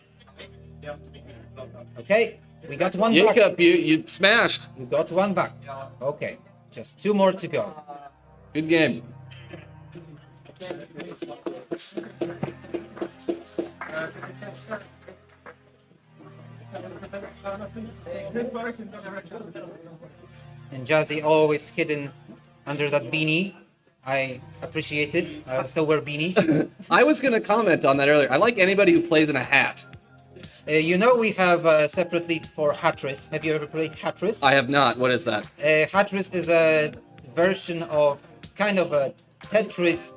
okay, we got one back. Jacob, you smashed. We got one back. Okay, just 2 more to go. Good game. And Jazzy always hidden under that beanie. I appreciate it. I also wear beanies. I was gonna comment on that earlier. I like anybody who plays in a hat. You know we have separately for Hatris. Have you ever played Hatris? I have not. What is that? Hatris is a version of kind of a Tetris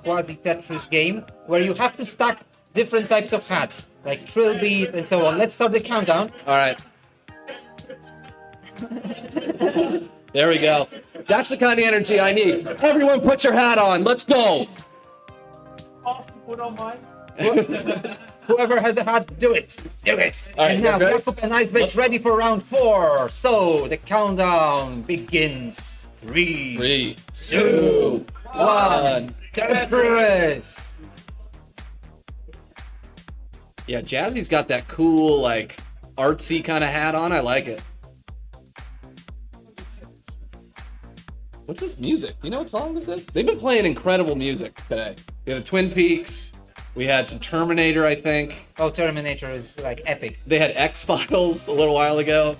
quasi-Tetris game where you have to stack different types of hats, like trilbies and so on. Let's start the countdown. All right. There we go. That's the kind of energy I need. Everyone put your hat on. Let's go. Whoever has a hat, do it. Do it. All right, and now, okay. Jakub and Icebreak ready for round 4. So the countdown begins. 3, 2, 1. Tetris. Yeah, Jazzy's got that cool, like, artsy kind of hat on. I like it. What's this music? You know what song this is? They've been playing incredible music today. We had Twin Peaks. We had some Terminator, I think. Oh, Terminator is like epic. They had X-Files a little while ago.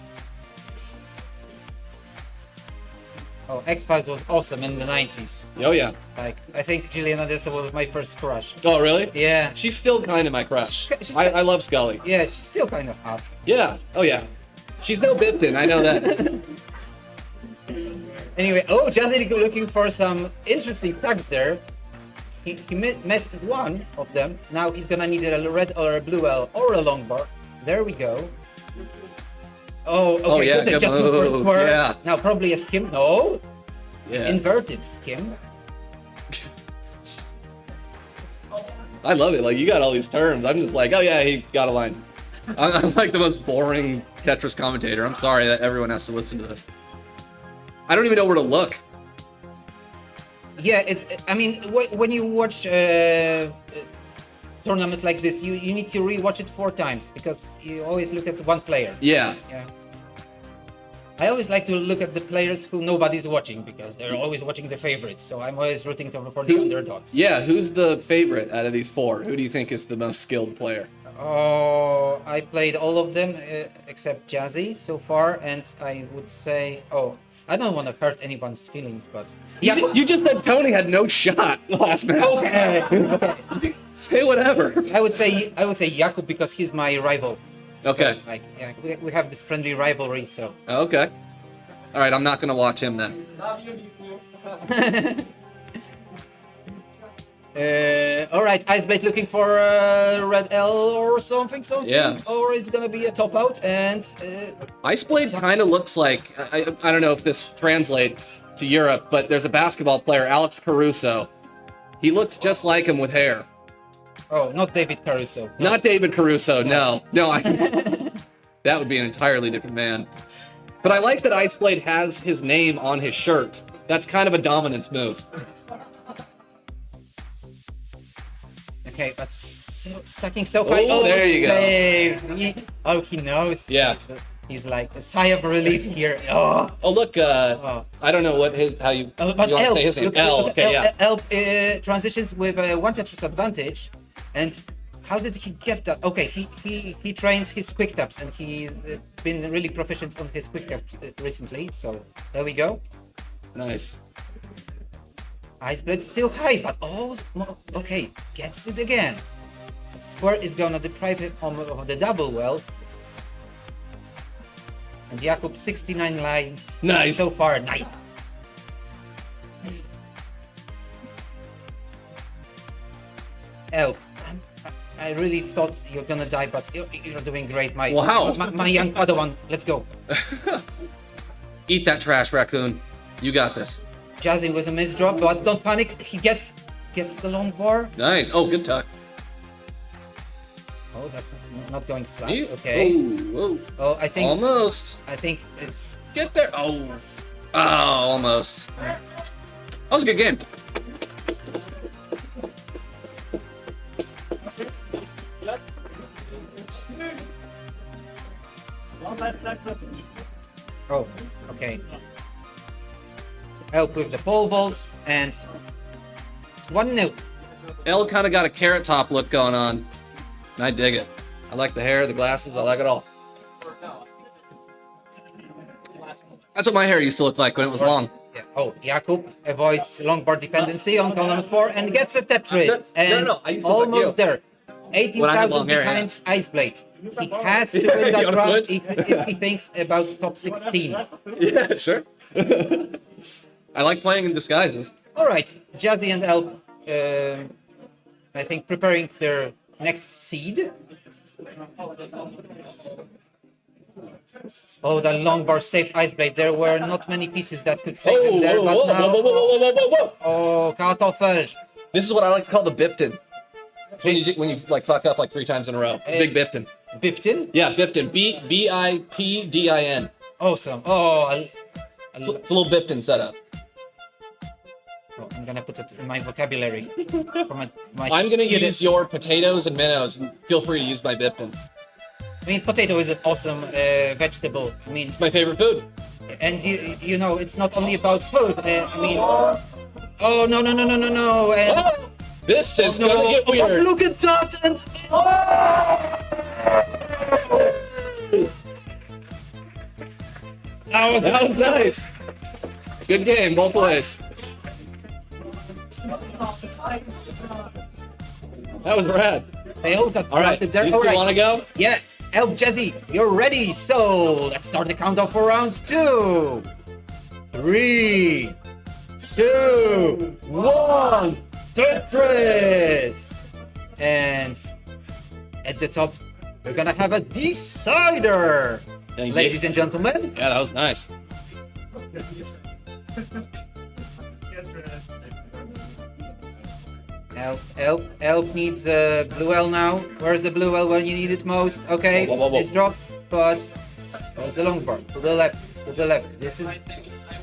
Oh, X-Files was awesome in the 90s. Oh, yeah. Like, I think Gillian Anderson was my first crush. Oh, really? Yeah. She's still kind of my crush. She's I love Scully. Yeah, she's still kind of hot. Yeah. Oh, yeah. She's no Bipton. I know that. Anyway, oh, Jazzy looking for some interesting tags there. He missed one of them. Now he's gonna need a red or a blue L or a long bar. There we go. Oh, okay, yeah, good adjustment for move, square. yeah. Now probably a skim. No, Yeah. inverted skim. I love it. Like, you got all these terms. I'm just like, oh, yeah, he got a line. I'm like the most boring Tetris commentator. I'm sorry that everyone has to listen to this. I don't even know where to look. Yeah, I mean, when you watch tournament like this, you need to rewatch it 4 times because you always look at one player. Yeah. Yeah. I always like to look at the players who nobody's watching because they're always watching the favorites. So I'm always rooting for the underdogs. Yeah, who's the favorite out of these 4? Who do you think is the most skilled player? Oh, I played all of them except Jazzy so far, and I would say, I don't want to hurt anyone's feelings, but You just said Tony had no shot last match. Okay. Say whatever. I would say Jakub because he's my rival. Okay. So, like, yeah, we have this friendly rivalry, so. Okay. All right, I'm not gonna watch him then. Love you, Nico. All right, Iceblade looking for a red L or something, Yeah. or it's gonna be a top out, and Iceblade kind of looks like, I don't know if this translates to Europe, but there's a basketball player, Alex Caruso. He looks just like him with hair. oh, not David Caruso. No. Not David Caruso, no. That would be an entirely different man. But I like that Iceblade has his name on his shirt. That's kind of a dominance move. Okay, but stacking so high. Oh, there you go. go. He knows. Yeah. He's like a sigh of relief here. Oh, Oh, look, I don't know how you but you want to L, say his name. look, L, look, okay, yeah. L transitions with a 1 Tetris advantage, and how did he get that? Okay, he trains his quick taps, and he's been really proficient on his quick taps recently. So there we go. Nice. Iceblade still high, but okay, gets it again. Square is gonna deprive him of the double well. And Jakub 69 lines. Nice. So far, nice. Elp, I really thought you're gonna die, but you're doing great, Wow. my young Padawan. Let's go. Eat that trash, raccoon. You got this. Jazzy with a misdrop, but don't panic. He gets the long bar. Nice. Oh, good tuck. Oh, that's not going flat. You- Okay. Oh, Oh, I think almost. it's Get there. Oh, almost. That was a good game. oh, okay. Help with the pole vault, and it's 1-0. L kind of got a carrot top look going on. And I dig it. I like the hair, the glasses, I like it all. That's what my hair used to look like when it was long. Yeah. Oh, Jakub avoids long bar dependency on column 4 and gets a Tetris. And no, I used to look like you. almost there. When I had 18,000 long hair, behind Ice Blade. He has to win that wanna round switch? if he thinks about top 16. Yeah, sure. I like playing in disguises. All right, Jazzy and Elp, I think preparing their next seed. Oh, the long bar saved Ice Blade. There were not many pieces that could save him there, but now... Oh, Kartoffel. This is what I like to call the Bipton. It's when you like fuck up like 3 times in a row. It's a big Bipton. Bipton? Yeah, Bipton. Bipdin. Awesome. Oh, It's a little Bipton setup. oh, I'm gonna put it in my vocabulary. For my I'm gonna student- use your potatoes and minnows. Feel free to use my Bipton. I mean, potato is an awesome vegetable. I mean, It's my favorite food. and you know, it's not only about food. I mean, oh no. And, This is no, gonna get weird. look at that! And That was nice. Good game, both ways. That was rad. failed. Got All right, promoted there. you All right. want to go? Yeah, Elp Jazzy, you're ready. So let's start the countdown for rounds 2, 3, 2, 1. Tetris! And at the top, we're gonna have a decider. Thank you. Ladies and gentlemen, Yeah, that was nice. Elp needs a blue L now. Where's the blue L when you need it most? Okay, Whoa. it's dropped, but there's the long bar. To the left. This is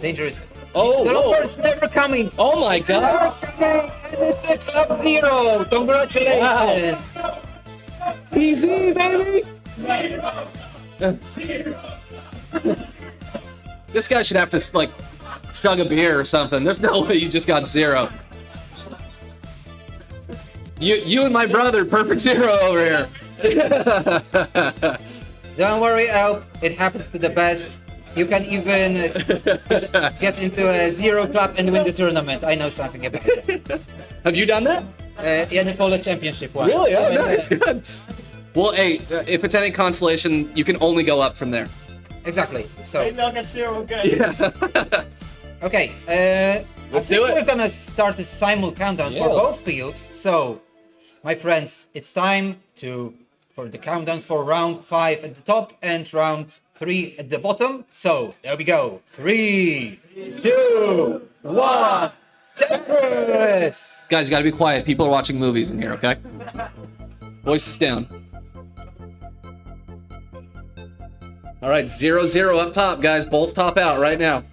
dangerous. Oh, The long whoa. bar is never coming. Oh my god. And it's a club 0. Congratulations. Easy, baby. This guy should have to like chug a beer or something. There's no way you just got 0. You and my brother, perfect 0 over here. Don't worry, Elp. It happens to the best. You can even get into a 0 club and win the tournament. I know something about it. Have you done that? In the Polo Championship one. Really? Oh, nice. Good. Well, hey, if it's any consolation, you can only go up from there. Exactly. So, Maybe I'll get 0 again. Yeah. okay. Let's I think do it. we're gonna start a simul countdown Yeah, for let's- both fields. So, my friends, it's time for the countdown for round 5 at the top and round 3 at the bottom. So, there we go. 3, 2, 1. Tetris! Guys, you gotta be quiet. People are watching movies in here, okay? Voices down. All right, 0-0 up top, guys. Both top out right now.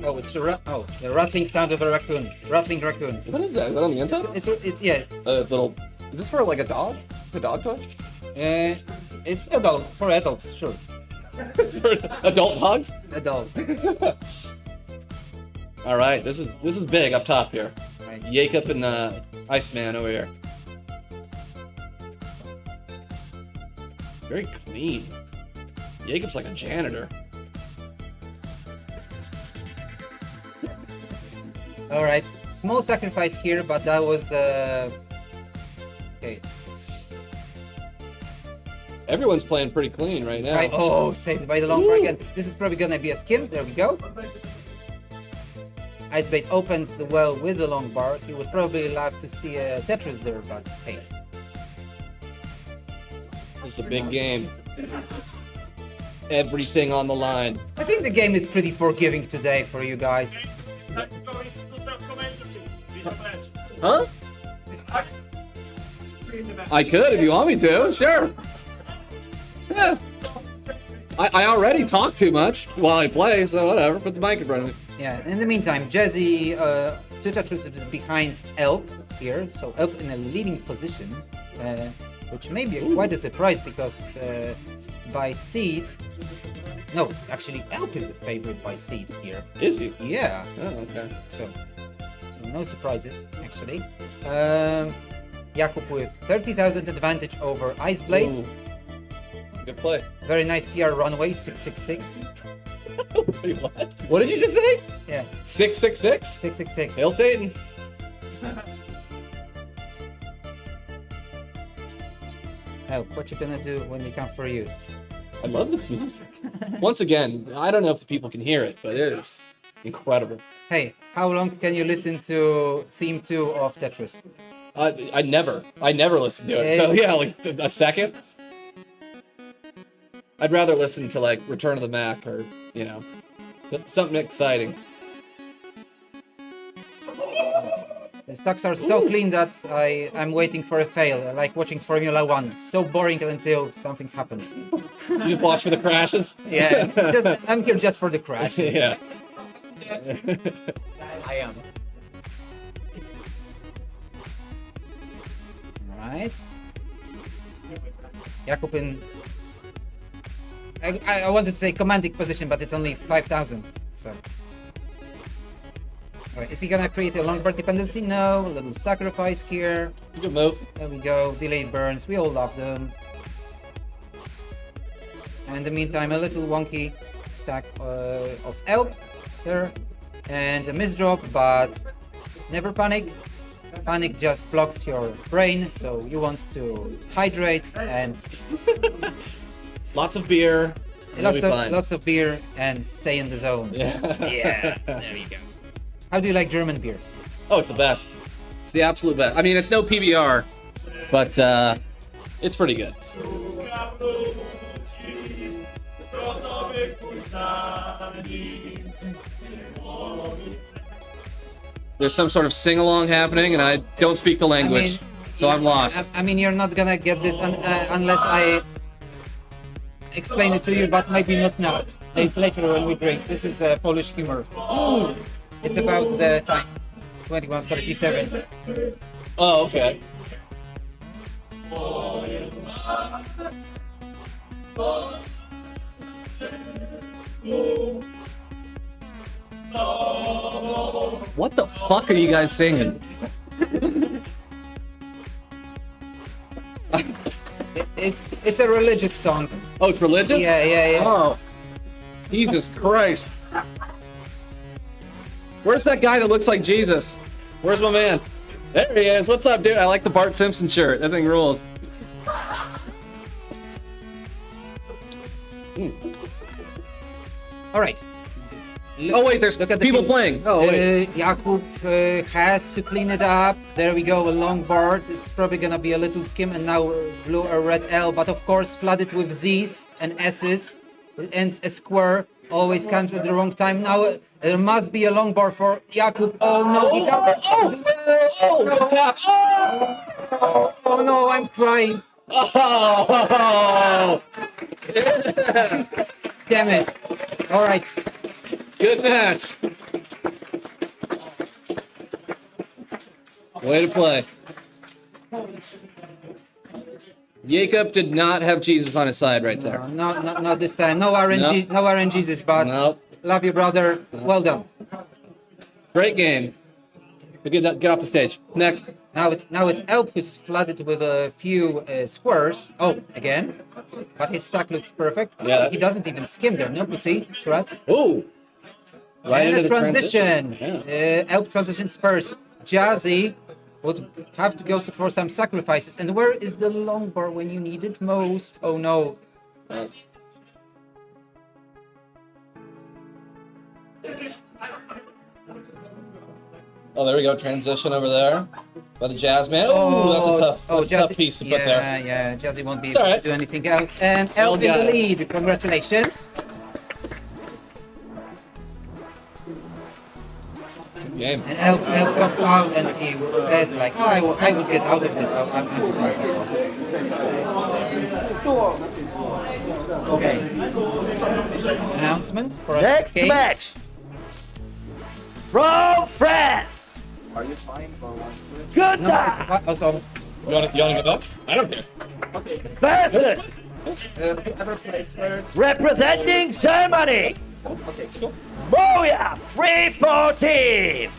Oh, it's the rattling sound of a raccoon. Rattling raccoon. What is that? Is that on the inside? It's yeah. Little. Is this for like a dog? It's a dog toy? It's adult for adults, sure. It's for adult dogs? Adult. All right, this is big up top here. Right. Jacob and Iceman over here. Very clean. Jacob's like a janitor. All right. Small sacrifice here, but that was okay. Everyone's playing pretty clean right now. Right. Oh, saved by the long bar again. This is probably gonna be a skim. There we go. Icebait opens the well with the long bar. He would probably love to see a Tetris there, but hey. This is a big game. Everything on the line. I think the game is pretty forgiving today for you guys. Huh? I could if you want me to, sure. Yeah. I already talk too much while I play, so whatever. Put the mic in front of me. Yeah, in the meantime, Jazzy, two Tetris is behind Elp here, so Elp in a leading position, which may be quite a surprise because by seed, no, actually Elp is a favorite by seed here. Is he? Yeah, Oh, okay. so no surprises actually. Jakub with 30,000 advantage over Ice Blade. Ooh. Good play. Very nice TR runway, 666. Wait, what? What did you just say? Yeah. 666? 666. Hail Satan. Help, what you gonna do when we come for you? I love this music. Once again, I don't know if the people can hear it, but it is incredible. Hey, how long can you listen to theme 2 of Tetris? I never listen to it. So yeah, like a second. I'd rather listen to like Return of the Mac or, you know, something exciting. The stocks are so clean that I'm waiting for a fail. I like watching Formula 1. It's so boring until something happens. You just watch for the crashes? Yeah, I'm here just for the crashes. Yeah. I am. Right. Jakub in... I wanted to say commanding position, but it's only 5,000, so... Alright, is he gonna create a long bird dependency? No, a little sacrifice here. Good move. There we go, delayed burns, we all love them. And in the meantime, a little wonky stack of Elp there. And a misdrop, but never panic. Panic just blocks your brain, so you want to hydrate and... Lots of beer. Lots of beer and stay in the zone. Yeah. Yeah, there you go. How do you like German beer? Oh, it's the best. It's the absolute best. I mean, it's no PBR, but it's pretty good. There's some sort of sing-along happening, and I don't speak the language, so I'm lost. I mean, you're not gonna get this unless I explain it to you, but maybe not now. Later when we drink. This is Polish humor. It's about the time, 21:37. Oh, okay. What the fuck are you guys singing? It's a religious song. Oh, it's religious? Yeah. Oh, Jesus Christ. Where's that guy that looks like Jesus? Where's my man? There he is. What's up, dude? I like the Bart Simpson shirt. That thing rules. All right. Oh wait, there's people playing. Oh wait. Jakub has to clean it up. There we go, a long board. It's probably gonna be a little skim, and now blue or red L, but of course flooded with Z's and S's, and a square always comes at the wrong time. Now there must be a long board for Jakub. Oh no, he good tap. Oh no, I'm crying. Oh. Damn it. All right. Good match. Way to play. Jacob did not have Jesus on his side right there. No, not this time. No RNG, no RNGs, but love you, brother. Well done. Great game. Get off the stage. Next. Now it's Elp who's flooded with a few squares. Oh, again. But his stack looks perfect. Yeah. He doesn't even skim there. No, you see? Strats. Ooh. Right and into a the transition. Yeah. Elp transitions first. Jazzy would have to go for some sacrifices. And where is the long bar when you need it most? Oh no. Oh, there we go. Transition over there by the Jazz Man. Oh, that's a tough piece to put there. Yeah, Jazzy won't be able to do anything else. And Elp in the lead. Congratulations. Game. And Elp comes out and he says like, oh, I would get out of it. Okay. Announcement for our Next game. match from France. Are you fine for one switch? Good No, night. also, You want to get up? I don't care. Versus Whoever plays first. representing Germany, Okay, cool. Moya 314.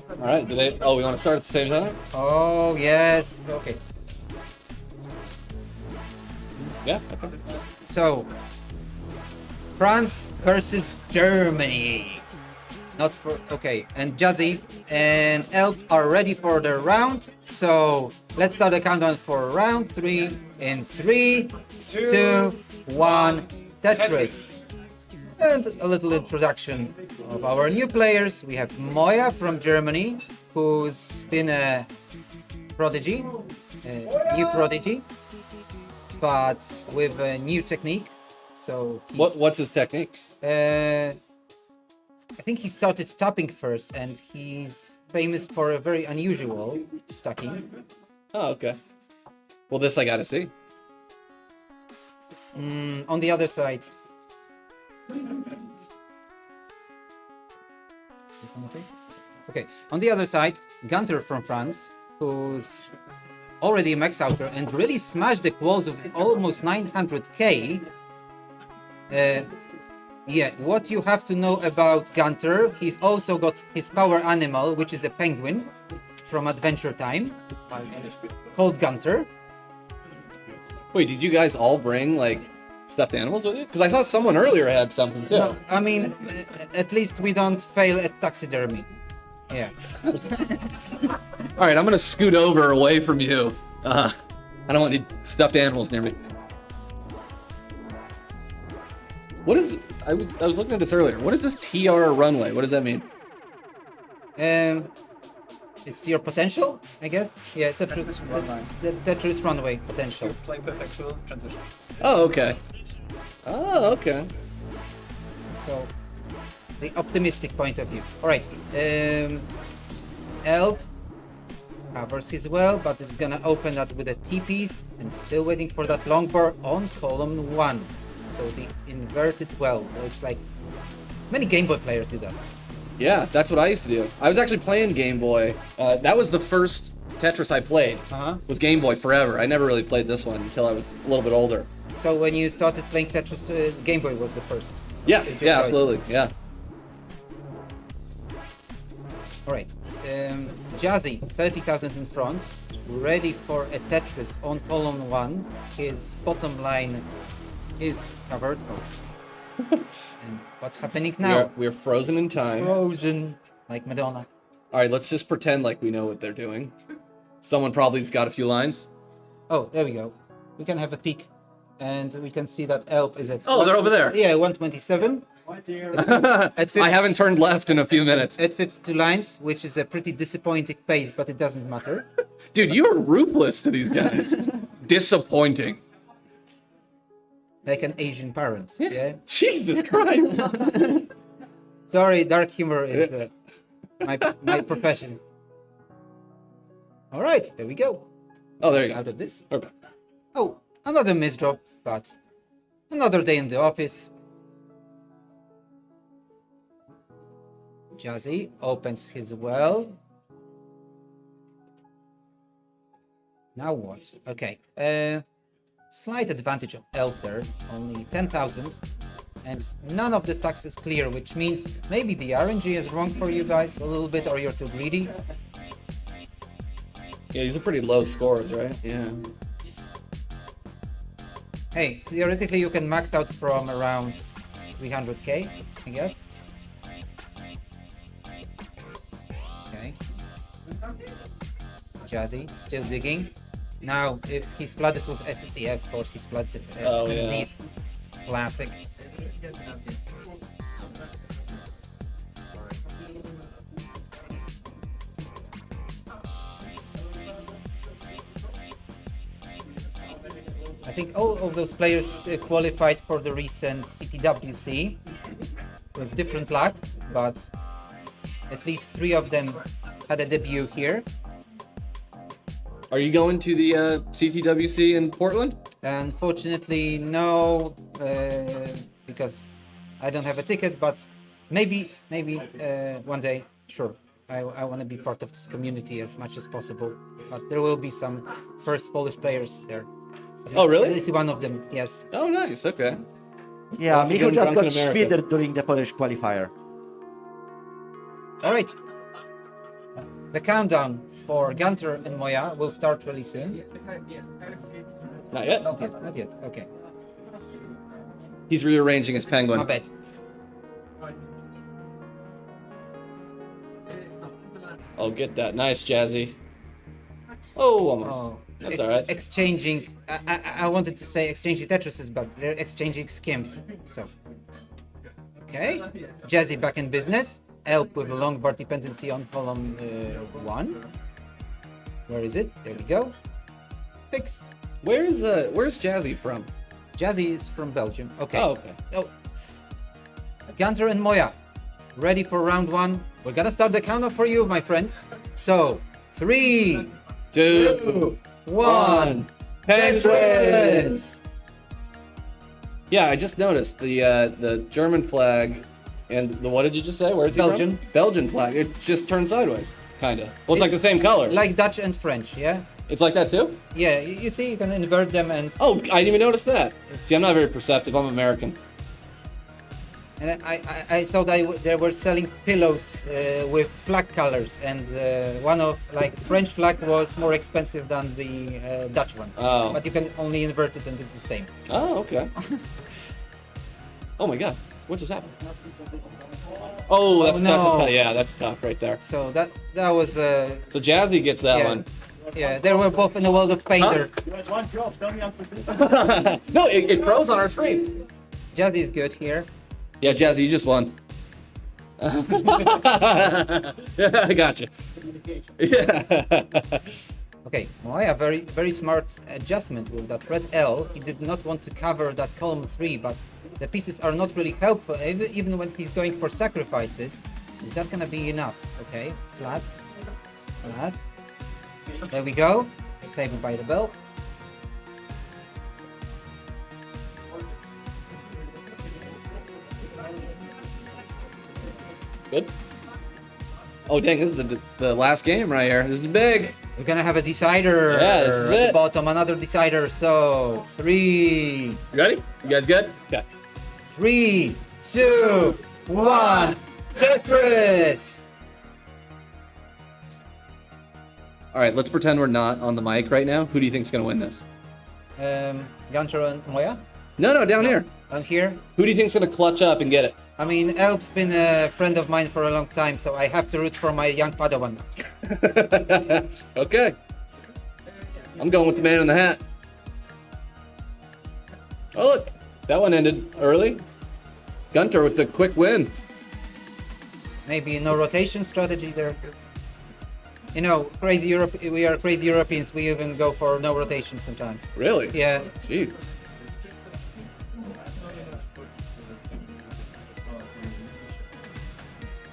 All right. Do they? Oh, we want to start at the same time? Oh yes. Okay. Yeah. Okay. So, France versus Germany. Not for okay. And Jazzy and Elf are ready for the round. So let's start the countdown for round 3 in 3, 2, 1. Tetris. And a little introduction of our new players. We have Moya from Germany, who's been a prodigy, a new prodigy, but with a new technique. So What's his technique? I think he started tapping first, and he's famous for a very unusual stacking. Oh, okay. Well, this I gotta see. On the other side. Okay, on the other side, Gunter from France, who's already a max outer and really smashed the quals of almost 900k. Yeah, what you have to know about Gunter, he's also got his power animal, which is a penguin from Adventure Time, called Gunter. Wait, did you guys all bring like stuffed animals with you? Because I saw someone earlier had something too. No, I mean, at least we don't fail at taxidermy. Yeah. All right, I'm gonna scoot over away from you. I don't want any stuffed animals near me. What is? I was looking at this earlier. What is this TR runway? What does that mean? It's your potential, I guess. Yeah, Tetris runway potential. Playing perpetual transition. Oh, okay. Oh, okay. So, the optimistic point of view. All right. Elb covers his well, but it's gonna open that with a T-piece and still waiting for that long bar on column 1. So the inverted well. Looks like many Game Boy players do that. Yeah, that's what I used to do. I was actually playing Game Boy. That was the first Tetris I played. Was Game Boy forever. I never really played this one until I was a little bit older. So when you started playing Tetris, Game Boy was the first. Yeah, yeah, absolutely, yeah. All right, Jazzy, 30,000 in front, ready for a Tetris on column 1. His bottom line is covered. Oh. And what's happening now? We're frozen in time. Frozen, like Madonna. All right, let's just pretend like we know what they're doing. Someone probably's got a few lines. Oh, there we go. We can have a peek, and we can see that Elf is at. Oh, they're over there. Yeah, 127. I haven't turned left in a few minutes. At 52 lines, which is a pretty disappointing pace, but it doesn't matter. Dude, you are ruthless to these guys. Disappointing. Like an Asian parent. Yeah. Jesus Christ. Sorry, dark humor is my profession. All right, here we go. Oh, there you go. Out of this. Okay. Oh, another misdrop, but another day in the office. Jazzy opens his well. Now what? Okay. Slight advantage of Elf there, only 10,000. And none of the stacks is clear, which means maybe the RNG is wrong for you guys a little bit, or you're too greedy. Yeah, these are pretty low scores, right? Yeah. Hey, theoretically you can max out from around 300k, I guess. Okay. Jazzy, still digging. Now, if he's flooded with SSDF, of course he's flooded with these. Classic. I think all of those players qualified for the recent CTWC with different luck, but at least 3 of them had a debut here. Are you going to the CTWC in Portland? Unfortunately, no, because I don't have a ticket, but maybe one day, sure. I want to be part of this community as much as possible, but there will be some first Polish players there. Oh, really? At least one of them, yes. Oh, nice. Okay. Yeah, Once Michu again, just got drunk in America. speeded during the Polish qualifier. All right. The countdown for Gunter and Moya will start really soon. Not yet. Not yet. Not yet. Okay. He's rearranging his penguin. My bad. I'll get that. Nice, Jazzy. Oh, almost. Oh, That's all right. Exchanging. I wanted to say exchanging Tetrises, but they're exchanging schemes. So. Okay. Jazzy back in business. Elp with a long bar dependency on column 1. Where is it? There we go. Fixed. Where's Jazzy from? Jazzy is from Belgium. Okay. Oh, okay. Oh. Gunter and Moya, ready for round 1. We're gonna start the countdown for you, my friends. So, 3, 2, 1. Tetris! Yeah, I just noticed the German flag and the, what did you just say? Where is he Belgian. from? Belgian flag. It just turned sideways, kind of. Well, it's like the same color. Like Dutch and French, yeah? It's like that too? Yeah, you see, you can invert them and... Oh, I didn't even notice that. See, I'm not very perceptive. I'm American. And I saw that they were selling pillows with flag colors, and one of like French flag was more expensive than the Dutch one. Oh. But you can only invert it and it's the same. Oh, okay. Oh my God, what just happened? Oh, that's no. yeah, that's tough right there. So that was So Jazzy gets that yeah. one. Yeah, they were both in the world of painter. You had one job, tell me No, it froze on our screen. Jazzy is good here. Yeah, Jazzy, you just won. Yeah, I got you. Yeah. Okay, Moya, very smart adjustment with that red L. He did not want to cover that column 3, but the pieces are not really helpful, even when he's going for sacrifices. Is that gonna be enough? Okay, flat, flat. There we go. Saved by the bell. Good. Oh dang, this is the last game right here. This is big. We're gonna have a decider. Yeah, this is at it. the bottom, another decider. So 3, You ready? You guys good? Okay. 3, 2, 1. Tetris. All right, let's pretend we're not on the mic right now. Who do you think's gonna win this? Gunter and Moya. No, down here. I'm here. Who do you think's gonna clutch up and get it? I mean, Elp's been a friend of mine for a long time, so I have to root for my young Padawan. Okay. I'm going with the man in the hat. Oh look, that one ended early. Gunter with the quick win. Maybe no rotation strategy there. You know, crazy Europe. We are crazy Europeans. We even go for no rotation sometimes. Really? Yeah. Jesus.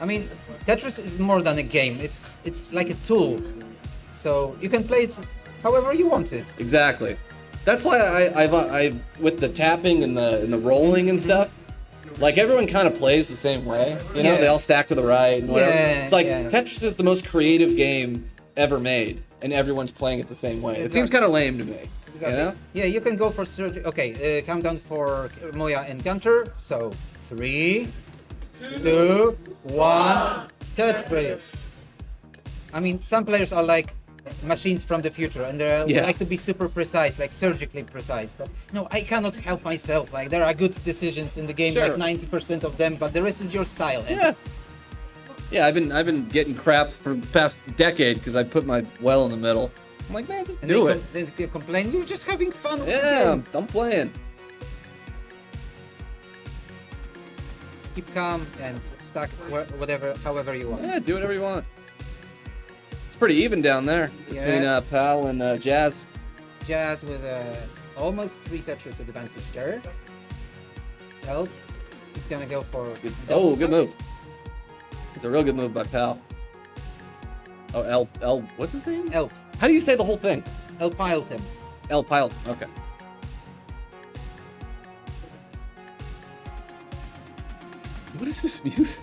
I mean, Tetris is more than a game. It's like a tool. So you can play it however you want it. Exactly. That's why I with the tapping and the rolling and stuff. Like everyone kind of plays the same way, you know. Yeah. They all stack to the right and whatever. Yeah, It's like yeah. Tetris is the most creative game ever made, and everyone's playing it the same way. It seems Exactly. kind of lame to me. Exactly. You know? Yeah, you can go for surgery. Okay, countdown for Moya and Gunter. So 3, 2, 1. Tetris. I mean, some players are like machines from the future, and they Yeah. like to be super precise, like surgically precise. But no, I cannot help myself. Like there are good decisions in the game, Sure. like 90% of them, but the rest is your style. And Yeah. Yeah, I've been getting crap for the past decade because I put my well in the middle. I'm like, man, just and do they it. they complain, you're just having fun. with the Yeah, game." I'm playing. Keep calm and stack however you want. Yeah, do whatever you want. It's pretty even down there between Yeah. Pal and Jazz. Jazz with almost 3 Tetris advantage there. Help. He's gonna go for. Oh, good move. It's a real good move by Pal. Oh, L. What's his name? Help. How do you say the whole thing? El piled him. L. Pile. Okay. What is this music?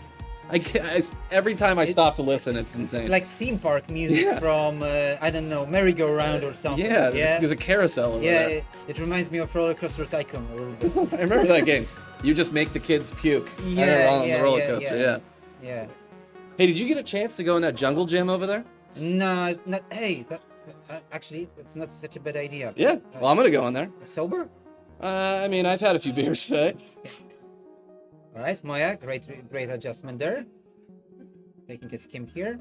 Every time I stop to listen, it's insane. It's like theme park music Yeah. from I don't know, merry-go-round or something. Yeah, there's a carousel over Yeah, there. it reminds me of Roller Coaster Tycoon a little bit. I remember that game. You just make the kids puke. Yeah, on the roller coaster. Yeah. Hey, did you get a chance to go in that jungle gym over there? No, not. Hey, actually, it's not such a bad idea. Yeah. Well, I'm gonna go in there. Sober? I mean, I've had a few beers today. All right, Moya, great adjustment there. Taking a skim here.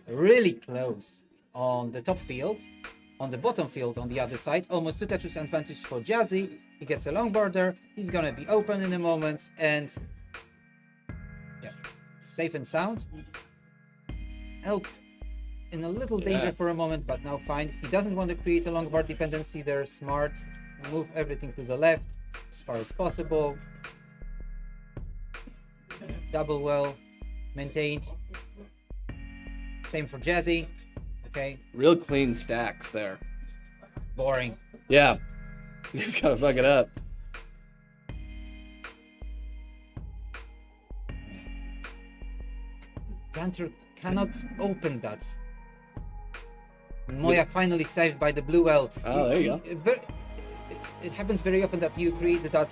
Really close on the top field. On the bottom field on the other side, almost 2 touches advantage for Jazzy. He gets a long border. He's gonna be open in a moment, and yeah, safe and sound. Elp in a little danger for a moment, but now fine. He doesn't want to create a long bar dependency there. Smart. Move everything to the left as far as possible. Double well maintained. Same for Jazzy. Okay. Real clean stacks there. Boring. Yeah. You just gotta fuck it up. Gunter cannot open that. Moya finally saved by the blue well. Oh, there you go. It happens very often that you create that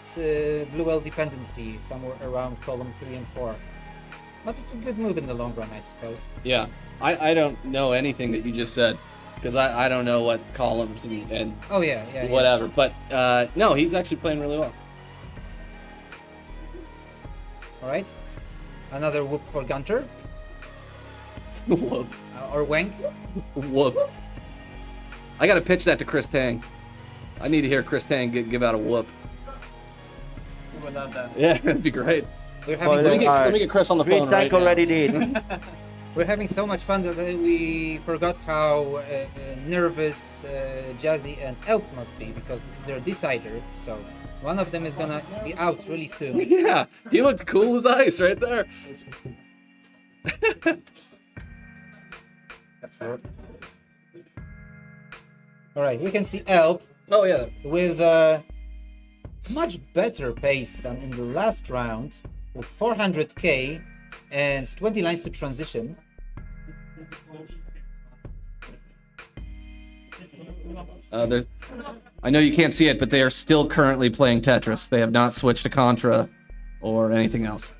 blue well dependency somewhere around column 3 and 4. But it's a good move in the long run, I suppose. Yeah. I don't know anything that you just said, because I don't know what columns and Oh yeah. whatever. But no, he's actually playing really well. All right. Another whoop for Gunter. Whoop. Or Wank. Whoop. I gotta pitch that to Chris Tang. I need to hear Chris Tang give out a whoop. Yeah, that'd be great. Let me get Chris on the phone right now. already did. We're having so much fun that we forgot how nervous Jazzy and Elp must be, because this is their decider. So one of them is gonna be out really soon. Yeah, he looked cool as ice right there. All right, we can see Elp. Oh yeah. With much better pace than in the last round, with 400k and 20 lines to transition. I know you can't see it, but they are still currently playing Tetris. They have not switched to Contra or anything else.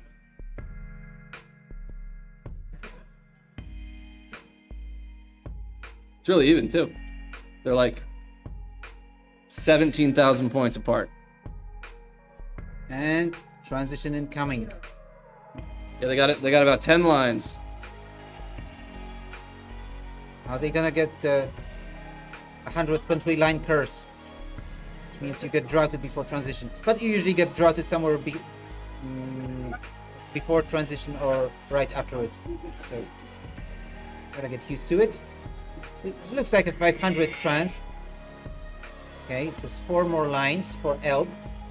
It's really even too. They're like 17,000 points apart. And transition incoming. Yeah, they got it. They got about 10 lines. Are they gonna get the 120 line curse? Which means you get droughted before transition. But you usually get droughted somewhere before transition or right after it. So gotta get used to it. It looks like a 500 trans. Okay, just 4 more lines for Elp.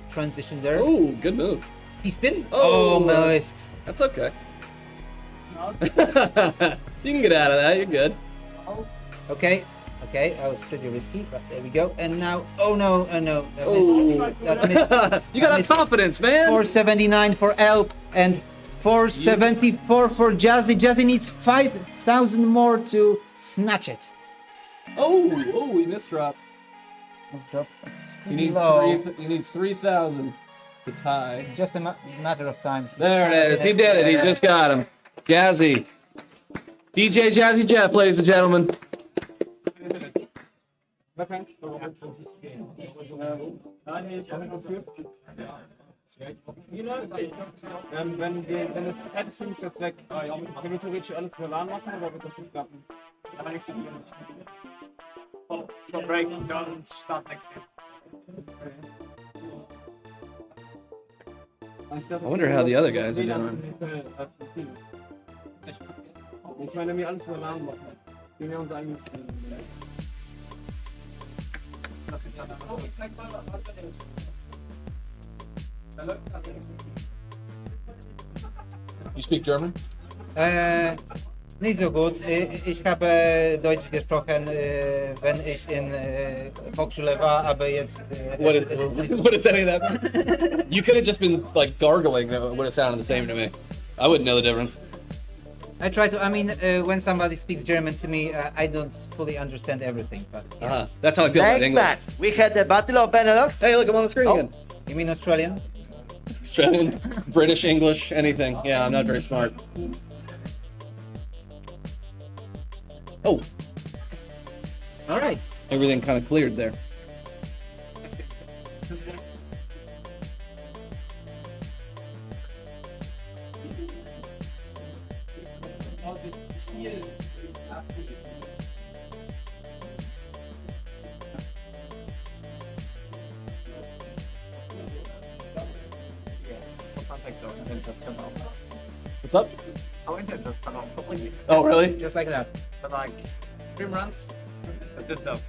Transition there. Oh, good move. T-spin? Oh, almost. That's okay. You can get out of that. You're good. Okay, that was pretty risky, but there we go. And now, oh no, that missed. You gotta have confidence, man. 479 for Elp and 474 for Jazzy. Jazzy needs 5,000 more to snatch it. Oh, he missed drop. Let's drop. He needs 3,000 to tie. Just a matter of time. There it is. He did it. He just got him. Jazzy. DJ Jazzy Jeff, ladies and gentlemen. Wenn das Zeitstream ist jetzt weg, können wir theoretisch alles für LAN machen oder wird das nicht klappen? Aber nichts zu tun. Short break, done, start next game. I wonder how the other guys are doing. Ich meine, wir alles für LAN machen. Wir haben uns eigentlich. You speak German? Nicht so gut. Ich habe Deutsch gesprochen, wenn ich in Hochschule war, aber jetzt. What is any of that? You could have just been like gargling. It would have sounded the same to me. I wouldn't know the difference. I try to. I mean, when somebody speaks German to me, I don't fully understand everything. But yeah. That's how I feel about Next English. match, we had the Battle of Benelux. Hey, look, I'm on the screen again. You mean Australian? Australian, British, English, anything. Yeah, I'm not very smart. Oh. All right. Everything kind of cleared there. What's up? Our internet just cut off completely. Oh, really? Just like that. But like, stream runs, but just stuff.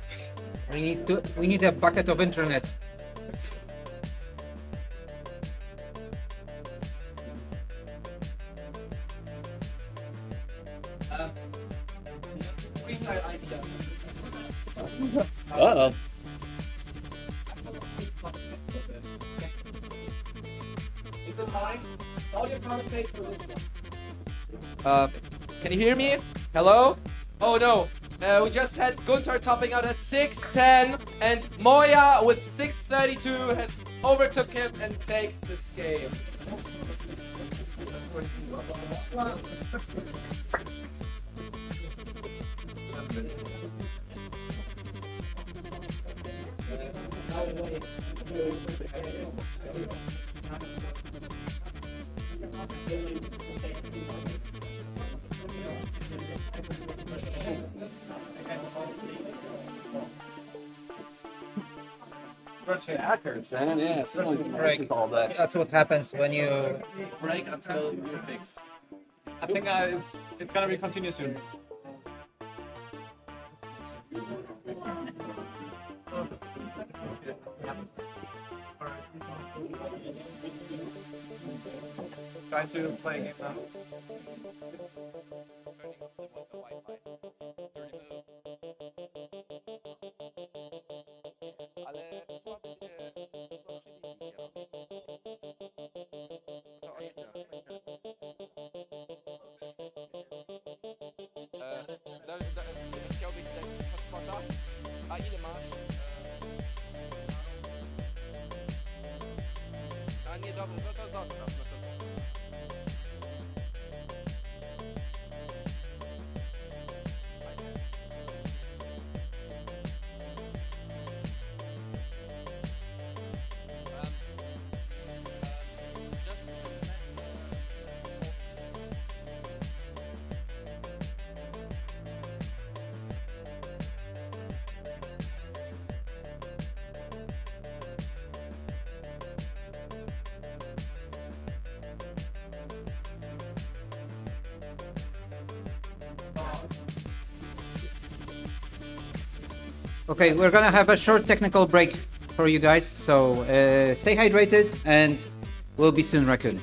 We need a bucket of internet. Freestyle idea. Uh-oh. Is it mine? Audio commentate for this one. Can you hear me? Hello? Oh no, we just had Gunther topping out at 6:10 and Moya with 6:32 has overtook him and takes this game. Hackers, man. Yeah, someone's breaks all that. That's what happens when you Break until you fix. I think it's gonna be continuous soon. Trying to play a game now. Chciałbyś dać hotspota? A ile masz? A nie, dobra, no to zostaw. Okay, we're gonna have a short technical break for you guys, so stay hydrated and we'll be soon, Raccoon.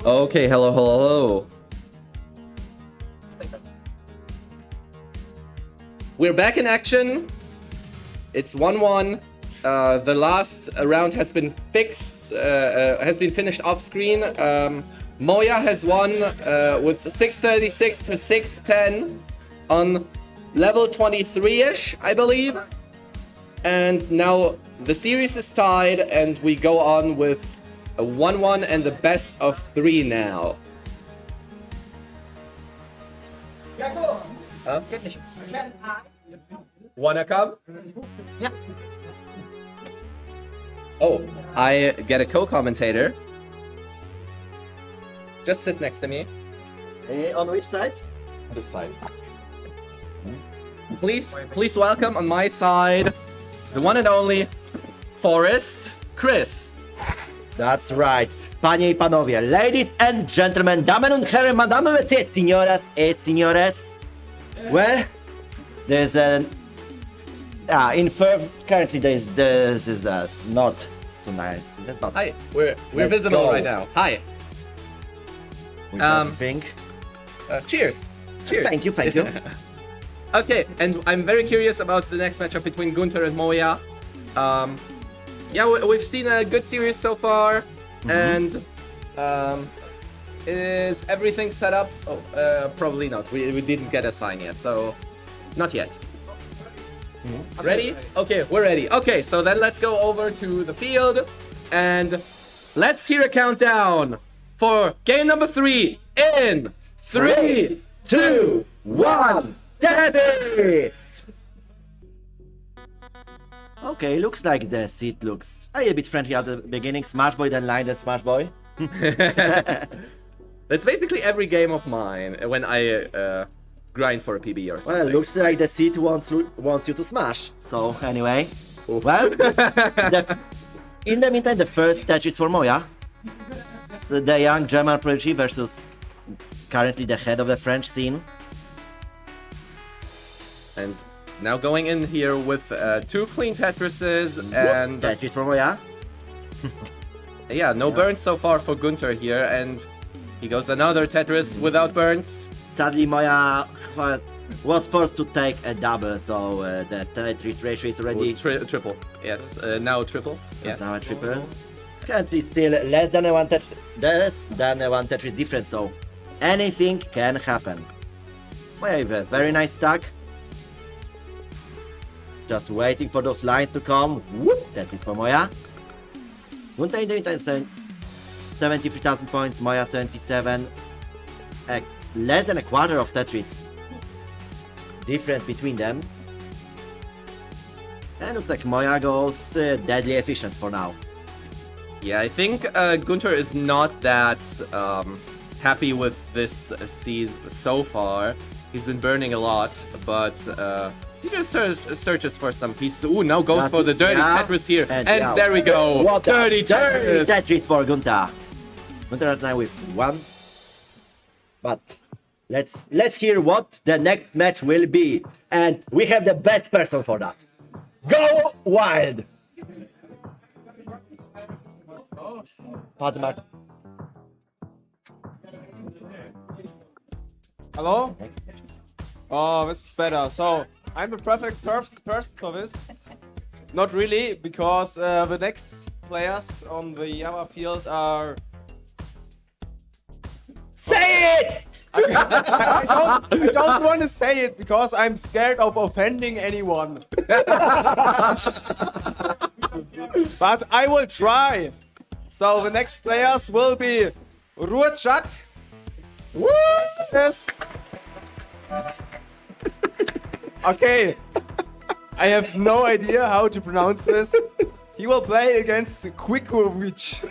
Okay, hello, hello, hello. We're back in action. It's 1-1. The last round has been finished off screen. Moya has won with 636 to 610 on level 23-ish, I believe. And now the series is tied, and we go on with a 1-1 and the best of 3 now. Wanna come? Yeah. Oh, I get a co-commentator. Just sit next to me. On which side? This side. Please welcome on my side the one and only Forrest Chris. That's right. Panie I panowie, ladies and gentlemen, damen und herren, madame, messieurs, signoras et signores. Well, there's an... in Fürth, currently this is not too nice. Is it not? Hi, we're Let's visible go. right now. Hi. Think. Cheers. Cheers. Thank you. Okay, and I'm very curious about the next matchup between Gunther and Moya. Yeah, we've seen a good series so far, and is everything set up? Oh, probably not. We didn't get a sign yet, so not yet. Ready? Okay, we're ready. Okay, so then let's go over to the field, and let's hear a countdown for game number 3 in 3, 2, 1. Tetris! Okay, looks like the seat looks a little bit friendly at the beginning. Smash Boy, then Line, then Smash Boy. That's basically every game of mine when I grind for a PB or something. Well, looks like the seat wants you to smash. So, anyway. Well, in the meantime, the first Tetris for Moya. So the young German prodigy versus currently the head of the French scene. And now going in here with 2 clean Tetrises and... Tetris for Moya. Yeah, no burns so far for Gunther here, and he goes another Tetris without burns. Sadly, Moya was forced to take a double, so the Tetris ratio is already... Triple. Yes, now triple. Yes. Now a triple. Currently still less than a one Tetris difference, so anything can happen. Moya with a very nice stack. Just waiting for those lines to come. That is for Moya. Gunther in the meantime 73,000 points, Moya 77. Less than a quarter of Tetris difference between them. And looks like Moya goes deadly efficient for now. Yeah, I think Gunther is not that happy with this seed so far. He's been burning a lot, but he just searches for some pieces. Ooh, now goes for the dirty Tetris here. And there we go. What dirty Tetris. Tetris for Gunther. Gunther right now with 1. But let's hear what the next match will be. And we have the best person for that. Go wild! Padmark. Hello? Oh, this is better. So, I'm the perfect person for this. Not really, because the next players on the other field are... Say it! I don't want to say it because I'm scared of offending anyone. But I will try. So the next players will be Ruachak. Yes. Okay. I have no idea how to pronounce this. He will play against Quikovic.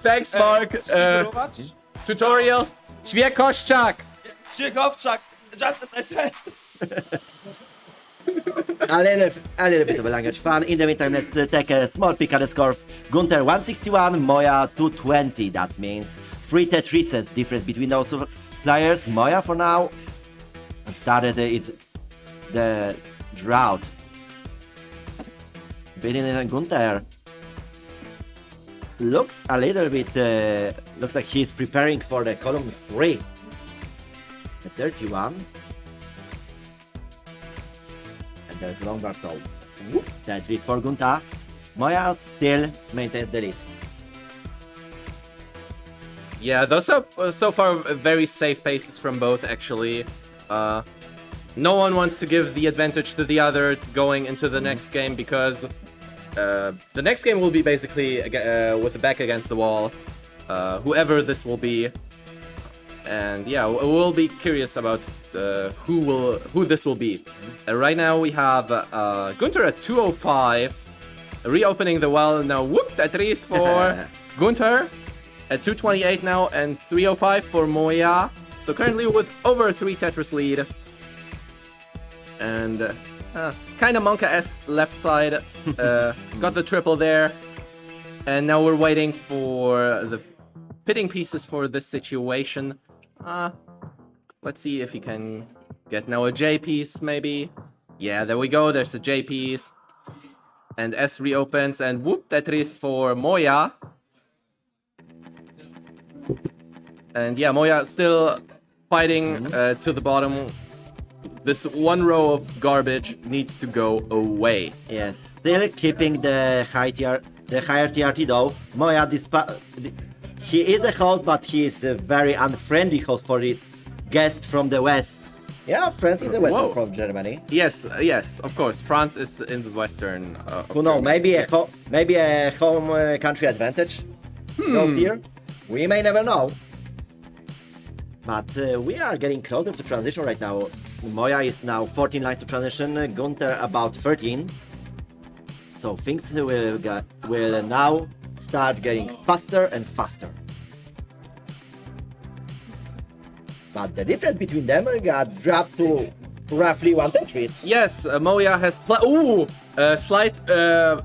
Thanks, Mark. Tutorial. Ćwierkoszczak. Just as I said. A little bit of a language fun. In the meantime, let's take a small peek at the scores. Gunther 161, Moya 220. That means 3 Tetrises difference between those players. Moya for now started the drought. Beating Gunther looks a little bit, looks like he's preparing for the column 3. The 31. And there's longer, so that is for Gunta. Moya still maintains the lead. Yeah, those are so far very safe paces from both, actually. No one wants to give the advantage to the other going into the next game, because the next game will be basically with the back against the wall, whoever this will be. And yeah, we'll be curious about who this will be. Right now we have Gunter at 205, reopening the well now. Whoop, Tetris for Gunter at 228 now, and 305 for Moya. So currently with over 3 Tetris lead. And kind of Monka-esque left side, got the triple there. And now we're waiting for the fitting pieces for this situation. Let's see if he can get now a J piece, maybe. Yeah, there we go. There's a J piece. And S reopens, and whoop, Tetris for Moya. And yeah, Moya still fighting to the bottom. This one row of garbage needs to go away. Yes, still keeping the higher TRT though. Moya, he is a host, but he is a very unfriendly host for his guest from the west. Yeah, France is a western from Germany. Yes, yes, of course. France is in the western. Who knows? Maybe a home country advantage goes here. We may never know. But we are getting closer to transition right now. Moya is now 14 lines to transition. Gunter about 13. So things will now start getting faster and faster. But the difference between them got dropped to roughly 1 Tetris. Yes, Moya has slight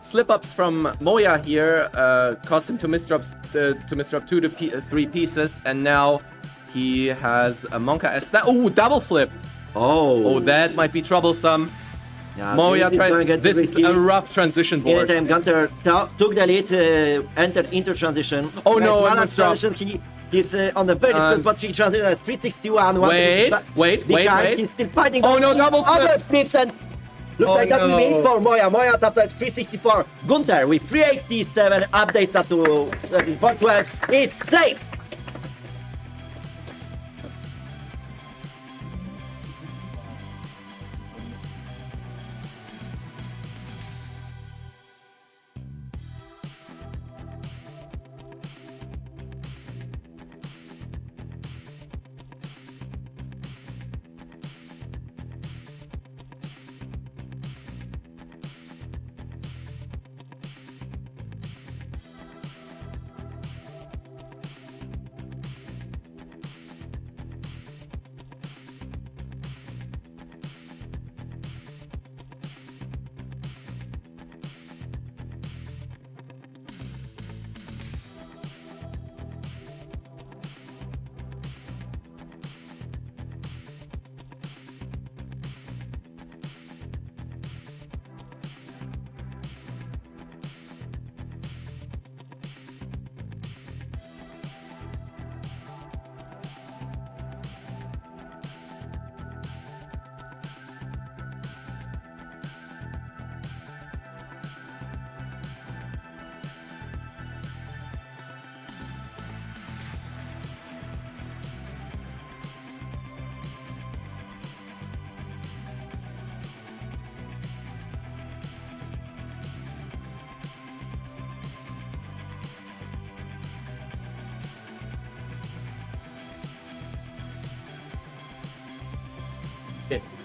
slip-ups from Moya here caused him to misdrop 2 to 3 pieces, and now he has a Monka-esque. Double flip! Oh, that might be troublesome. Yeah, Moya tried. This is a rough transition board. In the time, Gunter took the lead, entered into transition. Oh no, one transition. He's on the very difficult, but he transited at 361. Wait. He's still fighting. Oh no, double flip! Other flips, and looks like that will be it for Moya. Moya taps at 364. Gunter with 387 updates up to 412. It's safe.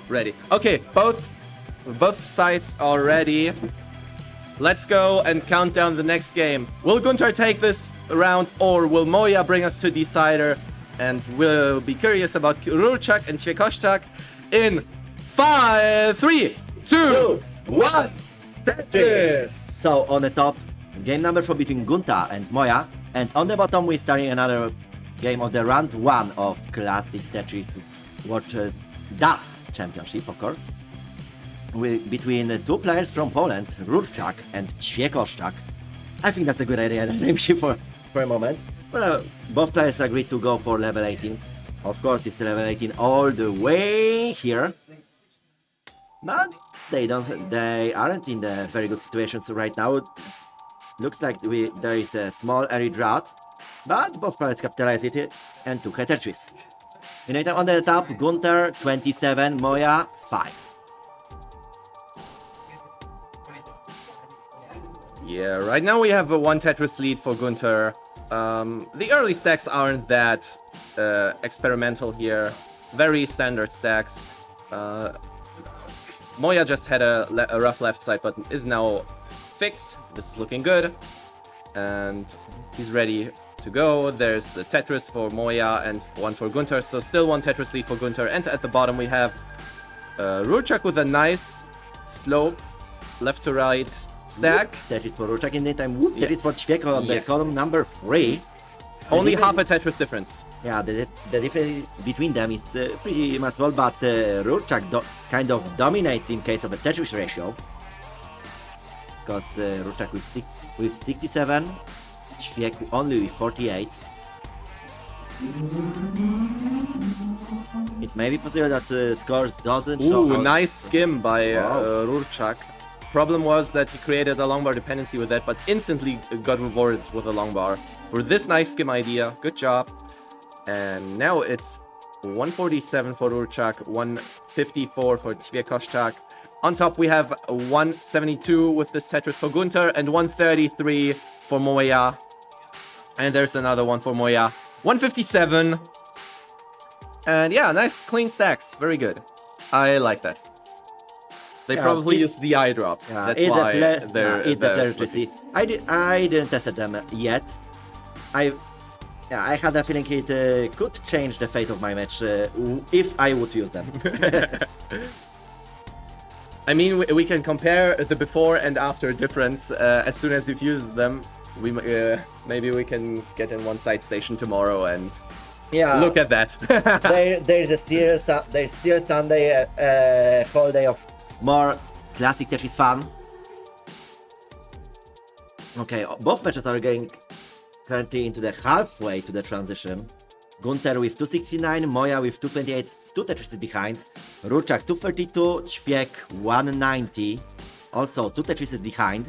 Ready. Okay, both sides are ready. Let's go and count down the next game. Will Gunter take this round, or will Moya bring us to decider? And we'll be curious about Rurchak and Tvekoszczak in 5, 3, 2, 1. Tetris! So on the top, game number 4 between Gunta and Moya, and on the bottom we're starting another game of the round 1 of Classic Tetris World DAS Championship, of course, between 2 players from Poland, Rurchak and Tvekoszczak. I think that's a good idea. Maybe for a moment. Well, both players agreed to go for level 18. Of course, it's level 18 all the way here. But they aren't in the very good situations right now. Looks like there is a small early drought, but both players capitalize it and took a Tetris. Meantime, on the top, Gunther 27, Moya 5. Yeah, right now we have a 1 Tetris lead for Gunther. The early stacks aren't that experimental here. Very standard stacks. Moya just had a rough left side button, is now fixed. This is looking good. And he's ready to go. There's the Tetris for Moya and 1 for Gunther. So still 1 Tetris lead for Gunther. And at the bottom we have Rurchak with a nice slope left to right stack. That is for Rurchak in the time. That is for Ćwieko on the column number 3. Only half a Tetris difference. Yeah, the difference between them is pretty much small, but Rurchak kind of dominates in case of a Tetris ratio. Because Rurchak with 67, Ćwieko only with 48. It may be possible that scores doesn't show. Ooh, nice skim by Rurchak. Problem was that he created a longbar dependency with that, but instantly got rewarded with a longbar for this nice skim idea. Good job. And now it's 147 for Rurchak, 154 for Ćwieko. On top we have 172 with this Tetris for Gunther and 133 for Moya. And there's another one for Moya. 157. And yeah, nice clean stacks. Very good. I like that. They probably used the eye drops. Yeah, that's why they're see. I didn't test them yet. I had a feeling it could change the fate of my match if I would use them. I mean, we can compare the before and after difference as soon as you've used them. Maybe we can get in one side station tomorrow and look at that. there's still Sunday whole day of more classic Tetris fun. Okay, both matches are going currently into the halfway to the transition. Gunther with 269, Moya with 228, 2 Tetrises behind. Rurchak 232, Ćwiek 190, also 2 Tetrises behind.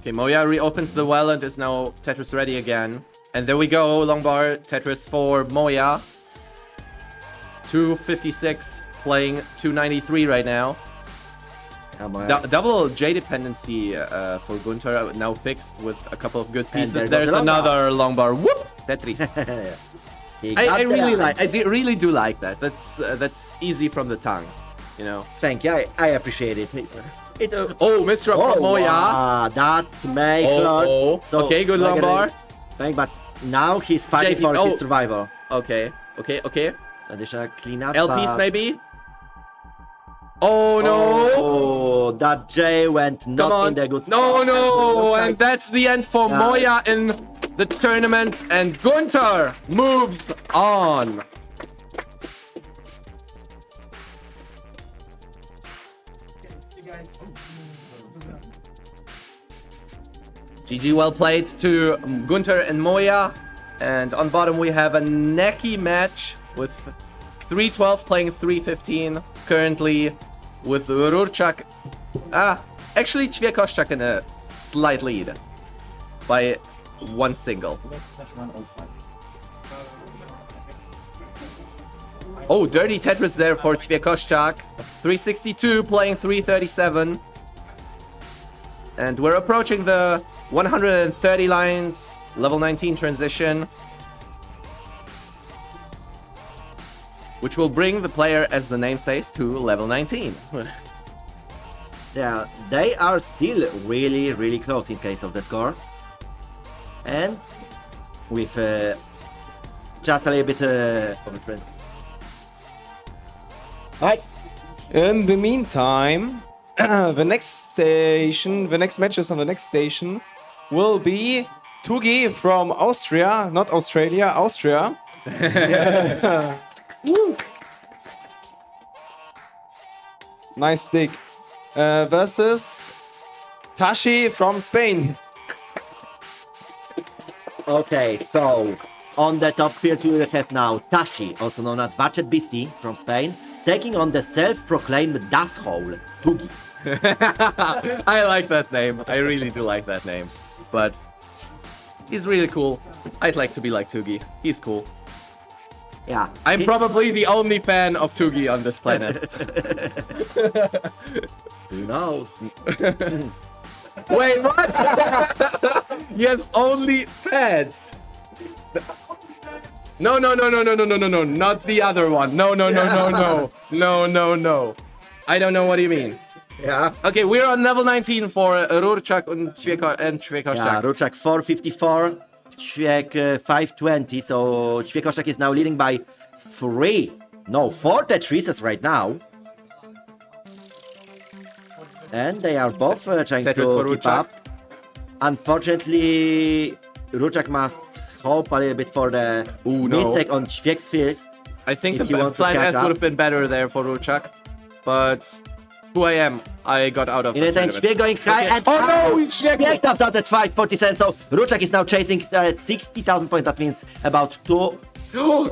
Okay, Moya reopens the well and is now Tetris ready again. And there we go, longbar Tetris for Moya. 256 playing 293 right now. Double J dependency for Gunther now fixed with a couple of good pieces. There's another longbar. Whoop! Tetris. I really do like that. That's easy from the tongue, you know. Thank you. I appreciate it. Mr. from Moya. That may So okay, good longbar. But now he's fighting for his survival. Okay. Additional cleanup. LPs maybe? Oh no! Oh, that J went not in the good spot. No! And that's the end for Moya in the tournament, and Gunther moves on. GG, well played to Gunther and Moya. And on bottom we have a necky match with 312 playing 315 currently with Rurchak. Actually Ćwieko in a slight lead by 1 single. Oh, dirty Tetris there for Ćwieko. 362 playing 337. And we're approaching the 130 lines, level 19 transition, which will bring the player, as the name says, to level 19. Yeah, they are still really, really close in case of the score. And with just a little bit of difference. Right. In the meantime, the next matches on the next station will be Tugi from Austria, not Australia, Austria. Woo. Nice dig. versus Tashi from Spain. Okay, so on the top field we have now Tashi, also known as Budget Beastie from Spain, taking on the self-proclaimed dasshole, Tugi. I like that name. I really do like that name. But he's really cool. I'd like to be like Tugi. He's cool. Yeah. I'm probably the only fan of Tugi on this planet. Who knows? Wait, what? He has only fans. No, not the other one. No. I don't know what you mean. Yeah. Okay, we're on level 19 for Rurczak and Ćwiekoszczak. Yeah, Rurczak 454, Ćwiek 520, so Ćwiekoszczak is now leading by 4 Tetrises right now. And they are both trying Tetris to for keep Rurczak. up. Unfortunately, Rurczak must hope a little bit for the mistake on Ćwiek's field. I think if he the wants to flying catch S up. would have been better there for Rurczak, but who I am, I got out of In the the time, tournament. Ćwiek going high and Ćwiek tapped out at 547, so Rurczak is now chasing 60,000 points, that means about 2.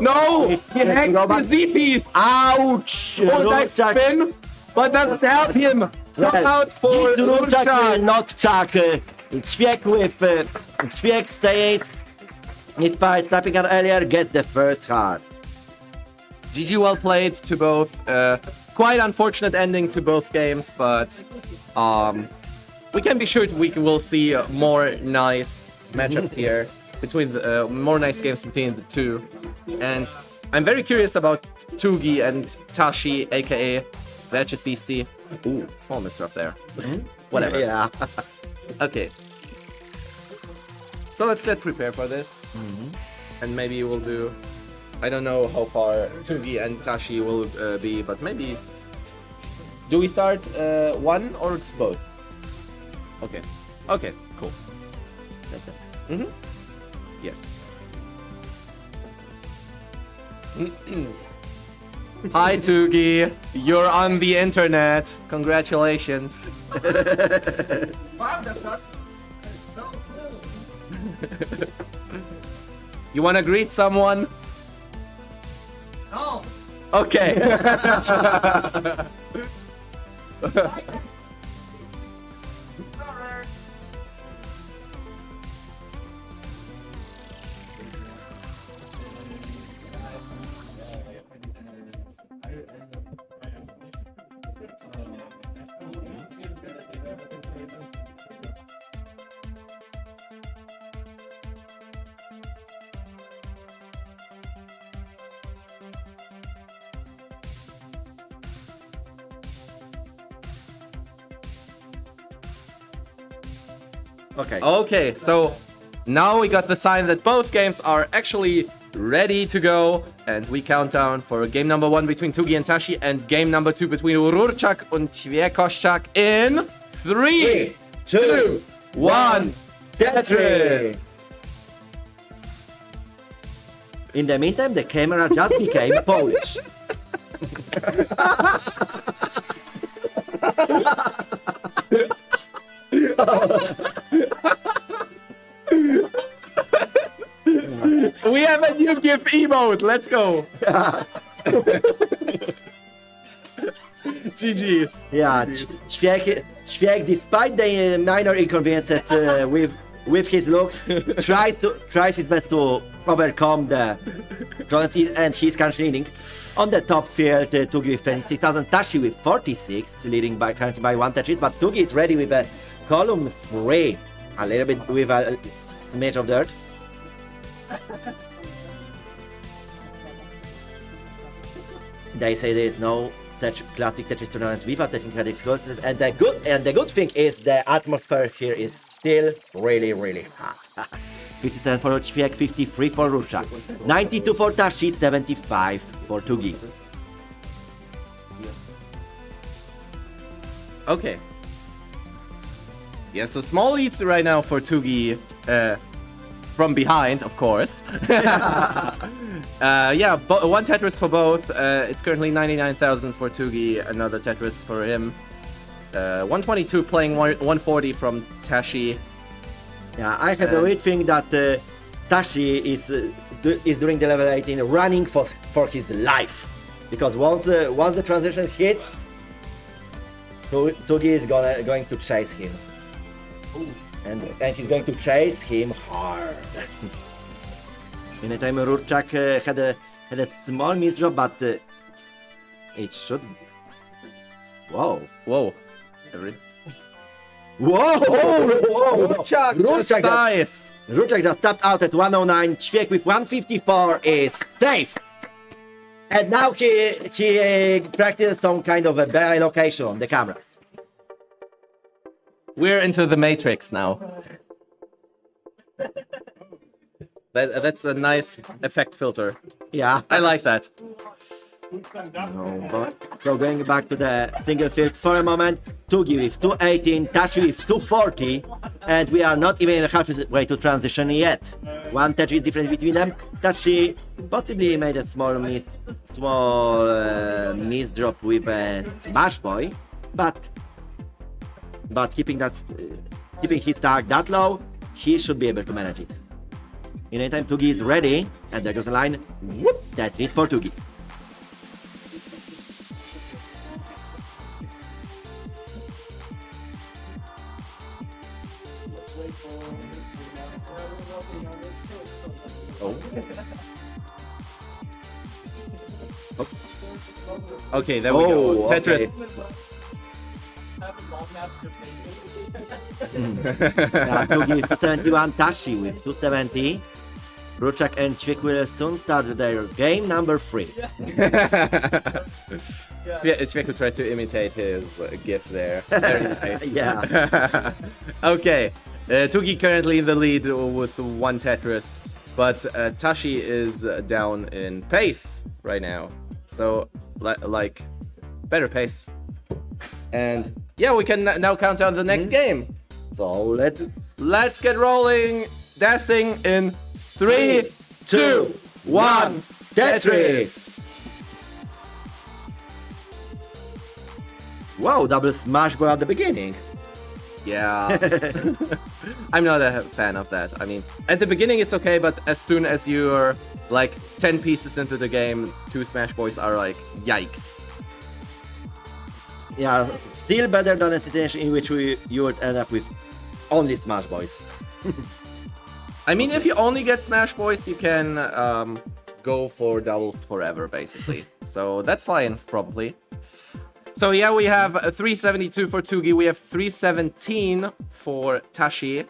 No! He hacked the Z-piece! Ouch! Oh, nice spin, but doesn't help him! Top out for Rurczak will Rurczak! not chuck. Ćwiek with Ćwiek stays. Despite tapping out earlier, gets the first card. GG, well played to both. Quite unfortunate ending to both games, but we can be sure we will see more nice matchups here between more nice games between the two. And I'm very curious about Tugi and Tashi, aka Ratchet Beastie. Ooh, small misdrop there. Whatever. Yeah. Okay. So let's get prepared for this. And maybe we'll do... I don't know how far Tugi and Tashi will be, but maybe... Do we start one or both? Okay. Okay, cool. Yes. Hi Tugi, you're on the internet. Congratulations. Wow, that's so cool. You wanna greet someone? No. Okay. Okay. Okay, so now we got the sign that both games are actually ready to go, and we count down for game number 1 between Tugi and Tashi and game number 2 between Rurczak and Ćwiekoszczak in 3, 2, 1, Tetris! In the meantime, the camera just became Polish. We have a new GIF emote, let's go! GG's. Yeah, Ćwiek, despite the minor inconveniences with his looks, tries his best to overcome the problems, and he's currently leading. On the top field, Tugi with 26,000, Tashi with 46, leading currently by 1 Tetris, but Tugi is ready with a column 3, a little bit with a smidge of dirt. They say there is no classic Tetris tournament without technical difficulties, and the good thing is the atmosphere here is still really hot. 57 for Ćwiek, 53 for Rurczak, 92 for Tashi, 75 for Tugi. Okay. Yeah, so small lead right now for Tugi, from behind, of course. Yeah, 1 Tetris for both. It's currently 99,000 for Tugi, another Tetris for him. 122 playing 140 from Tashi. Yeah, I have a weird thing that Tashi is during the level 18 running for his life, because once the transition hits, Tugi is going to chase him, and he's going to chase him hard. In the time, Rurchak had a small misdrop, but it should. Whoa! Whoa! Whoa! Rurchak dies! Rurchak just tapped out at 109. Ćwiek with 154 is safe. And now he practiced some kind of a barrel location on the cameras. We're into the Matrix now. That's a nice effect filter. Yeah. I like that. So going back to the single field for a moment, Tugi with 218, Tashi with 240, and we are not even halfway to transition yet. One Tetris difference between them. Tashi possibly made a small misdrop with a Smash Boy, but keeping his tag that low, he should be able to manage it. In any time, Tugi is ready, and there goes the line. Whoop! Tetris for Tugi. Okay, there we go. Tetris. Tugi 271, Tashi with 270. Rurchak and Ćwiek will soon start their game number 3. Ćwiek tried to imitate his gif there. Very nice. Yeah. Okay, Tugi currently in the lead with 1 Tetris, but Tashi is down in pace right now. So, like, better pace. And yeah, we can now count down the next game. So let's get rolling, dancing in 3, 2, 1, Tetris! Wow, double smash ball at the beginning. Yeah. I'm not a fan of that. I mean, at the beginning it's okay, but as soon as you're like 10 pieces into the game, 2 Smash Boys are like, yikes. Yeah, still better than a situation in which you would end up with only Smash Boys. I mean, if you only get Smash Boys, you can go for doubles forever, basically. So that's fine, probably. So yeah, we have 372 for Tugi, we have 317 for Tashi,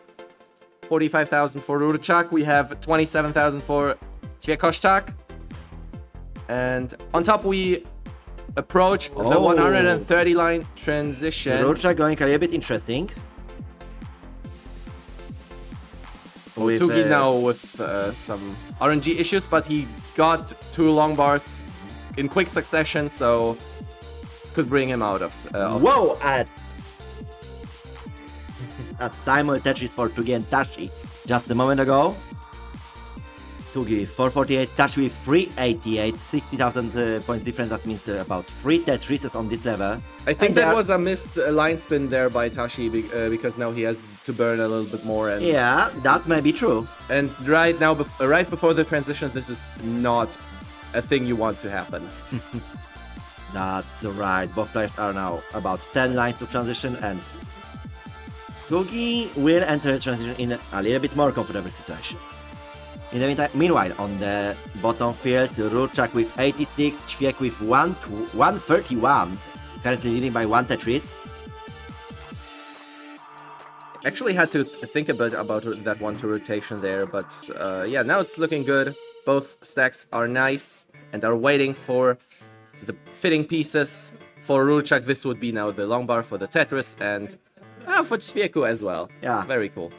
45,000 for Rurchak, we have 27,000 for Ćwiek. And on top we approach the 130 line transition. Rurchak going a little bit interesting. Tugi now with some RNG issues, but he got 2 long bars in quick succession, so could bring him out of whoa! A simul Tetris for Tugi and Tashi just a moment ago. Tugi 448, Tashi with 388, 60,000 points difference. That means about 3 Tetrises on this level. I think that was a missed line spin there by Tashi because now he has to burn a little bit more. And yeah, that may be true. And right now, right before the transition, this is not a thing you want to happen. That's right. Both players are now about 10 lines to transition, and Tugi will enter the transition in a little bit more comfortable situation. In the meantime, meanwhile, on the bottom field, Rurchak with 86, Ćwiek with 131, currently leading by 1 Tetris. Actually had to think a bit about that 1-2 rotation there, but yeah, now it's looking good. Both stacks are nice and are waiting for the fitting pieces. For Rurchak, this would be now the long bar for the Tetris, and for Ćwiek as well. Yeah. Very cool.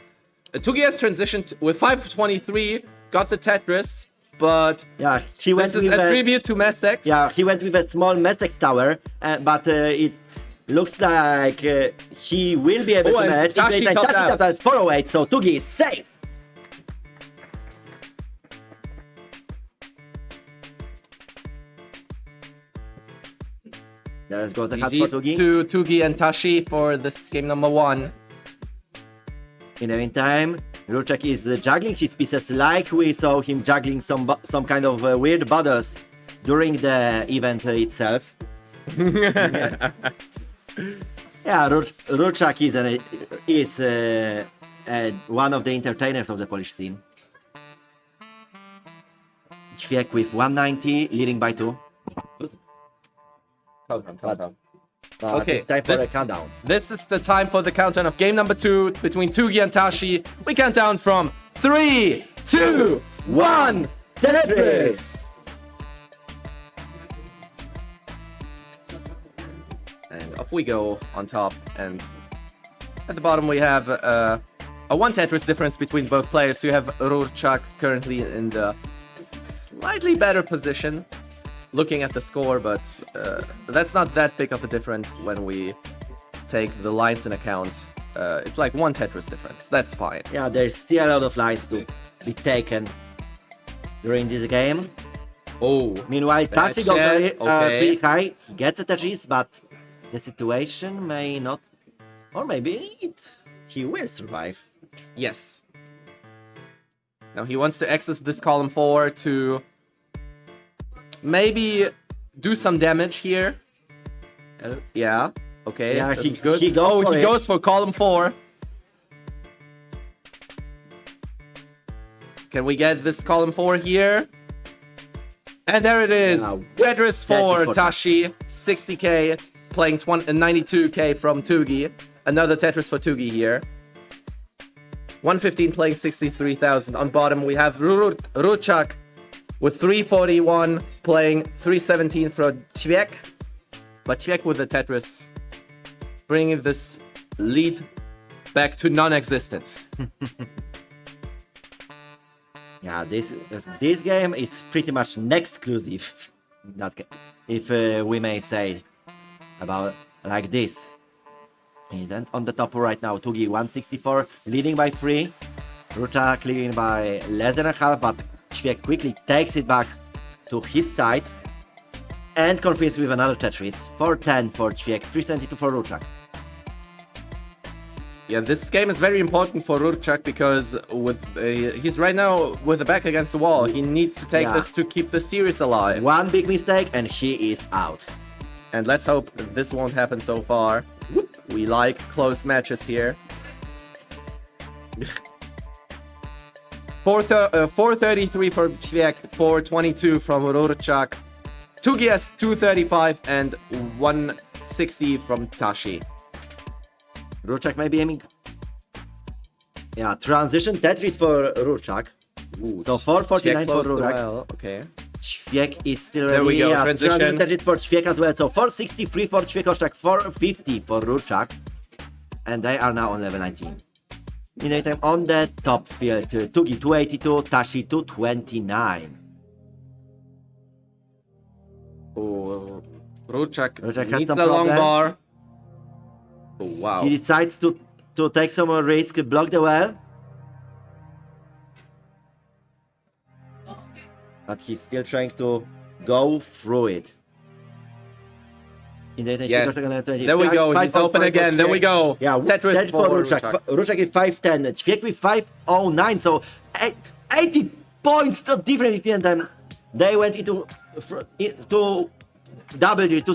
Tugi has transitioned with 523, got the Tetris, but yeah, he went this is a tribute to Messex. Yeah, he went with a small Messex tower, but it looks like he will be able to manage. Tashi topped out at 408, so Tugi is safe. There goes the cut for GG's Tugi. to Tugi and Tashi for this game number 1. In the meantime, Ruchak is juggling his pieces like we saw him juggling some kind of weird butters during the event itself. Yeah, Ruchak is one of the entertainers of the Polish scene. Ćwiek with 190, leading by 2. Countdown. Okay, time for a countdown. This is the time for the countdown of game number 2 between Tugi and Tashi. We count down from 3, 2, 1, Tetris! And off we go on top, and at the bottom we have a 1 Tetris difference between both players. You have Rurchak currently in the slightly better position, looking at the score, but that's not that big of a difference when we take the lines in account. It's like 1 Tetris difference, that's fine. Yeah, there's still a lot of lines to be taken during this game. Oh, meanwhile, Tashi goes okay. pretty high. He gets a Tetris, but the situation may not, or maybe he will survive. Yes. Now he wants to access this column 4 to maybe do some damage here. Yeah, okay, Yeah, this he- is good. he goes for he it. goes for column 4. Can we get this column 4 here? And there it is. Yeah, Tetris for Tetris for Tashi, 60k, playing 92k from Tugi. Another Tetris for Tugi here. 115 playing 63,000. On bottom we have Ruchak with 341 playing 317 for Ćwiek. But Ćwiek with the Tetris, bringing this lead back to non-existence. Yeah, this game is pretty much exclusive. If we may say about like this. And on the top right now, Tugi 164, leading by 3. Ruchak leading by less than a half, but Ćwiek quickly takes it back to his side and confirms with another Tetris. 410 for Ćwiek, 372 for Ruchak. Yeah, this game is very important for Rurchak because he's right now with the back against the wall. He needs to take this to keep the series alive. One big mistake and he is out. And let's hope this won't happen so far. We like close matches here. 433 for Ćwiek, 422 from Rurchak. Tugi has 235 and 160 from Tashi. Ruchak may be aiming. Yeah, transition Tetris for Ruchak. So 449 for Ruchak. Well. Okay. Ćwiek is still ready. There we go, Yeah, transition. Tetris for Ćwiek as well. So 463 for Ćwiek, 450 for Ruchak. And they are now on level 19. In the time on the top field, Tugi 282, Tashi 229. Oh, Rurchak Ruchak has needs some the long problems. bar. Oh, wow. He decides to take some more risk, block the well. But he's still trying to go through it. In the Yes. There we go. He's open again. There we go. Yeah, Tetris for Ruchak. Ruchak is 510. Ćwiek with 509. So 80 points not different between them. They went into double digit,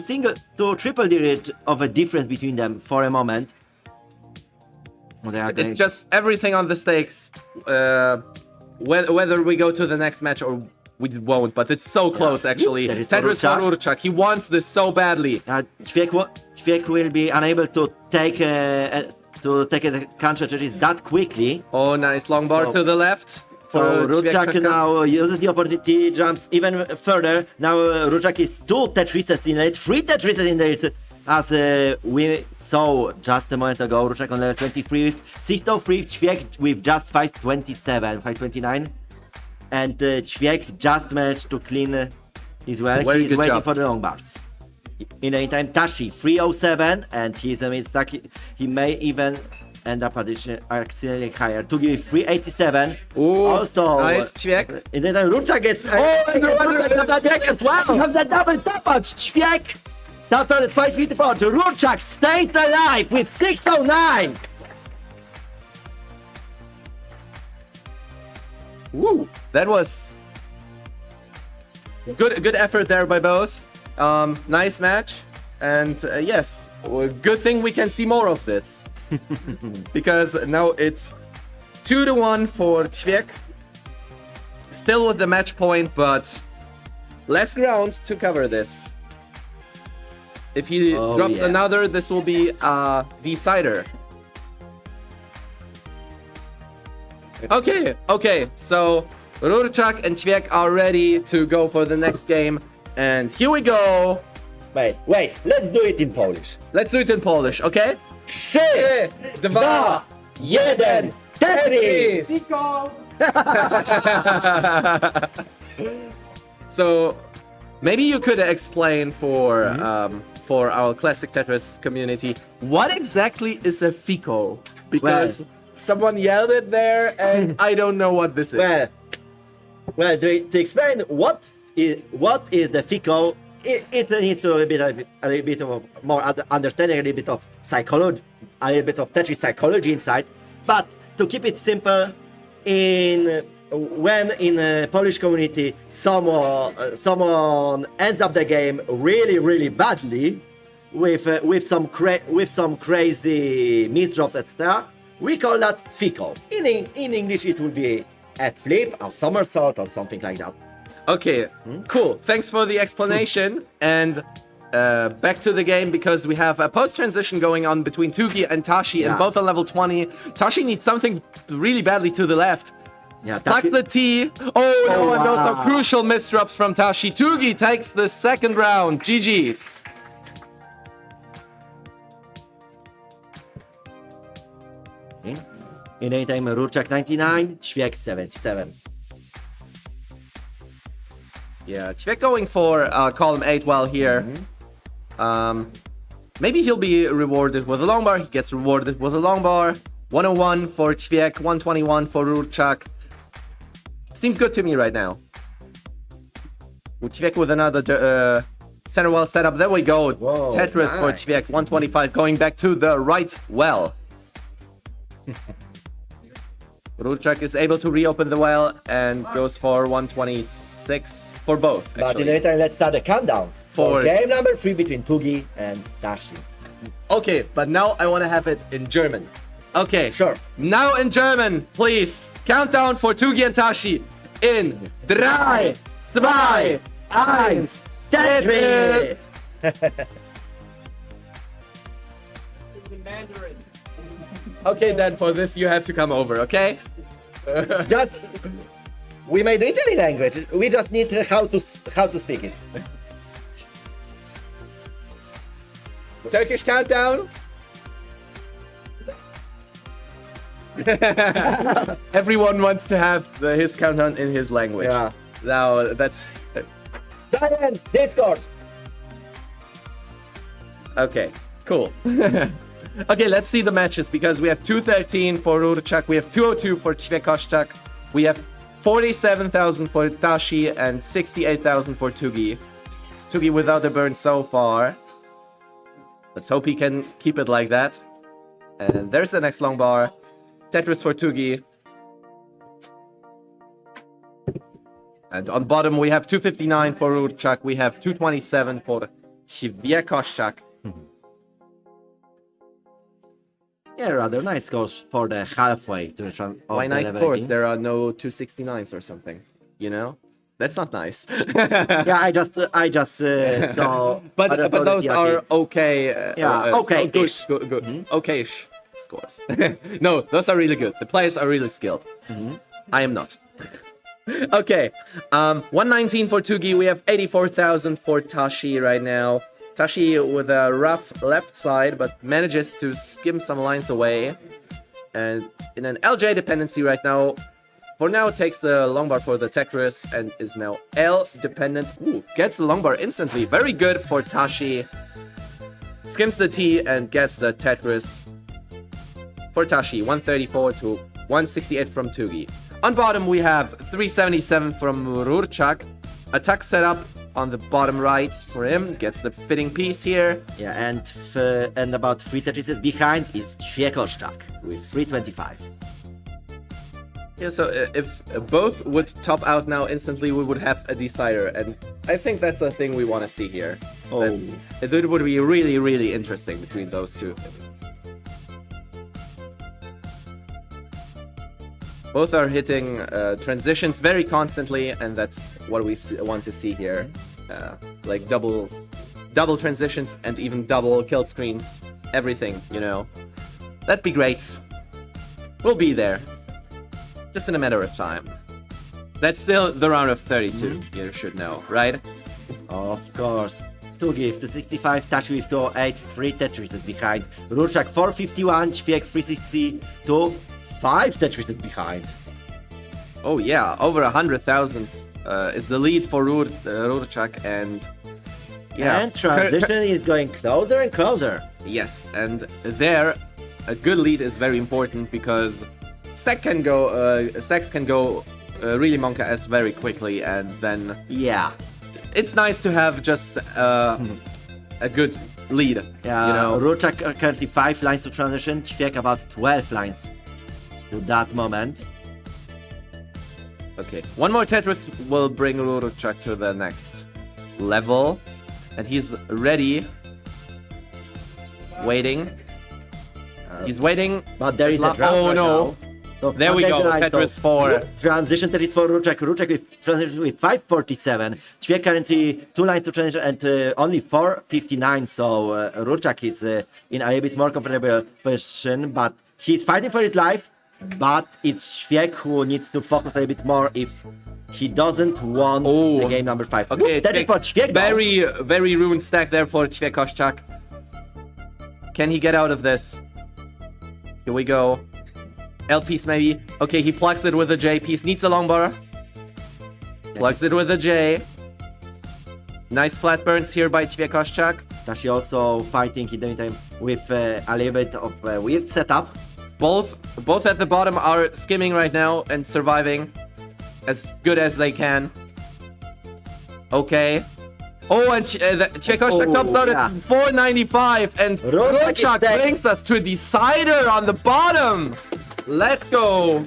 to triple digit of a difference between them for a moment. It's just everything on the stakes. Whether we go to the next match or we won't, but it's so close actually. Tetris for Rurchak. He wants this so badly. Ćwiek will be unable to take a counter Tetris that quickly. Oh, nice long bar to the left. So Rurchak now uses the opportunity, jumps even further. Now Rurchak is 2 Tetrises in it, 3 Tetrises in it, as we saw just a moment ago. Rurchak on level 23 with 603, Ćwiek with just 527, 529. And Ćwiek just managed to clean his well. Very He's good waiting job. for the long bars. In the meantime, Tashi 307, and he's a bit stuck. He may even end up accidentally higher. Tugi with 387. Ooh, Also, nice Ćwiek. And then Ruchak gets. Ruchak as well. You have the double tap out. Ćwiek That started 554. Rurchak stays alive with 609. Woo! That was good effort there by both. Nice match, and yes, good thing we can see more of this because now it's 2-1 for Ćwiek. Still with the match point, but less ground to cover this. If he drops another, this will be a decider. Okay, so Rurchak and Ćwiek are ready to go for the next game. And here we go. Wait, let's do it in Polish. Let's do it in Polish, okay? 3, 2, 1, Tetris! So, maybe you could explain for our classic Tetris community, what exactly is a FICO? Because someone yelled it there, and I don't know what this is. Well, to explain what is the FICO, it needs a little bit of more understanding, a little bit of psychology, a little bit of Tetris psychology inside. But to keep it simple, when in a Polish community someone ends up the game really badly with some crazy misdrops, etc., we call that FICO. In English, it would be a flip, a somersault, or something like that. Okay, cool. Thanks for the explanation. And back to the game, because we have a post-transition going on between Tugi and Tashi, and both on level 20. Tashi needs something really badly to the left. Yeah, Pluck the T. Oh no, and those are crucial misdrops from Tashi. Tugi takes the second round. GG's. In the meantime, Rurchak 99, Ćwiek 77. Yeah, Ćwiek going for column 8 while here. Maybe he'll be rewarded with a long bar. He gets rewarded with a long bar. 101 for Ćwiek, 121 for Rurchak. Seems good to me right now. Ćwiek with another center well setup. There we go. Whoa, Tetris nice. for Ćwiek, 125 going back to the right well. Rurchak is able to reopen the well and goes for 126 for both. But in Actually. the meantime, let's start the countdown for game number 3 between Tugi and Tashi. Okay, but now I want to have it in German. Okay, Sure. now in German, please. Countdown for Tugi and Tashi in 3, 2, 1, Tetris! Okay, then for this you have to come over, okay? We may do it in any language. We just need how to speak it. Turkish countdown. Everyone wants to have his countdown in his language. Yeah. Now that's Diane, Discord. okay. Cool. Okay, let's see the matches, because we have 213 for Rurchak, we have 202 for Ćwiek. We have 47,000 for Tashi and 68,000 for Tugi. Tugi without a burn so far. Let's hope he can keep it like that. And there's the next long bar. Tetris for Tugi. And on bottom we have 259 for Rurchak. We have 227 for Ćwiek. Yeah, rather nice scores for the halfway to the Why nice scores? There are no 269s or something. You know? That's not nice. Yeah, I just saw. But those are okay. okay-ish. Good. Okay-ish scores. No, those are really good. The players are really skilled. I am not. Okay. 119 for Tugi. We have 84,000 for Tashi right now. Tashi with a rough left side, but manages to skim some lines away. And in an LJ dependency right now, for now takes the long bar for the Tetris and is now L dependent. Ooh, gets the long bar instantly. Very good for Tashi. Skims the T and gets the Tetris for Tashi. 134 to 168 from Tugi. On bottom we have 377 from Rurchak. Attack setup on the bottom right for him. Gets the fitting piece here. Yeah, and about 3 Tetrises behind is Ćwiekostak with 325. Yeah, so if both would top out now instantly, we would have a decider, and I think that's a thing we want to see here. Oh. It would be really, really interesting between those two. Both are hitting transitions very constantly, and that's what we want to see here. Like double transitions and even double kill screens. Everything, you know. That'd be great. We'll be there. Just in a matter of time. That's still the round of 32, you should know, right? Of course. 2 give to 65, Touch with 208, 3 Tetrises behind. Ruczak 451, Ćwiek 362, 5 Tetrises behind. Oh yeah, over 100,000 is the lead for Ruczak, and yeah. And transition is going closer and closer. Yes, and there a good lead is very important because stacks can go really monka-esque very quickly, and then yeah, it's nice to have just a good lead. Yeah, you know. Ruczak currently 5 lines to transition, Ćwiek about 12 lines to that moment. Okay, one more Tetris will bring Ruczak to the next level, and he's ready. Waiting. He's waiting. But there is a drop oh right no. now. So There we go, Tetris 4. Transition Tetris for Ruczak. Ruczak with transition with 547. Ćwiek currently 2 lines to transition and only 459. So Ruczak is in a little bit more comfortable position, but he's fighting for his life. But it's Ćwiek who needs to focus a little bit more if he doesn't want the game number 5. Okay, that is for Ćwiek. Very ruined stack there for Ćwiekostak. Can he get out of this? Here we go. L piece maybe. Okay, he plugs it with a J piece. Needs a long bar. Plugs it with a J. Nice flat burns here by Ćwiekostak. Tashi also fighting in the meantime with a little bit of a weird setup. Both at the bottom are skimming right now and surviving as good as they can. Okay. Oh, and Ćwiekostak tops out at 495, and Ruczak brings us to decider on the bottom. Let's go.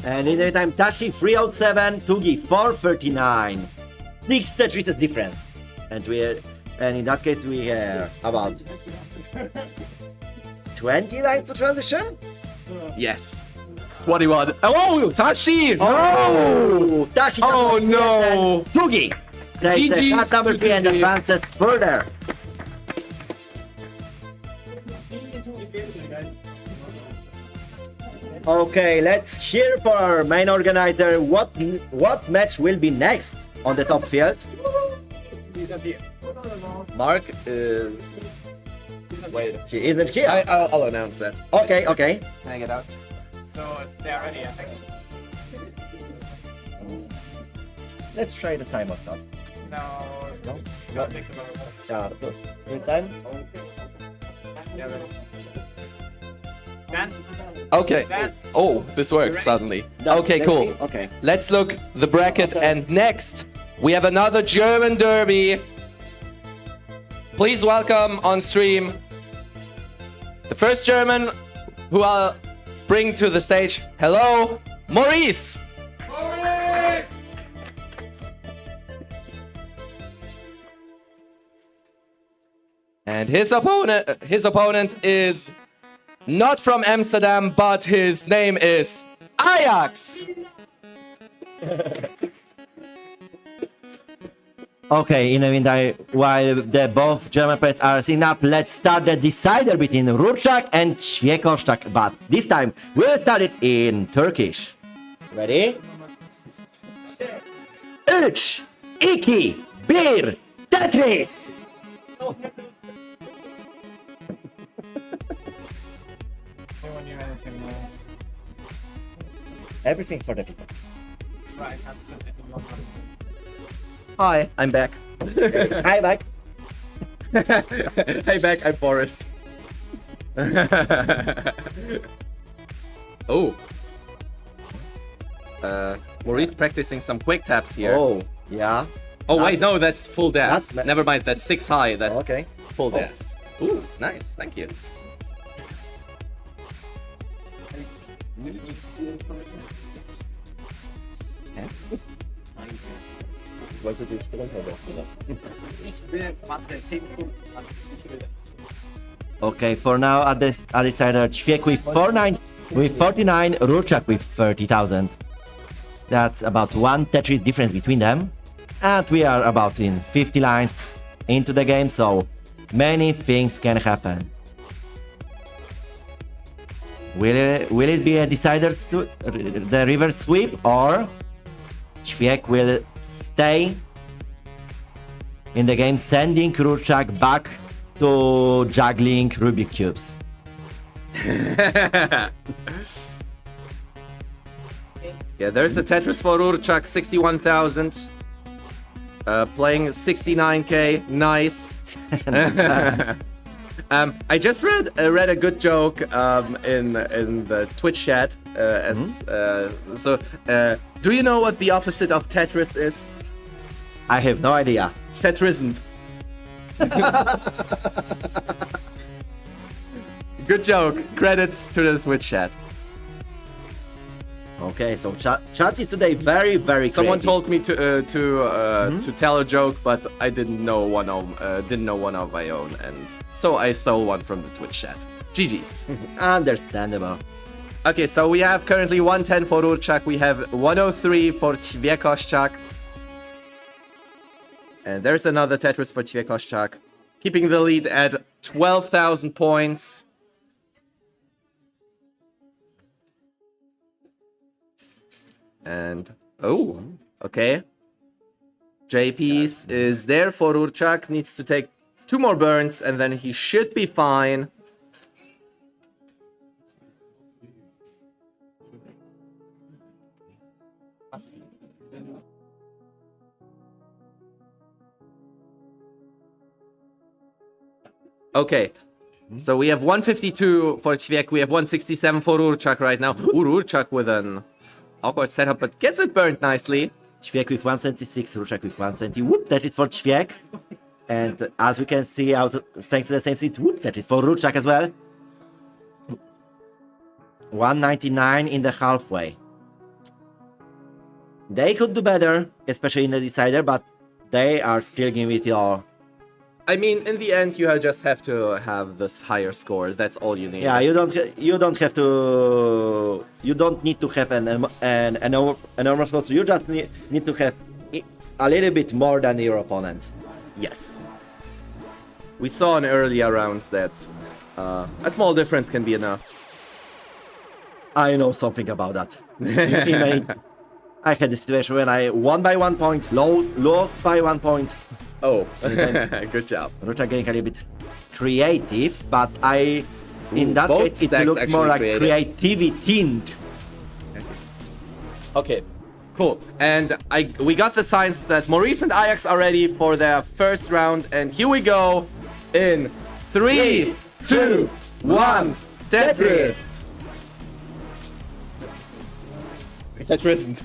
And in the meantime, Tashi 307, Tugi 439. 6 Tetrises difference. And in that case we are about 20 lines to transition? Yes. 21. Oh, Tashi! Oh, Tashi! Oh no! Tugi takes the cut number 3 and advances further. Okay, let's hear for our main organizer what match will be next on the top field. Mark is... Wait. He isn't here. I'll announce that. Okay. Can I get out? So they're ready, I think. Let's try the timer stuff. No. No. Yeah, good time. Yeah, ready. Dan? Okay. Dan? Oh, this works suddenly. Okay, cool. Okay. Let's look the bracket, and next we have another German derby. Please welcome on stream the first German who I'll bring to the stage. Hello, Maurice! And his opponent is not from Amsterdam, but his name is Ajax! Okay, in the meantime, while the both German players are setting up, let's start the decider between Ruczak and Ćwiekostak. But this time, we'll start it in Turkish. Ready? 3, 2, 1, Tetris! Everything for the people. That's right, absolutely. Hi, I'm back. Hi, Mike. Hey, back, I'm Boris. Oh. Maurice practicing some quick taps here. Oh, yeah. Oh wait, no, that's full dash. That's- Never mind, that's 6 high. That's Okay. full dash. Ooh, nice, thank you. Ich wollte dich drunter setzen lassen. Ich will Mathe 10 Stunden. Okay, for now at this decider, Ćwiek with 49, Rurczak with 30,000. That's about 1 Tetris difference between them. And we are about in 50 lines into the game, so many things can happen. Will it be a decider, the reverse sweep, or Ćwiek will stay in the game, sending Rurczak back to juggling Rubik cubes? Yeah, there's a Tetris for Rurczak, 61,000. Playing 69k, nice. I just read a good joke in the Twitch chat. Do you know what the opposite of Tetris is? I have no idea. Tetrisn't. Good joke. Credits to the Twitch chat. Okay, so chat is today very, very Someone creative. told me to tell a joke, but I didn't know one of my own, and so I stole one from the Twitch chat. GG's. Understandable. Okay, so we have currently 110 for Rurczak, we have 103 for Ćwiek. And there's another Tetris for Ćwiek, keeping the lead at 12,000 points. And, oh, okay. JP's is there for Rurczak, needs to take 2 more burns, and then he should be fine. Okay, so we have 152 for Ćwiek, we have 167 for Rurczak right now. Ooh, Rurczak with an awkward setup, but gets it burned nicely. Ćwiek with 176, Rurczak with 170. Whoop, that is for Ćwiek. And as we can see out, thanks to the same seat, whoop, that is for Rurczak as well. 199 in the halfway. They could do better, especially in the decider, but they are still giving it all. I mean, in the end, you just have to have this higher score. That's all you need. Yeah, you don't need to have an enormous score. You just need to have a little bit more than your opponent. Yes. We saw in earlier rounds that a small difference can be enough. I know something about that. I had a situation when I won by 1 point, lost by 1 point. Oh, good job. Rurczak getting a little bit creative, but in that both case, it stacks looks more like actually creativity. Okay, cool. And we got the signs that Maurice and Ajax are ready for their first round. And here we go in 3, 2, 1, Tetris! Tetrisn't.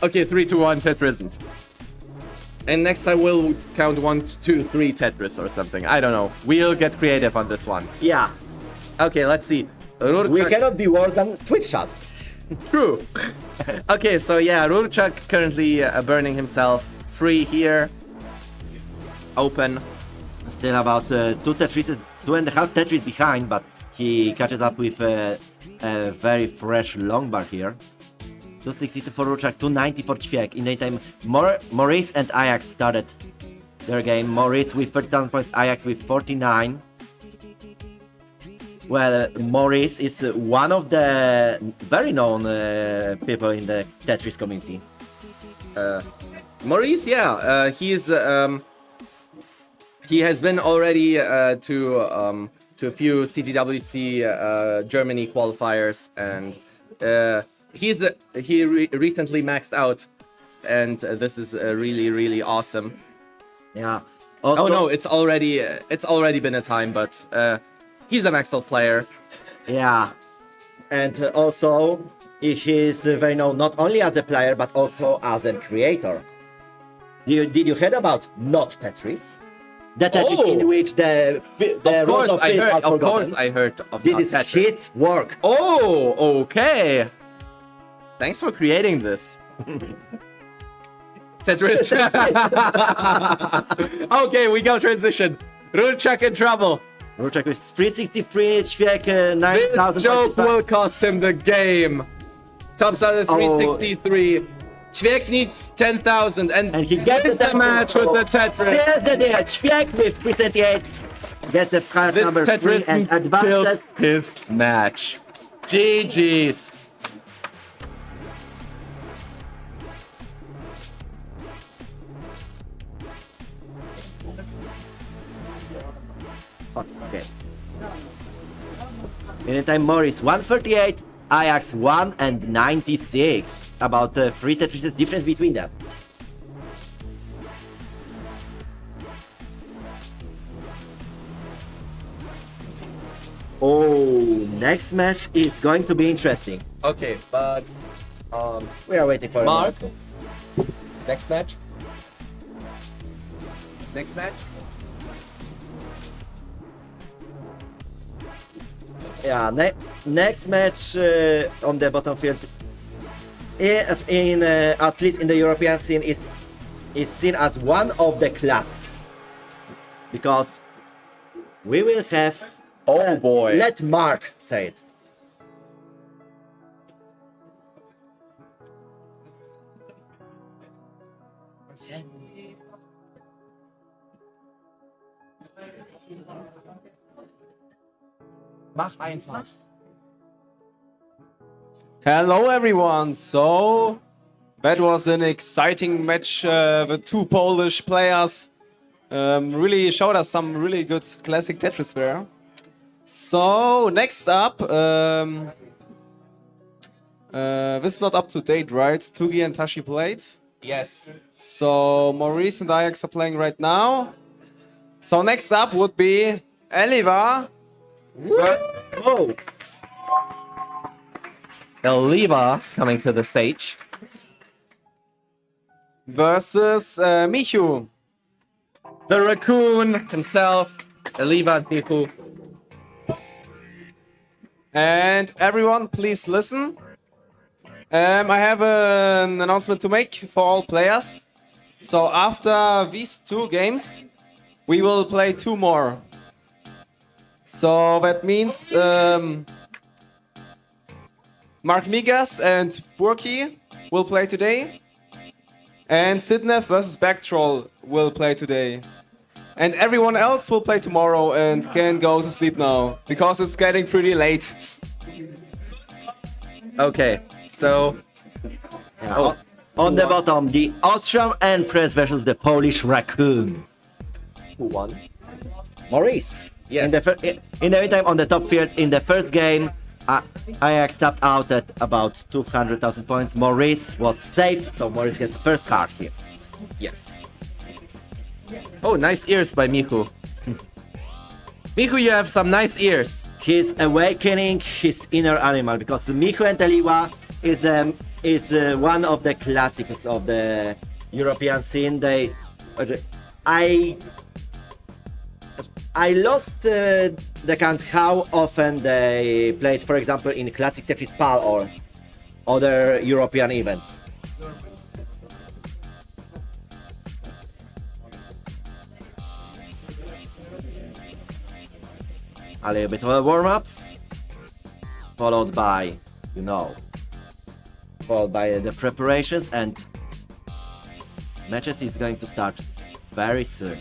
Okay, 3, 2, 1, Tetrisn't. And next I will count 1, 2, 3 Tetris or something. I don't know. We'll get creative on this one. Yeah. Okay, let's see. We cannot be worse than Twitch chat. True. Okay, so yeah, Rurczak currently burning himself free here. Open. Still about 2.5 Tetris behind, but he catches up with a very fresh long bar here. 262 for Rurczak, 290 for Ćwiek. In the time, Maurice and Ajax started their game. Maurice with 30,000 points, Ajax with 49. Well, Maurice is one of the very known people in the Tetris community. Maurice, yeah, he has been already to a few CTWC Germany qualifiers, and he recently maxed out, and this is really awesome. Yeah. Also, oh no, it's already been a time, but he's a maxed out player. Yeah, and also he is very known not only as a player but also as a creator. Did you heard about Not Tetris? The Tetris in which the rules of field are forgotten. Of course, I heard of This Not is Tetris. his work. Oh, okay. Thanks for creating this. Tetris. Okay, we go transition. Ruchak in trouble. Ruchak is 363, Ćwiek 9,000. This joke will cost him the game. Tops out of 363. Ćwiek needs 10,000 and he gets the match with the Tetris. Here's the deal. Ćwiek with 328 gets the card This number 3 Tetris and advances. killed his match. GG's. Okay. Meantime, Morris 138, Ajax 1 and 96. About 3 Tetris difference between them. Oh, next match is going to be interesting. Okay, but We are waiting for Mark. Next match. Next match. Yeah, next match on the bottom field, in at least in the European scene, is seen as one of the classics, because we will have. Oh boy! Let Mark say it. Mach einfach. Hello everyone, so that was an exciting match with two Polish players. Really showed us some really good classic Tetris there. So next up, this is not up to date, right? Tugi and Tashi played. Yes. So Maurice and Ajax are playing right now. So next up would be Eliva. Oh. Eliva coming to the stage. Versus Michu. The raccoon himself, Eliva Michu. And everyone, please listen. I have an announcement to make for all players. So after these two games, we will play two more. So that means Mark Migas and Burki will play today. And Sidnef versus Backtroll will play today. And everyone else will play tomorrow and can go to sleep now, because it's getting pretty late. Okay, so... Yeah. On the bottom, the Austrian Empress versus the Polish Raccoon. Who won? Maurice. Yes. In the meantime, on the top field, in the first game, Ajax tapped out at about 200,000 points. Maurice was safe, so Maurice gets the first card here. Yes. Oh, nice ears by Michu. Michu, you have some nice ears. He's awakening his inner animal, because Michu and Eliwa is one of the classics of the European scene. I lost the count how often they played, for example, in Classic Tetris PAL or other European events. A little bit of warm-ups, followed by, followed by the preparations, and matches is going to start very soon.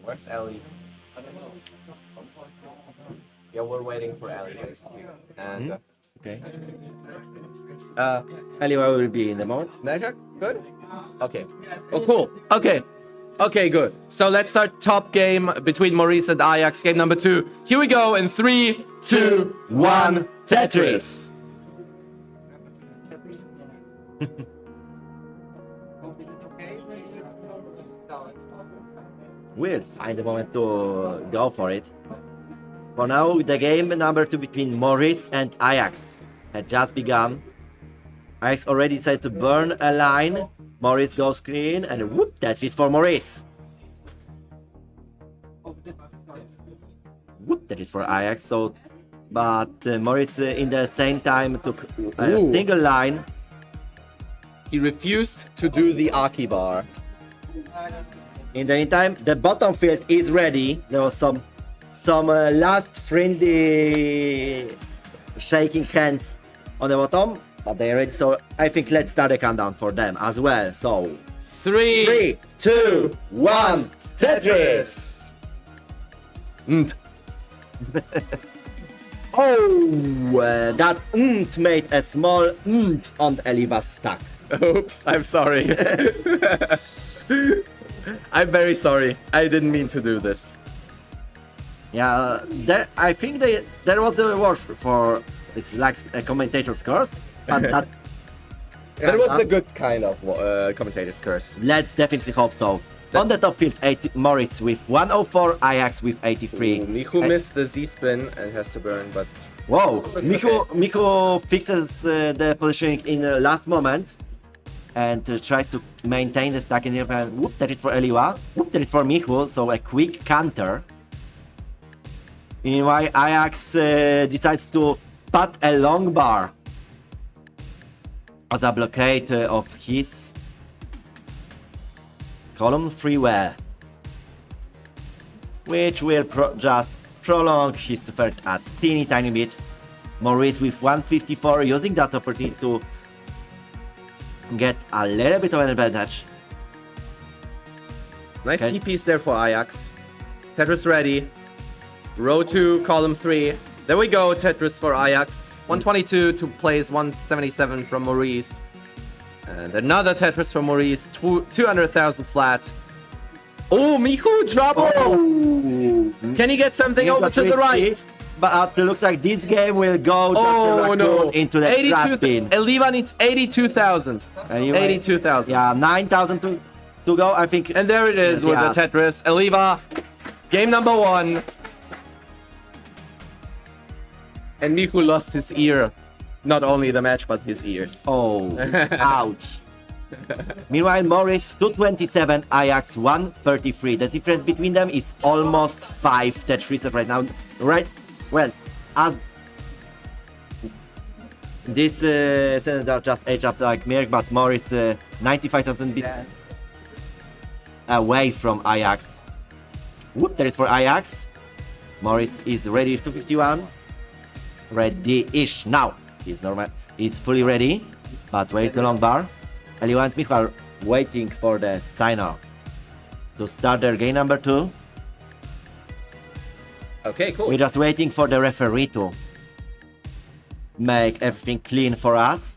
Where's Ellie? Yeah, we're waiting for Ellie basically. And okay. Eliwa will be in the moment. Measure? Good? Okay. Oh, cool. Okay. Okay, good. So let's start top game between Maurice and Ajax, game number 2. Here we go in 3, 2, 1, Tetris. We'll find a moment to go for it. For now, the game number 2 between Maurice and Ajax had just begun. Ajax already decided to burn a line. Maurice goes clean and whoop, Tetris for Maurice. Whoop, that is for Ajax. So, but Maurice in the same time took a single line. He refused to do the Aki bar. In the meantime, the bottom field is ready. There was some last friendly shaking hands on the bottom, but they are ready. So I think let's start the countdown for them as well. So 3, 2, 1, Tetris! That made a small on Eliva's stack. Oops, I'm sorry. I'm very sorry. I didn't mean to do this. Yeah, I think there was a word for this, like a commentator's curse, but that. That was the good kind of commentator's curse. Let's definitely hope so. On the top field, Maurice with 104, Ajax with 83. Michu missed the Z-spin and has to burn, but... Whoa, Michu fixes the positioning in the last moment and tries to maintain the stack in the event. Whoop, that is for Eliwa. Whoop, that is for Michu, so a quick counter. Meanwhile, Ajax decides to put a long bar as a blockade of his column 3 well, which will just prolong his third a teeny tiny bit. Maurice with 154 using that opportunity to get a little bit of an advantage. Nice TPs there for Ajax. Tetris ready. Row 2, column 3. There we go, Tetris for Ajax. 122 to place 177 from Maurice. And another Tetris from Maurice, 200,000 flat. Oh, Michu trouble! Oh. Can he get something over to the right? But it looks like this game will go into the trap spin. Eliva needs 82,000. Anyway, 82,000. Yeah, 9,000 to go, I think. And there it is with the Tetris. Eliva, game number 1. And Michu lost his ear. Not only the match, but his ears. Oh, ouch. Meanwhile, Maurice 227, Ajax 133. The difference between them is almost 5 Tetris right now. Right? Well, as this senator just edged up like Mirk, but Maurice 95,000 bit away from Ajax. Whoop, there is for Ajax. Maurice is ready with 251. Ready-ish now. He's fully ready. But where is the long bar? Eliwa and Michu are waiting for the sign-off to start their game number 2. Okay, cool. We're just waiting for the referee to make everything clean for us.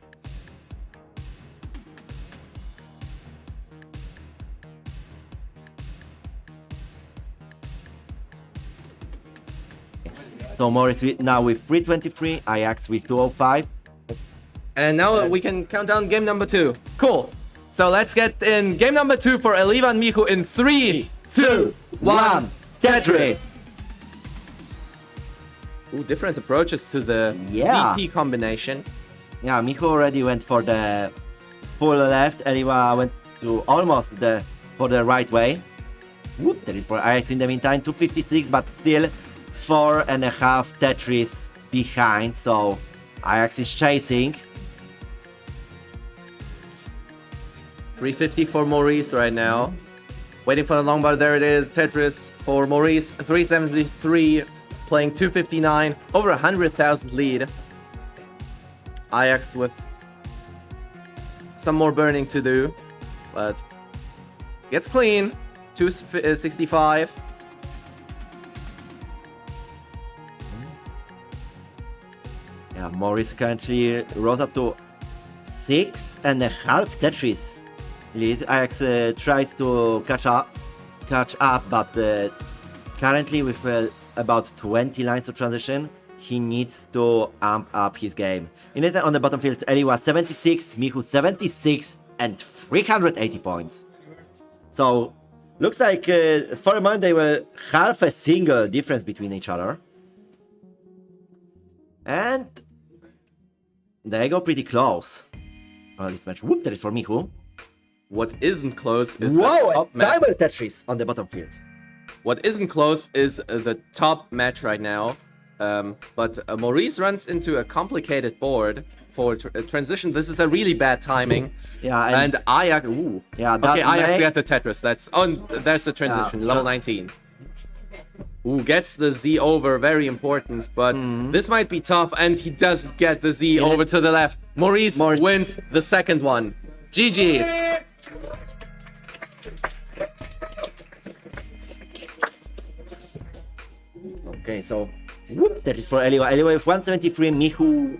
So Maurice now with 323, Ajax with 205. And now we can count down game number 2. Cool. So let's get in game number 2 for Eliva and Michu in 3, 2, 1, Tetris. Ooh, different approaches to the DT combination. Yeah, Michu already went for the full left. Eliva went to almost for the right way. Whoop, that is for Ajax in the meantime, 256, but still 4.5 Tetris behind. So Ajax is chasing. 350 for Maurice right now. Waiting for the long bar. There it is. Tetris for Maurice. 373. Playing 259. Over 100,000 lead. Ajax with some more burning to do. But gets clean. 265. Yeah, Maurice currently rose up to 6.5 Tetris lead. Ajax tries to catch up catch up, but currently with about 20 lines to transition, he needs to amp up his game. In it, on the bottom field, Eli was 76, Michu 76, and 380 points. So, looks like for a moment they will half a single difference between each other. And they go pretty close. Oh, this match. Whoop, that is for Michu. What isn't close is Whoa, the top match. double Tetris on the bottom field. What isn't close is the top match right now. But Maurice runs into a complicated board for transition. This is a really bad timing. Yeah, and Ajax. Ooh. Yeah, okay, Ajax got the Tetris. That's on. There's the transition. Level 19. Ooh, gets the Z over. Very important. But this might be tough, and he doesn't get the Z over to the left. Maurice wins the second one. GG's. Okay, so whoop, that is for Eliwa. Eliwa with 173, Michu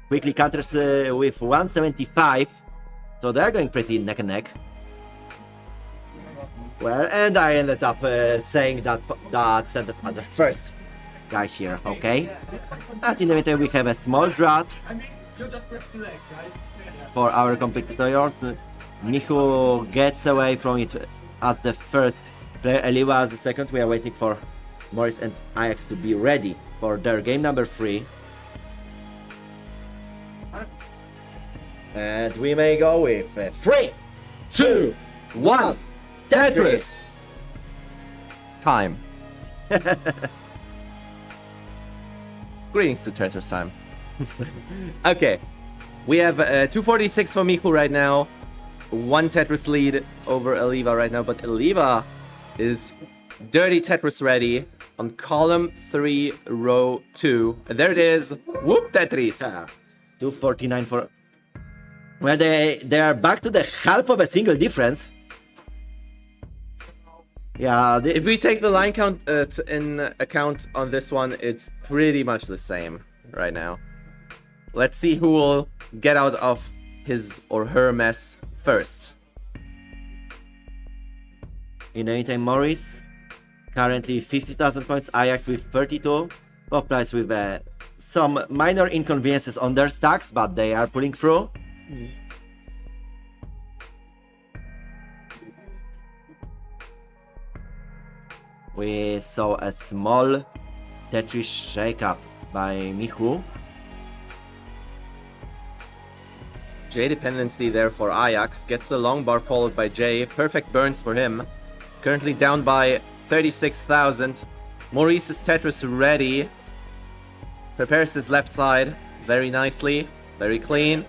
quickly counters with 175. So they're going pretty neck and neck. Well, and I ended up saying that sentence as the first guy here, okay? But in the meantime, we have a small drought for our competitors. Michu gets away from it as the first player, Eliwa as the second. We are waiting for Maurice and Ajax to be ready for their game number 3. And we may go with 3, 2, 1, Tetris! Time. Greetings to Tetris time. Okay, we have 246 for Michu right now. 1 Tetris lead over Eliva right now, but Eliva is dirty Tetris ready on column 3, row 2. And there it is. Whoop Tetris. 249 for... Well, they are back to the half of a single difference. Yeah. If we take the line count in account on this one, it's pretty much the same right now. Let's see who will get out of his or her mess first. In the meantime, Maurice, currently 50,000 points, Ajax with 32. Both players with some minor inconveniences on their stacks, but they are pulling through. We saw a small Tetris shake-up by Michu. J dependency there for Ajax. Gets the long bar followed by J. Perfect burns for him. Currently down by 36,000. Maurice's Tetris ready. Prepares his left side very nicely. Very clean.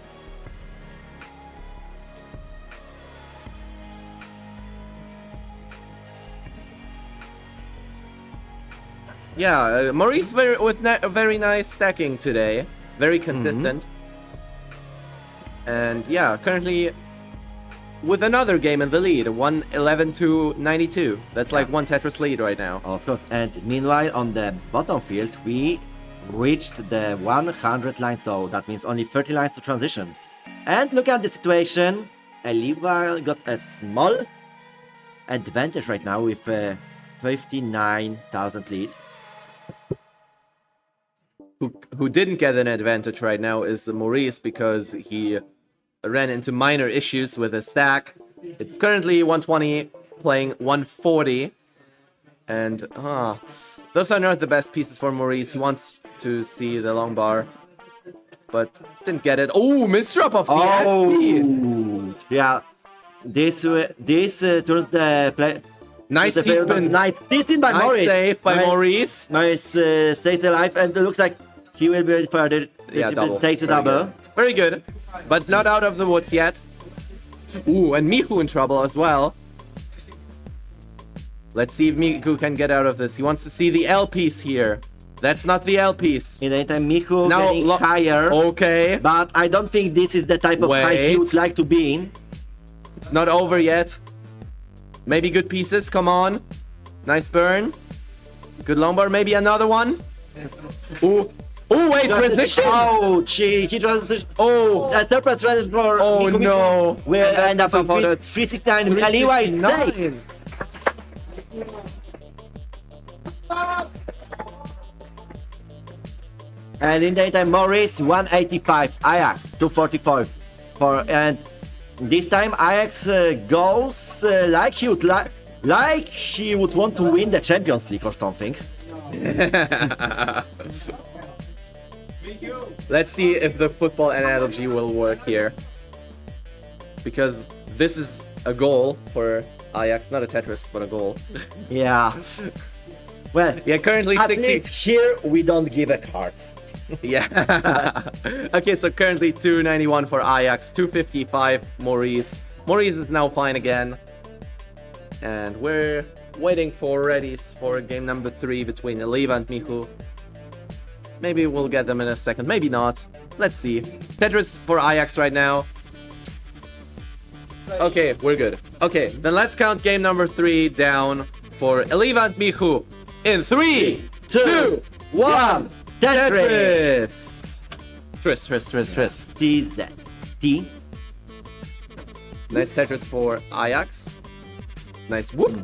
Yeah, Maurice with very nice stacking today. Very consistent. And yeah, currently with another game in the lead, 111 to 92. That's like 1 Tetris lead right now. Of course, and meanwhile on the bottom field, we reached the 100 line, so that means only 30 lines to transition. And look at the situation. Eliva got a small advantage right now with 59,000 lead. Who didn't get an advantage right now is Maurice because he ran into minor issues with his stack. It's currently 120 playing 140. And those are not the best pieces for Maurice. He wants to see the long bar, but didn't get it. Oh, misdrop of the piece. Yeah, this turns the play. Nice spin. Nice spin by Maurice. Save by Maurice. Maurice stays alive, and it looks like he will be ready for the double. Take the double. Very good, but not out of the woods yet. Ooh, and Michu in trouble as well. Let's see if Michu can get out of this. He wants to see the L piece here. That's not the L piece. In the meantime, Michu getting higher. Okay. But I don't think this is the type of height he would like to be in. It's not over yet. Maybe good pieces, come on. Nice burn. Good long bar, maybe another one. Ooh. Oh, wait, transition! Oh, he transition. Oh. A surprise transition for Michu. No. We'll end up with 369. Eliwa is safe. And in daytime, Maurice 185, Ajax 245. And this time Ajax goes like he would want to win the Champions League or something. Let's see if the football analogy will work here. Because this is a goal for Ajax, not a Tetris, but a goal. Yeah. Well, yeah, currently at 60. least here we don't give a cards. Yeah. Okay, so currently 291 for Ajax, 255 Maurice. Maurice is now fine again. And we're waiting for readies for game number 3 between Eliva and Michu. Maybe we'll get them in a second, maybe not. Let's see. Tetris for Ajax right now. Okay, we're good. Okay, then let's count game number 3 down for Eliva and Michu. In 3, 2, 1. Tetris! Tris. TZ. T. Nice Tetris for Ajax. Nice whoop.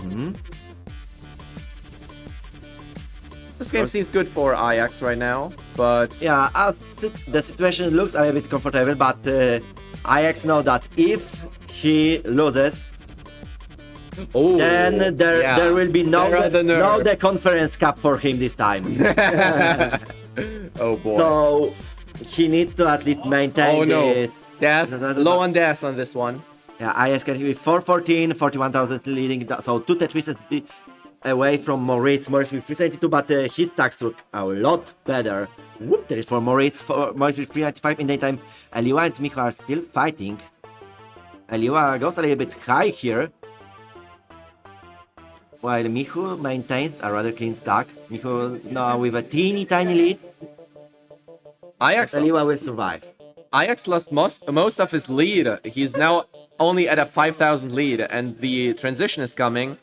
This game seems good for Ajax right now, but... Yeah, as the situation looks a bit comfortable, but Ajax know that if he loses, then there will be no the Conference Cup for him this time. Oh boy. So he needs to at least maintain this. Das, low on Das on this one. Yeah, Ajax can be 414, 41,000 leading, so 2 Tetrises away from Maurice. Maurice with 372, but his stacks look a lot better. Whoop, there is for Maurice with 395 in daytime. Eliwa and Michu are still fighting. Eliwa goes a little bit high here, while Michu maintains a rather clean stack. Michu now with a teeny tiny lead. Eliwa will survive. Ajax lost most of his lead. He's now only at a 5,000 lead, and the transition is coming.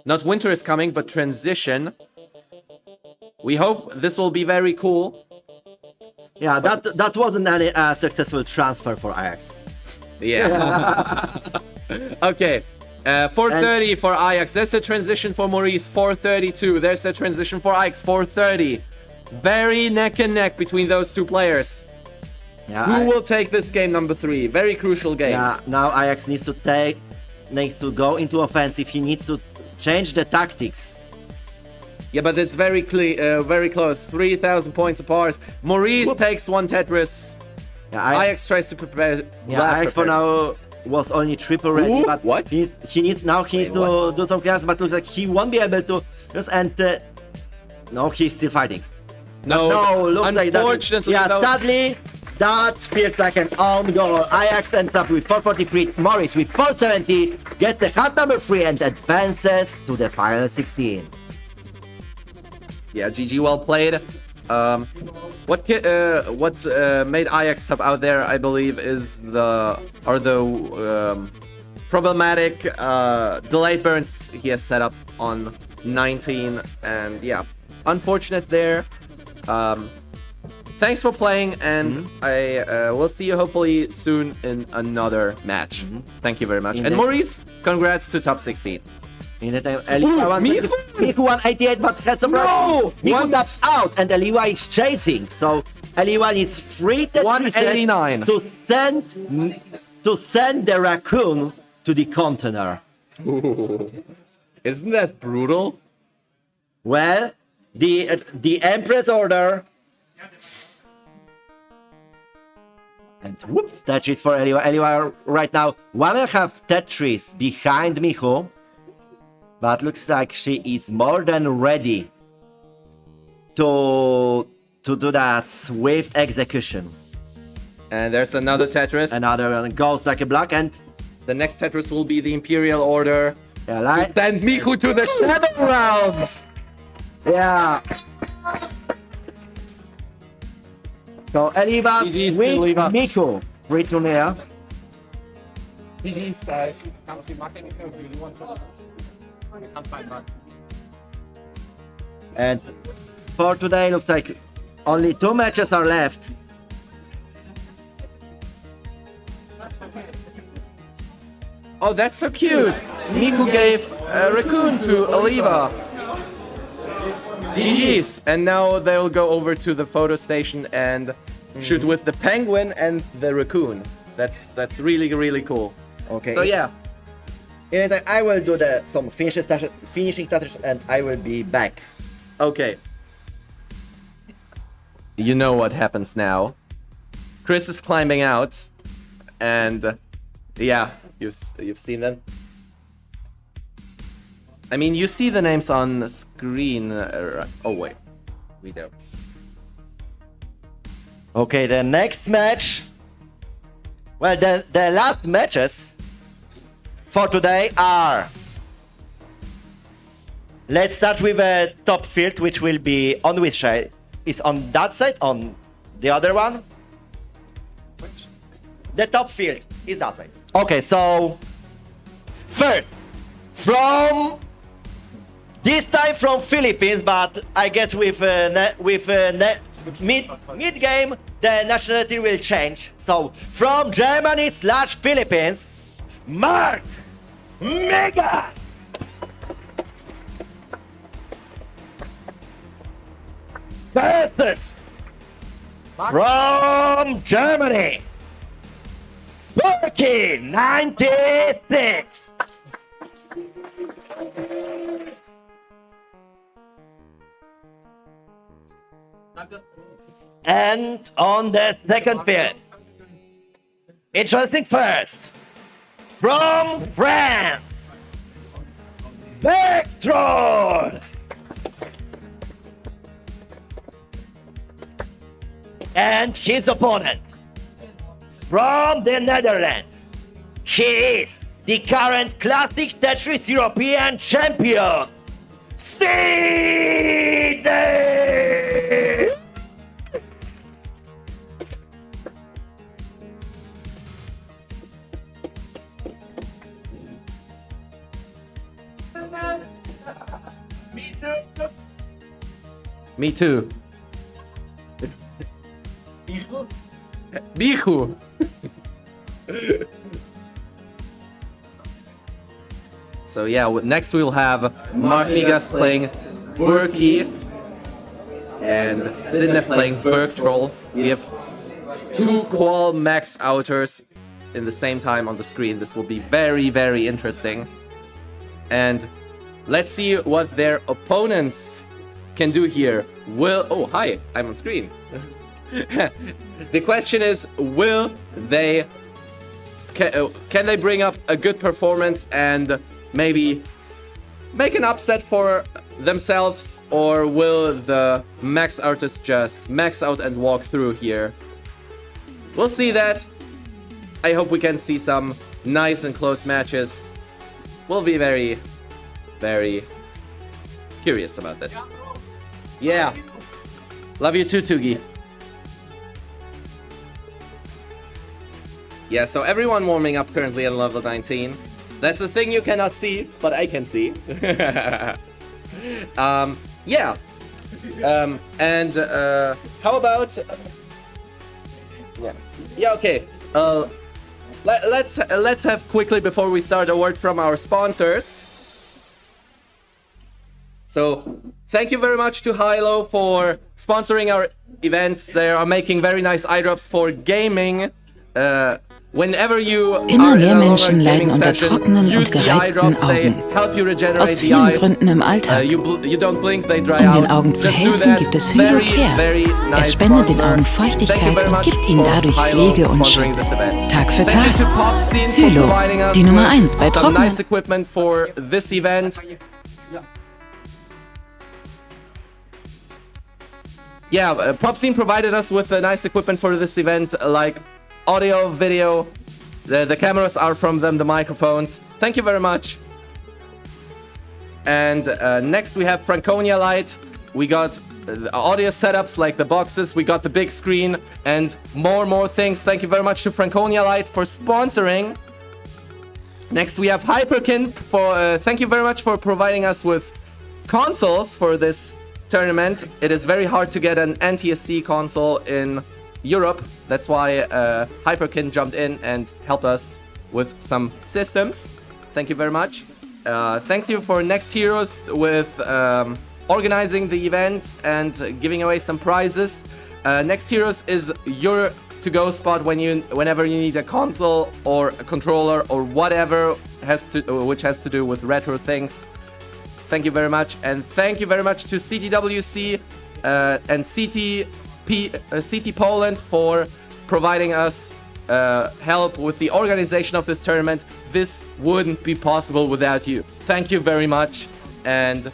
Not winter is coming, but transition. We hope this will be very cool. Yeah, that wasn't any successful transfer for Ajax. Yeah. Okay. 430 for Ajax. There's a transition for Maurice. 432. There's a transition for Ajax. 430. Very neck and neck between those two players. Yeah, Who will take this game number 3? Very crucial game. Yeah, now Ajax needs to go into offensive. He needs to change the tactics. Yeah, but it's very close. 3,000 points apart. Maurice takes 1 Tetris. Yeah, Ajax tries to prepare. Yeah, Ajax for now was only triple ready, but what? He needs to do some clearance, but looks like he won't be able to. No, he's still fighting. No, looks unfortunately, like that. Yeah, sadly, that feels like an own goal. Ajax ends up with 443. Maurice with 470 gets the cut number 3 and advances to the final 16. Yeah, GG, well played. What made Ajax top out there, I believe, is the problematic delayed burns he has set up on 19, and yeah, unfortunate there. Thanks for playing, and I will see you hopefully soon in another match. Thank you very much. And Maurice, congrats to top 16. In the time, Michu 188, but had some No! Michu taps out, and Eliwa is chasing. So Eliwa needs 3 189 to send the raccoon to the container. Isn't that brutal? Well, the Empress order. And whoops, Tetris for Eliwa. Eliwa right now 1.5 Tetris behind Michu. But looks like she is more than ready to do that swift execution. And there's another Tetris. Another one goes like a block, and the next Tetris will be the Imperial Order. Yeah, to send Michu to the Shadow Round. Yeah. So Eliva with Michu return. GG's guys. Can't see marking if you really want to. I can't find that. And for today, looks like only 2 matches are left. Oh, that's so cute. Miku gave a raccoon to Oliva. GG's. And now they'll go over to the photo station and shoot with the penguin and the raccoon. That's really, really cool. Okay. So yeah. In the I will do some finishing touches and I will be back. Okay. You know what happens now. Chris is climbing out, and yeah, you've seen them. I mean, you see the names on the screen. Oh wait, we don't. Okay, the next match. Well, the last matches for today are. Let's start with a top field, which will be on which side? Is on that side, on the other one? Which? The top field is that way. Okay, so first, from this time from Philippines, but I guess with mid game the nationality will change. So from Germany/Philippines, Mark Mega. Versus from Germany, Turkey 96. And on the second field, interesting first, from France, Vectron. And his opponent, from the Netherlands, he is the current Classic Tetris European Champion, CD! Me too. Bichu. So yeah, next we'll have Mark Migas playing Berkey and Sidnef playing Berg Troll. We have two Qual Max Outers in the same time on the screen. This will be very, very interesting. And let's see what their opponents can do here. Oh, hi, I'm on screen. The question is, will they can they bring up a good performance and maybe make an upset for themselves, or will the max artists just max out and walk through here? We'll see that. I hope we can see some nice and close matches. We'll be very, very curious about this. Yeah. Love you too, Tugi. Yeah, so everyone warming up currently at level 19. That's a thing you cannot see, but I can see. Yeah. How about... Yeah, okay. Let's have quickly, before we start, a word from our sponsors. So, thank you very much to Hilo for sponsoring our events. They are making very nice eye drops for gaming. Immer mehr Menschen leiden unter trockenen und gereizten Augen. Aus vielen Gründen im Alltag. Um den Augen zu helfen, gibt es Hylo Care. Es spendet den Augen Feuchtigkeit und gibt ihnen dadurch Pflege und Schutz. Tag für Tag. Hylo, die Nummer 1 bei Trocknen. Yeah, Popscene provided us with nice equipment for this event, like audio, video. The cameras are from them, the microphones. Thank you very much. And next we have Franconia Light. We got audio setups like the boxes. We got the big screen and more things. Thank you very much to Franconia Light for sponsoring. Next we have Hyperkin. Thank you very much for providing us with consoles for this tournament. It is very hard to get an NTSC console in Europe. That's why Hyperkin jumped in and helped us with some systems. Thank you very much. Thanks you for Next Heroes with organizing the event and giving away some prizes. Next Heroes is your to-go spot whenever you need a console or a controller or whatever which has to do with retro things. Thank you very much, and thank you very much to CTWC and CT Poland for providing us help with the organization of this tournament. This wouldn't be possible without you. Thank you very much. And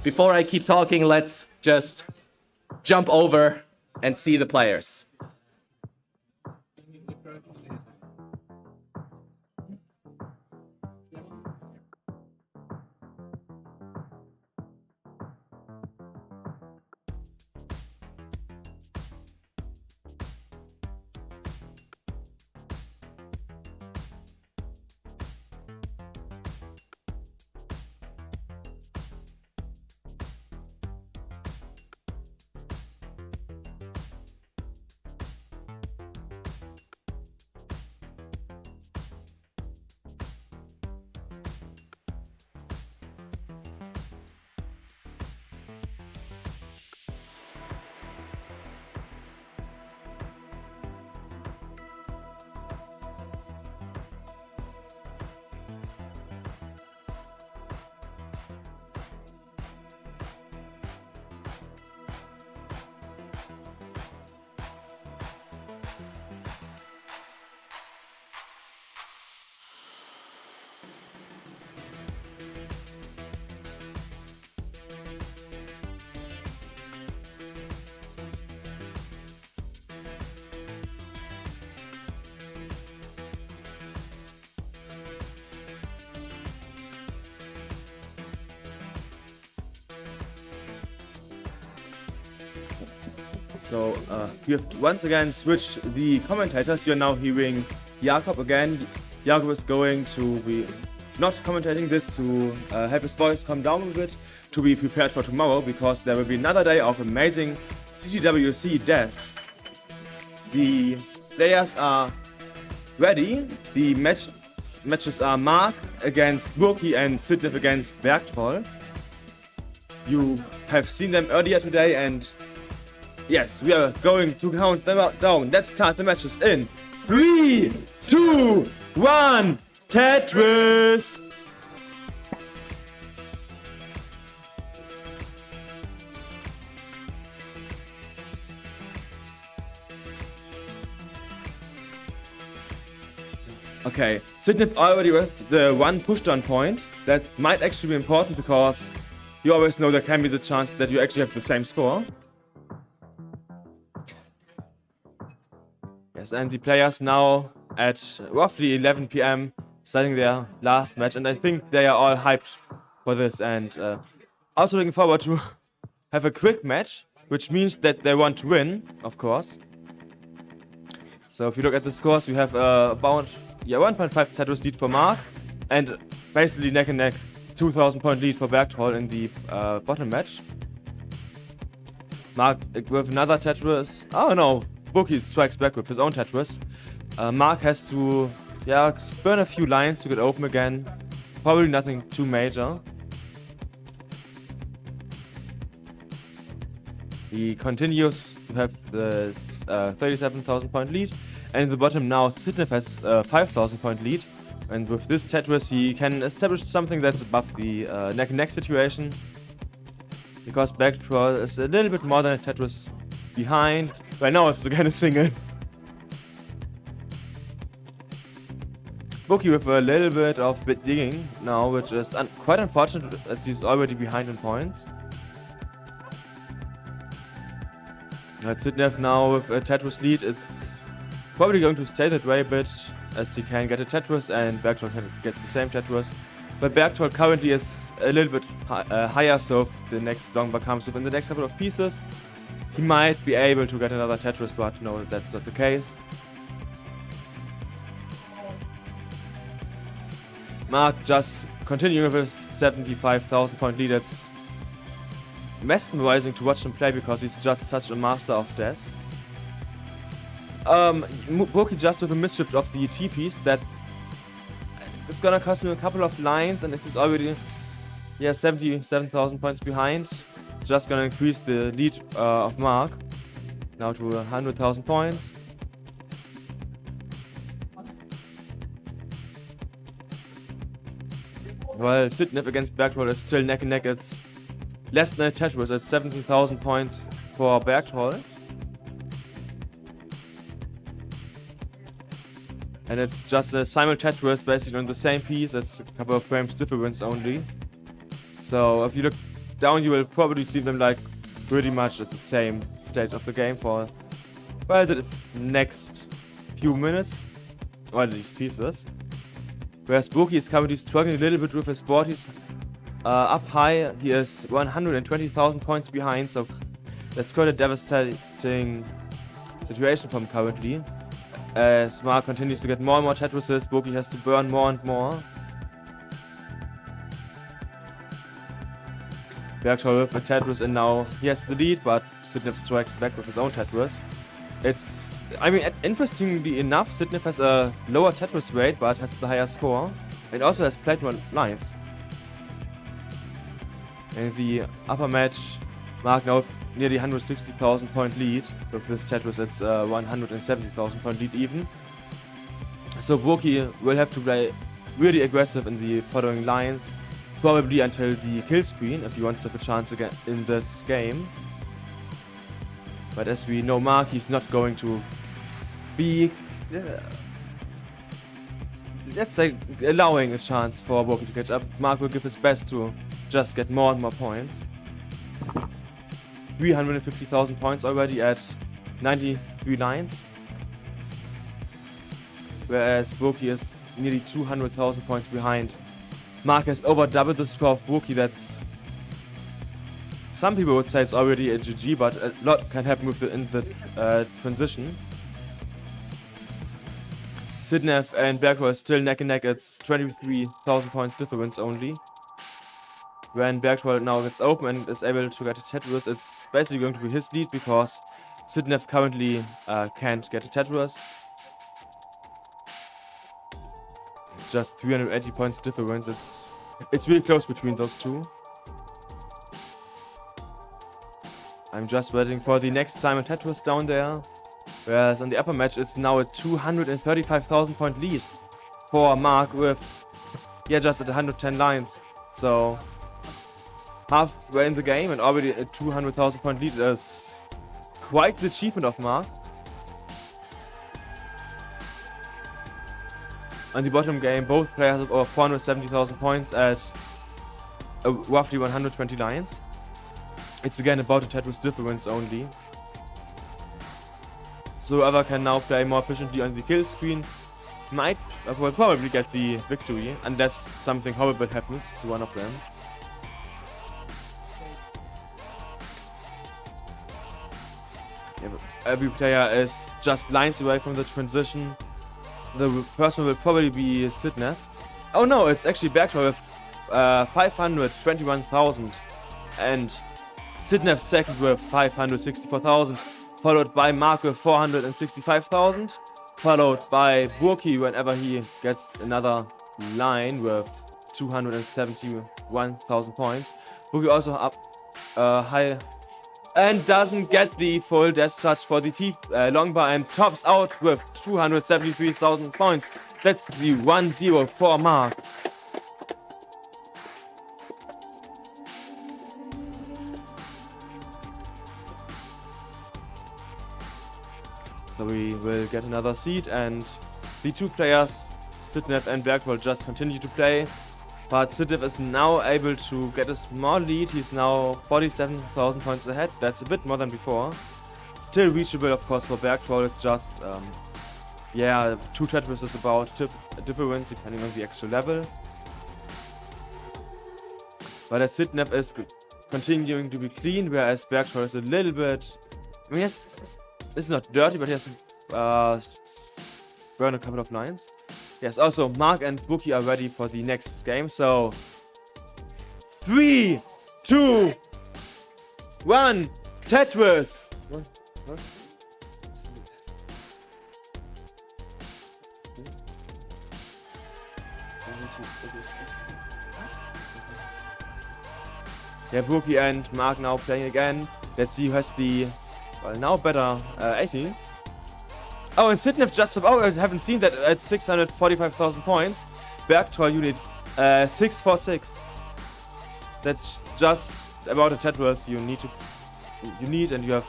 before I keep talking, let's just jump over and see the players. So we have once again switched the commentators. You're now hearing Jakob again. Jakob is going to be not commentating this to have his voice come down a bit, to be prepared for tomorrow, because there will be another day of amazing CTWC deaths. The players are ready. The matches are Mark against Burki and Sidney against Bergtroll. You have seen them earlier today, and yes, we are going to count them down. Let's start the matches in 3, 2, 1, Tetris! Okay, Sidney already with the one pushdown point. That might actually be important, because you always know there can be the chance that you actually have the same score. Yes, and the players now at roughly 11 PM starting their last match, and I think they are all hyped for this, and also looking forward to have a quick match, which means that they want to win, of course. So if you look at the scores, we have about 1.5 Tetris lead for Mark, and basically neck and neck 2,000 point lead for Bergtroll in the bottom match. Mark with another Tetris. Oh no, Burki strikes back with his own Tetris. Mark has to burn a few lines to get open again. Probably nothing too major. He continues to have this 37,000 point lead. And in the bottom now, Sidney has 5,000 point lead. And with this Tetris, he can establish something that's above the neck and neck situation. Because Bergtroll is a little bit more than a Tetris behind. Right now it's again a single. Burki with a little bit of bit digging now, which is quite unfortunate, as he's already behind in points. Sidney now with a Tetris lead. It's probably going to stay that way a bit, as he can get a Tetris and Bergtroll can get the same Tetris. But Bergtroll currently is a little bit higher, so if the next longbar comes within the next couple of pieces, he might be able to get another Tetris, but no, that's not the case. Mark just continuing with his 75,000 point lead. It's mesmerizing to watch him play, because he's just such a master of death. Burki just with a mischief of the T piece that is gonna cost him a couple of lines, and this is already 77,000 points behind. It's just gonna increase the lead of Mark now to 100,000 points. While Sidnev against Bergtroll is still neck and neck. It's less than a Tetris at 17,000 points for Bergtroll. And it's just a simul Tetris basically on the same piece. It's a couple of frames difference only. So if you look down, you will probably see them like pretty much at the same stage of the game for the next few minutes, or at least pieces. Whereas Boki is currently struggling a little bit with his board. He's up high. He is 120,000 points behind, so that's quite a devastating situation for him currently. As Mark continues to get more and more Tetrises, Boki has to burn more and more. Bergtroll with a Tetris, and now he has the lead, but Sidnev strikes back with his own Tetris. Interestingly enough, Sidnev has a lower Tetris rate, but has the higher score, and also has played more lines. In the upper match, Mark now with nearly 160,000 point lead. With this Tetris, it's 170,000 point lead even. So Boki will have to play really aggressive in the following lines, probably until the kill screen, if he wants to have a chance again in this game. But as we know Mark, he's not going to be, let's say, allowing a chance for Boki to catch up. Mark will give his best to just get more and more points. 350,000 points already at 93 lines. Whereas Boki is nearly 200,000 points behind. Mark has over doubled the score of Boki. That's, some people would say it's already a GG, but a lot can happen with in the transition. Sidnev and Bergtroll are still neck and neck. It's 23,000 points difference only. When Bergtroll now gets open and is able to get a Tetris, it's basically going to be his lead because Sidnev currently can't get a Tetris. It's just 380 points difference. It's really close between those two. I'm just waiting for the next Simon Tetris down there. Whereas on the upper match, it's now a 235,000 point lead for Mark with, just at 110 lines. So halfway in the game and already a 200,000 point lead is quite the achievement of Mark. On the bottom game, both players have over 470,000 points at roughly 120 lines. It's again about a Tetris difference only. So whoever can now play more efficiently on the kill screen will probably get the victory, unless something horrible happens to one of them. Every player is just lines away from the transition. The first one will probably be Sidnev. Oh no, it's actually Bergtroll with 521,000. And Sidnev second with 564,000. Followed by Mark with 465,000. Followed by Boki whenever he gets another line with 271,000 points. Boki also up high. And doesn't get the full death charge for the longbar and tops out with 273,000 points. That's the 1-0 for Mark. So we will get another seed, and the two players, Sidnev and Bergtroll, just continue to play. But Sidnev is now able to get a small lead. He's now 47,000 points ahead. That's a bit more than before. Still reachable, of course, for Bergtroll. It's just, two Tetris is about a difference depending on the extra level. But as Sidnev is continuing to be clean, whereas Bergtroll is a little bit... I mean, yes, it's not dirty, but he has to burn a couple of lines. Yes, also Mark and Boki are ready for the next game, so 3, 2, 1, Tetris! What? Yeah, Burki and Mark now playing again. Let's see who has the, well, now better 18. Oh, and Sidnev just, oh, I haven't seen that at 645,000 points. Bergtroll unit 646. That's just about a Tetris you need, and you have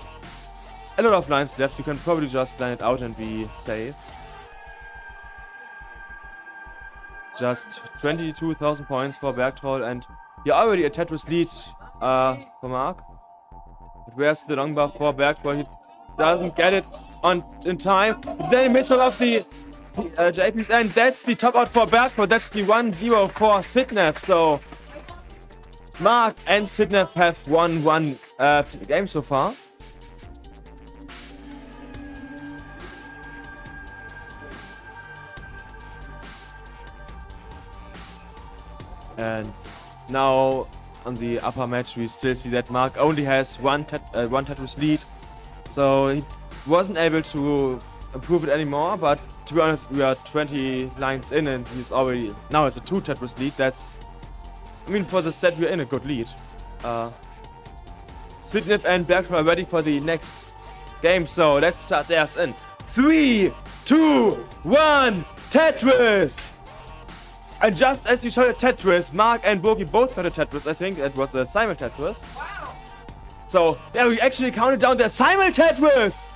a lot of lines left. You can probably just line it out and be safe. Just 22,000 points for Bergtroll, and you're already a Tetris lead for Mark. But where's the long bar for Bergtroll? He doesn't get it in time. Then he misses off the JPs, and that's the top out for Bergtroll. That's the 1-0 for Sidnev. So Mark and Sidnev have won one game so far. And now on the upper match we still see that Mark only has one Tetris lead, so he wasn't able to improve it anymore. But to be honest, we are 20 lines in and he's already, now it's a 2 Tetris lead. That's, I mean, for the set we're in a good lead. Sidnev and Bergtroll are ready for the next game, so let's start theirs in 3, 2, 1, Tetris! And just as we showed a Tetris, Mark and Burki both got a Tetris. I think it was a simul Tetris. Wow! So, yeah, we actually counted down their simul Tetris!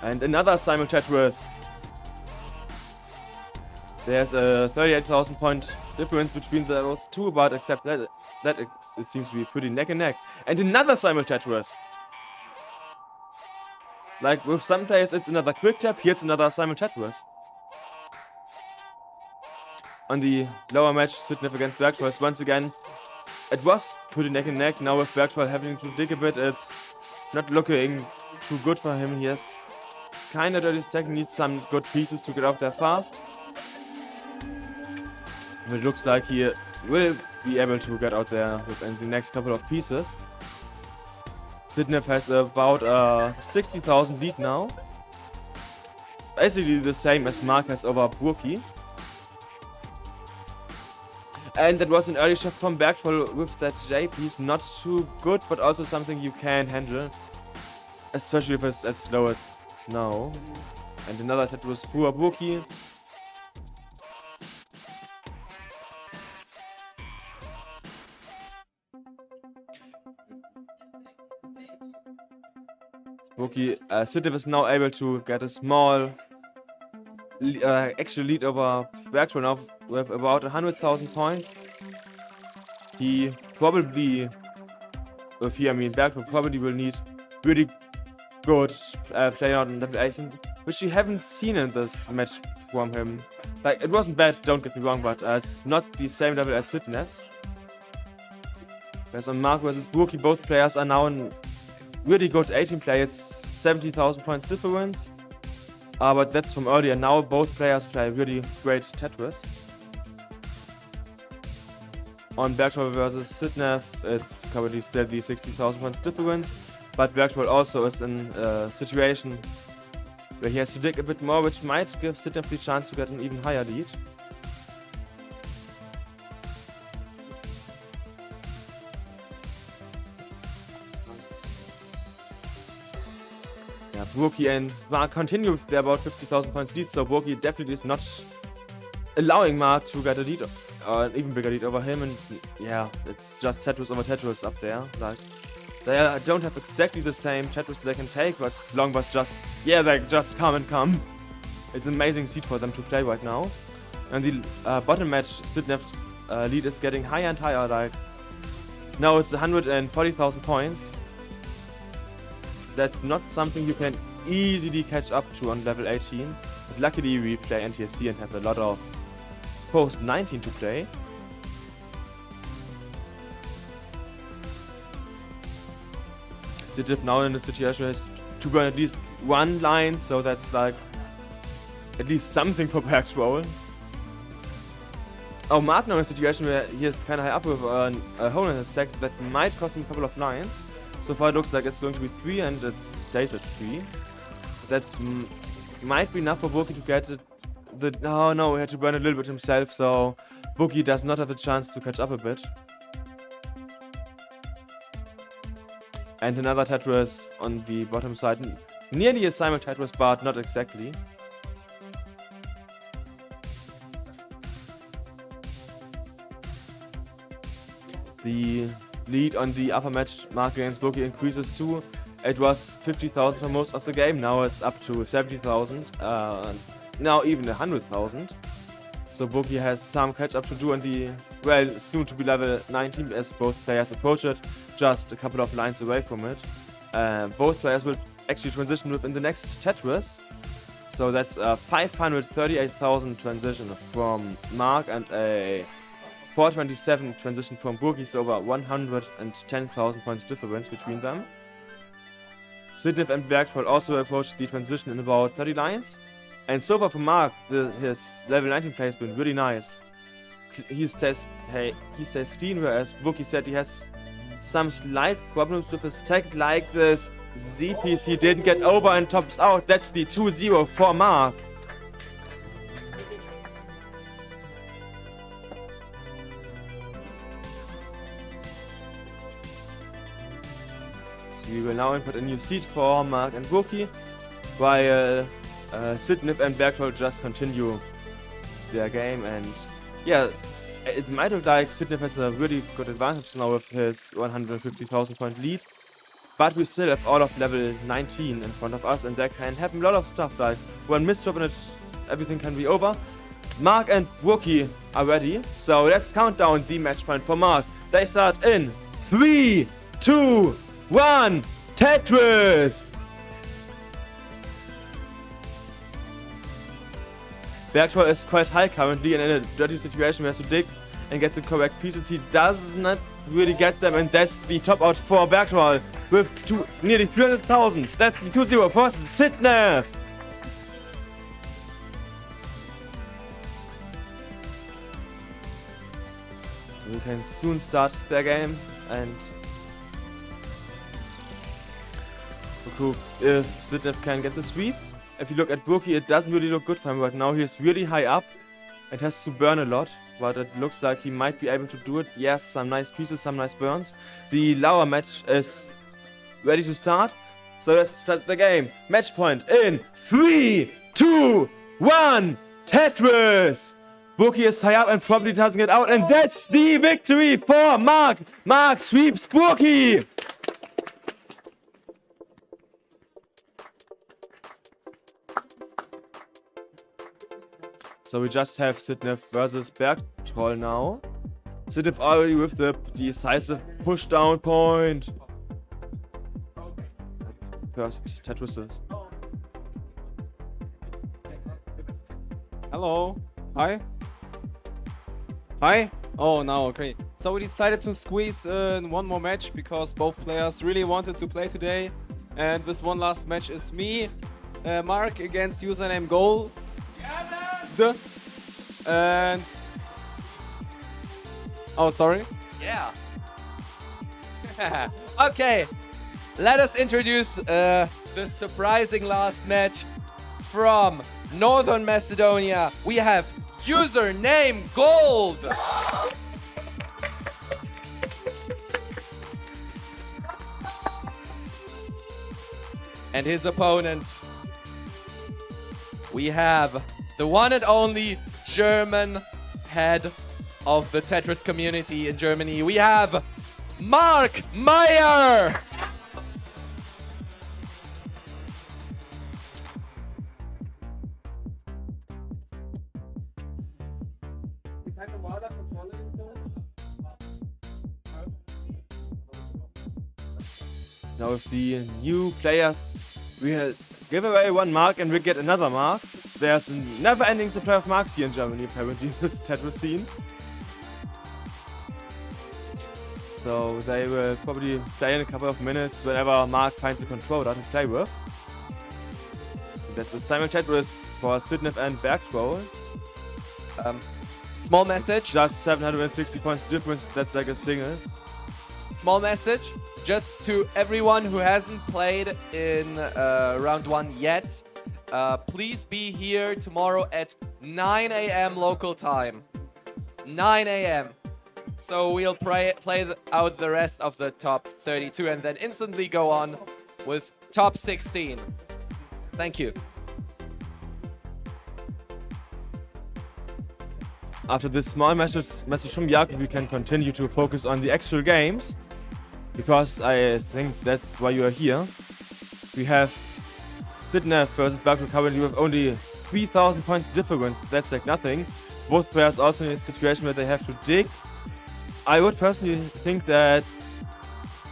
And another simul Tetris. There's a 38,000 point difference between those two, but except that it seems to be pretty neck and neck. And another simul Tetris. Like with some players, it's another quick tap. Here it's another simul Tetris. On the lower match, Sidnev against Bergtroll, once again, it was pretty neck and neck. Now with Bergtroll having to dig a bit, it's not looking too good for him. He has kind of dirty stack, needs some good pieces to get out there fast. It looks like he will be able to get out there within the next couple of pieces. Sidnev has about a 60,000 lead now. Basically the same as Mark has over Burki. And that was an early shot from Bergtroll with that J piece. Not too good, but also something you can handle. Especially if it's as slow as snow. And another Tetris for Burki. Burki, Sidnev is now able to get a small actual lead over Bergtroll now with about 100,000 points. He probably, I mean Bergtroll probably will need really good playing out in level 18, which we haven't seen in this match from him. Like, it wasn't bad, don't get me wrong, but it's not the same level as Sidnev's. Whereas on Mark versus Burki, both players are now in really good 18 play. It's 70,000 points difference. But that's from earlier. Now both players play really great Tetris. On Bergtroll versus Sidnev, it's currently still the 60,000 points difference. But Bergtroll also is in a situation where he has to dig a bit more, which might give Sidnev the chance to get an even higher lead. Yeah, Burki and Mark continue with their about 50,000 points lead, so Burki definitely is not allowing Mark to get a lead, an even bigger lead over him, and yeah, it's just Tetris over Tetris up there. Like, they don't have exactly the same Tetris they can take, but Longbars just, yeah, they just come and come. It's an amazing seed for them to play right now. And the bottom match, Sidnev's lead is getting higher and higher, like, now it's 140,000 points. That's not something you can easily catch up to on level 18. But luckily we play NTSC and have a lot of post 19 to play. Sidnev now in the situation has to burn at least one line, so that's like at least something for Bergtroll. Oh, Mark now in a situation where he is kind of high up with a hole in his stack that might cost him a couple of lines. So far it looks like it's going to be 3 and it stays at 3. That might be enough for Burki to get it Oh no, he had to burn a little bit himself, so Bookie does not have a chance to catch up a bit. And another Tetris on the bottom side. Nearly a simul Tetris, but not exactly. The lead on the upper match mark against Bookie increases too. It was 50,000 for most of the game, now it's up to 70,000, now even 100,000. So Bookie has some catch up to do on the, well, soon to be level 19 as both players approach it, just a couple of lines away from it. Both players will actually transition within the next Tetris. So that's a 538,000 transition from Mark and a 427 transition from Bookie, so over 110,000 points difference between them. Sidney and Bergtroll also approached the transition in about 30 lines. And so far for Mark, his level 19 play has been really nice. He stays clean, whereas Bookie said he has some slight problems with his tech, like this Z piece he didn't get over and tops out. That's the 2-0 for Mark. We will now input a new seed for Mark and Bookie, while Sidney and Bergtroll just continue their game. And yeah, it might look like Sidney has a really good advantage now with his 150,000 point lead, but we still have all of level 19 in front of us, and there can happen a lot of stuff, like one misstep and everything can be over. Mark and Bookie are ready, so let's count down the match point for Mark. They start in 3, 2, 1, Tetris! Bergtroll is quite high currently and in a dirty situation where he has to dig and get the correct pieces. He does not really get them, and that's the top out for Bergtroll with nearly 300,000. That's the 2-0 for Sidney. So we can soon start their game, and if Sidney can get the sweep. If you look at Bookie, it doesn't really look good for him right now. He's really high up and has to burn a lot, but it looks like he might be able to do it. Yes, some nice pieces, some nice burns. The lower match is ready to start, so let's start the game. Match point in 3, 2, 1, Tetris! Bookie is high up and probably doesn't get out, and that's the victory for Mark! Mark sweeps Bookie! So we just have Sidney versus Bergtroll now. Sidney already with the decisive push down point. First Tetrises. Hello. Hi. Hi. Oh, now okay. So we decided to squeeze in one more match because both players really wanted to play today. And this one last match is me, Mark against username Goal. And oh, sorry. Yeah. Okay, let us introduce the surprising last match from Northern Macedonia. We have username Gold. And his opponent, we have the one and only German head of the Tetris community in Germany. We have Mark Meyer! Now with the new players, we'll give away one mark and we'll get another mark. There's a never-ending supply of marks here in Germany, apparently, in this Tetris scene. So they will probably play in a couple of minutes whenever Mark finds a controller to play with. That's a simul Tetris for Sidney and Bergtroll. Small message. It's just 760 points difference, that's like a single. Small message, just to everyone who hasn't played in round 1 yet. Please be here tomorrow at 9 a.m. local time. 9 a.m. So we'll play out the rest of the top 32 and then instantly go on with top 16. Thank you. After this small message from Jakob, we can continue to focus on the actual games, because I think that's why you are here. We have Cineplex versus Bergdorf currently with only 3,000 points difference. That's like nothing. Both players also in a situation where they have to dig. I would personally think that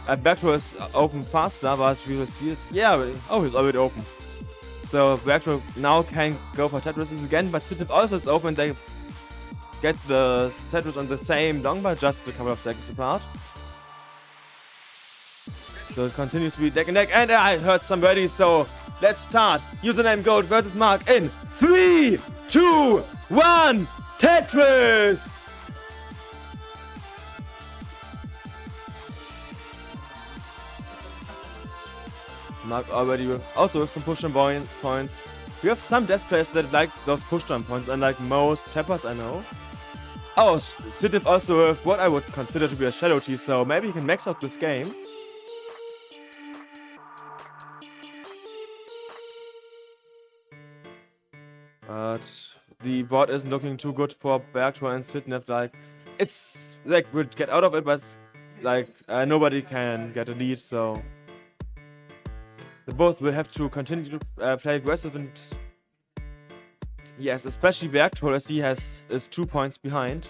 Bergdorf is open faster, but we will see it. Yeah, he's already open. So Bergdorf now can go for Tetris again, but Cineplex also is open. They get the Tetris on the same long bar, just a couple of seconds apart. So it continues to be neck and neck, and I heard somebody, so let's start. Username Gold versus Mark in 3, 2, 1, Tetris! So Mark already also with some push-down points. We have some desk players that like those push-down points, unlike most tappers I know. Oh, Cineplex also with what I would consider to be a shadow T, so maybe he can max out this game. But the board isn't looking too good for Bergdorf and Cineplex. Like, it's like we'll get out of it, but like nobody can get a lead, so they both will have to continue to play aggressive. And yes, especially Bergdorf, as he is 2 points behind.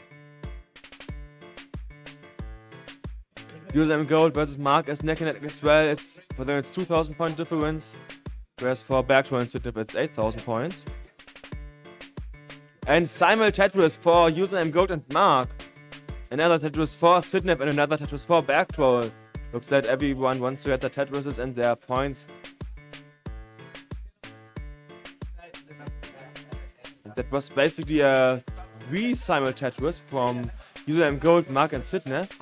Username Gold versus Mark is neck and neck as well. For them it's 2,000 point difference, whereas for Bergdorf and Cineplex it's 8,000 points. And simul Tetris for Username Gold and Mark. Another Tetris for Cineplex and another Tetris for Bergdorf. Looks like everyone wants to get their Tetrises and their points. That was basically a 3 simul Tetris from Username Gold, Mark and Cineplex.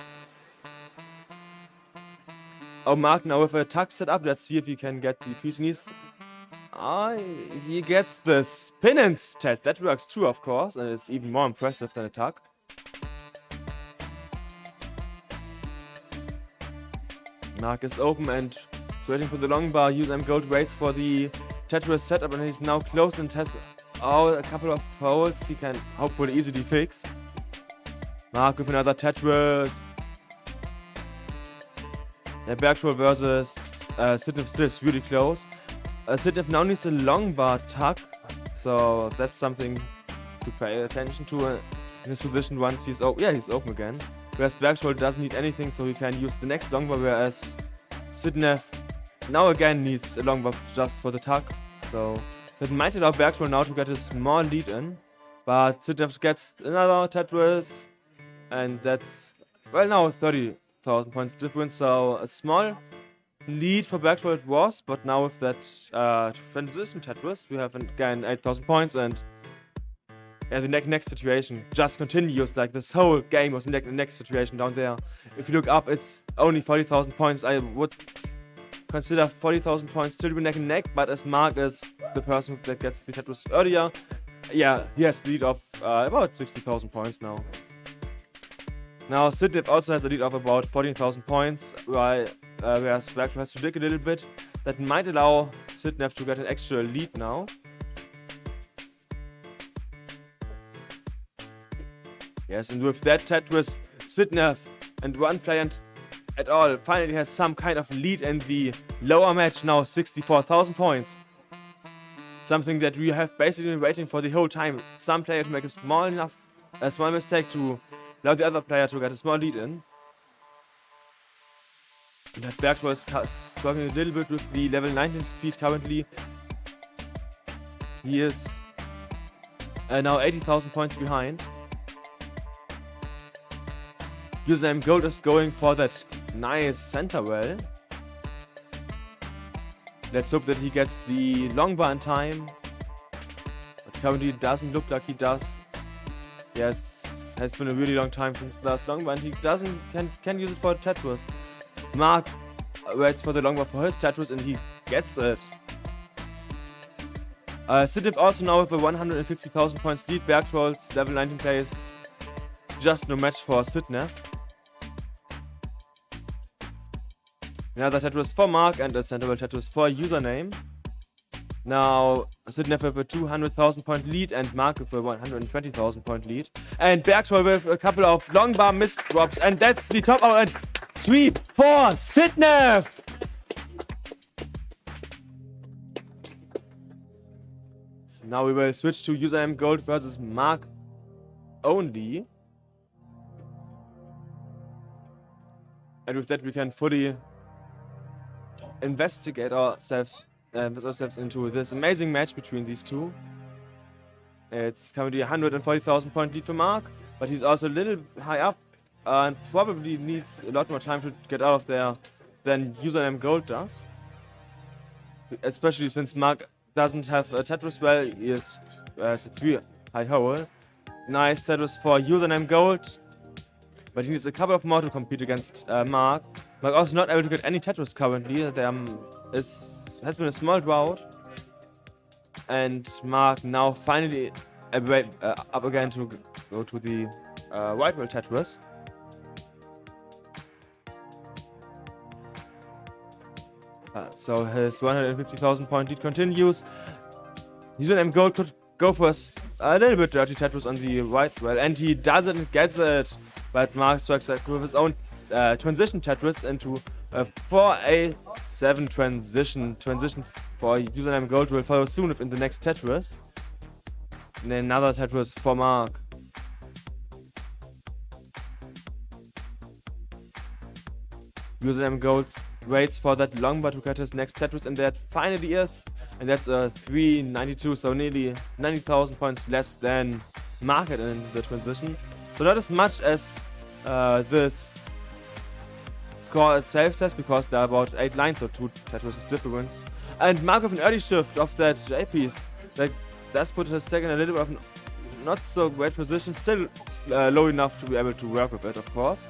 Oh, Mark now with a tuck set up. Let's see if he can get the piece. He gets the spin and stat. That works too, of course, and it's even more impressive than a tuck. Mark is open and is waiting for the long bar. Username Gold waits for the Tetris setup, and he's now close and has a couple of folds he can hopefully easily fix. Mark with another Tetris. Bergdorf versus Cineplex still is really close. Cineplex now needs a long bar tuck, so that's something to pay attention to in his position once he's open again. Whereas Bergdorf doesn't need anything, so he can use the next long bar, whereas Cineplex now again needs a long bar just for the tuck. So that might allow Bergdorf now to get a small lead in, but Cineplex gets another Tetris, and that's, well, now 30,000 points difference, so a small lead for Bergdorf it was, but now with that transition Tetris, we have again 8,000 points, and the neck situation just continues. Like, this whole game was neck situation down there. If you look up, it's only 40,000 points. I would consider 40,000 points still to be neck and neck, but as Mark is the person that gets the Tetris earlier, yeah, he has a lead of about 60,000 points now. Now, Cineplex also has a lead of about 14,000 points, whereas Bergdorf has to dig a little bit. That might allow Cineplex to get an extra lead now. Yes, and with that Tetris, Cineplex and one player at all finally has some kind of lead in the lower match, now 64,000 points. Something that we have basically been waiting for the whole time. Some player to make a small mistake to allow the other player to get a small lead in. And that Bergdorf is struggling a little bit with the level 19 speed currently. He is now 80,000 points behind. Username Gold is going for that nice center well. Let's hope that he gets the long bar in time. But currently it doesn't look like he does. Yes, has been a really long time since the last long bar, and he can use it for Tetris. Mark waits for the long bar for his Tetris, and he gets it. Sidney also now with a 150,000 points lead. Bergtroll's level 19 play is just no match for Sidney. Another Tetris for Mark and a Central Tetris for Username. Now Sidney with a 200,000 point lead and Mark with a 120,000 point lead. And Bergtroll with a couple of long bar miss drops, and that's the top out and sweep for Sidney! So now we will switch to Username Gold versus Mark only. And with that we can fully investigate ourselves into this amazing match between these two. It's currently 140,000 point lead for Mark, but he's also a little high up and probably needs a lot more time to get out of there than Username Gold does. Especially since Mark doesn't have a Tetris well, he has a 3 high hole. Nice Tetris for Username Gold, but he needs a couple of more to compete against Mark. Mark also not able to get any Tetris currently. There has been a small drought. And Mark now finally up again to go to the white world Tetris. So his 150,000 point lead continues. Username Gold could go for a little bit dirty Tetris on the white world, and he doesn't get it. But Mark strikes back with his own transition Tetris into a 4A7 transition. Transition for Username Gold will follow soon in the next Tetris. And then another Tetris for Mark. Username Gold waits for that long bar to get his next Tetris, and that finally is. And that's a 392, so nearly 90,000 points less than Mark in the transition. So not as much as this score itself says, because there are about 8 lines or 2 Tetris difference. And Mark with an early shift of that J piece that does put his tech in a little bit of a not so great position, still low enough to be able to work with it, of course.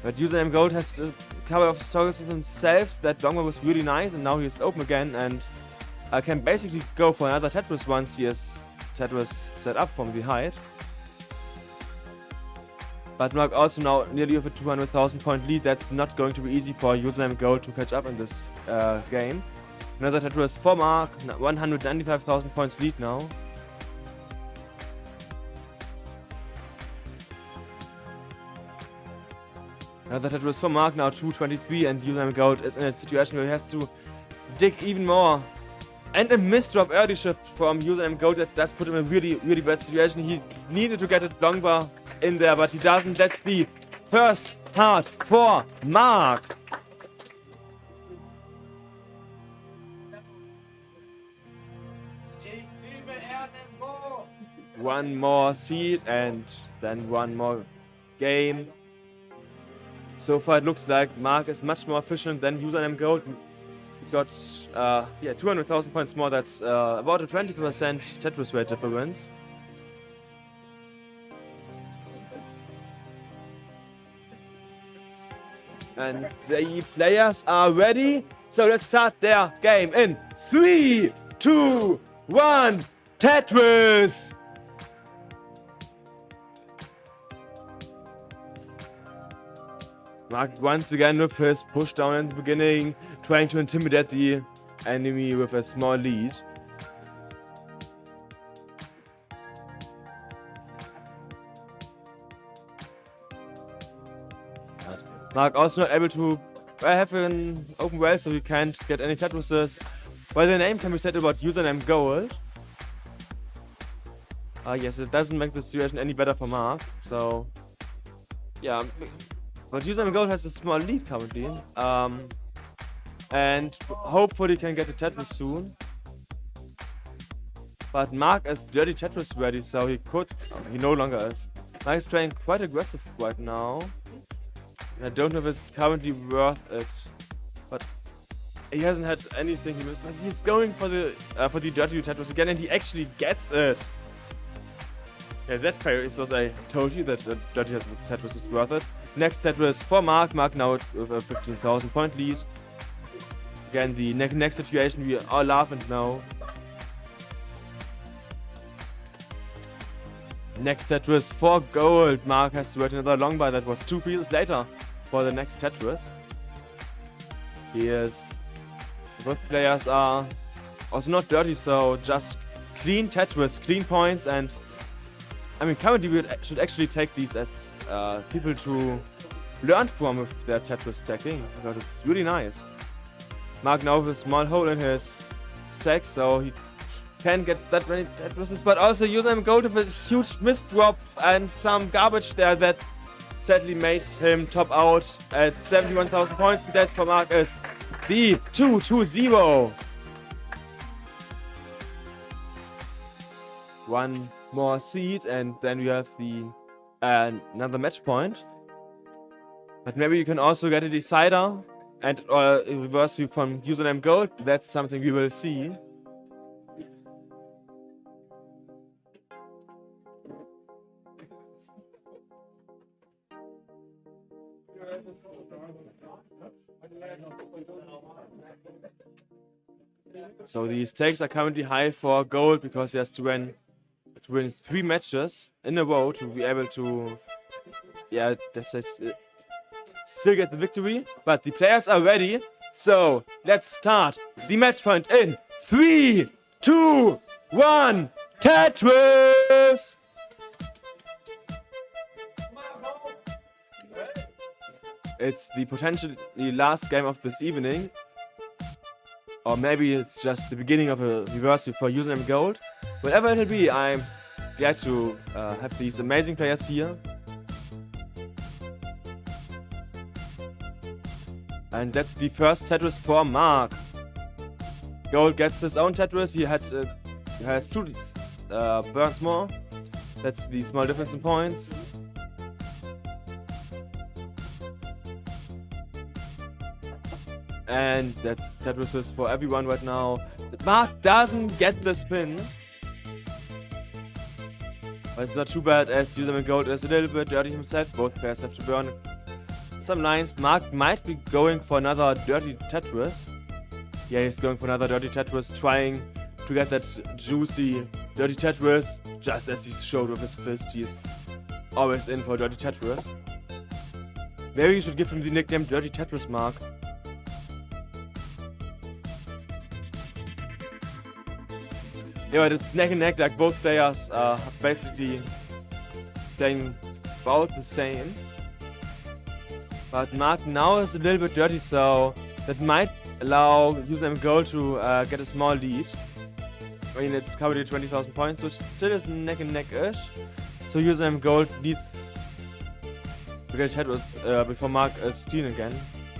But Username Gold has a couple of stories of himself. That long one was really nice, and now he's open again and can basically go for another Tetris once he has Tetris set up from the height. But Mark also now nearly with a 200,000 point lead. That's not going to be easy for Username Gold to catch up in this game. Another Tetris for Mark, 195,000 points lead now. Another Tetris for Mark, now 223, and Username Gold is in a situation where he has to dig even more. And a misdrop early shift from Username Gold that does put him in a really, really bad situation. He needed to get a long bar in there, but he doesn't. That's the first heart for Mark. One more seed and then one more game. So far it looks like Mark is much more efficient than Username Gold. He got 200,000 points more. That's about a 20% Tetris rate difference. And the players are ready. So let's start their game in 3, 2, 1, Tetris! Mark once again with his push down in the beginning, trying to intimidate the enemy with a small lead. Mark also not able to have an open well, so he can't get any Tetrises. While the name can be said about Username Gold. Yes, it doesn't make the situation any better for Mark, so yeah. But Username Gold has a small lead currently, and hopefully can get a Tetris soon. But Mark is dirty Tetris ready, so he could. He no longer is. Mark is playing quite aggressive right now. And I don't know if it's currently worth it, but he hasn't had anything he missed. But he's going for the dirty Tetris again, and he actually gets it. Yeah, that player is what I told you, that the dirty Tetris is worth it. Next Tetris for Mark. Mark now with a 15,000 point lead. Again, the neck situation we all love and know. Next Tetris for gold. Mark has to wait another long bar. That was 2 pieces later for the next Tetris. Here's... Both players are also not dirty, so just clean Tetris, clean points, and I mean currently we should actually take these as people to learn from with their Tetris stacking, because it's really nice. Mark now with a small hole in his stack, so he can get that many Tetrises, but also use them gold with a huge missed drop and some garbage there that sadly made him top out at 71,000 points. That for Mark is the 2-2-0. One more seed and then we have the another match point. But maybe you can also get a decider and or reverse sweep from username gold. That's something we will see. So the stakes are currently high for gold because he has to win 3 matches in a row to be able to, still get the victory. But the players are ready, so let's start the match point in 3, 2, 1, Tetris! It's the potentially last game of this evening. Or maybe it's just the beginning of a reversal for username gold. Whatever it will be, I'm glad to have these amazing players here. And that's the first Tetris for Mark. Gold gets his own Tetris. He has 2 burns more. That's the small difference in points. And that's Tetrises for everyone right now. Mark doesn't get the spin. But it's not too bad as username gold is a little bit dirty himself. Both players have to burn some lines. Mark might be going for another dirty Tetris. Yeah, he's going for another dirty Tetris, trying to get that juicy dirty Tetris. Just as he showed with his fist, he's always in for dirty Tetris. Maybe you should give him the nickname Dirty Tetris Mark. Yeah, but it's neck and neck, like both players are basically playing about the same. But Mark now is a little bit dirty, so that might allow username gold to get a small lead. I mean, it's currently 20,000 points, which still is neck and neck-ish. So username gold needs to get Tetris before Mark is clean again.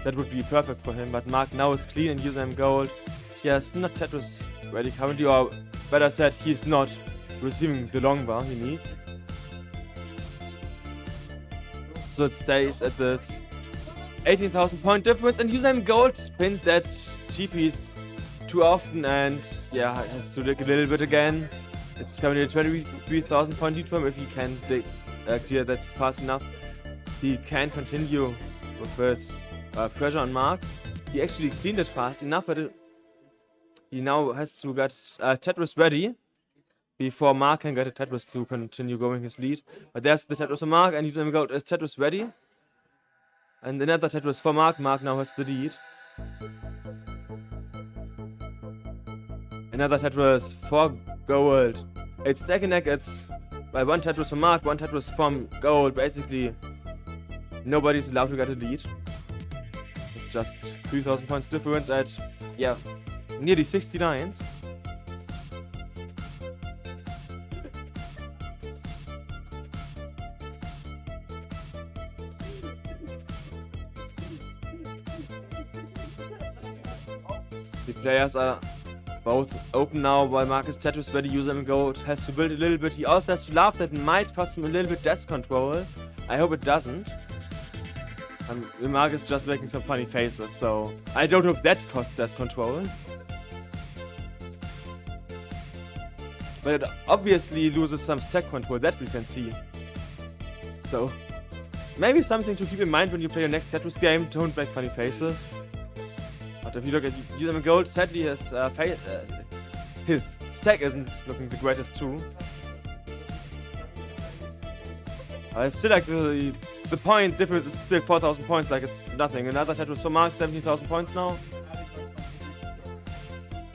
That would be perfect for him, but Mark now is clean and username gold. Yes, not Tetris ready currently, or better said, he's not receiving the long bar he needs. So it stays at this 18,000 point difference, and username gold spins that G-piece too often and yeah, has to dig a little bit again. It's currently a 23,000 point lead for him. If he can clear that fast enough, he can continue with his pressure on Mark. He actually cleaned it fast enough, but he now has to get Tetris ready before Mark can get a Tetris to continue going his lead. But there's the Tetris for Mark, and username gold is Tetris ready. And another Tetris for Mark. Mark now has the lead. Another Tetris for gold. It's neck and neck. It's by 1 Tetris from Mark, 1 Tetris from gold. Basically, nobody's allowed to get a lead. It's just 3,000 points difference at, yeah, nearly 69s. The players are both open now while Mark is Tetris ready. Username gold has to build a little bit. He also has to laugh. That might cost him a little bit desk control. I hope it doesn't. Mark is just making some funny faces, so I don't know if that costs desk control. But it obviously loses some stack control, that we can see. So maybe something to keep in mind when you play your next Tetris game. Don't make funny faces. But if you look at Username Gold, sadly his stack isn't looking the greatest too. I still like the point difference is still 4,000 points, like it's nothing. Another Tetris for Mark, 17,000 points now.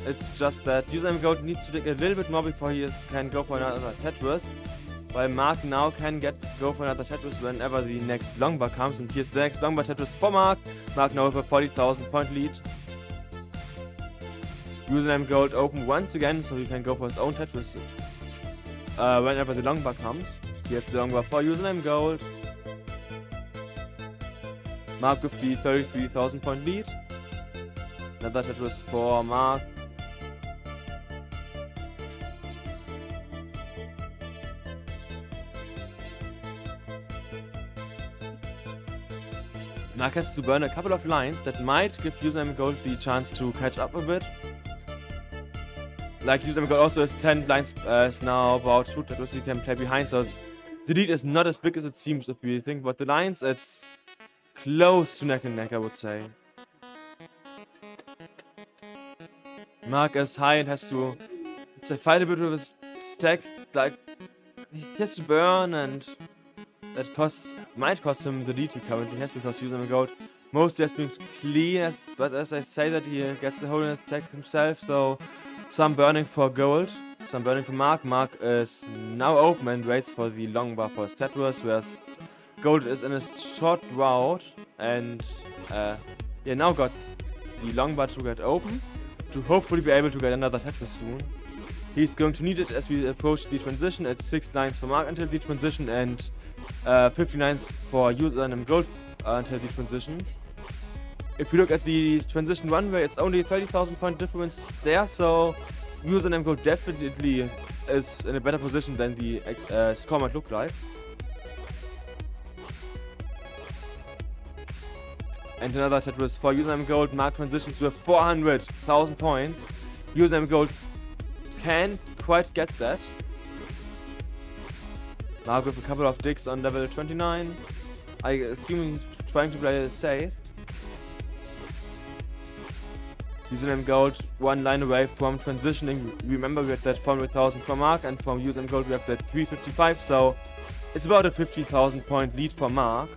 It's just that Username Gold needs to dig a little bit more before he can go for another Tetris. While Mark now can go for another Tetris whenever the next long bar comes. And here's the next long bar Tetris for Mark. Mark now with a 40,000 point lead. Username Gold open once again, so he can go for his own Tetris whenever the long bar comes. Here's the long bar for Username Gold. Mark with the 33,000 point lead. Another Tetris for Mark. Mark has to burn a couple of lines that might give Username Gold the chance to catch up a bit. Like Username Gold also has 10 lines, is now about 2 Tetris he can play behind, so the lead is not as big as it seems if we think about the lines. It's close to neck and neck, I would say. Mark is high and has to, let's say, fight a bit with his stack. Like, he has to burn, and that might cost him the lead he currently has, because Username Gold mostly has been clean, but as I say that he gets the hole in his stack himself, so some burning for Gold, some burning for Mark. Mark is now open and waits for the long bar for his Tetris, whereas Gold is in a short route and now got the long bar to get open to hopefully be able to get another Tetris soon. He's going to need it as we approach the transition. It's 6 lines for Mark until the transition and 50 lines for Username Gold until the transition. If we look at the transition runway, it's only a 30,000 point difference there, so Username Gold definitely is in a better position than the score might look like. And another Tetris for Username Gold. Mark transitions with 400,000 points. Username Gold can't quite get that. Mark with a couple of digs on level 29. I assume he's trying to play it safe. Username Gold 1 line away from transitioning. Remember, we had that 400,000 for Mark, and from Username Gold we have that 355, so it's about a 50,000 point lead for Mark.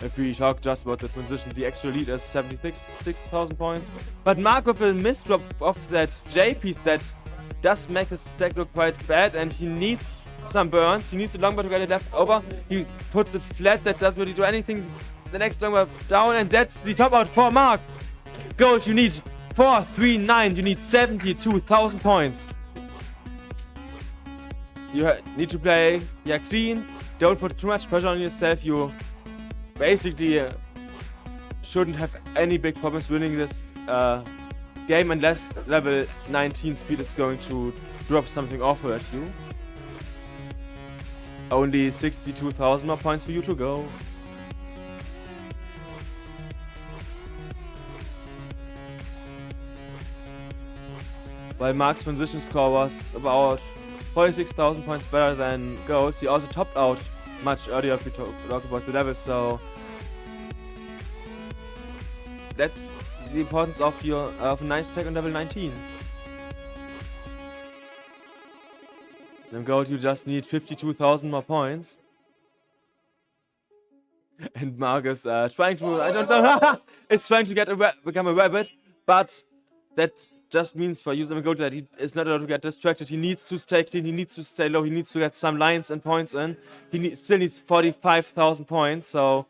If we talk just about the transition, the extra lead is 76,000 points. But Mark with a misdrop of that J piece that does make his stack look quite bad, and he needs some burns. He needs a long bar to get it left over. He puts it flat, that doesn't really do anything. The next long bar down, and that's the top out for Mark. Gold, you need 439, you need 72,000 points. You need to play clean, don't put too much pressure on yourself. You basically shouldn't have any big problems winning this game unless level 19 speed is going to drop something awful at you. Only 62,000 more points for you to go. While Mark's transition score was about 46,000 points better than Gold's, he also topped out much earlier if we talk about the levels, so that's the importance of a nice tech on level 19. Then Gold, you just need 52,000 more points. And Mark is trying to, I don't know, it's trying to become a rabbit, but that just means for Username Gold that he is not allowed to get distracted. He needs to stay clean, he needs to stay low, he needs to get some lines and points in. He still needs 45,000 points, so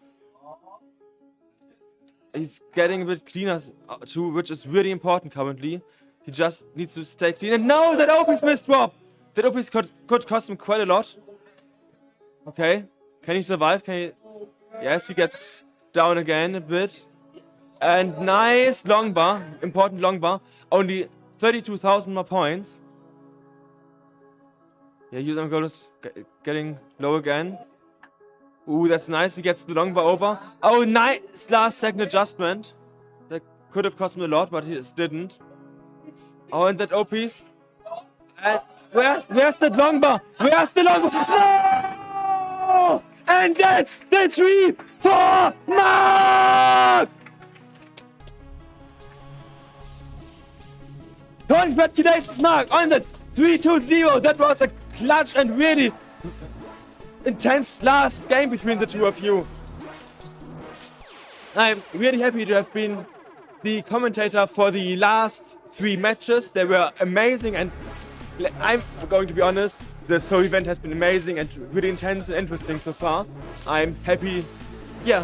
he's getting a bit cleaner too, which is really important currently. He just needs to stay clean. And no, that OP's misdrop! That OP could cost him quite a lot. Okay, can he survive? Can he? Yes, he gets down again a bit. And nice long bar, important long bar. Only 32,000 more points. Yeah, Username Gold is getting low again. Ooh, that's nice. He gets the long bar over. Oh, nice last second adjustment. That could have cost him a lot, but he didn't. Oh, and that OP's. And where's that long bar? Where's the long bar? No! And that's the 3 for Mark! Congratulations, Mark, on the 3-2-0. That was a clutch and really intense last game between the two of you. I'm really happy to have been the commentator for the last 3 matches. They were amazing, and I'm going to be honest, the Seoul event has been amazing and really intense and interesting so far. I'm happy, yeah,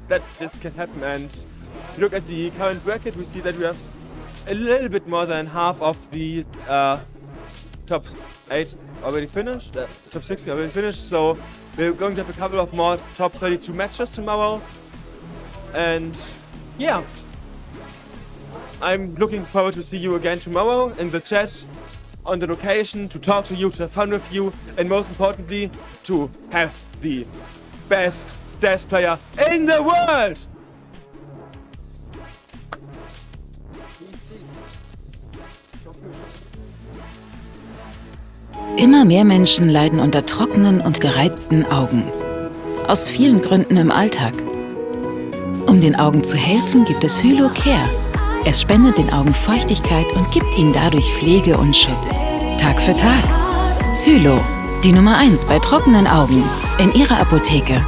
that this can happen. And look at the current bracket, we see that we have a little bit more than half of the top 8 already finished, top 16 already finished, so we're going to have a couple of more top 32 matches tomorrow. And yeah, I'm looking forward to see you again tomorrow in the chat, on the location, to talk to you, to have fun with you, and most importantly, to have the best desk player in the world! Immer mehr Menschen leiden unter trockenen und gereizten Augen. Aus vielen Gründen im Alltag. Um den Augen zu helfen, gibt es Hylo-Care. Es spendet den Augen Feuchtigkeit und gibt ihnen dadurch Pflege und Schutz. Tag für Tag. Hylo, die Nummer 1 bei trockenen Augen. In Ihrer Apotheke.